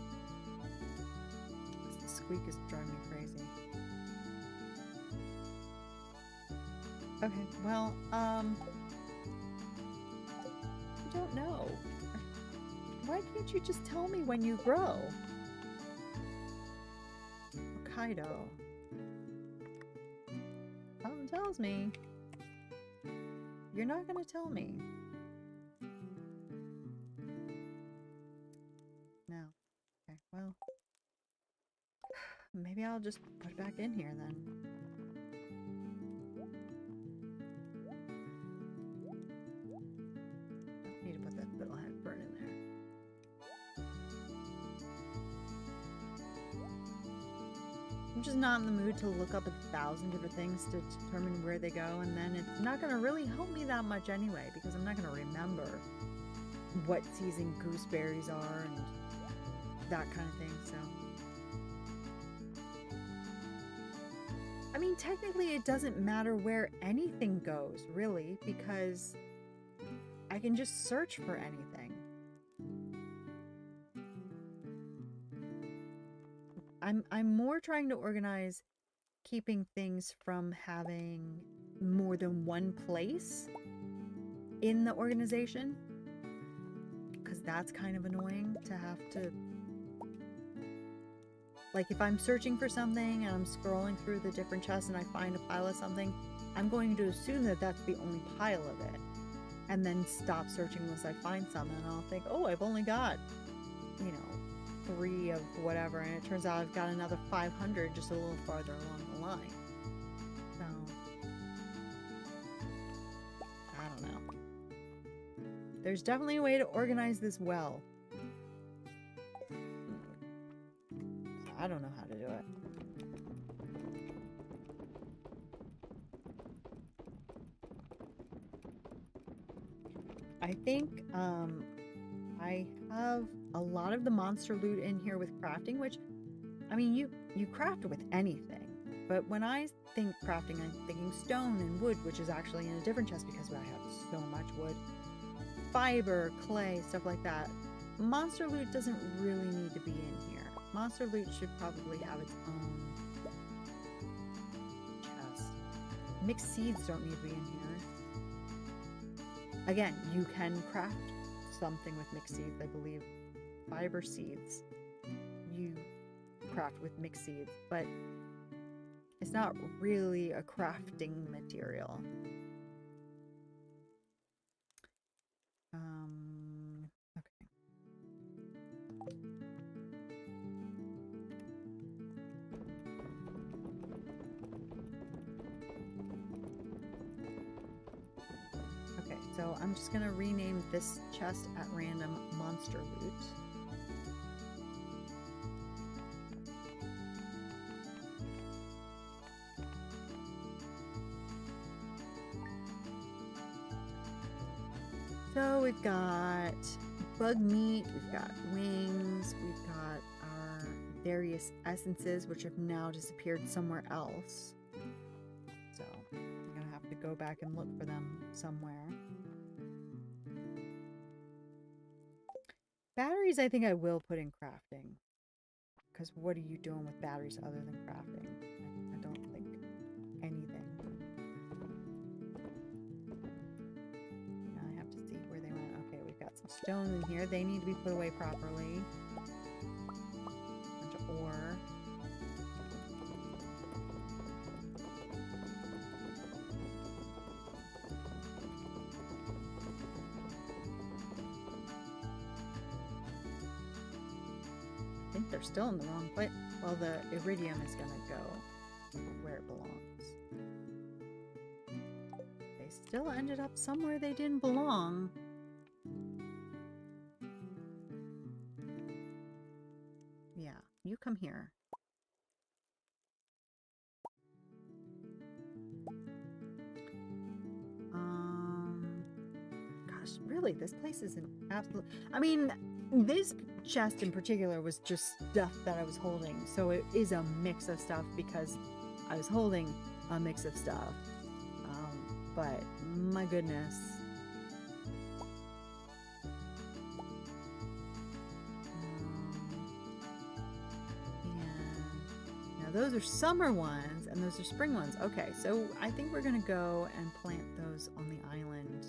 The squeak is driving me crazy. Okay, well, I don't know. Why can't you just tell me when you grow? Hokkaido. Something tells me you're not gonna tell me. No. Okay, well, maybe I'll just put it back in here then. Don't need to put that fiddlehead bird in there. I'm just not in the mood to look up 1,000 different things to determine where they go, and then it's not going to really help me that much anyway, because I'm not going to remember what season gooseberries are and that kind of thing, so. I mean, technically it doesn't matter where anything goes, really, because I can just search for anything. I'm more trying to organize keeping things from having more than one place in the organization, because that's kind of annoying to have to, like, if I'm searching for something and I'm scrolling through the different chests and I find a pile of something, I'm going to assume that that's the only pile of it, and then stop searching unless I find something, and I'll think, oh, I've only got, you know, 3 of whatever, and it turns out I've got another 500 just a little farther along the line. So, I don't know. There's definitely a way to organize this well. I don't know how to do it. I think, I have a lot of the monster loot in here with crafting, which, I mean, you craft with anything. But when I think crafting, I'm thinking stone and wood, which is actually in a different chest because I have so much wood. Fiber, clay, stuff like that. Monster loot doesn't really need to be in here. Monster loot should probably have its own chest. Mixed seeds don't need to be in here. Again, you can craft something with mixed seeds, I believe. Fiber seeds you craft with mixed seeds, but it's not really a crafting material. Okay. Okay, so I'm just gonna rename this chest at random Monster Loot. So we've got bug meat, we've got wings, we've got our various essences, which have now disappeared somewhere else. So I'm gonna have to go back and look for them somewhere. Batteries, I think I will put in crafting. Because what are you doing with batteries other than crafting? I don't think anything. Now I have to see where they went. Okay, we've got some stones in here. They need to be put away properly. A bunch of ore. think they're still in the wrong place. Well, the iridium is gonna go where it belongs. They still ended up somewhere they didn't belong. Yeah, you come here. Gosh, really, this place is an absolute... I mean, this chest in particular was just stuff that I was holding. So it is a mix of stuff because I was holding a mix of stuff. But my goodness. Now those are summer ones and those are spring ones. Okay, so I think we're gonna go and plant those on the island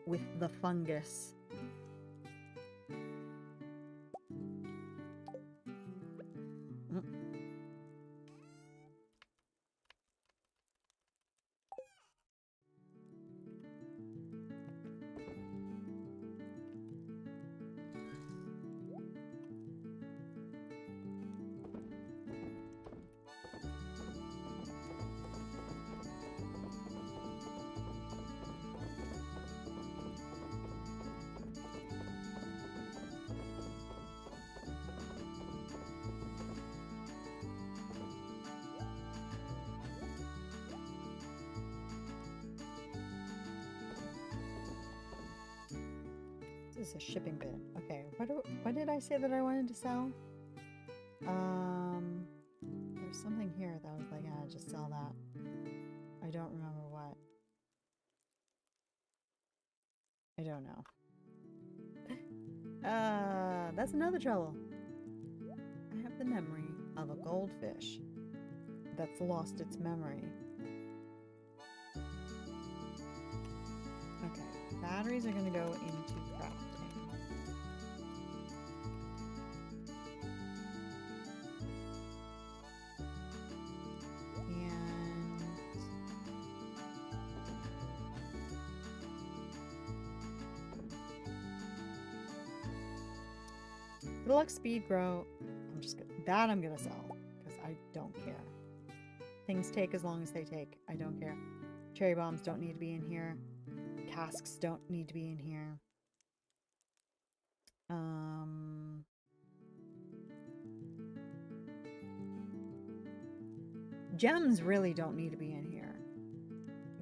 with the fungus. This is a shipping bit. Okay, what did I say that I wanted to sell? There's something here that I was like, yeah, just sell that. I don't remember what. I don't know. That's another trouble. I have the memory of a goldfish that's lost its memory. Okay, batteries are going to go into crafting. Deluxe speed grow. I'm gonna sell because I don't care. Things take as long as they take. I don't care. Cherry bombs don't need to be in here. Casks don't need to be in here. Gems really don't need to be in here.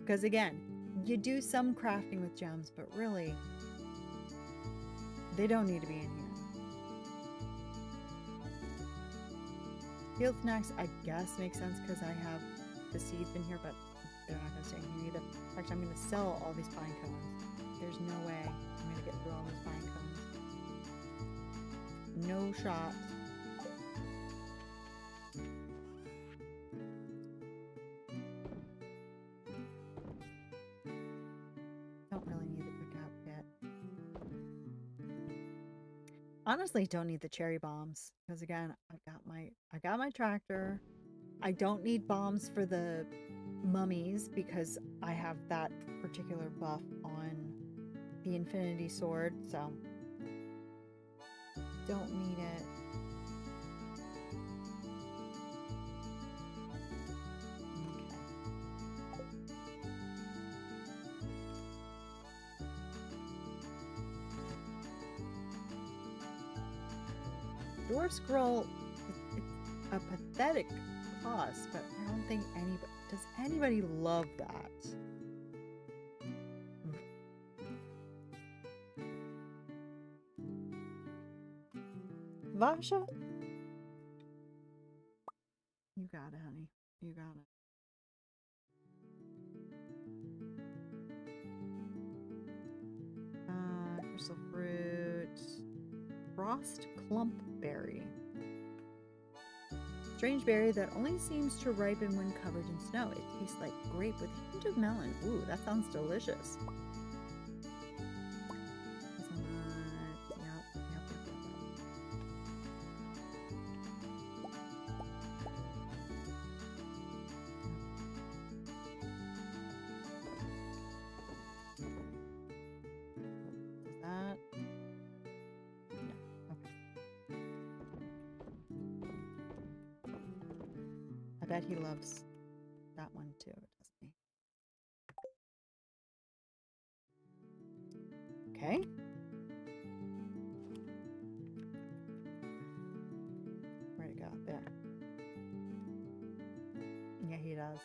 Because again, you do some crafting with gems, but really, they don't need to be in here. Field snacks, I guess, makes sense because I have the seeds in here, but they're not going to stay in here either. In fact, I'm going to sell all these pine cones. There's no way I'm going to get through all those pine cones. No shot. Don't really need the cookout yet. Honestly, don't need the cherry bombs because again, I got my tractor. I don't need bombs for the mummies because I have that particular buff on the infinity sword, so don't need it. Dwarf scroll, it's a pathetic cost, but I don't think anybody, does anybody love that? Vasha? You got it, honey. You got it. Crystal fruit. Frost clump berry. Strange berry that only seems to ripen when covered in snow. It tastes like grape with a hint of melon. Ooh, that sounds delicious. bet he loves that one too, doesn't he? Okay. Where'd it go? There. Yeah, he does.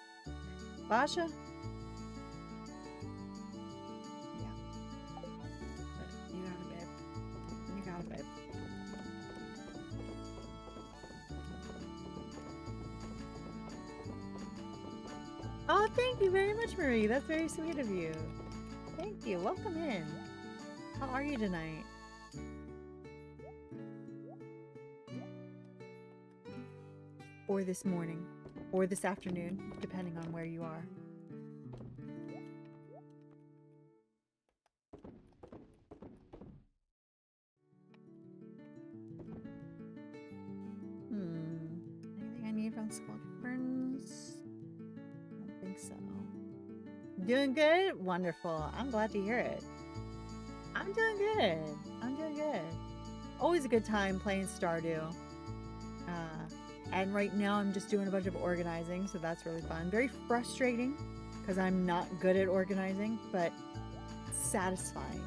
Basha? Yeah. You got it, babe. You got it, babe. Oh, thank you very much, Marie. That's very sweet of you. Thank you. Welcome in. How are you tonight? Or this morning. Or this afternoon, depending on where you are. Anything I need from Skull Caverns? I don't think so. Doing good? Wonderful. I'm glad to hear it. I'm doing good. I'm doing good. Always a good time playing Stardew. And right now I'm just doing a bunch of organizing, so that's really fun. Very frustrating because I'm not good at organizing, but satisfying.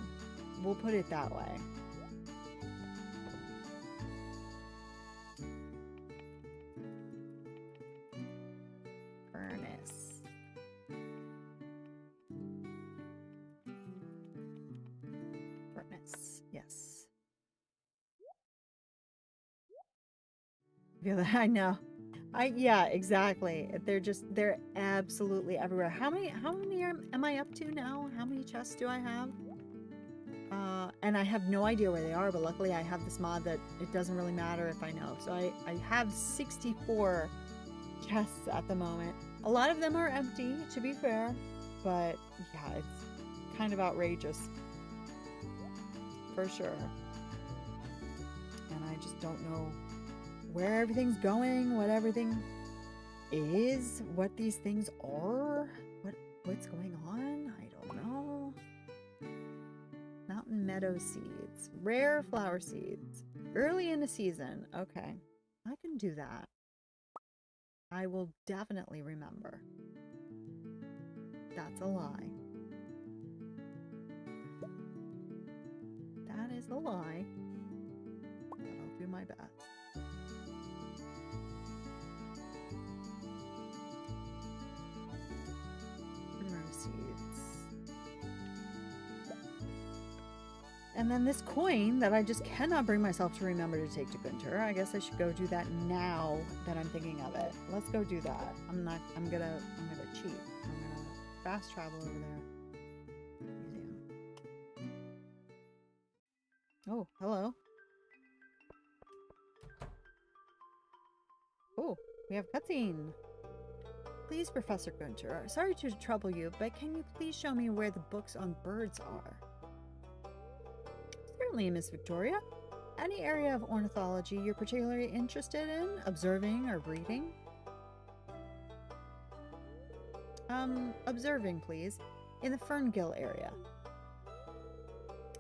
We'll put it that way. Furnace. Furnace. Yes. I know. Yeah, exactly. They're absolutely everywhere. How many am I up to now? How many chests do I have? And I have no idea where they are, but luckily I have this mod that it doesn't really matter if I know. So I have 64 chests at the moment. A lot of them are empty, to be fair, but yeah, it's kind of outrageous. For sure. And I just don't know where everything's going, what everything is, what these things are, what's going on. I don't know. Mountain meadow seeds, rare flower seeds, early in the season. Okay, I can do that. I will definitely remember. That's a lie. That is a lie, but I'll do my best. Seeds. And then this coin that I just cannot bring myself to remember to take to Gunter. I guess I should go do that now that I'm thinking of it. Let's go do that. I'm gonna cheat. I'm gonna fast travel over there. Museum. Oh, hello. Oh, we have cutscene. Please, Professor Gunter, sorry to trouble you, but can you please show me where the books on birds are? Certainly, Miss Victoria. Any area of ornithology you're particularly interested in, observing or breeding? Observing, please. In the Ferngill area.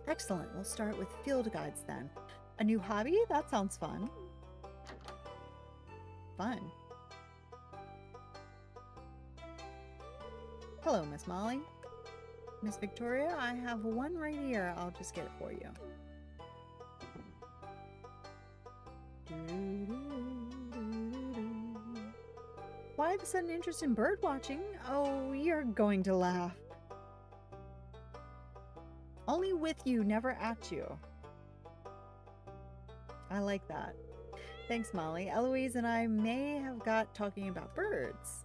Excellent. We'll start with field guides then. A new hobby? That sounds fun. Fun. Hello, Miss Molly. Miss Victoria, I have one right here. I'll just get it for you. Why the sudden interest in bird watching? Oh, you're going to laugh. Only with you, never at you. I like that. Thanks, Molly. Eloise and I may have got talking about birds.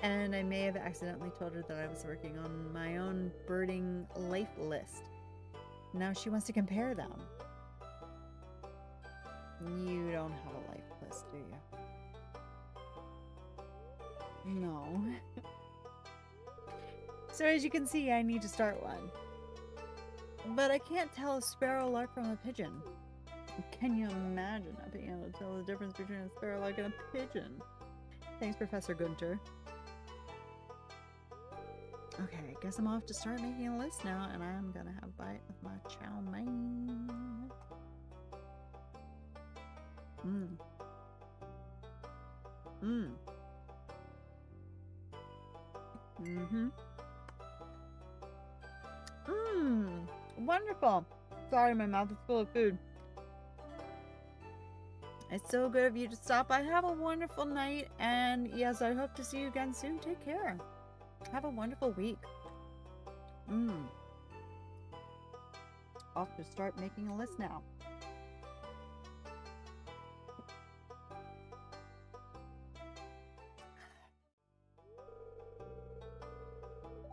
And I may have accidentally told her that I was working on my own birding life list. Now she wants to compare them. You don't have a life list, do you? No. So as you can see, I need to start one. But I can't tell a sparrowlark from a pigeon. Can you imagine not being able to tell the difference between a sparrowlark and a pigeon? Thanks, Professor Gunter. Okay, I guess I'm off to start making a list now, and I'm gonna have a bite of my chow mein. Mm. Mm-hmm. Mmm. Wonderful. Sorry, my mouth is full of food. It's so good of you to stop by. Have a wonderful night. And yes, I hope to see you again soon. Take care. Have a wonderful week. Mmm. Off to start making a list now.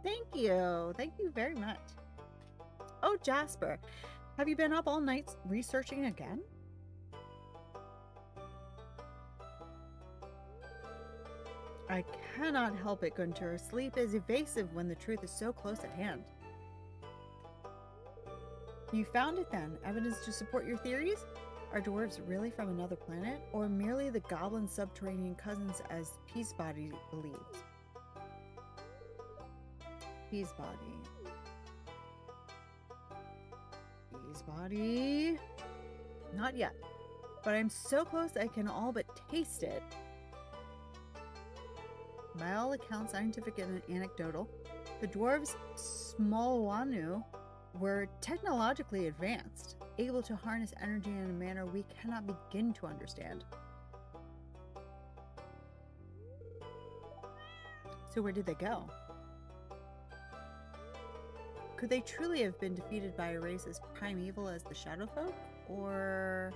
Thank you. Thank you very much. Oh, Jasper, have you been up all night researching again? I cannot help it, Gunter. Sleep is evasive when the truth is so close at hand. You found it then. Evidence to support your theories? Are dwarves really from another planet, or merely the goblin subterranean cousins as Peasbody believes? Peasbody. Peasbody. Not yet, but I'm so close I can all but taste it. By all accounts, scientific and anecdotal, the dwarves Smallwanu were technologically advanced, able to harness energy in a manner we cannot begin to understand. So where did they go? Could they truly have been defeated by a race as primeval as the Shadowfolk? Or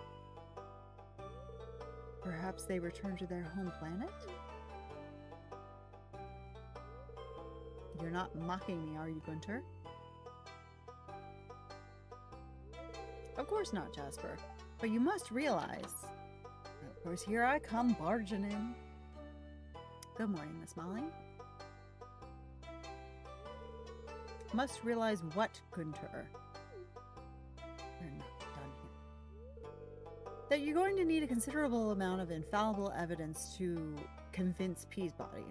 perhaps they returned to their home planet? You're not mocking me, are you, Gunter? Of course not, Jasper. But you must realize... Of course, here I come barging in. Good morning, Miss Molly. Must realize what, Gunter? We're not done here. That you're going to need a considerable amount of infallible evidence to convince Peasbody.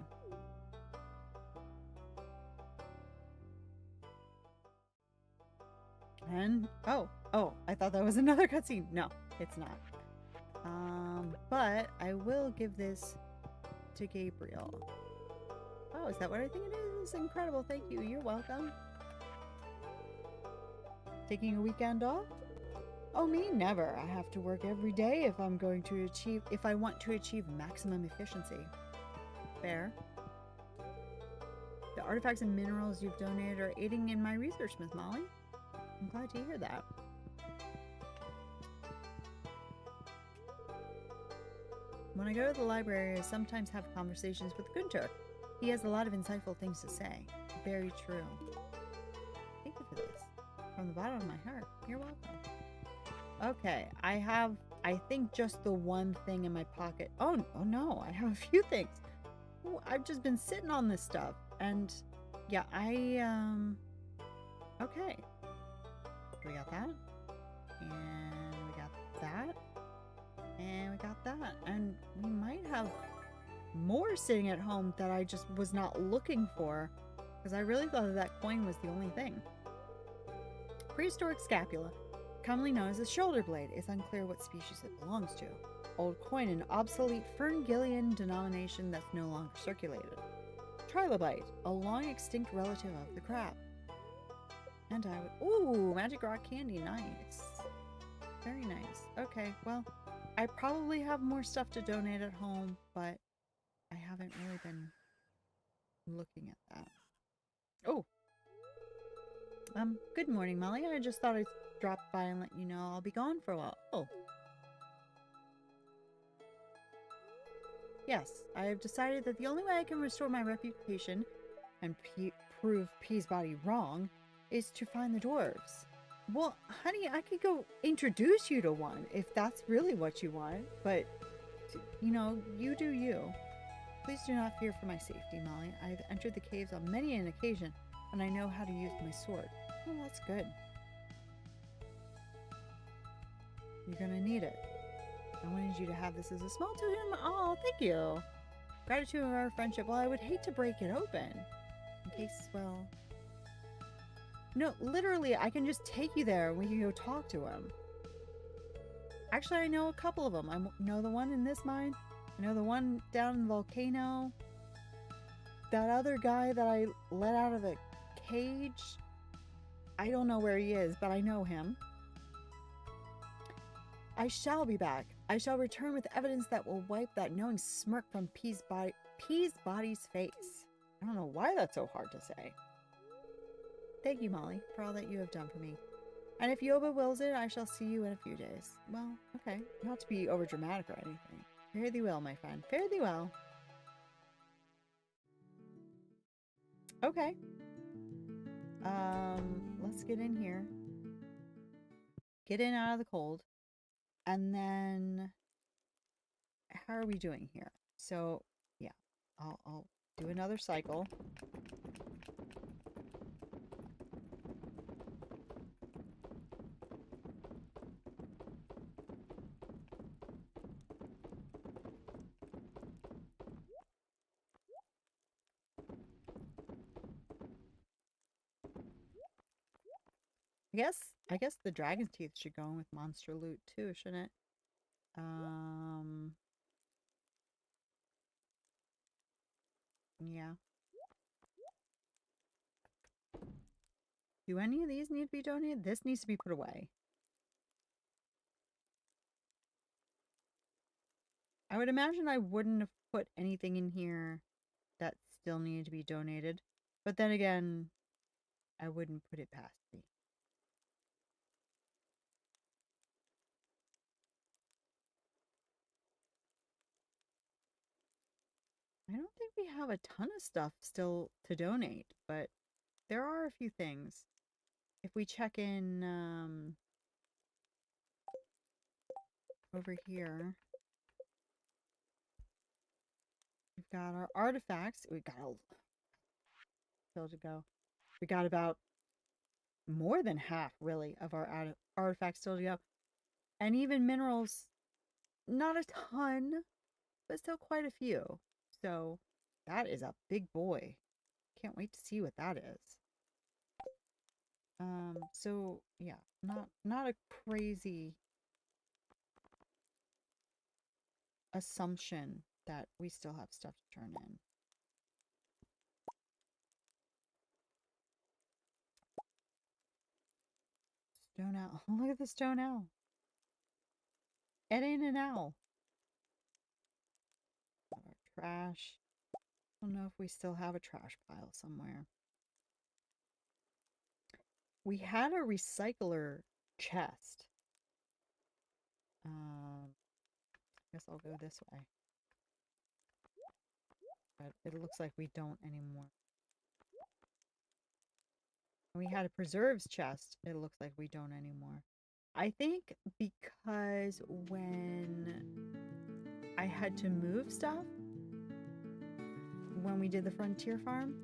And oh, I thought that was another cutscene. No, it's not. But I will give this to Gabriel. Oh, is that what I think it is? Incredible. Thank you. You're welcome. Taking a weekend off? Oh, me? Never. I have to work every day if I want to achieve maximum efficiency. Fair. The artifacts and minerals you've donated are aiding in my research, Miss Molly. I'm glad to hear that. When I go to the library, I sometimes have conversations with Gunter. He has a lot of insightful things to say. Very true. Thank you for this. From the bottom of my heart. You're welcome. Okay, I think just the one thing in my pocket. Oh no, I have a few things. Ooh, I've just been sitting on this stuff. And yeah, okay. We got that. And we got that. And we got that. And we might have more sitting at home that I just was not looking for. Because I really thought that coin was the only thing. Prehistoric scapula, commonly known as a shoulder blade, is unclear what species it belongs to. Old coin, an obsolete Ferngillian denomination that's no longer circulated. Trilobite, a long extinct relative of the crab. And I would... Ooh, magic rock candy. Nice. Very nice. Okay, well, I probably have more stuff to donate at home, but I haven't really been looking at that. Oh. Good morning, Molly. I just thought I'd drop by and let you know I'll be gone for a while. Oh. Yes, I have decided that the only way I can restore my reputation and prove Peasbody wrong is to find the dwarves. Well, honey, I could go introduce you to one if that's really what you want, but, you know, you do you. Please do not fear for my safety, Molly. I have entered the caves on many an occasion, and I know how to use my sword. Oh, that's good. You're gonna need it. I wanted you to have this as a small token. Oh, thank you. Gratitude of our friendship. Well, I would hate to break it open. In case, well... No, literally, I can just take you there and we can go talk to him. Actually, I know a couple of them. I know the one in this mine, I know the one down in the volcano. That other guy that I let out of the cage. I don't know where he is, but I know him. I shall be back. I shall return with evidence that will wipe that knowing smirk from Peasebody's face. I don't know why that's so hard to say. Thank you, Molly, for all that you have done for me. And if Yoba wills it, I shall see you in a few days. Well, okay. Not to be overdramatic or anything. Fare thee well, my friend. Fare thee well. Okay. Let's get in here. Get in out of the cold. And then, how are we doing here? So, yeah. I'll do another cycle. I guess the dragon's teeth should go in with monster loot too, shouldn't it? Yeah. Do any of these need to be donated? This needs to be put away. I would imagine I wouldn't have put anything in here that still needed to be donated. But then again, I wouldn't put it past me. I don't think we have a ton of stuff still to donate, but there are a few things. If we check in over here, we've got our artifacts. We got a still to go. We got about more than half, really, of our artifacts still to go. And even minerals, not a ton, but still quite a few. So that is a big boy. Can't wait to see what that is. So yeah, not a crazy assumption that we still have stuff to turn in. Stone owl. Look at the stone owl. It ain't an owl. Our trash. I don't know if we still have a trash pile somewhere. We had a recycler chest. I guess I'll go this way. But it looks like we don't anymore. We had a preserves chest. It looks like we don't anymore. I think because when I had to move stuff, when we did the frontier farm,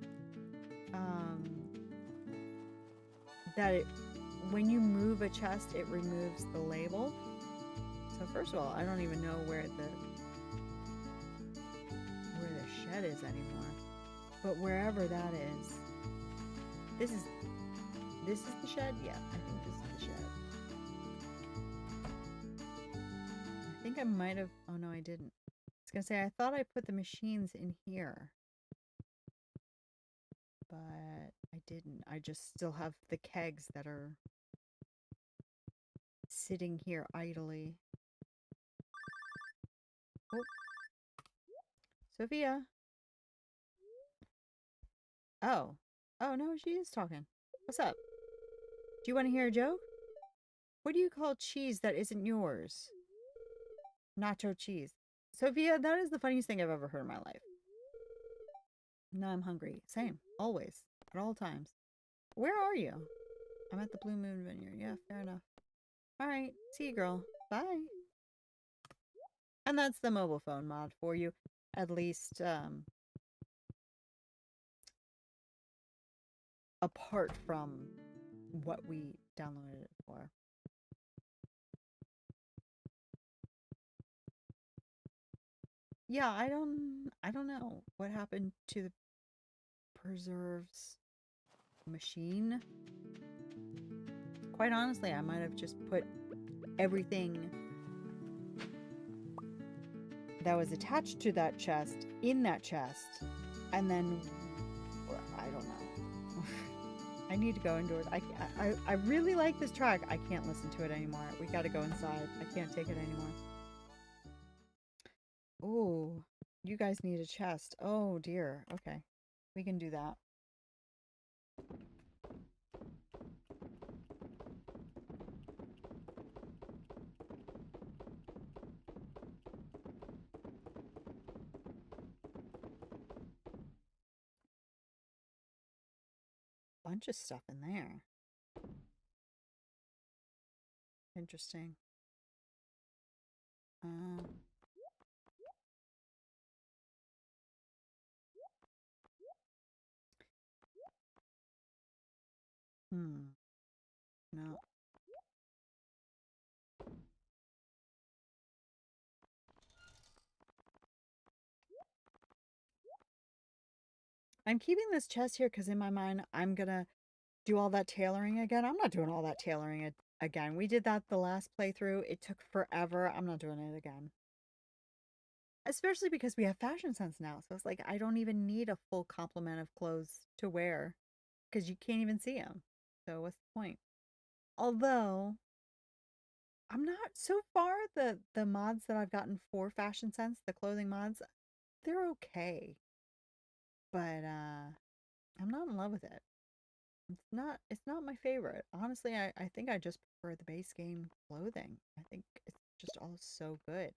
that when you move a chest, it removes the label. So first of all, I don't even know where the shed is anymore. But wherever that is, this is the shed? Yeah, I think this is the shed. I think I might have, oh no, I didn't. I was gonna say, I thought I put the machines in here. But I didn't. I just still have the kegs that are sitting here idly. Oh. Sophia. Oh. Oh, no, she is talking. What's up? Do you want to hear a joke? What do you call cheese that isn't yours? Nacho cheese. Sophia, that is the funniest thing I've ever heard in my life. Now I'm hungry. Same. Always. At all times. Where are you? I'm at the Blue Moon Vineyard. Yeah, fair enough. Alright. See you, girl. Bye. And that's the mobile phone mod for you. At least, apart from what we downloaded it for. Yeah, I don't know what happened to the preserves machine. Quite honestly, I might have just put everything that was attached to that chest in that chest. And then, I don't know. I need to go indoors. I really like this track. I can't listen to it anymore. We got to go inside. I can't take it anymore. Oh, you guys need a chest. Oh dear. Okay. We can do that. Bunch of stuff in there. Interesting. Uh, no. I'm keeping this chest here because in my mind, I'm gonna do all that tailoring again. I'm not doing all that tailoring again. We did that the last playthrough. It took forever. I'm not doing it again. Especially because we have fashion sense now. So it's like, I don't even need a full complement of clothes to wear because you can't even see them. So what's the point? Although, I'm not so far the mods that I've gotten for fashion sense, the clothing mods, they're okay. But I'm not in love with it. It's not my favorite. Honestly, I think I just prefer the base game clothing. I think it's just all so good.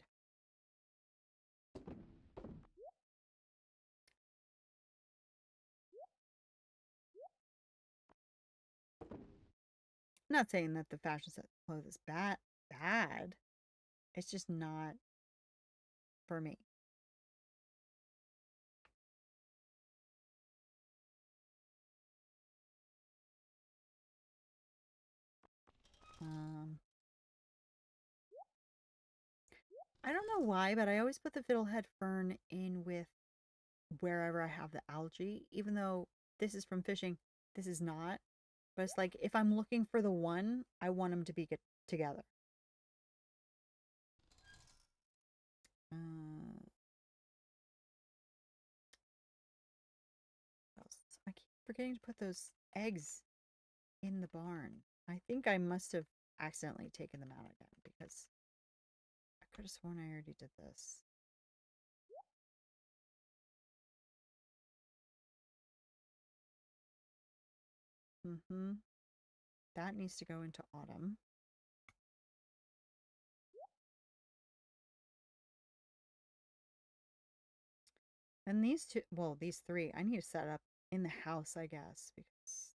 I'm not saying that the fashion set clothes is bad. It's just not for me. Um I don't know why, but I always put the fiddlehead fern in with wherever I have the algae, even though this is from fishing, this is not. But it's like if I'm looking for the one, I want them to be get together. Uh, what else? I keep forgetting to put those eggs in the barn. I think I must have accidentally taken them out again because I could have sworn I already did this. Mm-hmm. That needs to go into autumn. And these two, well, these three, I need to set up in the house, I guess, because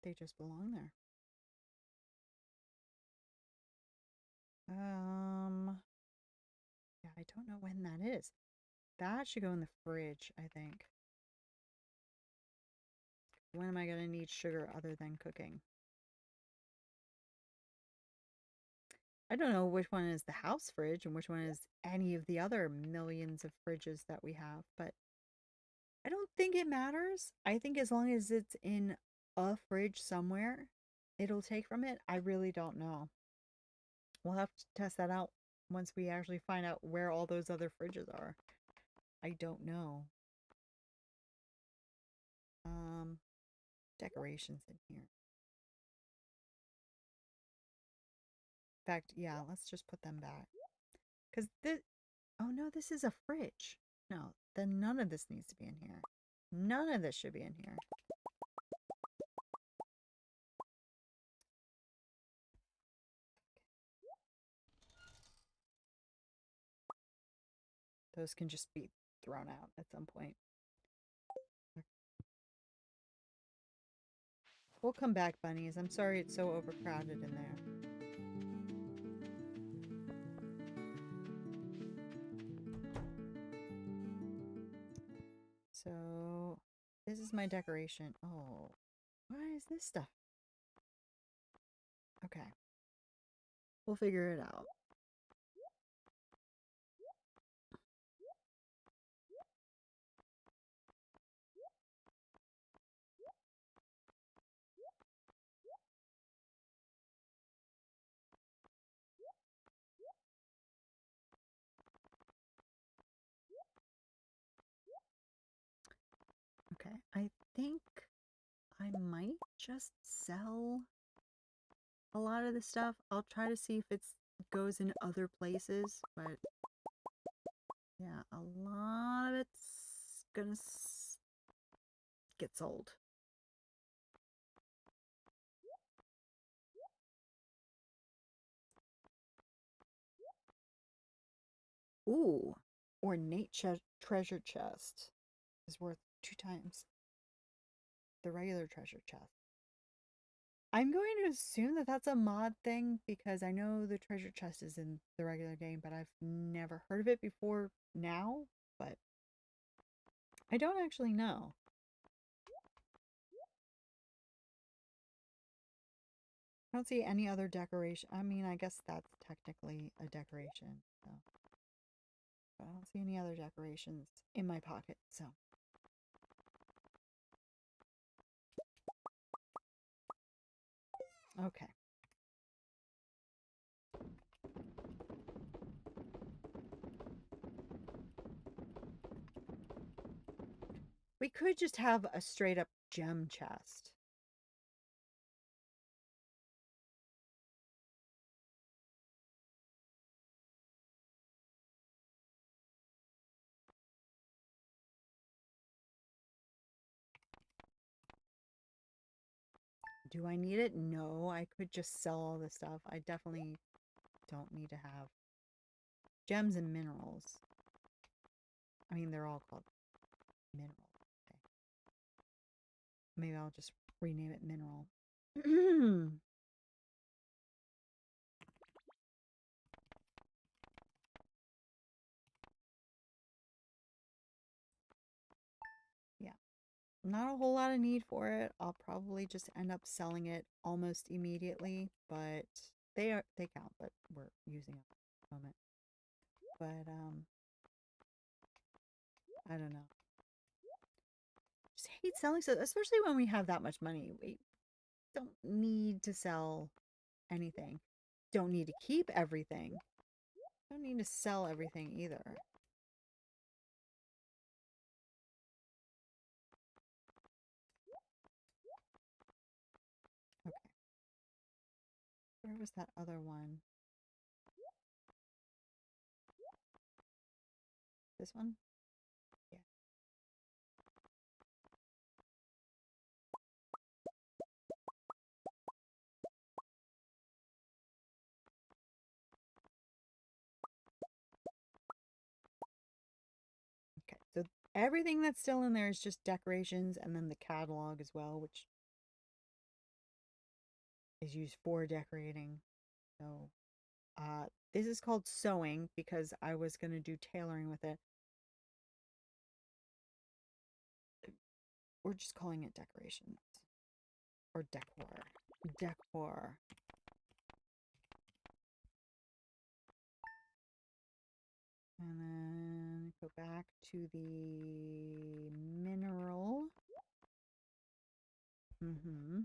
they just belong there. Yeah, I don't know when that is. That should go in the fridge, I think. When am I gonna need sugar other than cooking? I don't know which one is the house fridge and which one is any of the other millions of fridges that we have, but I don't think it matters. I think as long as it's in a fridge somewhere, it'll take from it. I really don't know. We'll have to test that out once we actually find out where all those other fridges are. I don't know. Um, Decorations in here. In fact, yeah, let's just put them back. Because this, oh no, this is a fridge. No, then none of this needs to be in here. None of this should be in here. Those can just be thrown out at some point. We'll come back, bunnies. I'm sorry it's so overcrowded in there. So, this is my decoration. Oh, why is this stuff? Okay. We'll figure it out. think I might just sell a lot of the stuff. I'll try to see if it goes in other places, but yeah, a lot of it's gonna get sold. Ooh, ornate treasure chest is worth 2 times the regular treasure chest. I'm going to assume that that's a mod thing because I know the treasure chest is in the regular game, but I've never heard of it before now, but I don't actually know. I don't see any other decoration. I mean, I guess that's technically a decoration, so. But I don't see any other decorations in my pocket, so. Okay. We could just have a straight up gem chest. Do I need it? No, I could just sell all the stuff. I definitely don't need to have gems and minerals. I mean, they're all called mineral. Okay. Maybe I'll just rename it mineral. Yeah, not a whole lot of need for it. I'll probably just end up selling it almost immediately, but they count, but we're using it at the moment. But I don't know. Just hate selling stuff, especially when we have that much money. We don't need to sell anything. Don't need to keep everything. Don't need to sell everything either. Okay. Where was that other one? This one? Yeah. Okay. So everything that's still in there is just decorations and then the catalog as well, which is used for decorating. So this is called sewing because I was going to do tailoring with it. We're just calling it decorations or decor. Decor. And then go back to the mineral. Mm-hmm.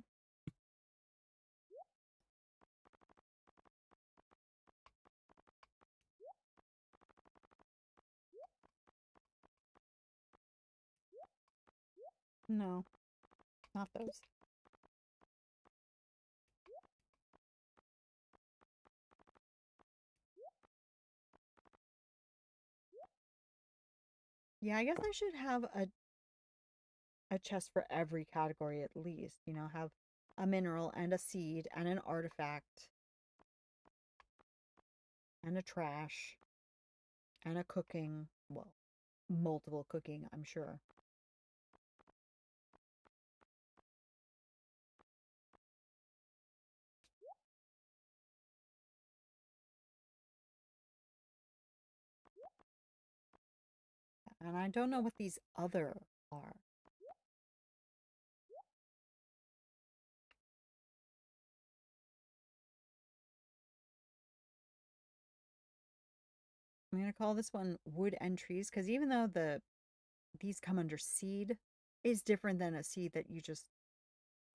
No, not those. Yeah, I guess I should have a chest for every category at least. You know, have a mineral and a seed and an artifact and a trash and a cooking. Well, multiple cooking, I'm sure. And I don't know what these other are. I'm going to call this one wood and trees because even though these come under seed, is different than a seed that you just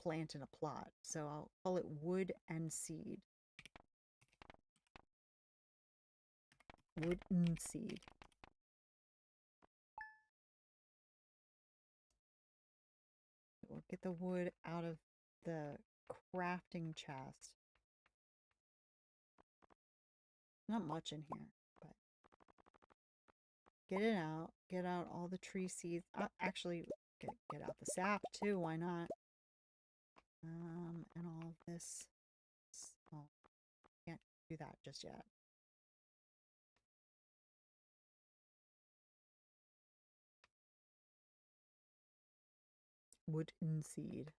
plant in a plot. So I'll call it wood and seed. Wood and seed. we'll get the wood out of the crafting chest. Not much in here, but get it out. Get out all the tree seeds. Actually, get out the sap too. Why not? And all of this. Oh, can't do that just yet. Wooden seed.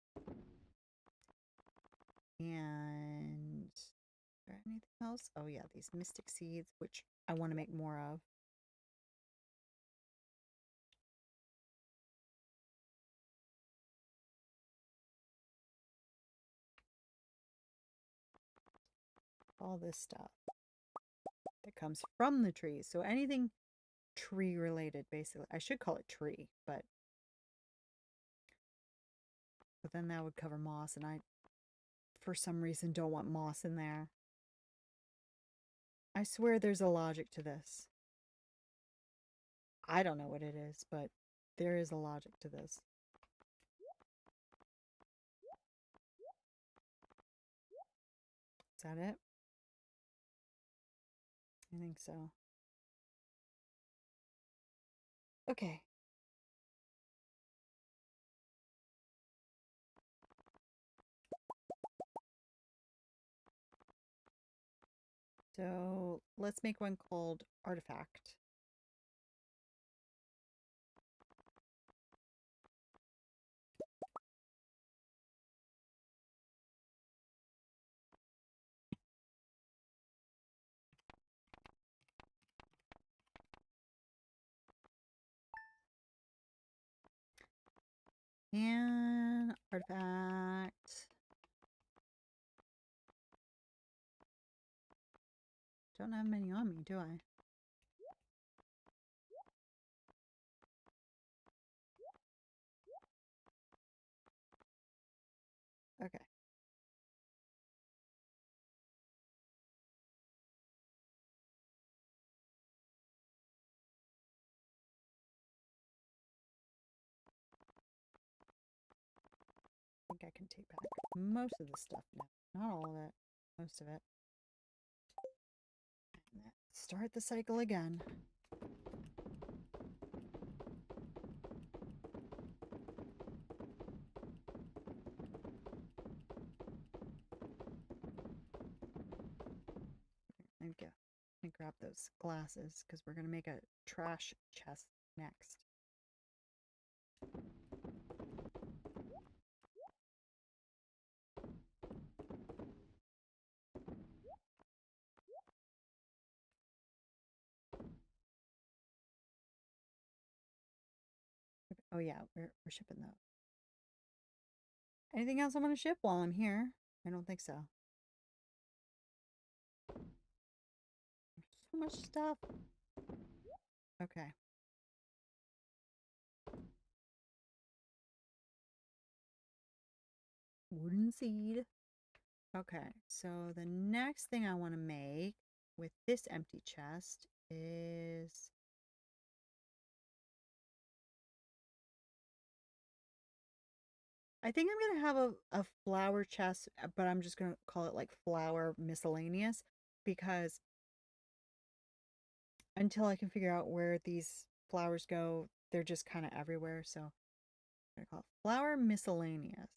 And is there anything else? Oh yeah, these mystic seeds, which I want to make more of. All this stuff that comes from the trees. So anything tree related, basically. I should call it tree, but then that would cover moss, and I, for some reason, don't want moss in there. I swear there's a logic to this. I don't know what it is, but there is a logic to this. Is that it? I think so. Okay. So let's make one called Artifact. And Artifact. Don't have many on me, do I? Okay. I think I can take back most of the stuff now. Not all of it. Most of it. And start the cycle again. There we go. Let me grab those glasses because we're going to make a trash chest next. Oh yeah, we're shipping those. Anything else I want to ship while I'm here? I don't think so. So much stuff. Okay. Wooden seed. Okay, so the next thing I want to make with this empty chest is I think I'm going to have a flower chest, but I'm just going to call it like flower miscellaneous because until I can figure out where these flowers go, they're just kind of everywhere. So I'm going to call it flower miscellaneous.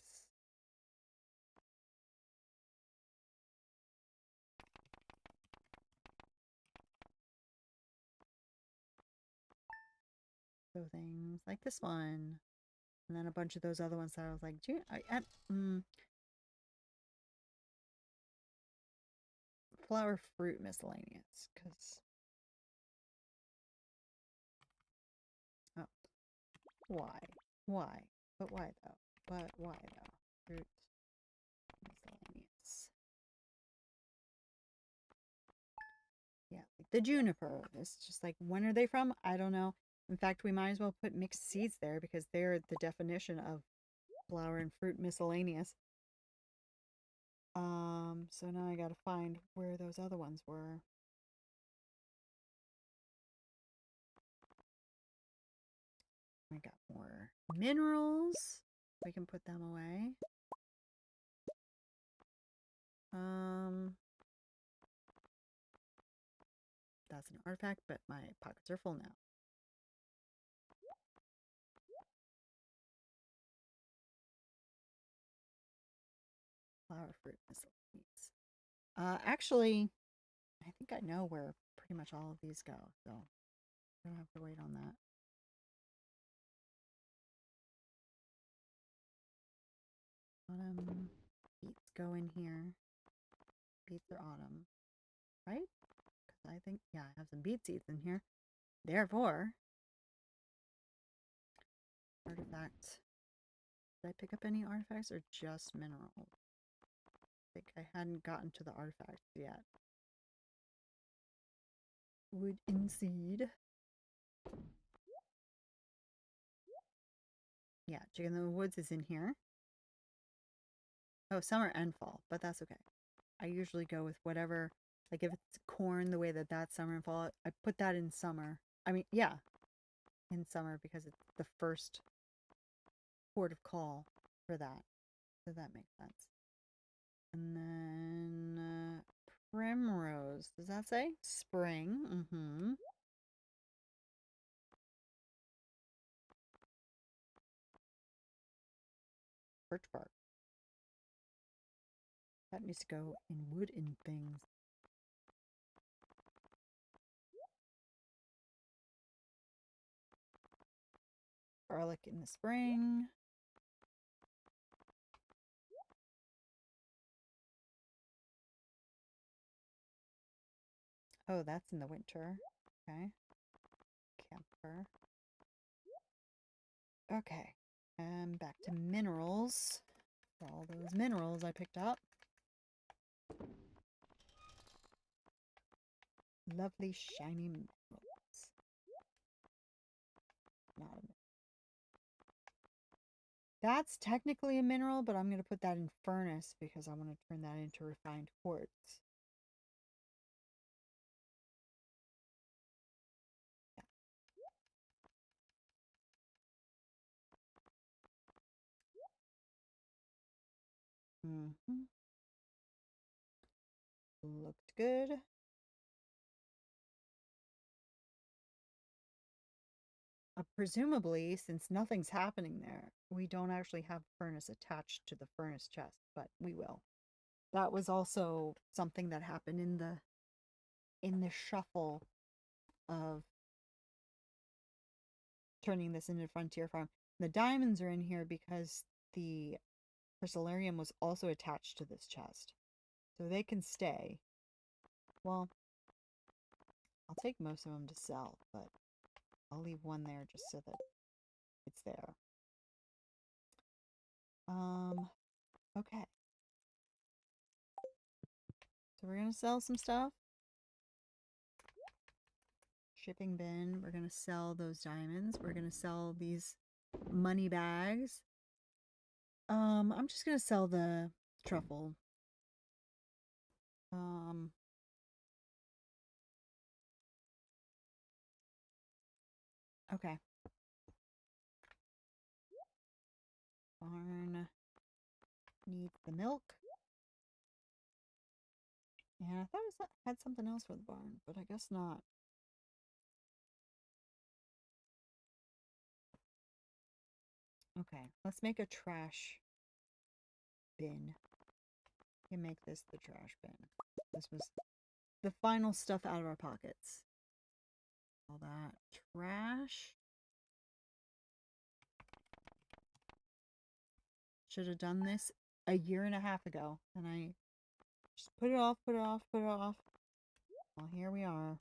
So things like this one. And then a bunch of those other ones that I was like, flower fruit miscellaneous. Because, oh, why? Why? But why though? But why though? Fruit miscellaneous. Yeah, like the juniper. It's just like, when are they from? I don't know. In fact, we might as well put mixed seeds there because they're the definition of flower and fruit miscellaneous. So now I gotta find where those other ones were. I got more minerals. We can put them away. That's an artifact, but my pockets are full now. Flower fruit miscellaneous. Actually, I think I know where pretty much all of these go, so I don't have to wait on that. Autumn beets go in here. Beets are autumn, right? Because I think, yeah, I have some beet seeds in here. Therefore, artifact. Did I pick up any artifacts or just minerals? I think I hadn't gotten to the artifacts yet. Wood and seed. Yeah, chicken in the woods is in here. Oh, summer and fall, but that's okay. I usually go with whatever, like if it's corn, the way that that's summer and fall, I put that in summer. I mean, yeah, in summer because it's the first port of call for that. So that makes sense. And then primrose. Does that say? Spring. Mm-hmm. Birch bark. That needs to go in wood and things. Garlic in the spring. Oh, that's in the winter. Okay. Camphor. Okay. And back to minerals. All those minerals I picked up. Lovely shiny minerals. Not a That's technically a mineral, but I'm going to put that in furnace because I want to turn that into refined quartz. Mm-hmm. Looked good. Presumably, since nothing's happening there, we don't actually have furnace attached to the furnace chest, but we will. That was also something that happened in the shuffle of turning this into Frontier Farm. The diamonds are in here because the Chrysalarium was also attached to this chest. So they can stay. Well, I'll take most of them to sell, but I'll leave one there just so that it's there. Okay. So we're going to sell some stuff. Shipping bin. We're going to sell those diamonds. We're going to sell these money bags. I'm just going to sell the truffle. Okay. Barn needs the milk. And I thought it had something else for the barn, but I guess not. Okay, let's make a trash bin. You can make this the trash bin. This was the final stuff out of our pockets. All that trash. Should have done this a year and a half ago, and I just put it off, put it off, put it off. Well, here we are.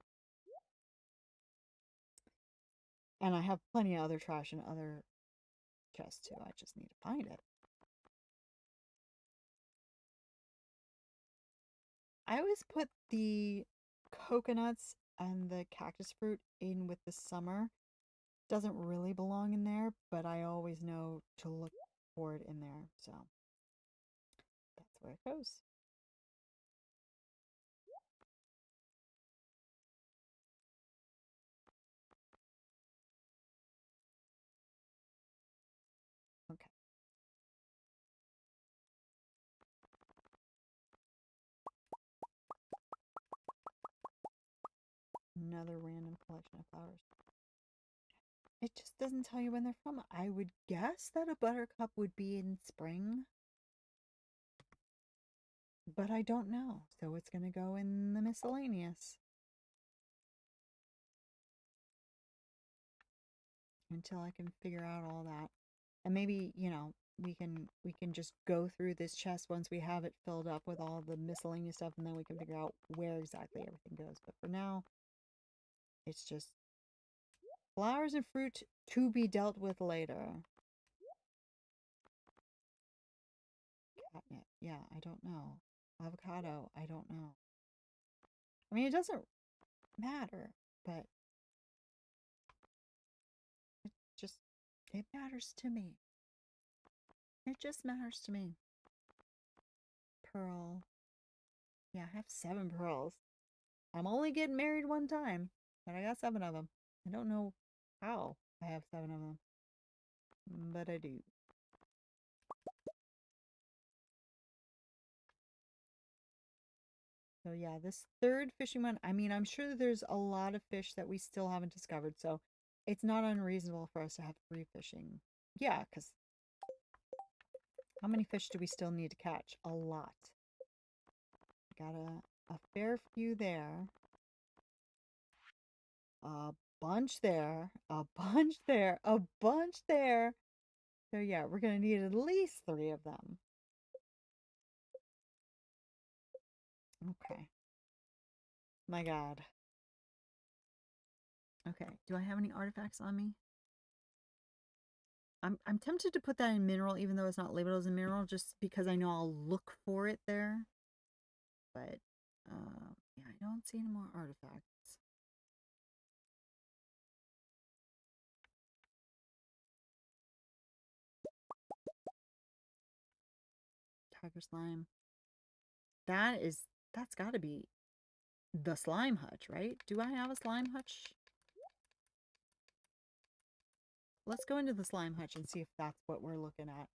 And I have plenty of other trash in other chests too. I just need to find it. I always put the coconuts and the cactus fruit in with the summer. Doesn't really belong in there, but I always know to look for it in there. So that's where it goes. Okay. Another random collection of flowers. It just doesn't tell you when they're from. I would guess that a buttercup would be in spring, but I don't know. So it's going to go in the miscellaneous until I can figure out all that. And maybe, you know, we can just go through this chest once we have it filled up with all the miscellaneous stuff, and then we can figure out where exactly everything goes. But for now, it's just flowers and fruit to be dealt with later. Catnip, yeah, I don't know. Avocado, I don't know. I mean, it doesn't matter, but it just, it matters to me. It just matters to me. Pearl. Yeah, I have 7 pearls. I'm only getting married one time, but I got 7 of them. I don't know how I have 7 of them, but I do. So yeah, this third fishing one, I mean, I'm sure there's a lot of fish that we still haven't discovered, so it's not unreasonable for us to have 3 fishing. Yeah, because how many fish do we still need to catch? A lot. Got a fair few there. A bunch there. A bunch there. A bunch there. So yeah, we're going to need at least 3 of them. Okay. My God. Okay. Do I have any artifacts on me? I'm tempted to put that in mineral, even though it's not labeled as a mineral, just because I know I'll look for it there. But yeah, I don't see any more artifacts. Tiger slime. That's got to be the slime hutch, right? Do I have a slime hutch? Let's go into the slime hutch and see if that's what we're looking at.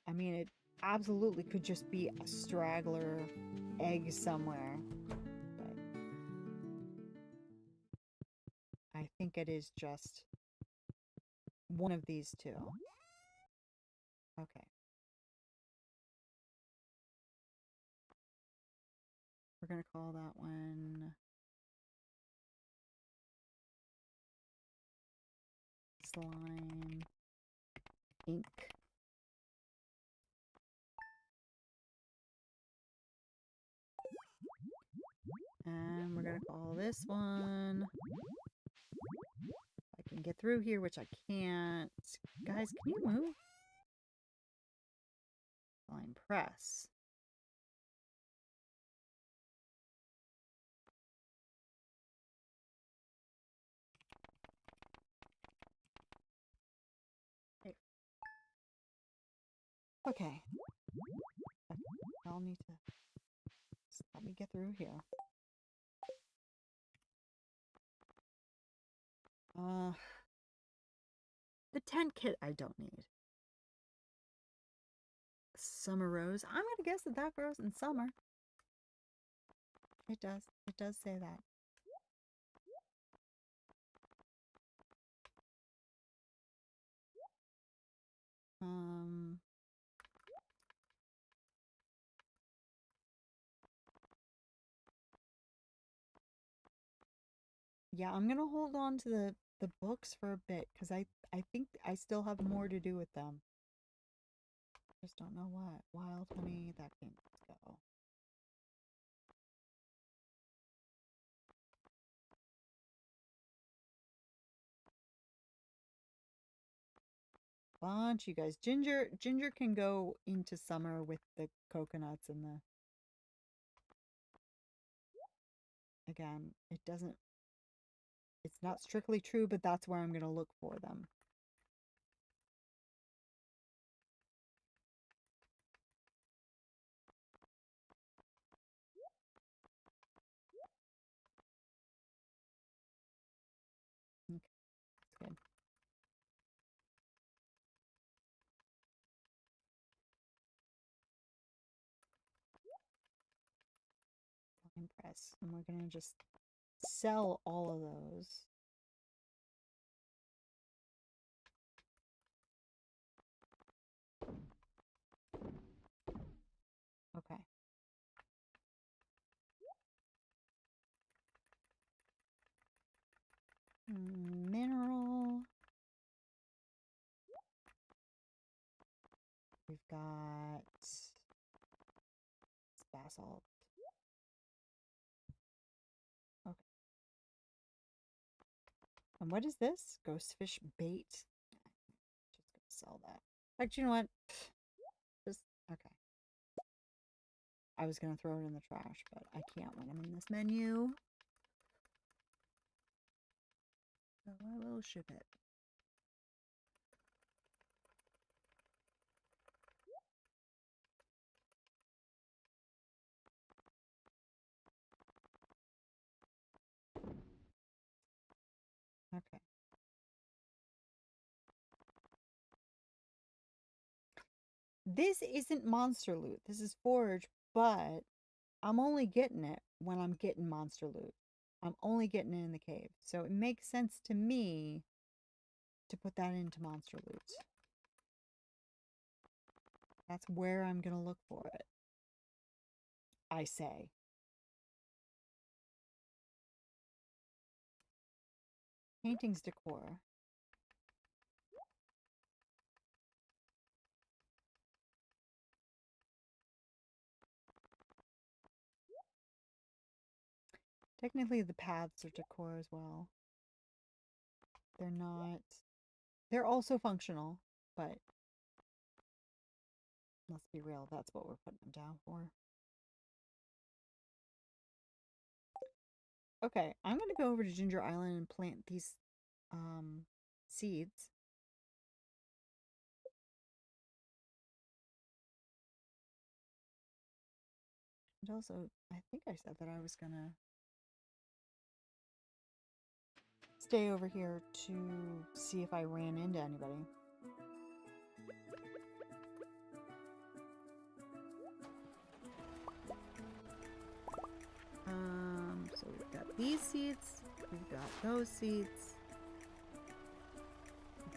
I mean, it absolutely could just be a straggler egg somewhere. But I think it is just one of these two. Okay. We're going to call that one Slime Ink. And we're going to call this one, I can get through here, which I can't. Guys, can you move? Slime Press. Okay. I'll need to let me get through here. The tent kit I don't need. Summer rose. I'm gonna guess that that grows in summer. It does. It does say that. Yeah, I'm gonna hold on to the books for a bit because I think I still have more to do with them. Just don't know what. Wild honey, that can go. Bunch, you guys. Ginger can go into summer with the coconuts and the. Again, it doesn't. It's not strictly true, but that's where I'm gonna look for them. Okay, that's good. Slime press, and we're gonna just sell all of those. Okay. Mineral. We've got basalt. Okay. And what is this? Ghostfish bait. Just gonna sell that. Actually, you know what? Just okay. I was gonna throw it in the trash, but I can't when I'm in this menu. So I will ship it. Okay. This isn't monster loot. This is forage, but I'm only getting it when I'm getting monster loot. I'm only getting it in the cave. So it makes sense to me to put that into monster loot. That's where I'm going to look for it. I say. Paintings decor. Technically the paths are decor as well. They're not... They're also functional, but let's be real, that's what we're putting them down for. Okay, I'm going to go over to Ginger Island and plant these seeds. And also, I think I said that I was going to stay over here to see if I ran into anybody. So we've got these seeds, we've got those seeds.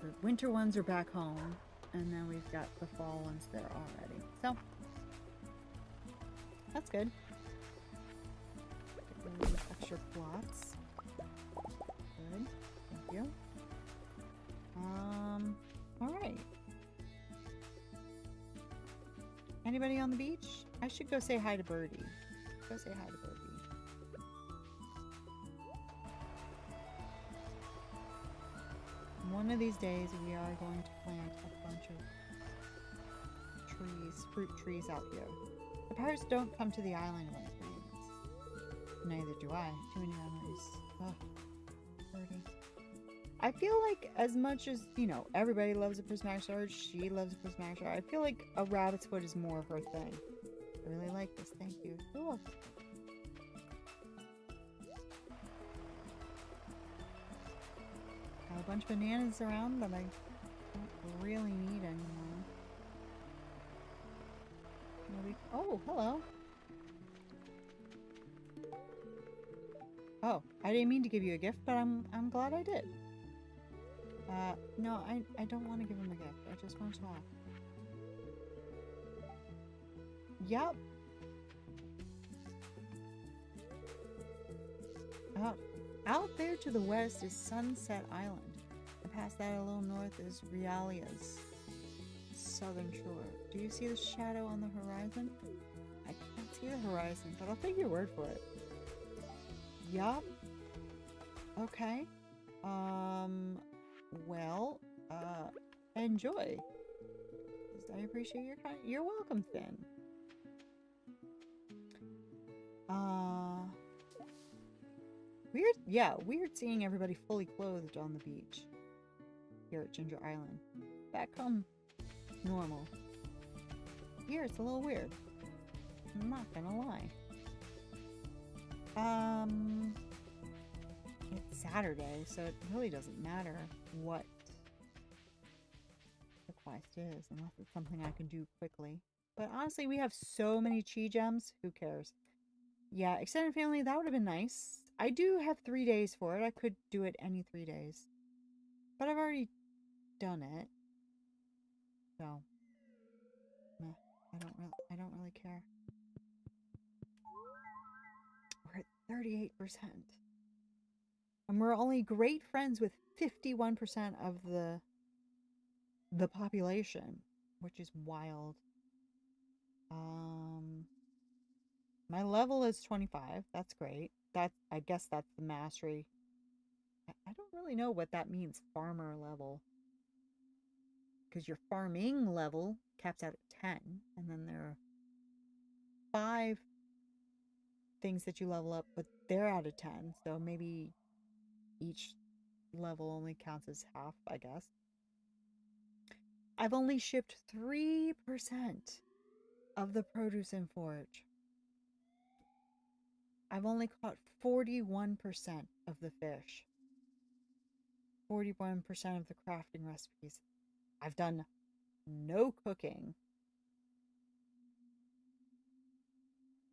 The winter ones are back home, and then we've got the fall ones there already. So that's good. Get those extra plots. Good. Thank you. Alright. Anybody on the beach? I should go say hi to Birdie. Go say hi to Birdie. One of these days we are going to plant a bunch of trees, fruit trees out here. The pirates don't come to the island when it rains. Neither do I. Too many memories. Oh, Birdie. I feel like as much as, you know, everybody loves a Prismatic Shard, she loves a Prismatic Shard, I feel like a rabbit's foot is more of her thing. I really like this. Thank you. Cool. Got a bunch of bananas around, but I don't really need anymore. Maybe. Oh, hello. Oh, I didn't mean to give you a gift, but I'm glad I did. No, I don't want to give him a gift. I just want to talk. Yep. Out there to the west is Sunset Island. And past that a little north is Realia's southern shore. Do you see the shadow on the horizon? I can't see the horizon, but I'll take your word for it. Yup. Okay. Well, enjoy. I appreciate your kind. You're welcome, Finn. Weird. Yeah, weird seeing everybody fully clothed on the beach here at Ginger Island. Back home, normal. Here, it's a little weird. I'm not gonna lie. It's Saturday, so it really doesn't matter what the quest is, unless it's something I can do quickly. But honestly, we have so many chi gems, who cares? Yeah, extended family, that would have been nice. I do have 3 days for it. I could do it any 3 days. But I've already done it. So, meh, I don't really care. We're at 38%. And we're only great friends with 51% of the population, which is wild. My level is 25. That's great. I guess that's the mastery. I don't really know what that means, farmer level. Because your farming level caps out at 10, and then there are 5 things that you level up, but they're out of 10, so maybe each level only counts as half, I guess. I've only shipped 3% of the produce in forage. I've only caught 41% of the fish. 41% of the crafting recipes. I've done no cooking.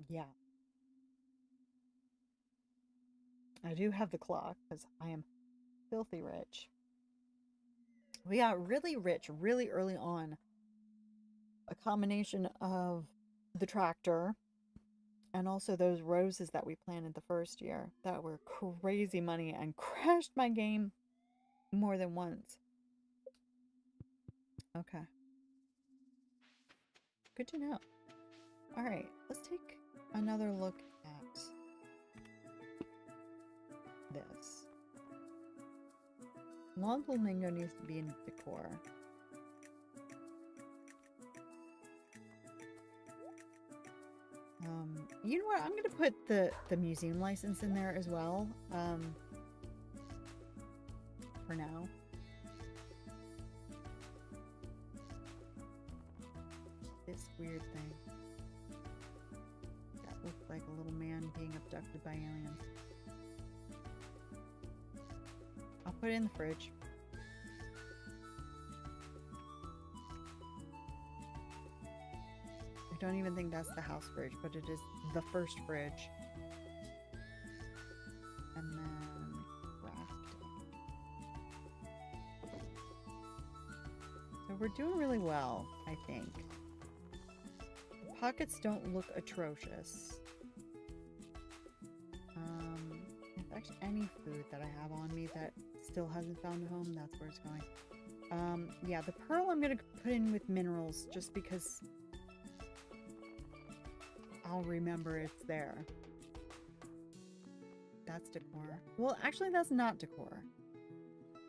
Yeah. I do have the clock because I am filthy rich. We got really rich really early on. A combination of the tractor and also those roses that we planted the first year that were crazy money and crashed my game more than once. Okay. Good to know. All right, let's take another look at this. Lawn flamingo needs to be in decor. You know what? I'm gonna put the museum license in there as well. For now. This weird thing that looked like a little man being abducted by aliens. I'll put it in the fridge. I don't even think that's the house fridge, but it is the first fridge. And then crafting. So we're doing really well, I think. The pockets don't look atrocious. In fact, any food that I have on me that still hasn't found a home, that's where it's going. Yeah, the pearl I'm gonna put in with minerals just because I'll remember it's there. That's decor. Well, actually, that's not decor.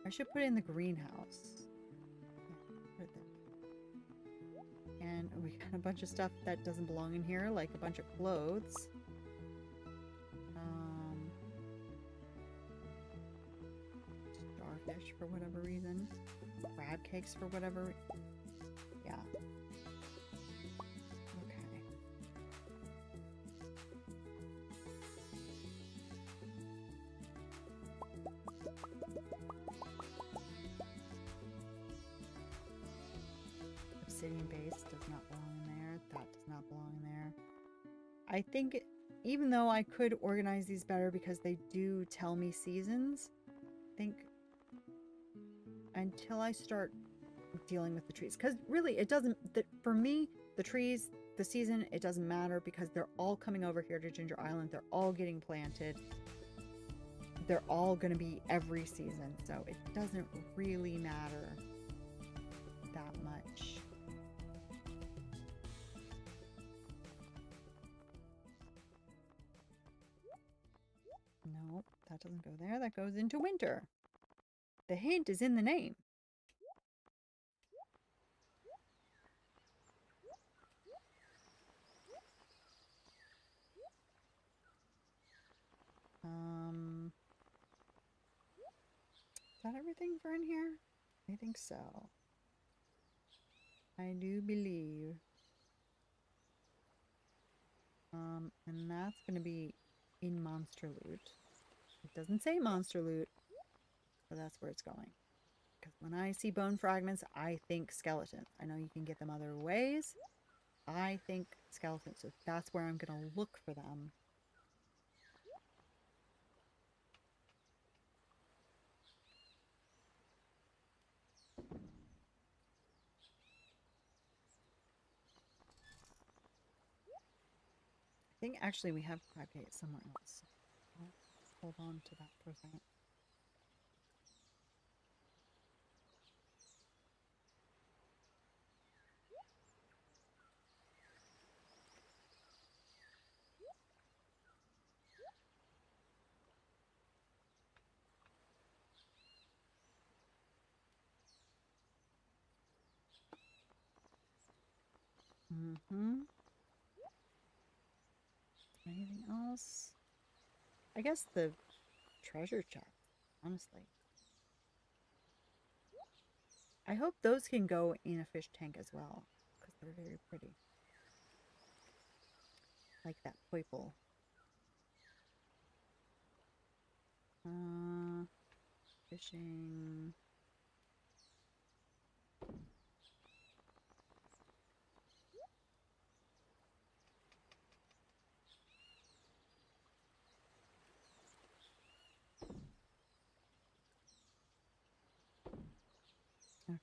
I should put it in the greenhouse. Put it there. And we got a bunch of stuff that doesn't belong in here, like a bunch of clothes. Starfish for whatever reason. Crab cakes for whatever. Yeah. Obsidian base does not belong in there. That does not belong in there. I think even though I could organize these better because they do tell me seasons, I think until I start dealing with the trees, because really it doesn't, for me, the trees, the season, it doesn't matter because they're all coming over here to Ginger Island. They're all getting planted. They're all going to be every season, so it doesn't really matter that much. Nope, that doesn't go there. That goes into winter. The hint is in the name. Is that everything for in here? I think so. I do believe. And that's going to be in Monster Loot. It doesn't say Monster Loot, but that's where it's going. Because when I see bone fragments, I think skeletons. I know you can get them other ways. I think skeletons, so that's where I'm going to look for them. think actually we have crab cake somewhere else. I'll hold on to that for a second. Mm-hmm. Anything else? I guess the treasure chest, honestly. I hope those can go in a fish tank as well, because they're very pretty. Like that purple. Fishing.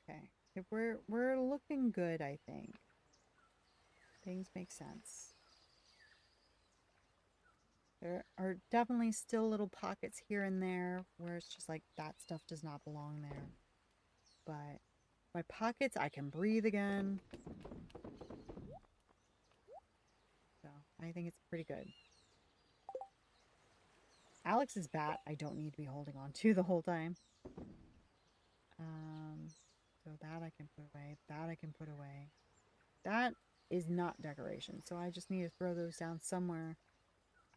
Okay. If we're looking good, I think. Things make sense. There are definitely still little pockets here and there where it's just like that stuff does not belong there. But my pockets, I can breathe again. So I think it's pretty good. Alex's bat, I don't need to be holding on to the whole time. So that I can put away. That I can put away. That is not decoration. So I just need to throw those down somewhere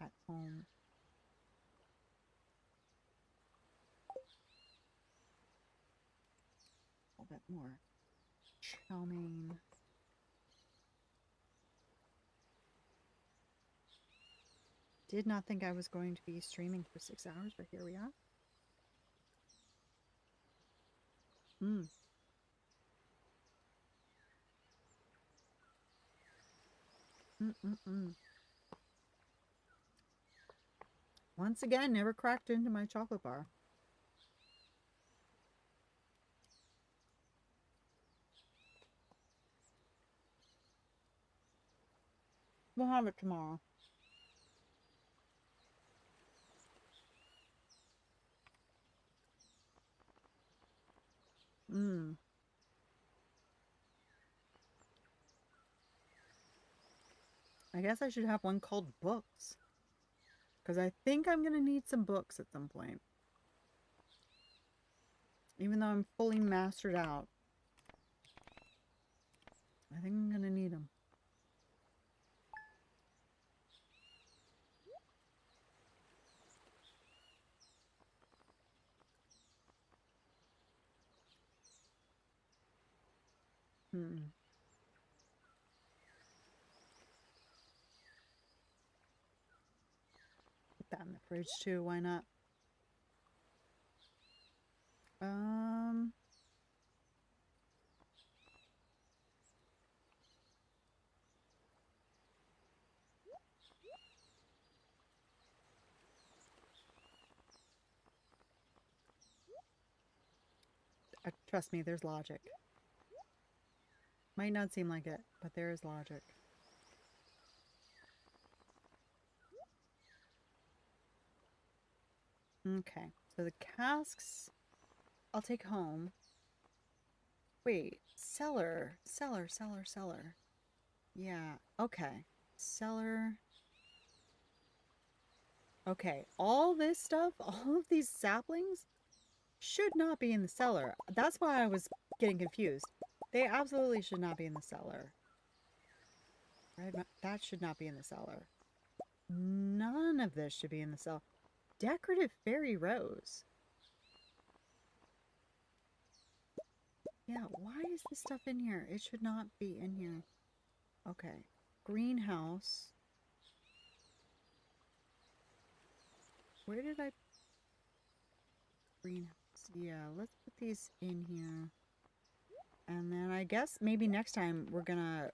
at home. A little bit more chow mein. Did not think I was going to be streaming for 6 hours, but here we are. Mm. Mm-mm-mm. Once again, never cracked into my chocolate bar. We'll have it tomorrow. Mm. I guess I should have one called books. Because I think I'm going to need some books at some point. Even though I'm fully mastered out. I think I'm going to need them. Hmm. Put that in the fridge too. Why not? Um... Trust me, there's logic. Might not seem like it, but there is logic. Okay, so the casks I'll take home. Wait, cellar. Yeah, okay. Cellar. Okay, all this stuff, all of these saplings should not be in the cellar. That's why I was getting confused. They absolutely should not be in the cellar. Right? That should not be in the cellar. None of this should be in the cellar. Decorative fairy rose. Yeah, why is this stuff in here? It should not be in here. Okay. Greenhouse. Where did I... Greenhouse. Yeah, let's put these in here. And then I guess maybe next time we're gonna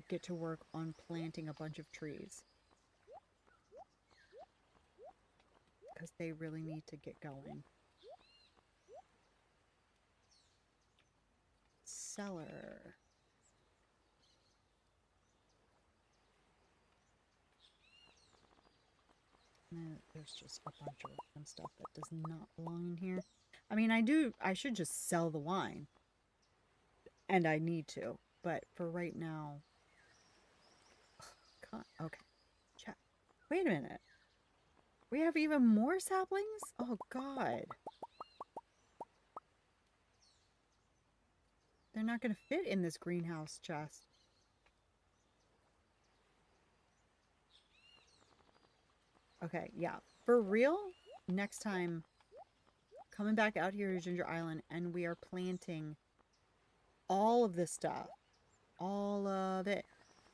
get to work on planting a bunch of trees. Because they really need to get going. Cellar. There's just a bunch of random stuff that does not belong in here. I mean, I should just sell the wine. And I need to. But for right now... Okay. Check. Wait a minute. We have even more saplings? Oh, God. They're not going to fit in this greenhouse chest. Okay, yeah. For real, next time, coming back out here to Ginger Island, and we are planting all of this stuff. All of it.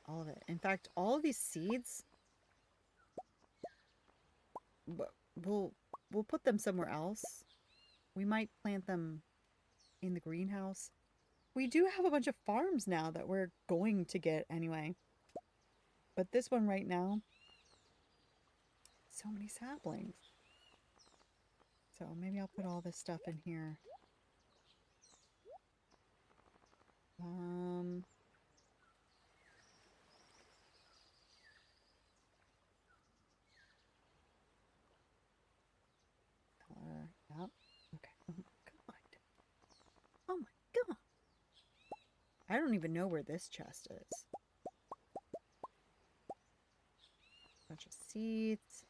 All of it. In fact, all of these seeds, we'll put them somewhere else. We might plant them in the greenhouse. We do have a bunch of farms now that we're going to get anyway. But this one right now, so many saplings. So maybe I'll put all this stuff in here. Yep. Okay. Oh my God. Oh my God. I don't even know where this chest is. Bunch of seeds.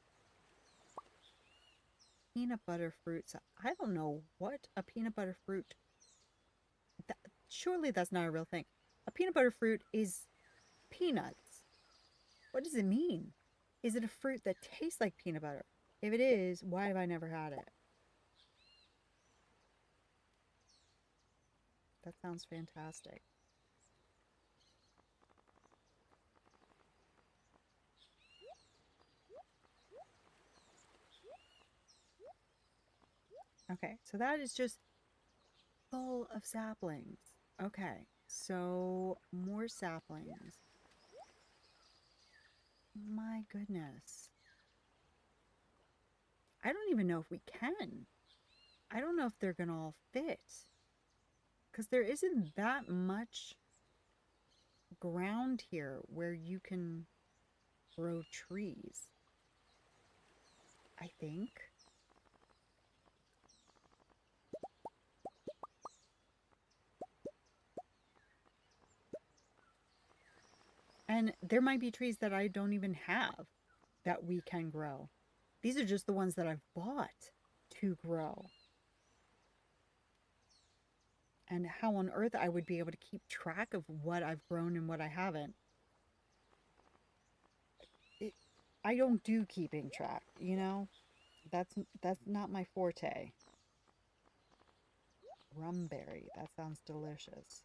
Peanut butter fruits. I don't know what a peanut butter fruit... surely that's not a real thing. A peanut butter fruit is peanuts. What does it mean? Is it a fruit that tastes like peanut butter? If it is, why have I never had it? That sounds fantastic. Okay, so that is just full of saplings. Okay, so more saplings. My goodness. I don't even know if we can. I don't know if they're gonna all fit. Because there isn't that much ground here where you can grow trees. I think. And there might be trees that I don't even have that we can grow. These are just the ones that I've bought to grow. And how on earth I would be able to keep track of what I've grown and what I haven't. I don't do keeping track, you know? That's not my forte. Rumberry, that sounds delicious.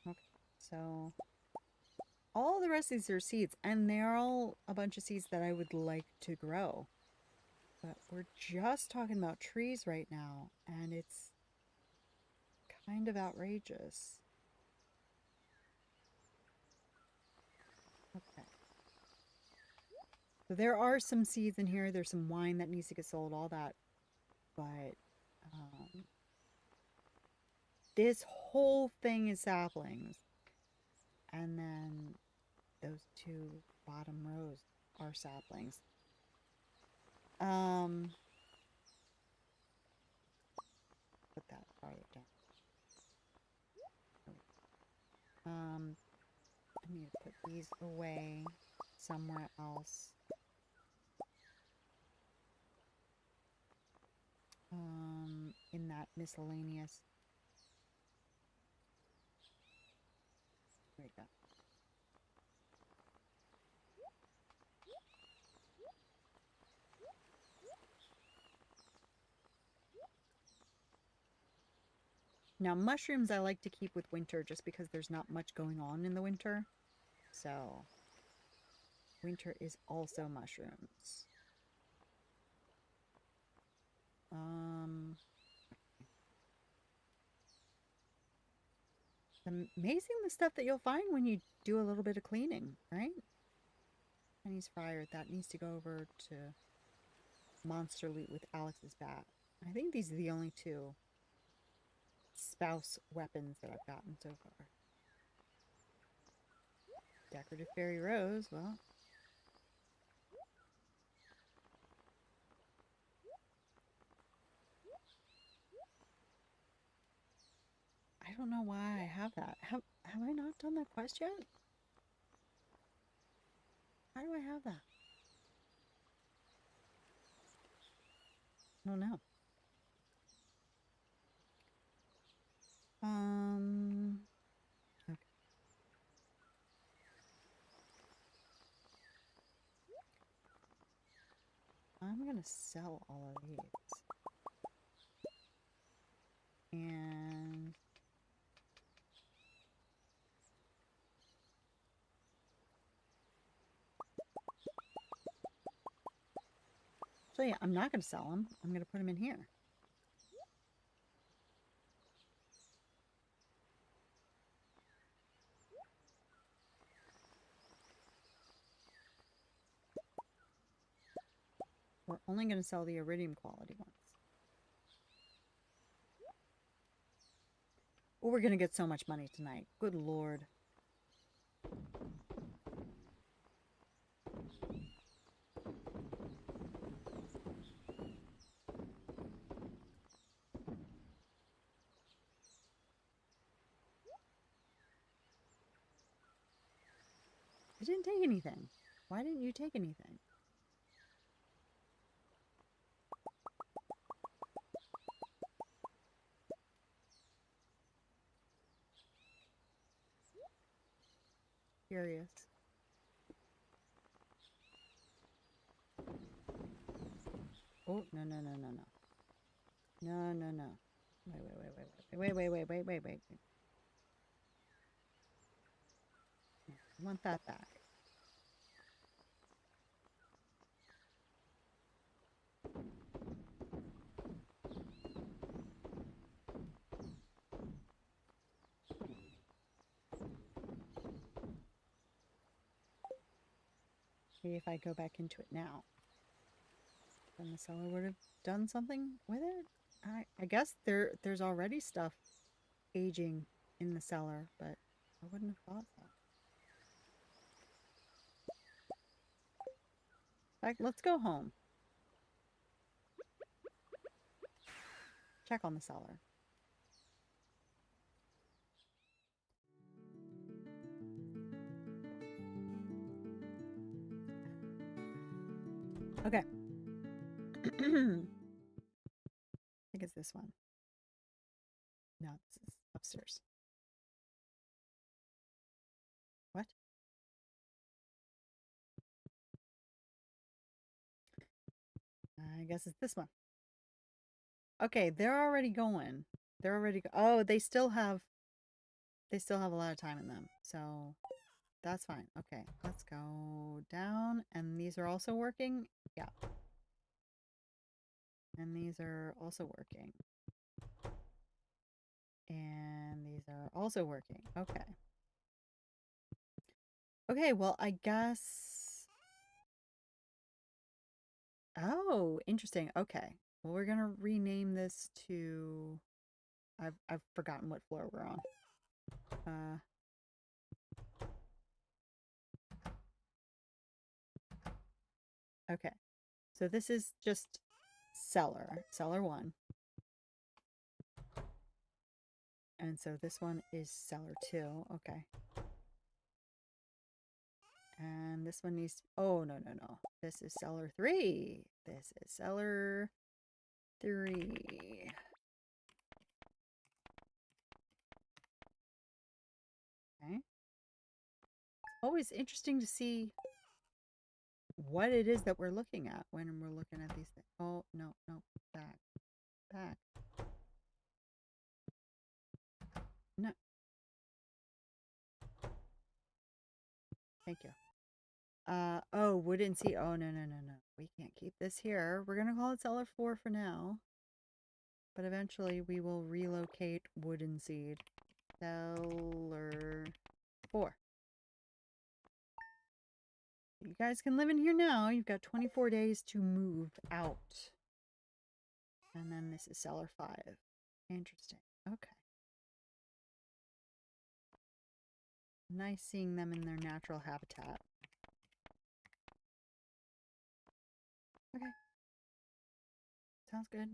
Okay, so all the rest of these are seeds, and they're all a bunch of seeds that I would like to grow. But we're just talking about trees right now, and it's kind of outrageous. Okay. So there are some seeds in here. There's some wine that needs to get sold, all that. But this whole thing is saplings. And then those two bottom rows are saplings. Put that farther down. I need to put these away somewhere else. In that miscellaneous. There we go. Now, mushrooms I like to keep with winter just because there's not much going on in the winter. So, winter is also mushrooms. Amazing the stuff that you'll find when you do a little bit of cleaning, right? Chinese fryer, that needs to go over to monster loot with Alex's bat. I think these are the only two spouse weapons that I've gotten so far. Decorative fairy rose, well. I don't know why I have that. Have I not done that quest yet? How do I have that? I don't know. Okay. I'm gonna sell all of these. And so yeah, I'm not gonna sell them. I'm gonna put them in here. We're only gonna sell the iridium quality ones. Oh, we're gonna get so much money tonight. Good lord. I didn't take anything. Why didn't you take anything? Curious. Oh, no, no, no, no, no. No, no, no. Wait. I want that back. Maybe if I go back into it now, then the seller would have done something with it. I guess there's already stuff aging in the cellar, but I wouldn't have thought so. In fact, let's go home. Check on the cellar. Okay. I think it's this one. No, this is upstairs. What? I guess it's this one. Okay, they're already going. They're already oh, they still have a lot of time in them. So that's fine. Okay, let's go down. And these are also working? Yeah. And these are also working. And these are also working. Okay. Okay, well, I guess... Oh, interesting. Okay. Well, we're gonna rename this to... I've forgotten what floor we're on. Okay. So this is just cellar 1. And so this one is cellar 2. Okay. And this one needs... Oh, no. This is cellar 3. This is cellar 3. Okay. It's always interesting to see what it is that we're looking at when we're looking at these things. Oh, no. Back. No. Thank you. Oh, wooden seat. Oh, no. We can't keep this here. We're going to call it cellar 4 for now. But eventually we will relocate wooden seed. Cellar 4. You guys can live in here now. You've got 24 days to move out. And then this is seller 5. Interesting. Okay. Nice seeing them in their natural habitat. Okay. Sounds good.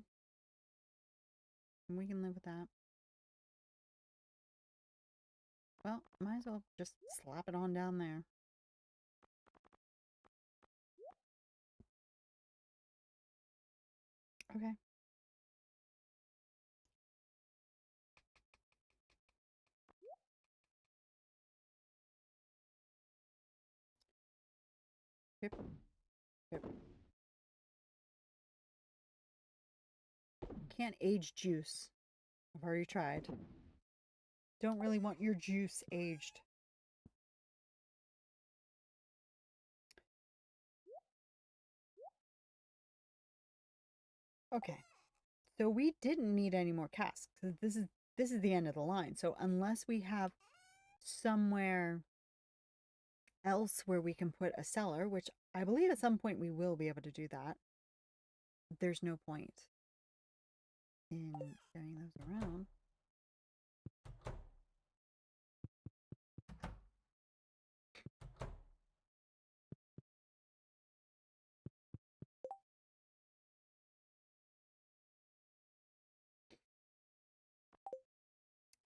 And we can live with that. Well, might as well just slap it on down there. Okay. Yep. Yep. Can't age juice. I've already tried. Don't really want your juice aged. Okay. So we didn't need any more casks. This is the end of the line. So unless we have somewhere else where we can put a cellar, which I believe at some point we will be able to do that, there's no point in getting those around.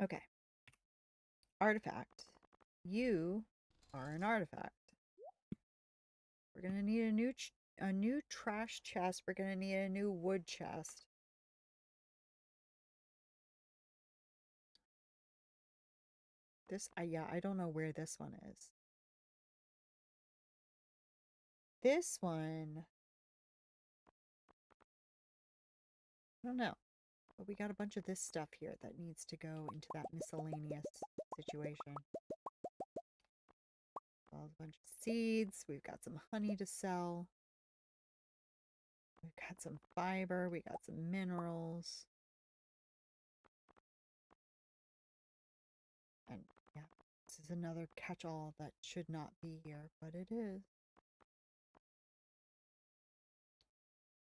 Okay. Artifact. You are an artifact. We're gonna need a new trash chest. We're gonna need a new wood chest. This, yeah, I don't know where this one is. This one, I don't know. But we got a bunch of this stuff here that needs to go into that miscellaneous situation. Well, a bunch of seeds. We've got some honey to sell. We've got some fiber. We got some minerals. And yeah, this is another catch-all that should not be here, but it is.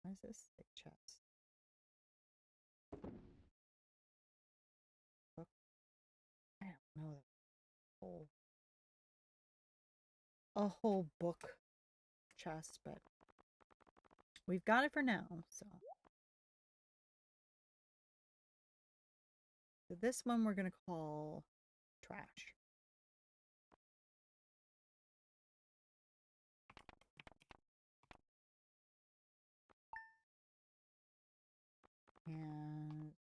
What is this? Big chest. Book. I don't know. A whole book chest, but we've got it for now, so. So this one we're going to call trash. And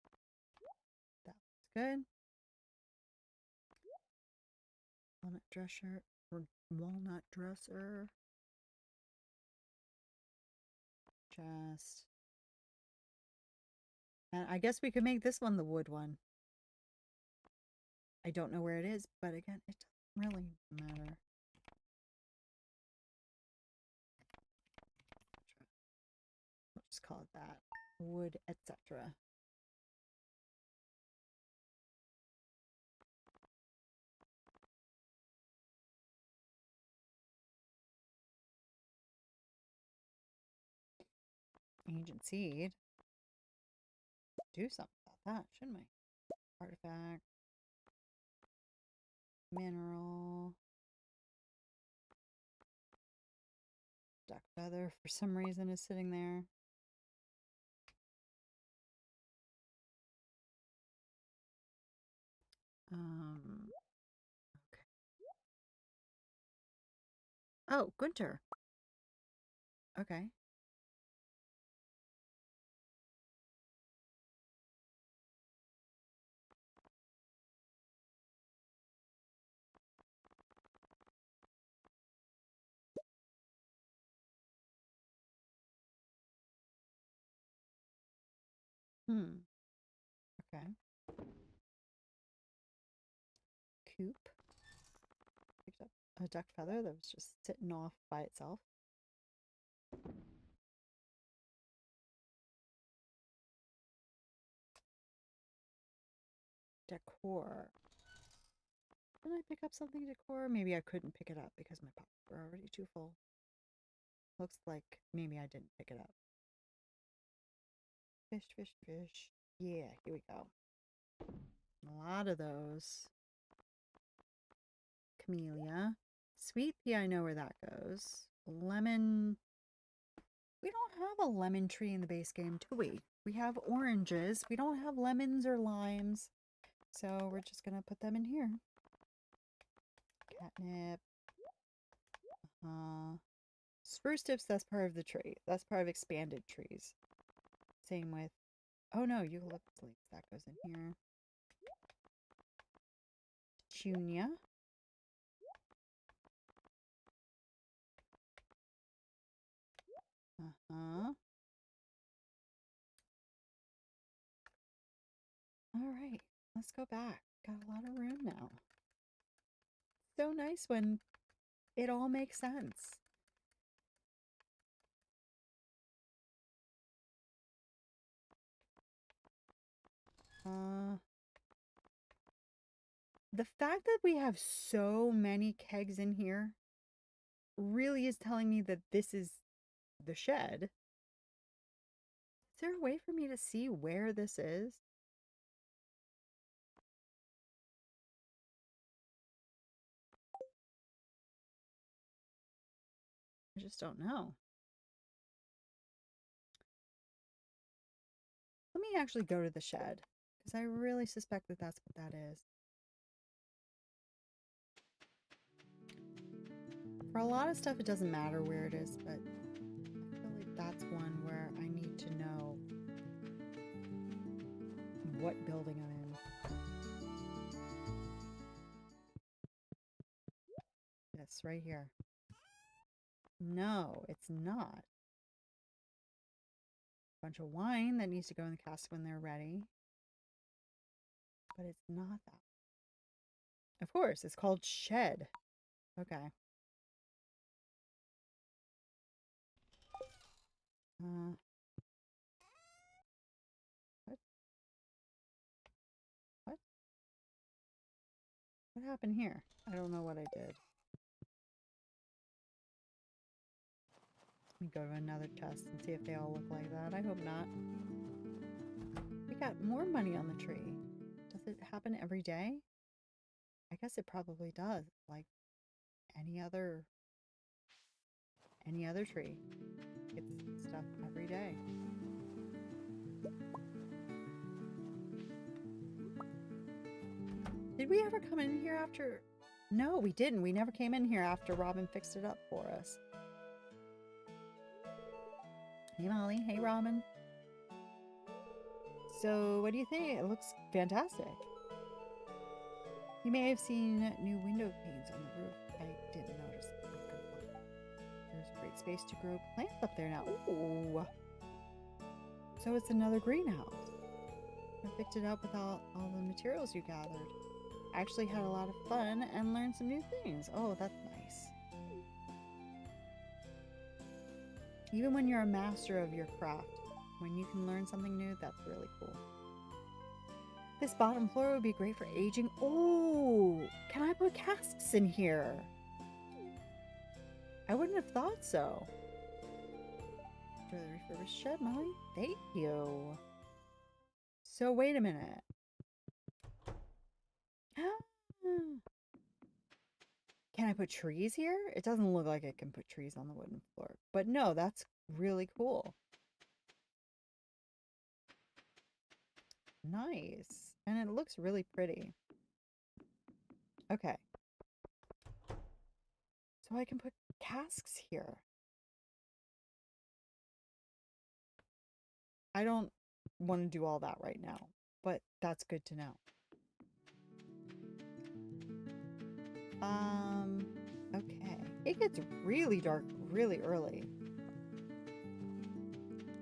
that was good. Walnut dresser or walnut dresser. Chest. And I guess we could make this one the wood one. I don't know where it is, but again, it doesn't really matter. We'll just call it that. Wood, etc. Ancient seed. Do something about that, shouldn't we? Artifact. Mineral. Duck feather for some reason is sitting there. Okay. Oh, Gunter. Okay. Okay. Coop. Picked up a duck feather that was just sitting off by itself. Decor. Didn't I pick up something decor? Maybe I couldn't pick it up because my pockets were already too full. Looks like maybe I didn't pick it up. Fish, fish, fish. Yeah, here we go. A lot of those. Camellia. Sweet pea, I know where that goes. Lemon. We don't have a lemon tree in the base game, do we? We have oranges. We don't have lemons or limes. So we're just going to put them in here. Catnip. Spruce tips, that's part of the tree. That's part of expanded trees. Same with, oh no, eucalyptus leaves. That goes in here. Petunia. All right, let's go back. Got a lot of room now. So nice when it all makes sense. The fact that we have so many kegs in here really is telling me that this is the shed. Is there a way for me to see where this is? I just don't know. Let me actually go to the shed, because I really suspect that that's what that is. For a lot of stuff, it doesn't matter where it is, but I feel like that's one where I need to know what building I'm in. This right here. No, it's not. Bunch of wine that needs to go in the cask when they're ready. But it's not that. Of course, it's called shed. Okay. What? What? What happened here? I don't know what I did. Let me go to another chest and see if they all look like that. I hope not. We got more money on the tree. Does it happen every day? I guess it probably does. Like any other tree. It's stuff every day. Did we ever come in here after? No, we didn't. We never came in here after Robin fixed it up for us. Hey, Molly. Hey, Robin. So, what do you think? It looks fantastic. You may have seen new window panes on the roof. I didn't notice. There's a great space to grow plants up there now. Ooh. So it's another greenhouse. I picked it up with all the materials you gathered. I actually had a lot of fun and learned some new things. Oh, that's nice. Even when you're a master of your craft, when you can learn something new, that's really cool. This bottom floor would be great for aging. Oh, can I put casks in here? I wouldn't have thought so. For the refurbished shed, Molly. Thank you. So wait a minute. Can I put trees here? It doesn't look like I can put trees on the wooden floor. But no, that's really cool. Nice. And it looks really pretty. Okay. So I can put casks here. I don't want to do all that right now, but that's good to know. Okay. It gets really dark really early.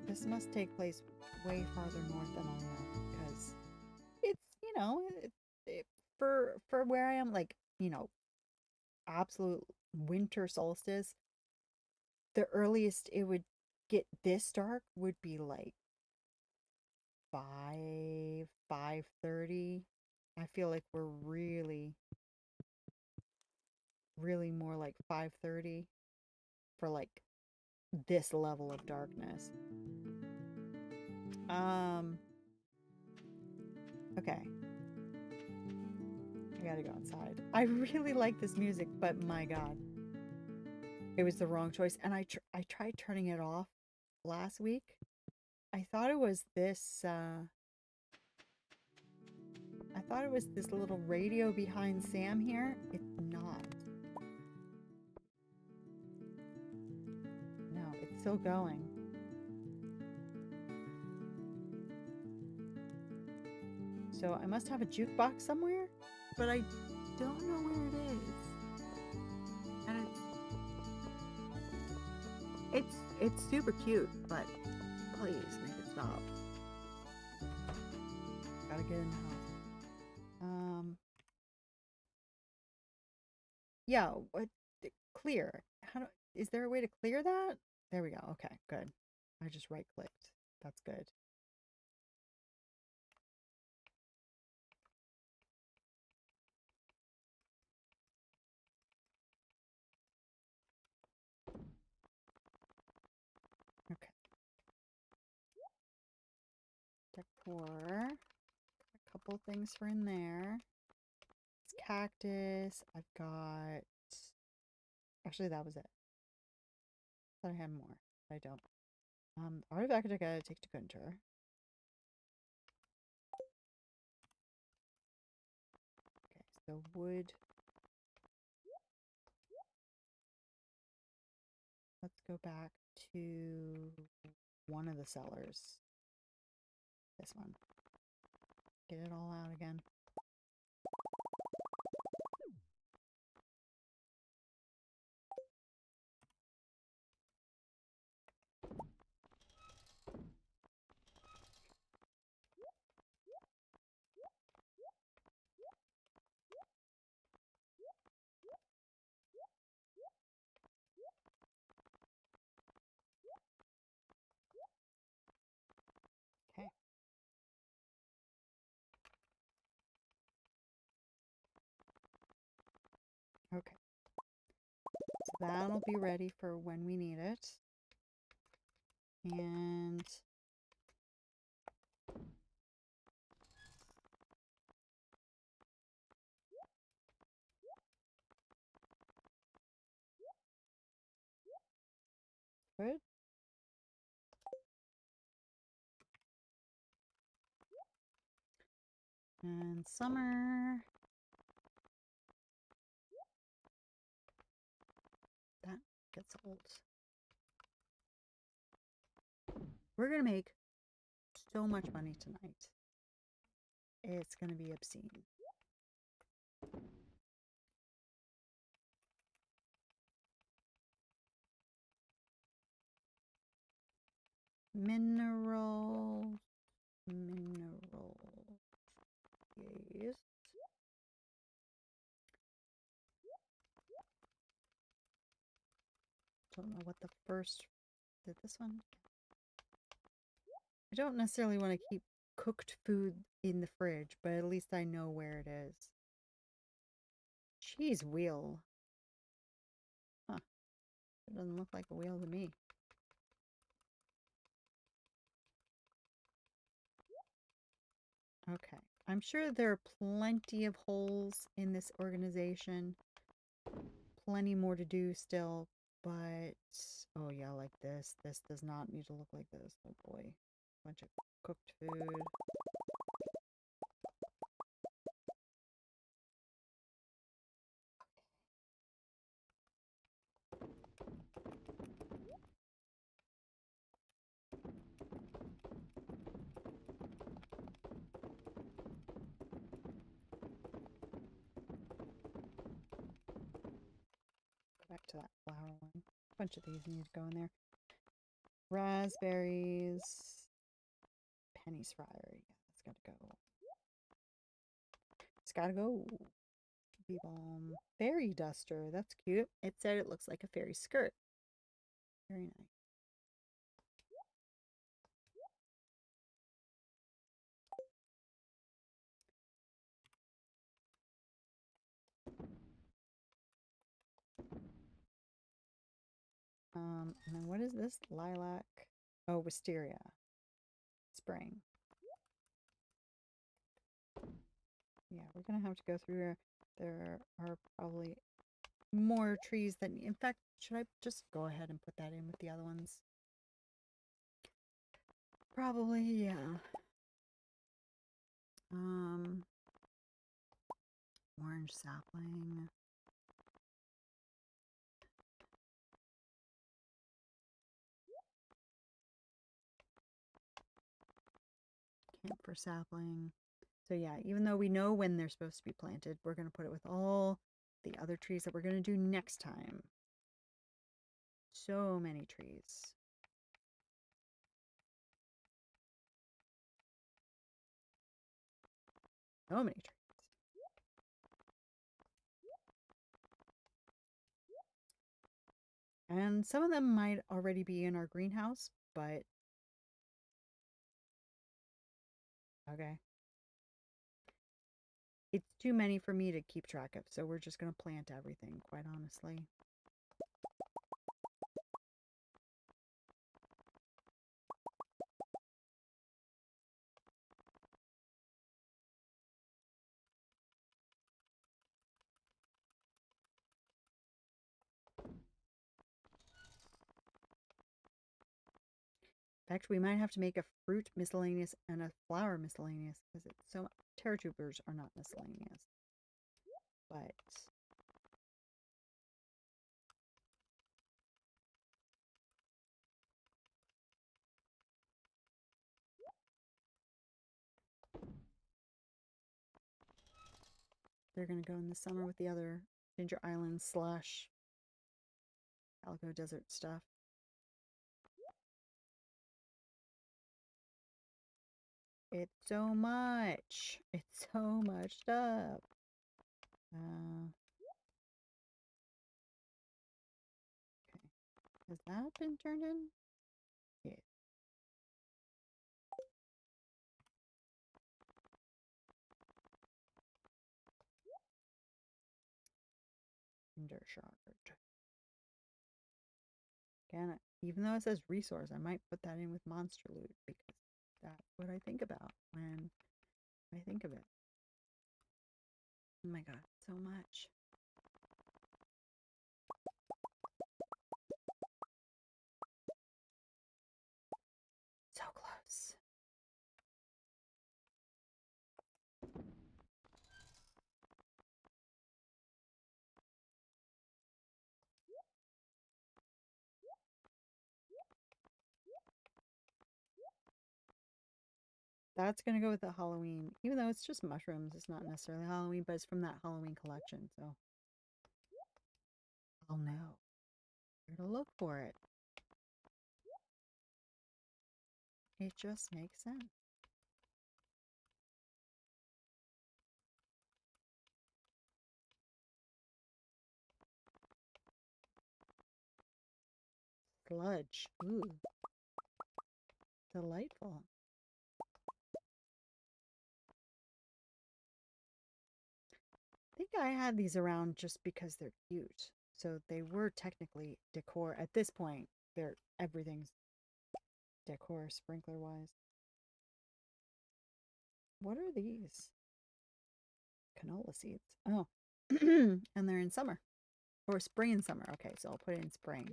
This must take place way farther north than I am, because it's, you know, for where I am, like, you know, absolute winter solstice, the earliest it would get this dark would be like 5:30. I feel like we're really more like 5:30 for like this level of darkness. Okay. I gotta go inside. I really like this music, but my God. It was the wrong choice. And I tried turning it off last week. I thought it was this, I thought it was this little radio behind Sam here. It's not. No, it's still going. So I must have a jukebox somewhere, but I don't know where it is. And it's super cute, but please make it stop. Gotta get in the house. Yeah, what clear? Is there a way to clear that? There we go. Okay, good. I just right clicked. That's good. Okay. Decor. A couple things for in there. It's cactus. I've got. Actually, that was it. Thought I had more, but I don't. Artifact I gotta take to Gunter. Okay, so wood. Let's go back to one of the cellars. This one. Get it all out again. Okay. Okay. So that'll be ready for when we need it. And good. And summer. That gets old. We're gonna make so much money tonight. It's gonna be obscene. Minerals. Minerals. Yes. Don't know what the first. Did this one? I don't necessarily want to keep cooked food in the fridge, but at least I know where it is. Cheese wheel. Huh. It doesn't look like a wheel to me. Okay. I'm sure there are plenty of holes in this organization. Plenty more to do still, but oh yeah, like this. This does not need to look like this. Oh boy. Bunch of cooked food. Back to that flower one. A bunch of these need to go in there. Raspberries. Penny's fryer. Yeah, that's gotta go. It's gotta go. Bee balm. Fairy duster. That's cute. It said it looks like a fairy skirt. Very nice. And then what is this? Lilac. Oh, wisteria. Spring. Yeah, we're gonna have to go through here. There are probably more trees than, in fact, should I just go ahead and put that in with the other ones? Probably, yeah. Orange sapling. Camphor sapling. So yeah, even though we know when they're supposed to be planted, we're going to put it with all the other trees that we're going to do next time. So many trees. So many trees. And some of them might already be in our greenhouse, but okay. It's too many for me to keep track of, so we're just going to plant everything, quite honestly. In fact, we might have to make a fruit miscellaneous and a flower miscellaneous because it's so much. Terra tubers are not miscellaneous, but they're going to go in the summer with the other Ginger Island slash Calico Desert stuff. It's so much. It's so much stuff. Okay. Has that been turned in? Yeah. Cinder shard. Again, even though it says resource, I might put that in with monster loot because that's what I think about when I think of it. Oh my god, so much. So close. That's gonna go with the Halloween, even though it's just mushrooms. It's not necessarily Halloween, but it's from that Halloween collection, so I'll know where to look for it. It just makes sense. Sludge. Ooh. Delightful. I think I had these around just because they're cute. So they were technically decor. At this point, they're everything's decor sprinkler wise. What are these? Canola seeds. Oh. And they're in summer. Or spring and summer. Okay, so I'll put it in spring.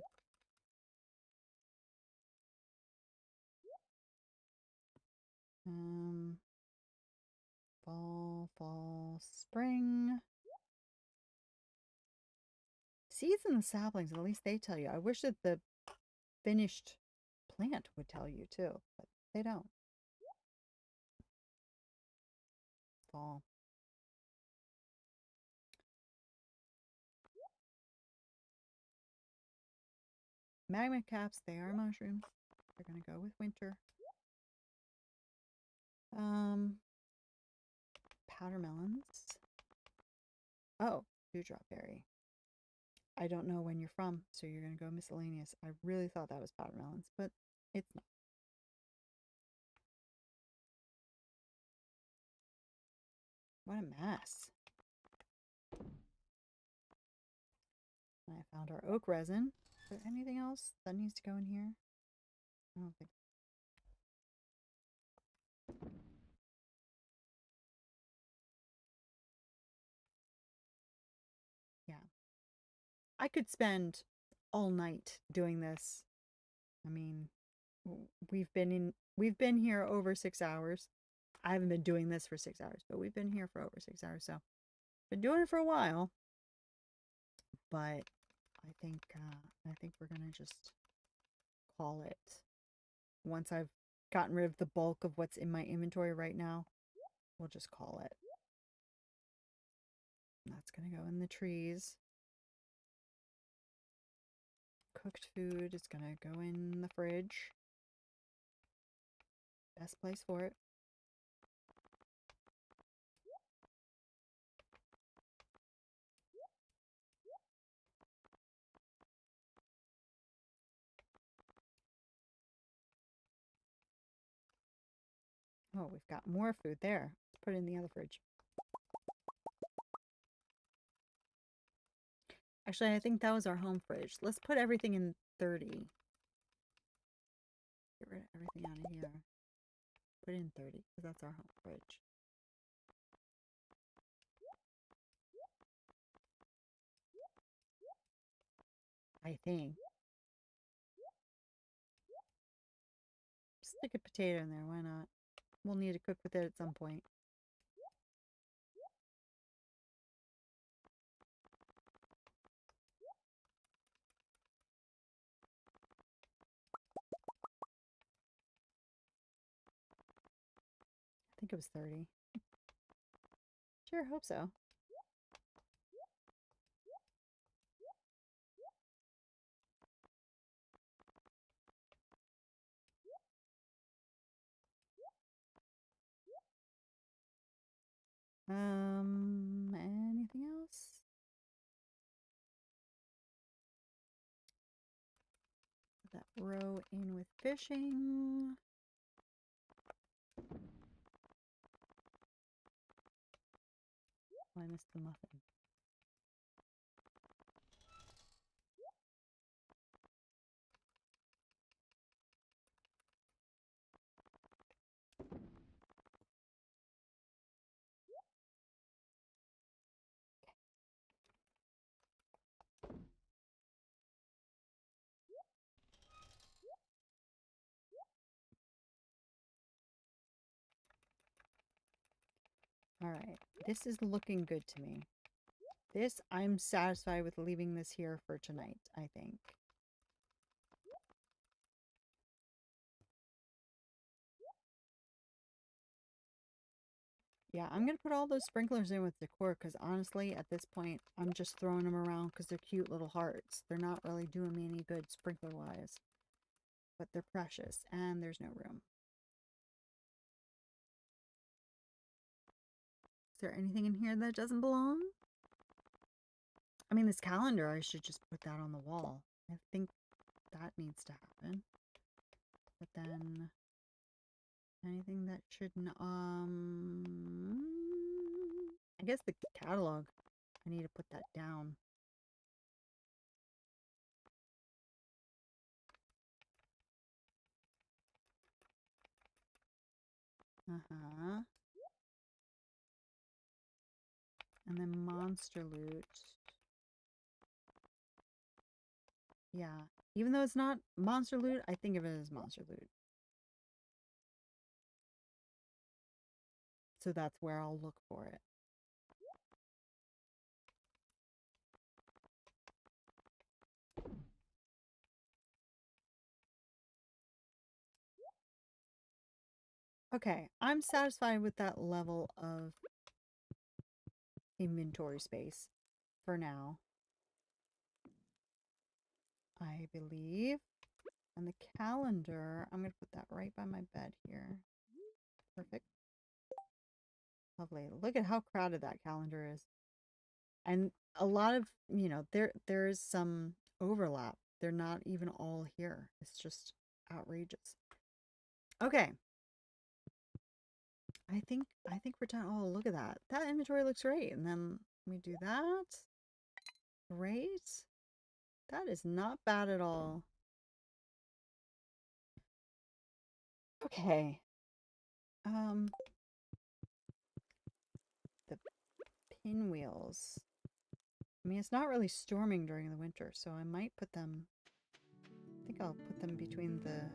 Fall, spring. Seeds in the saplings, at least they tell you. I wish that the finished plant would tell you too, but they don't. Fall. Magma caps, they are mushrooms. They're gonna go with winter. Powder melons. Oh, dewdrop berry. I don't know when you're from, so you're gonna go miscellaneous. I really thought that was powder melons, but it's not. What a mess. I found our oak resin. Is there anything else that needs to go in here? I don't think. Yeah. I could spend all night doing this. I mean, we've been here over 6 hours. I haven't been doing this for 6 hours, but we've been here for over 6 hours, so been doing it for a while. But I think we're gonna just call it. Once I've gotten rid of the bulk of what's in my inventory right now, we'll just call it. And that's gonna go in the trees. Cooked food is gonna go in the fridge. Best place for it. Oh, we've got more food there. Let's put it in the other fridge. Actually, I think that was our home fridge. Let's put everything in 30. Get rid of everything out of here. Put it in 30, because that's our home fridge. I think. Stick a potato in there, why not? We'll need to cook with it at some point. I think it was 30. Sure, hope so. Anything else? Put that row in with fishing. Oh, I missed the muffin. All right, this is looking good to me. This, I'm satisfied with leaving this here for tonight, I think. Yeah, I'm going to put all those sprinklers in with decor because honestly, at this point, I'm just throwing them around because they're cute little hearts. They're not really doing me any good sprinkler-wise. But they're precious and there's no room. Is there anything in here that doesn't belong? I mean, this calendar, I should just put that on the wall. I think that needs to happen. But then anything that shouldn't, I guess the catalog, I need to put that down. Uh-huh. And then monster loot. Yeah. Even though it's not monster loot, I think of it as monster loot. So that's where I'll look for it. Okay, I'm satisfied with that level of inventory space for now. I believe. And the calendar, I'm going to put that right by my bed here. Perfect. Lovely. Look at how crowded that calendar is. And a lot of, you know, there's some overlap. They're not even all here. It's just outrageous. Okay. I think we're done. Oh, look at that. That inventory looks great. And then we do that. Great. That is not bad at all. Okay. Um, the pinwheels. I mean, it's not really storming during the winter, so I might put them. I think I'll put them between the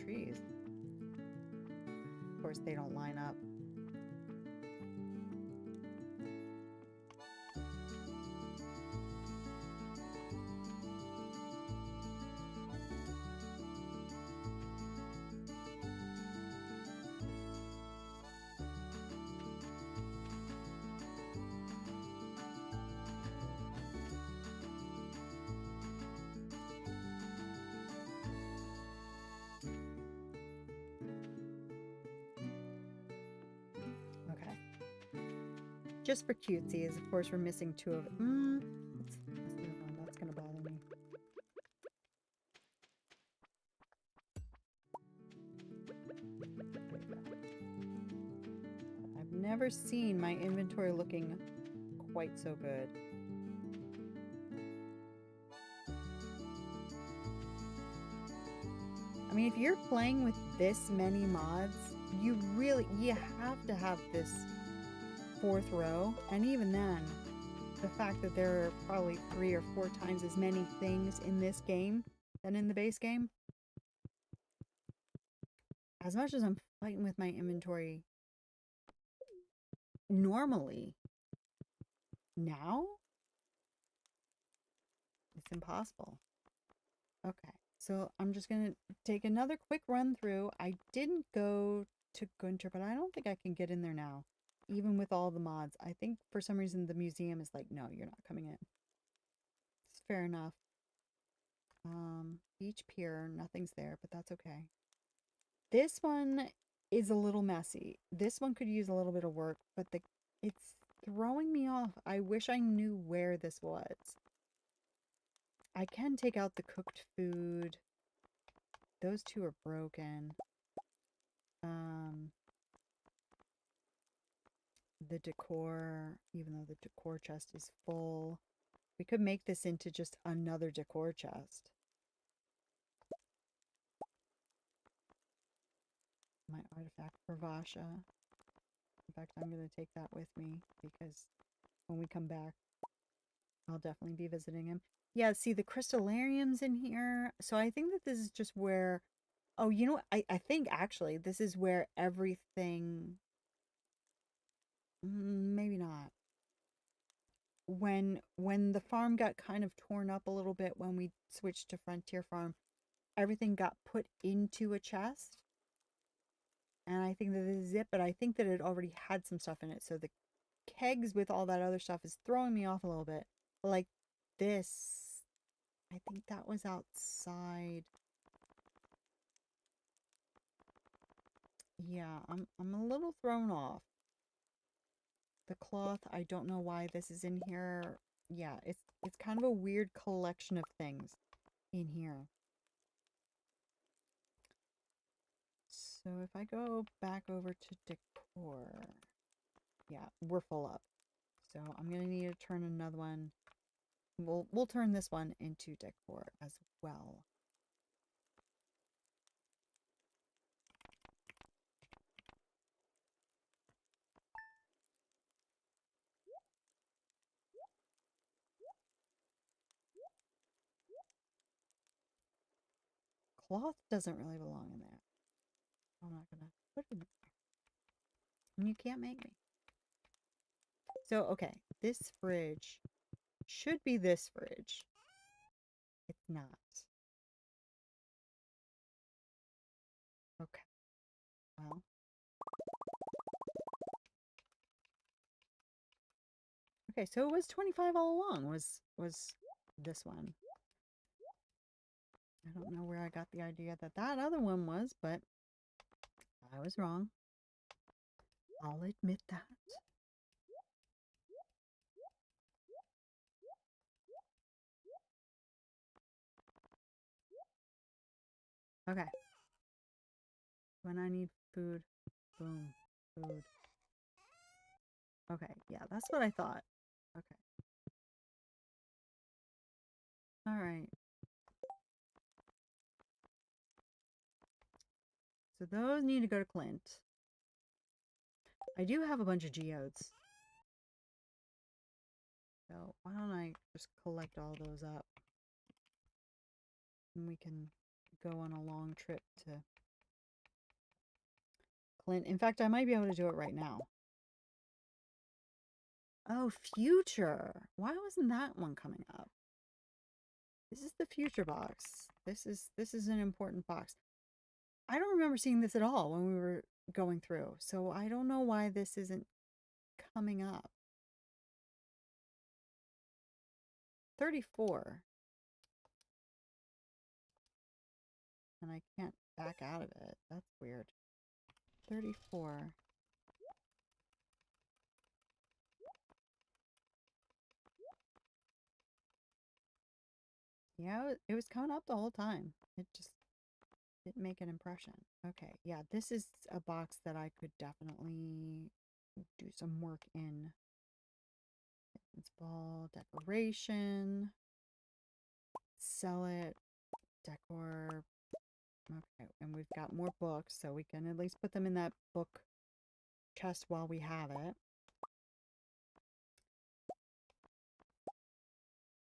trees. Of course, they don't line up. Okay. Just for cutesies, of course, we're missing two of. That's gonna bother me. I've never seen my inventory looking quite so good. I mean, if you're playing with this many mods, you have to have this fourth row. And even then, the fact that there are probably 3 or 4 times as many things in this game than in the base game. As much as I'm fighting with my inventory normally, now it's impossible. Okay, so I'm just gonna take another quick run through. I didn't go to Gunter, but I don't think I can get in there now, even with all the mods. I think for some reason the museum is like, no, you're not coming in. It's fair enough. Beach pier, nothing's there, but that's okay. This one is a little messy. This one could use a little bit of work, but it's throwing me off. I wish I knew where this was. I can take out the cooked food. Those two are broken. The decor, even though the decor chest is full, we could make this into just another decor chest. My artifact for Vasha. In fact, I'm going to take that with me because when we come back, I'll definitely be visiting him. Yeah, see the crystallarium's in here. So I think that this is just where, oh, you know what? I think actually this is where everything, maybe not. When the farm got kind of torn up a little bit when we switched to Frontier Farm, everything got put into a chest. And I think that this is it, but I think that it already had some stuff in it. So the kegs with all that other stuff is throwing me off a little bit. Like this, I think that was outside. Yeah, I'm a little thrown off. The cloth, I don't know why this is in here. Yeah, it's kind of a weird collection of things in here. So if I go back over to decor, yeah, we're full up. So I'm gonna need to turn another one. We'll turn this one into decor as well. Cloth doesn't really belong in there. I'm not gonna put it in there. And you can't make me. So okay, this fridge should be this fridge. It's not. Okay. Well. Okay, so it was 25 all along, was this one. I don't know where I got the idea that that other one was, but I was wrong. I'll admit that. Okay. When I need food, boom, food. Okay, yeah, that's what I thought. Okay. All right. So those need to go to Clint. I do have a bunch of geodes. So why don't I just collect all those up? And we can go on a long trip to Clint. In fact, I might be able to do it right now. Oh, future. Why wasn't that one coming up? This is the future box. This is an important box. I don't remember seeing this at all when we were going through. So I don't know why this isn't coming up. 34. And I can't back out of it. That's weird. 34. Yeah, it was coming up the whole time. It just didn't make an impression. Okay, yeah, this is a box that I could definitely do some work in. It's ball decoration. Sell it. Decor. Okay, and we've got more books, so we can at least put them in that book chest while we have it.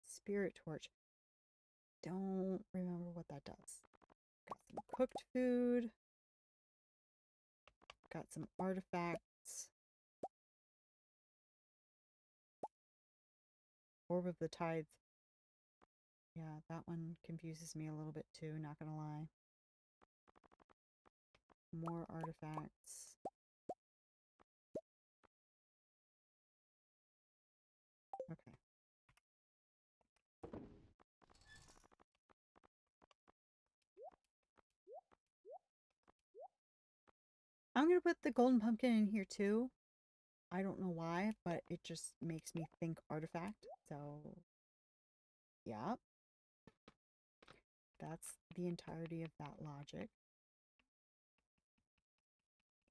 Spirit torch. Don't remember what that does. Got some cooked food. Got some artifacts. Orb of the Tides. Yeah, that one confuses me a little bit too, not gonna lie. More artifacts. Okay. I'm gonna put the golden pumpkin in here too. I don't know why, but it just makes me think artifact. So, yeah. That's the entirety of that logic.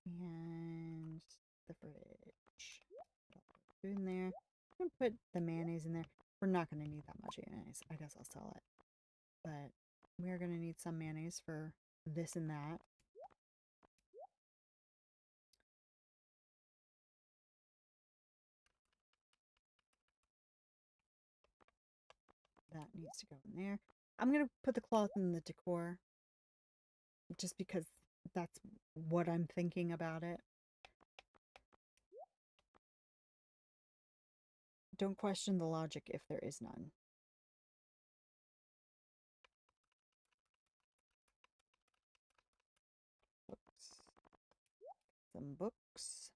And the fridge. Food in there. I'm gonna put the mayonnaise in there. We're not gonna need that much mayonnaise. I guess I'll sell it. But we're gonna need some mayonnaise for this and that. That needs to go in there. I'm gonna put the cloth in the decor just because that's what I'm thinking about it. Don't question the logic if there is none. Books. Some books.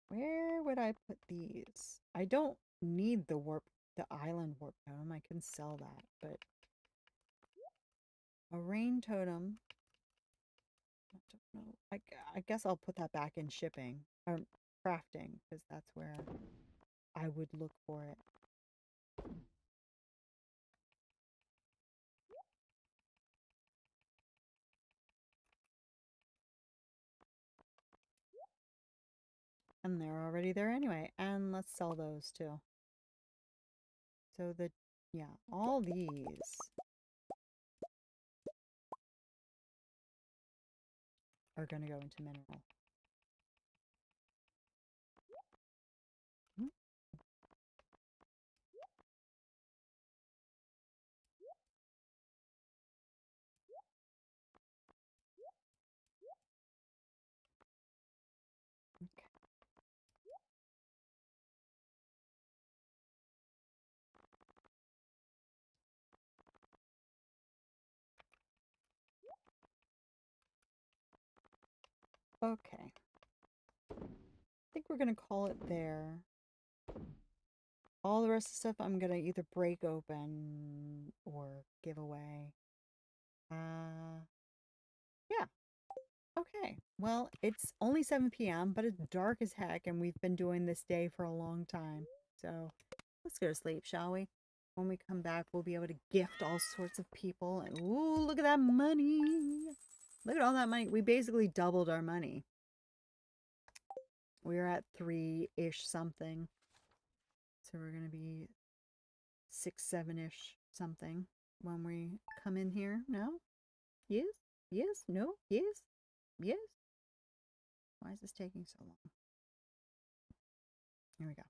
Where would I put these? I don't need the island warp totem. I can sell that, but a rain totem. I don't know. I guess I'll put that back in shipping or crafting because that's where I would look for it. And they're already there anyway. And let's sell those too. So yeah, all these are going to go into mineral. Hmm. Okay. Okay. I think we're going to call it there. All the rest of the stuff I'm going to either break open or give away. Yeah. Okay. Well, it's only 7 p.m., but it's dark as heck, and we've been doing this day for a long time. So let's go to sleep, shall we? When we come back, we'll be able to gift all sorts of people. And ooh, look at that money. Look at all that money. We basically doubled our money. We're at 3-ish something. So we're going to be 6, 7-ish something when we come in here. No? Yes? Yes? No? Yes? Yes? Why is this taking so long? Here we go.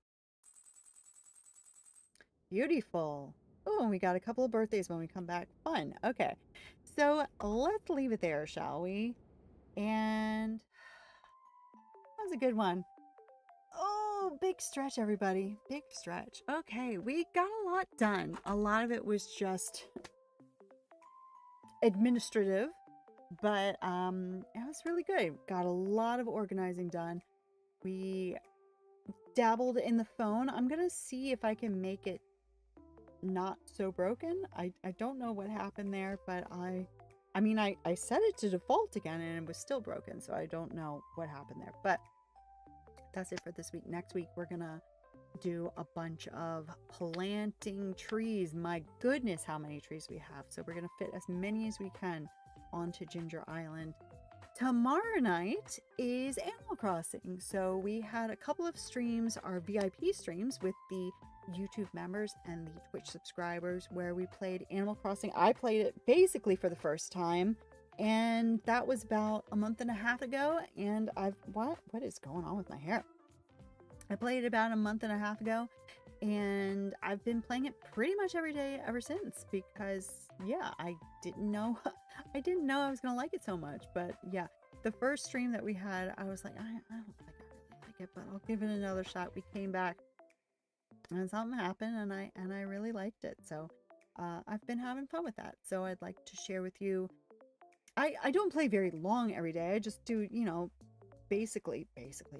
Beautiful. Oh, and we got a couple of birthdays when we come back. Fun. Okay. So let's leave it there, shall we? And that was a good one. Oh, big stretch, everybody. Big stretch. Okay, we got a lot done. A lot of it was just administrative, but it was really good. Got a lot of organizing done. We dabbled in the phone. I'm gonna see if I can make it not so broken. I don't know what happened there, but I mean I set it to default again and it was still broken, so I don't know what happened there. But that's it for this week. Next week we're gonna do a bunch of planting trees. My goodness, how many trees we have. So we're gonna fit as many as we can onto Ginger Island. Tomorrow night is Animal Crossing. So we had a couple of streams, our VIP streams with the YouTube members and the Twitch subscribers, where we played Animal Crossing. I played it basically for the first time, and that was about a month and a half ago. And what is going on with my hair? I played it about a month and a half ago, and I've been playing it pretty much every day ever since, because yeah, I didn't know I was gonna like it so much. But yeah, the first stream that we had, I was like, I don't think I really like it, but I'll give it another shot. We came back and something happened, and I really liked it. So I've been having fun with that. So I'd like to share with you. I don't play very long every day. I just do, you know, basically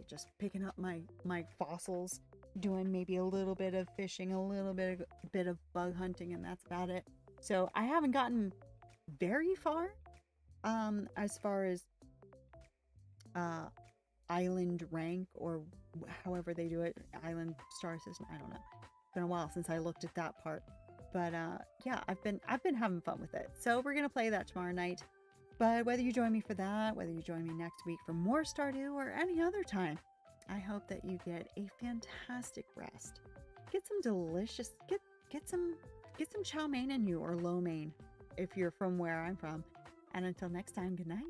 just picking up my fossils, doing maybe a little bit of fishing, a little bit of bug hunting, and that's about it. So I haven't gotten very far as far as island rank, or however they do it, island star system. I don't know. It's been a while since I looked at that part. But yeah, I've been having fun with it. So we're gonna play that tomorrow night. But whether you join me for that, whether you join me next week for more Stardew, or any other time, I hope that you get a fantastic rest. Get some delicious, get some chow mein in you, or lo mein if you're from where I'm from. And until next time, good night.